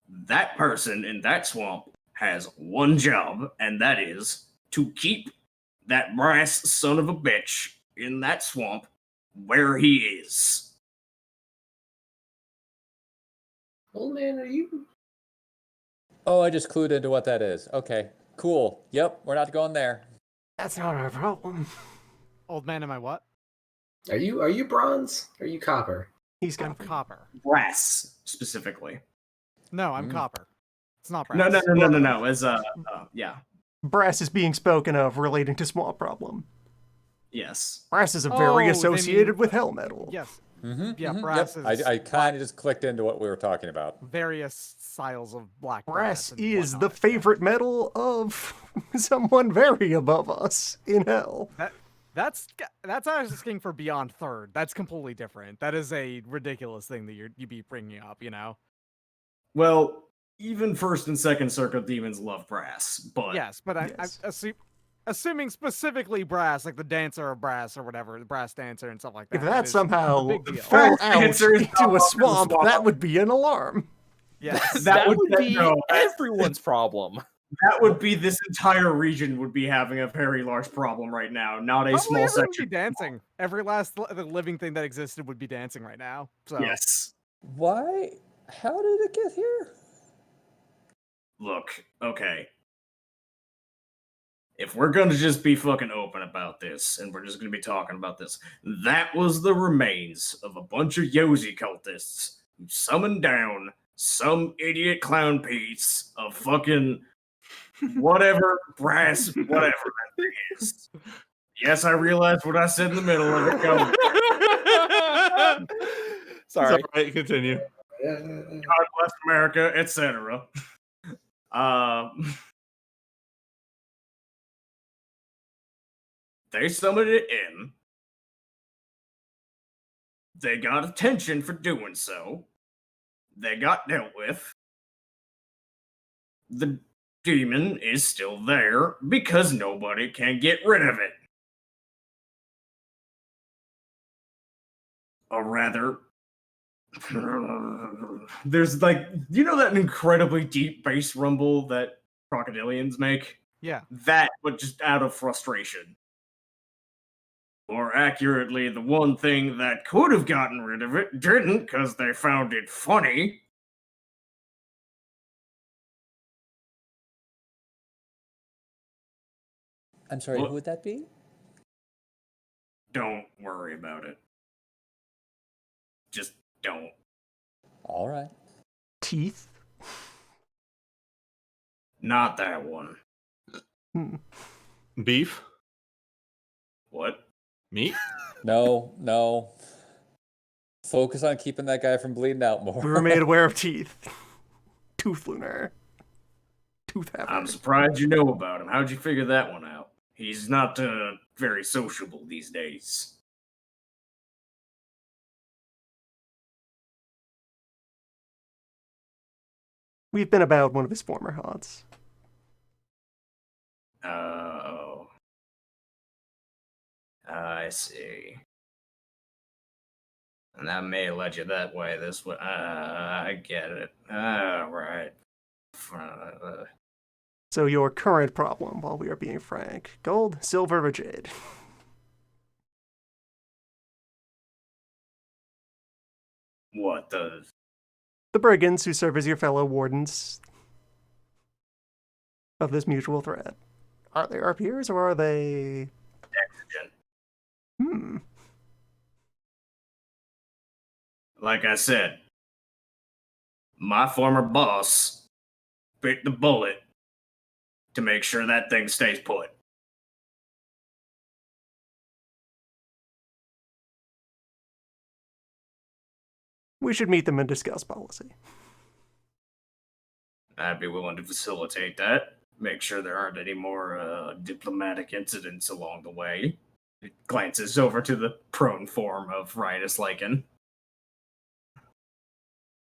Speaker 2: That person in that swamp has one job, and that is to keep that brass son of a bitch in that swamp where he is.
Speaker 6: Old man, are you?
Speaker 5: Oh, I just clued into what that is. Okay, cool. Yep, we're not going there.
Speaker 1: That's not our problem.
Speaker 7: Old man, am I what?
Speaker 6: Are you bronze? Are you copper?
Speaker 1: He's
Speaker 7: I'm
Speaker 1: got
Speaker 7: copper.
Speaker 2: Brass, specifically.
Speaker 7: No, I'm copper. It's not
Speaker 2: No,
Speaker 7: brass.
Speaker 2: no. As yeah,
Speaker 1: brass is being spoken of relating to Swamp Problem.
Speaker 2: yes.
Speaker 1: Brass is very
Speaker 7: Oh, they
Speaker 1: associated
Speaker 7: mean-
Speaker 1: with hell metal.
Speaker 7: Yes,
Speaker 5: Mm-hmm,
Speaker 7: Yeah, brass
Speaker 5: yep.
Speaker 7: is
Speaker 5: I kind of just clicked into what we were talking about.
Speaker 7: various styles of black
Speaker 1: Brass
Speaker 7: and
Speaker 1: is the
Speaker 7: whatnot, yeah.
Speaker 1: favorite metal of someone very above us in hell.
Speaker 7: That's asking for beyond third. That's completely different. That is a ridiculous thing that you be bringing up. You know.
Speaker 2: Well, even first and second circle demons love brass, but
Speaker 7: Yes, but I'm
Speaker 1: Yes.
Speaker 7: assuming specifically brass, like the dancer of brass or whatever, the brass dancer and stuff like that.
Speaker 1: If that
Speaker 7: is
Speaker 1: somehow
Speaker 7: a big deal.
Speaker 1: fell
Speaker 2: Brass
Speaker 1: out
Speaker 2: dancer is
Speaker 1: into a
Speaker 2: not
Speaker 1: swamp,
Speaker 2: swamp.
Speaker 1: that would be an alarm.
Speaker 7: Yes.
Speaker 4: That would
Speaker 2: that-
Speaker 4: be
Speaker 2: no, that's-
Speaker 4: everyone's problem.
Speaker 2: that would be this entire region would be having a very large problem right now, not a
Speaker 7: Probably
Speaker 2: small
Speaker 7: everyone would
Speaker 2: section.
Speaker 7: be dancing. Every last the living thing that existed would be dancing right now. So
Speaker 2: Yes.
Speaker 5: Why? How did it get here?
Speaker 2: Look, okay. If we're gonna just be fucking open about this, and we're just gonna be talking about this, that was the remains of a bunch of Yosi cultists who summoned down some idiot clown piece of fucking whatever brass, whatever that thing is. Yes, I realized what I said in the middle of it. Go.
Speaker 4: Sorry.
Speaker 3: It's all right, continue.
Speaker 2: God bless America, etc. They summoned it in. They got attention for doing so. They got dealt with. The demon is still there because nobody can get rid of it. Or rather, there's like, you know that incredibly deep bass rumble that crocodilians make?
Speaker 7: yeah.
Speaker 2: That, but just out of frustration. Or accurately, the one thing that could have gotten rid of it didn't because they found it funny.
Speaker 5: I'm sorry,
Speaker 2: What?
Speaker 5: who would that be?
Speaker 2: Don't worry about it. Just don't.
Speaker 5: All right.
Speaker 1: Teeth?
Speaker 2: Not that one.
Speaker 1: Hmm.
Speaker 3: Beef?
Speaker 2: What?
Speaker 3: Meat?
Speaker 5: No. Focus on keeping that guy from bleeding out more.
Speaker 1: We were made aware of teeth. Tooth lunar. Tooth
Speaker 2: I'm
Speaker 1: having.
Speaker 2: surprised you know about him. How'd you figure that one out? He's not very sociable these days.
Speaker 1: We've been about one of his former haunts.
Speaker 2: Oh. I see. And that may have led you that way, this way. I get it. Alright.
Speaker 1: So your current problem, while we are being frank, gold, silver, or jade?
Speaker 2: What does?
Speaker 1: The brigands who serve as your fellow wardens of this mutual threat. Are they our peers or are they... Hmm.
Speaker 2: Like I said, my former boss bit the bullet to make sure that thing stays put.
Speaker 1: We should meet them and discuss policy.
Speaker 2: I'd be willing to facilitate that. Make sure there aren't any more diplomatic incidents along the way. It glances over to the prone form of Rhinus Lycan.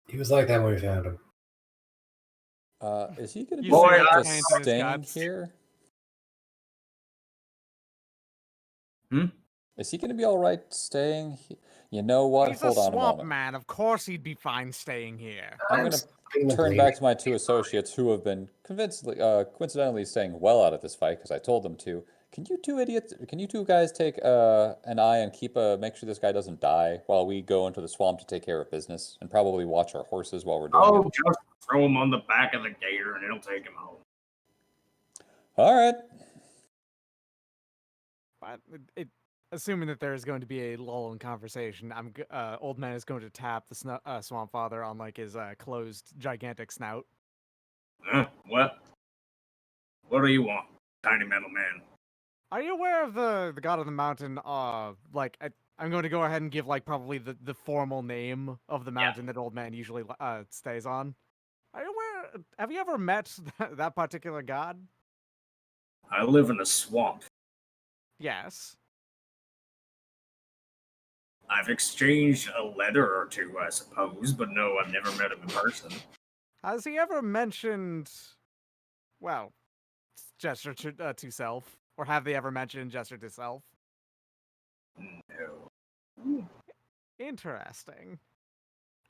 Speaker 6: He was like that when we found him.
Speaker 5: Is he going to be
Speaker 7: You see
Speaker 2: Boy,
Speaker 7: that
Speaker 2: I-
Speaker 5: just
Speaker 7: giant in his
Speaker 5: staying
Speaker 7: guts.
Speaker 5: here?
Speaker 2: Hmm?
Speaker 5: Is he going to be all right staying? You know what?
Speaker 7: He's
Speaker 5: Hold
Speaker 7: a
Speaker 5: on a
Speaker 7: swamp
Speaker 5: moment.
Speaker 7: man. Of course he'd be fine staying here.
Speaker 5: I'm going to turn back to my two associates who have been coincidentally staying well out of this fight because I told them to. Can you two guys take an eye and make sure this guy doesn't die while we go into the swamp to take care of business and probably watch our horses while we're doing
Speaker 2: Oh,
Speaker 5: it?
Speaker 2: just throw him on the back of the gator and it'll take him home.
Speaker 5: All right.
Speaker 7: But assuming that there is going to be a lull in conversation, Old Man is going to tap the Swamp Father on like his closed gigantic snout.
Speaker 2: What? What do you want, tiny metal man?
Speaker 7: Are you aware of the God of the Mountain? I'm going to go ahead and give like probably the formal name of the mountain that Old Man usually stays on. Are you aware? Have you ever met that particular god?
Speaker 2: I live in a swamp.
Speaker 7: Yes.
Speaker 2: I've exchanged a letter or two, I suppose, but no, I've never met him in person.
Speaker 7: Has he ever mentioned, well, gesture to self, or have they ever mentioned gesture to self?
Speaker 2: No.
Speaker 7: Interesting.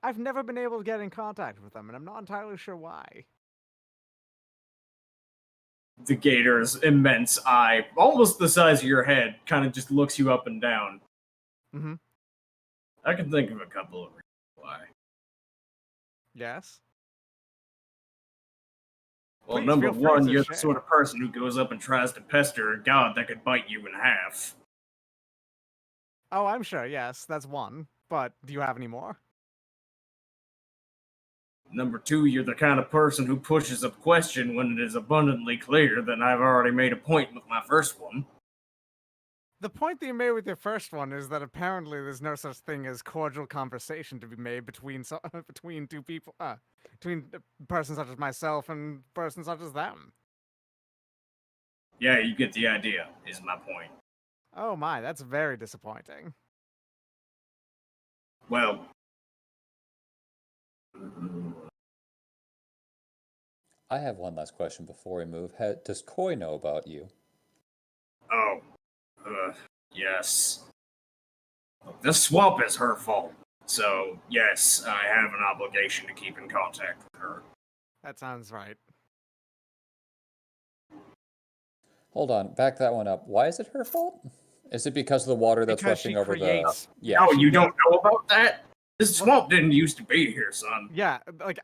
Speaker 7: I've never been able to get in contact with them, and I'm not entirely sure why.
Speaker 2: The gator's immense eye, almost the size of your head, kind of just looks you up and down.
Speaker 7: Mm-hmm.
Speaker 2: I can think of a couple of reasons why.
Speaker 7: Yes.
Speaker 2: Well,
Speaker 7: Please,
Speaker 2: number
Speaker 7: feel free
Speaker 2: one,
Speaker 7: to
Speaker 2: you're
Speaker 7: share.
Speaker 2: the sort of person who goes up and tries to pester a god that could bite you in half.
Speaker 7: Oh, I'm sure, yes, that's one. But do you have any more?
Speaker 2: Number two, you're the kind of person who pushes a question when it is abundantly clear that I've already made a point with my first one.
Speaker 7: The point that you made with your first one is that apparently there's no such thing as cordial conversation to be made between between two people, between a person such as myself and a person such as them.
Speaker 2: Yeah, you get the idea, is my point.
Speaker 7: Oh my, that's very disappointing.
Speaker 2: Well,
Speaker 5: I have one last question before we move. Does Koi know about you?
Speaker 2: oh, yes. The swamp is her fault, so yes, I have an obligation to keep in contact with her.
Speaker 7: That sounds right.
Speaker 5: Hold on, back that one up. Why is it her fault? Is it because of the water that's
Speaker 7: Because
Speaker 5: rushing
Speaker 7: she
Speaker 5: over
Speaker 7: creates-
Speaker 5: the... Yeah.
Speaker 2: Oh, you don't know about that? This swamp didn't used to be here, son.
Speaker 7: Yeah, like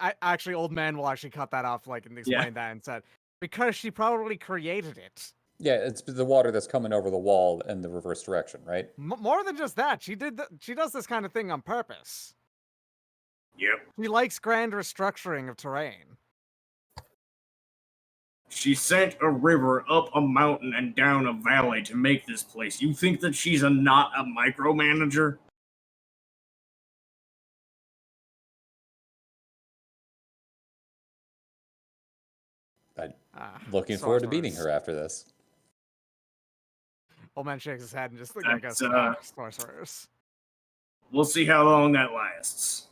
Speaker 7: Old Man will actually cut that off, like, and explain that and said, because she probably created it.
Speaker 5: Yeah, it's the water that's coming over the wall in the reverse direction, right?
Speaker 7: More than just that, she does this kind of thing on purpose.
Speaker 2: Yep.
Speaker 7: She likes grand restructuring of terrain.
Speaker 2: She sent a river up a mountain and down a valley to make this place. You think that she's not a micromanager?
Speaker 5: Looking forward to beating her after this.
Speaker 7: Old Man shakes his head and just
Speaker 2: That's,
Speaker 7: goes, sorcerers.
Speaker 2: We'll see how long that lasts.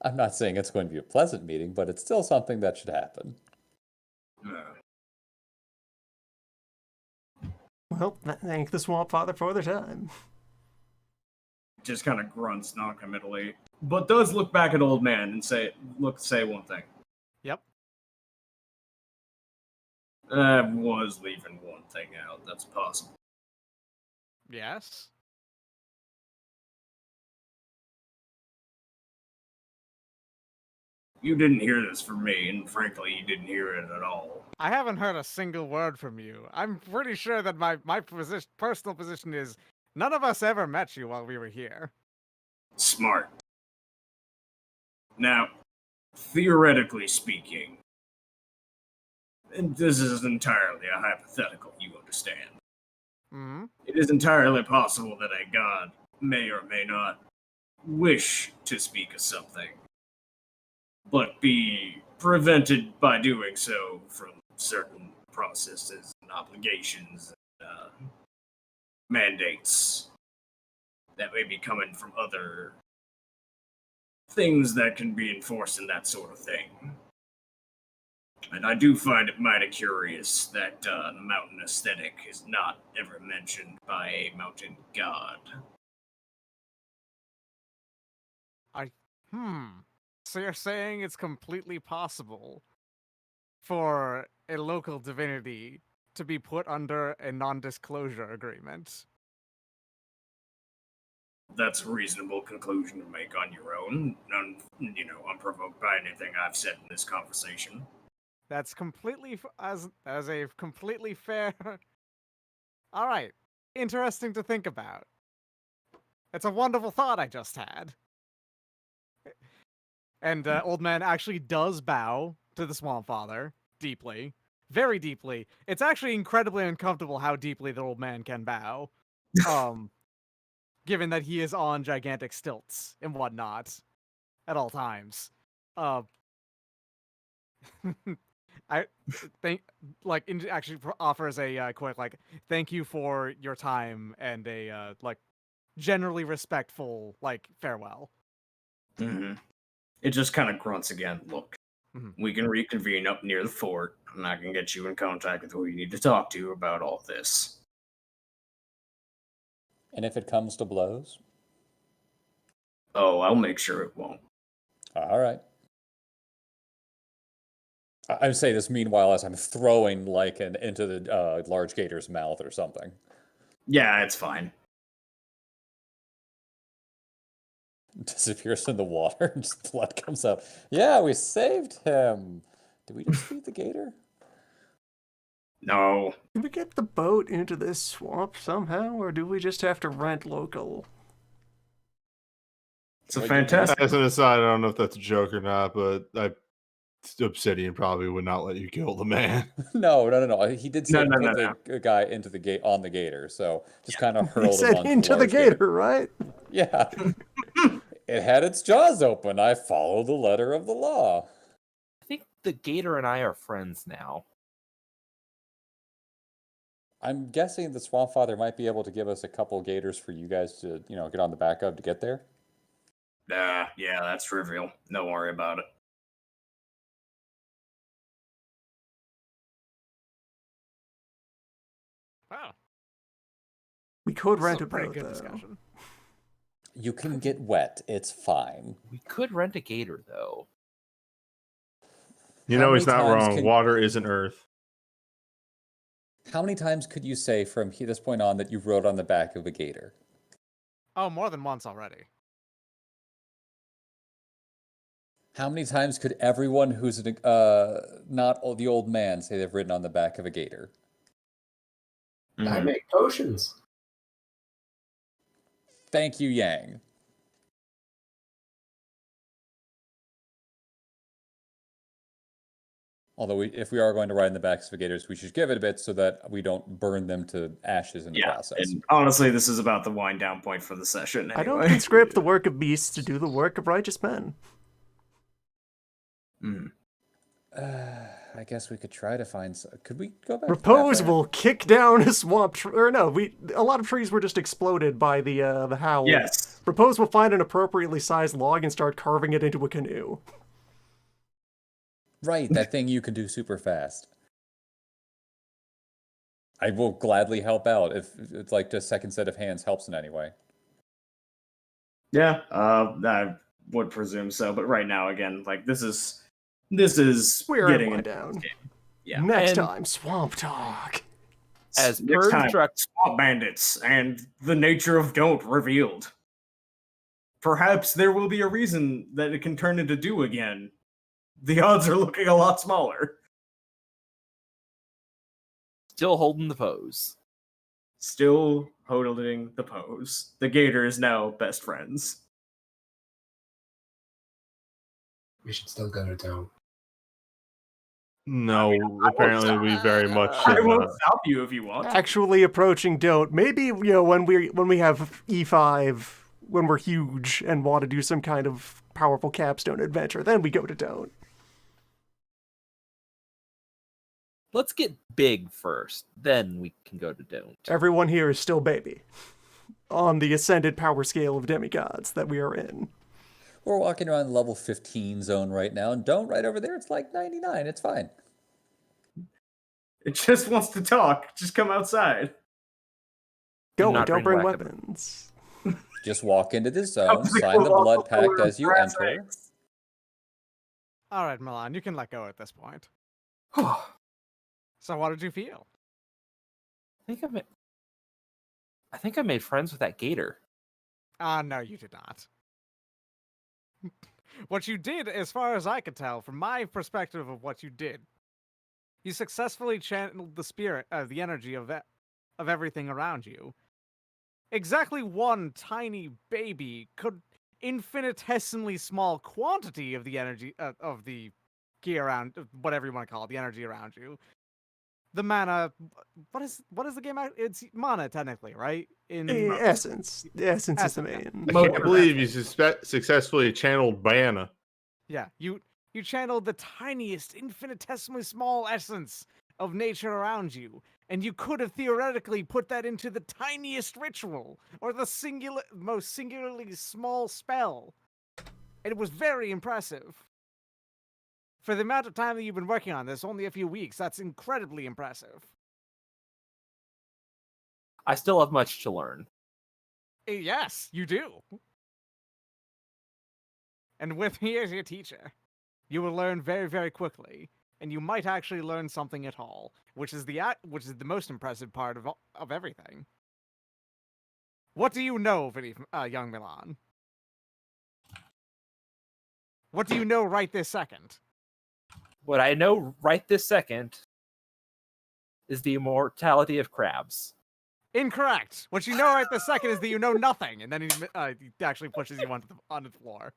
Speaker 5: I'm not saying it's going to be a pleasant meeting, but it's still something that should happen.
Speaker 1: Well, thank the Swamp Father for their time.
Speaker 2: Just kind of grunts non-committally, but does look back at Old Man and say one thing.
Speaker 7: Yep.
Speaker 2: I was leaving one thing out. That's possible.
Speaker 7: Yes.
Speaker 2: You didn't hear this from me, and frankly, you didn't hear it at all.
Speaker 7: I haven't heard a single word from you. I'm pretty sure that my personal position is none of us ever met you while we were here.
Speaker 2: Smart. Now, theoretically speaking, and this is entirely a hypothetical, you understand.
Speaker 7: Hmm.
Speaker 2: It is entirely possible that a god may or may not wish to speak of something, but be prevented by doing so from certain processes and obligations and mandates that may be coming from other things that can be enforced and that sort of thing. And I do find it mighty curious that the mountain aesthetic is not ever mentioned by a mountain god.
Speaker 7: So you're saying it's completely possible for a local divinity to be put under a non-disclosure agreement?
Speaker 2: That's a reasonable conclusion to make on your own, unprovoked by anything I've said in this conversation.
Speaker 7: That's completely as a completely fair. All right, interesting to think about. It's a wonderful thought I just had. And old man actually does bow to the Swamp Father deeply, very deeply. It's actually incredibly uncomfortable how deeply the old man can bow, given that he is on gigantic stilts and whatnot at all times. Uh, I think actually offers a quick thank you for your time and a generally respectful farewell.
Speaker 2: Mm-hmm. It just kind of grunts again. Look,
Speaker 7: Mhm.
Speaker 2: we can reconvene up near the fort, and I can get you in contact with who you need to talk to about all this.
Speaker 5: And if it comes to blows?
Speaker 2: Oh, I'll make sure it won't.
Speaker 5: All right. I would say this meanwhile as I'm throwing Lycan into the large gator's mouth or something.
Speaker 2: Yeah, it's fine.
Speaker 5: Disappears in the water and just blood comes out. Yeah, we saved him. Did we just feed the gator?
Speaker 2: No.
Speaker 1: Can we get the boat into this swamp somehow, or do we just have to rent local?
Speaker 2: It's a
Speaker 5: Like,
Speaker 2: fantastic.
Speaker 3: As an aside, I don't know if that's a joke or not, but Obsidian probably would not let you kill the man.
Speaker 5: No. He did say
Speaker 2: No.
Speaker 5: put the guy into the gate on the gator, so just kind of
Speaker 1: He
Speaker 5: hurled him
Speaker 1: said
Speaker 5: onto
Speaker 1: into
Speaker 5: the
Speaker 1: the
Speaker 5: large
Speaker 1: gator, right?
Speaker 5: Yeah. It had its jaws open. I follow the letter of the law.
Speaker 4: I think the gator and I are friends now.
Speaker 5: I'm guessing the Swamp Father might be able to give us a couple gators for you guys to, get on the back of to get there.
Speaker 2: Yeah, that's trivial. Don't worry about it.
Speaker 7: Wow,
Speaker 1: We could
Speaker 7: this
Speaker 1: rent
Speaker 7: is
Speaker 1: a
Speaker 7: a pretty
Speaker 1: boat,
Speaker 7: good
Speaker 1: though.
Speaker 7: discussion.
Speaker 5: You can get wet. It's fine.
Speaker 4: We could rent a gator though.
Speaker 3: You
Speaker 5: How
Speaker 3: know
Speaker 5: many
Speaker 3: he's not
Speaker 5: times
Speaker 3: wrong. Water isn't earth.
Speaker 5: How many times could you say from this point on that you rode on the back of a gator?
Speaker 7: Oh, more than once already.
Speaker 5: How many times could everyone who's not the old man say they've ridden on the back of a gator?
Speaker 6: I make potions.
Speaker 5: Thank you, Yang. Although if we are going to ride in the backs of gators, we should give it a bit so that we don't burn them to ashes in the process.
Speaker 2: And honestly, this is about the wind down point for the session. Anyway.
Speaker 1: I don't conscript the work of beasts to do the work of righteous men.
Speaker 5: I guess we could try to find. Could we go back?
Speaker 1: Repose
Speaker 5: to the map
Speaker 1: will kick down a swamp tree. Or no, a lot of trees were just exploded by the howl.
Speaker 2: Yes.
Speaker 1: Repose will find an appropriately sized log and start carving it into a canoe.
Speaker 5: Right, that thing you can do super fast. I will gladly help out if it's like the second set of hands helps in any way.
Speaker 2: Yeah, I would presume so. But right now, again, this is
Speaker 1: We're
Speaker 2: getting
Speaker 1: in
Speaker 2: into
Speaker 1: down.
Speaker 2: this game. Yeah.
Speaker 1: Next
Speaker 4: And-
Speaker 1: time, Swamp Talk.
Speaker 4: As
Speaker 2: Next
Speaker 4: per
Speaker 2: time,
Speaker 4: instruct-
Speaker 2: swamp bandits and the nature of don't revealed. Perhaps there will be a reason that it can turn into dew again. The odds are looking a lot smaller.
Speaker 4: Still holding the pose.
Speaker 2: Still holding the pose. The gator is now best friends.
Speaker 6: We should still go to town.
Speaker 3: No, apparently we very much
Speaker 2: I
Speaker 3: should
Speaker 2: won't
Speaker 3: not.
Speaker 2: stop you if you want.
Speaker 1: Actually approaching don't. Maybe, when we have E5, when we're huge and want to do some kind of powerful capstone adventure, then we go to don't.
Speaker 4: Let's get big first, then we can go to don't.
Speaker 1: Everyone here is still baby. On the ascended power scale of demigods that we are in.
Speaker 5: We're walking around the level 15 zone right now, and don't right over there, it's like 99. It's fine.
Speaker 2: It just wants to talk. Just come outside.
Speaker 1: Go,
Speaker 4: not
Speaker 1: don't
Speaker 4: bring
Speaker 1: bring
Speaker 4: weapons.
Speaker 1: weapons.
Speaker 5: Just walk into the zone,
Speaker 2: Comes the
Speaker 5: sign the
Speaker 2: colossal
Speaker 5: blood pact
Speaker 2: pillar of
Speaker 5: as you
Speaker 2: brass
Speaker 5: enter.
Speaker 2: eggs.
Speaker 7: All right, Milan, you can let go at this point. So, what did you feel?
Speaker 4: I think I made friends with that gator.
Speaker 7: No, you did not. What you did, as far as I could tell, from my perspective of what you did, you successfully channeled the spirit, the energy of everything around you. Exactly one tiny baby could infinitesimally small quantity of the energy of the gear around, whatever you want to call it, the energy around you. The mana, what is the game? It's mana technically, right? In
Speaker 1: Essence. The essence is the
Speaker 7: Essence,
Speaker 1: main.
Speaker 3: I
Speaker 2: Most
Speaker 3: can't believe you successfully channeled Banna.
Speaker 7: Yeah, you channeled the tiniest, infinitesimally small essence of nature around you, and you could have theoretically put that into the tiniest ritual or the most singularly small spell. And it was very impressive. For the amount of time that you've been working on this, only a few weeks, that's incredibly impressive.
Speaker 4: I still have much to learn.
Speaker 7: Yes, you do. And with me as your teacher, you will learn very, very quickly, and you might actually learn something at all, which is the most impressive part of everything. What do you know, young Milan? What do you know right this second?
Speaker 4: What I know right this second is the immortality of crabs.
Speaker 7: Incorrect. What you know right this second is that you know nothing, and then he actually pushes you onto the floor.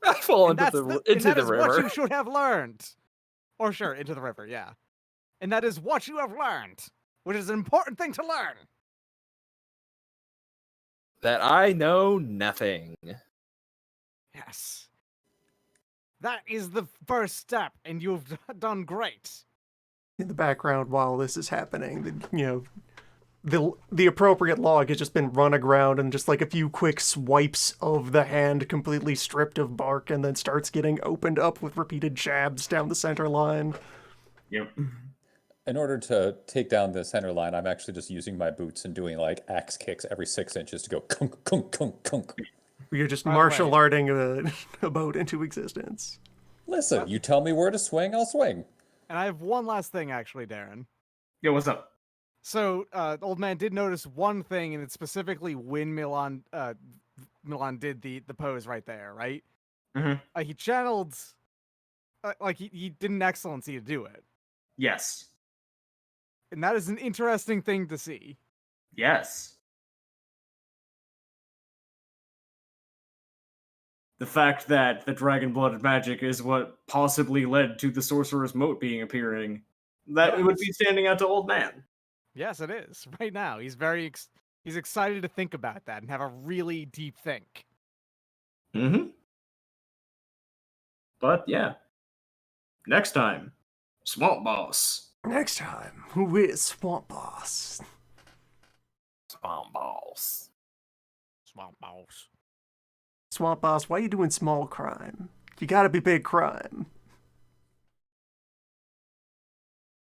Speaker 4: I fall
Speaker 7: And
Speaker 4: into the
Speaker 7: is what
Speaker 4: river.
Speaker 7: you should have learned. Or sure, into the river, yeah. And that is what you have learned, which is an important thing to learn.
Speaker 4: That I know nothing.
Speaker 7: Yes. That is the first step, and you've done great.
Speaker 1: In the background while this is happening, the appropriate log has just been run aground and just like a few quick swipes of the hand completely stripped of bark and then starts getting opened up with repeated jabs down the center line.
Speaker 2: Yep.
Speaker 5: In order to take down the center line, I'm actually just using my boots and doing like axe kicks every 6 inches to go kunk, kunk, kunk, kunk.
Speaker 1: You're just
Speaker 7: By the
Speaker 1: martial
Speaker 7: way-
Speaker 1: arting a boat into existence.
Speaker 5: Listen, you tell me where to swing, I'll swing.
Speaker 7: And I have one last thing, actually, Darren.
Speaker 2: Yo, what's up?
Speaker 7: So, old man did notice one thing, and it's specifically when Milan did the pose right there, right?
Speaker 2: Mm-hmm.
Speaker 7: He channeled, he did an excellency to do it,
Speaker 2: Yes.
Speaker 7: and that is an interesting thing to see.
Speaker 2: Yes. The fact that the dragon-blooded magic is what possibly led to the sorcerer's moat being appearing, that would be standing out to old man.
Speaker 7: Yes, it is. Right now, he's he's excited to think about that and have a really deep think.
Speaker 2: Mm-hmm. But yeah. Next time, Swamp Boss.
Speaker 1: Next time, who is Swamp Boss?
Speaker 4: Swamp balls.
Speaker 7: Swamp Boss.
Speaker 1: Swamp Boss, why you doing small crime? You gotta be big crime.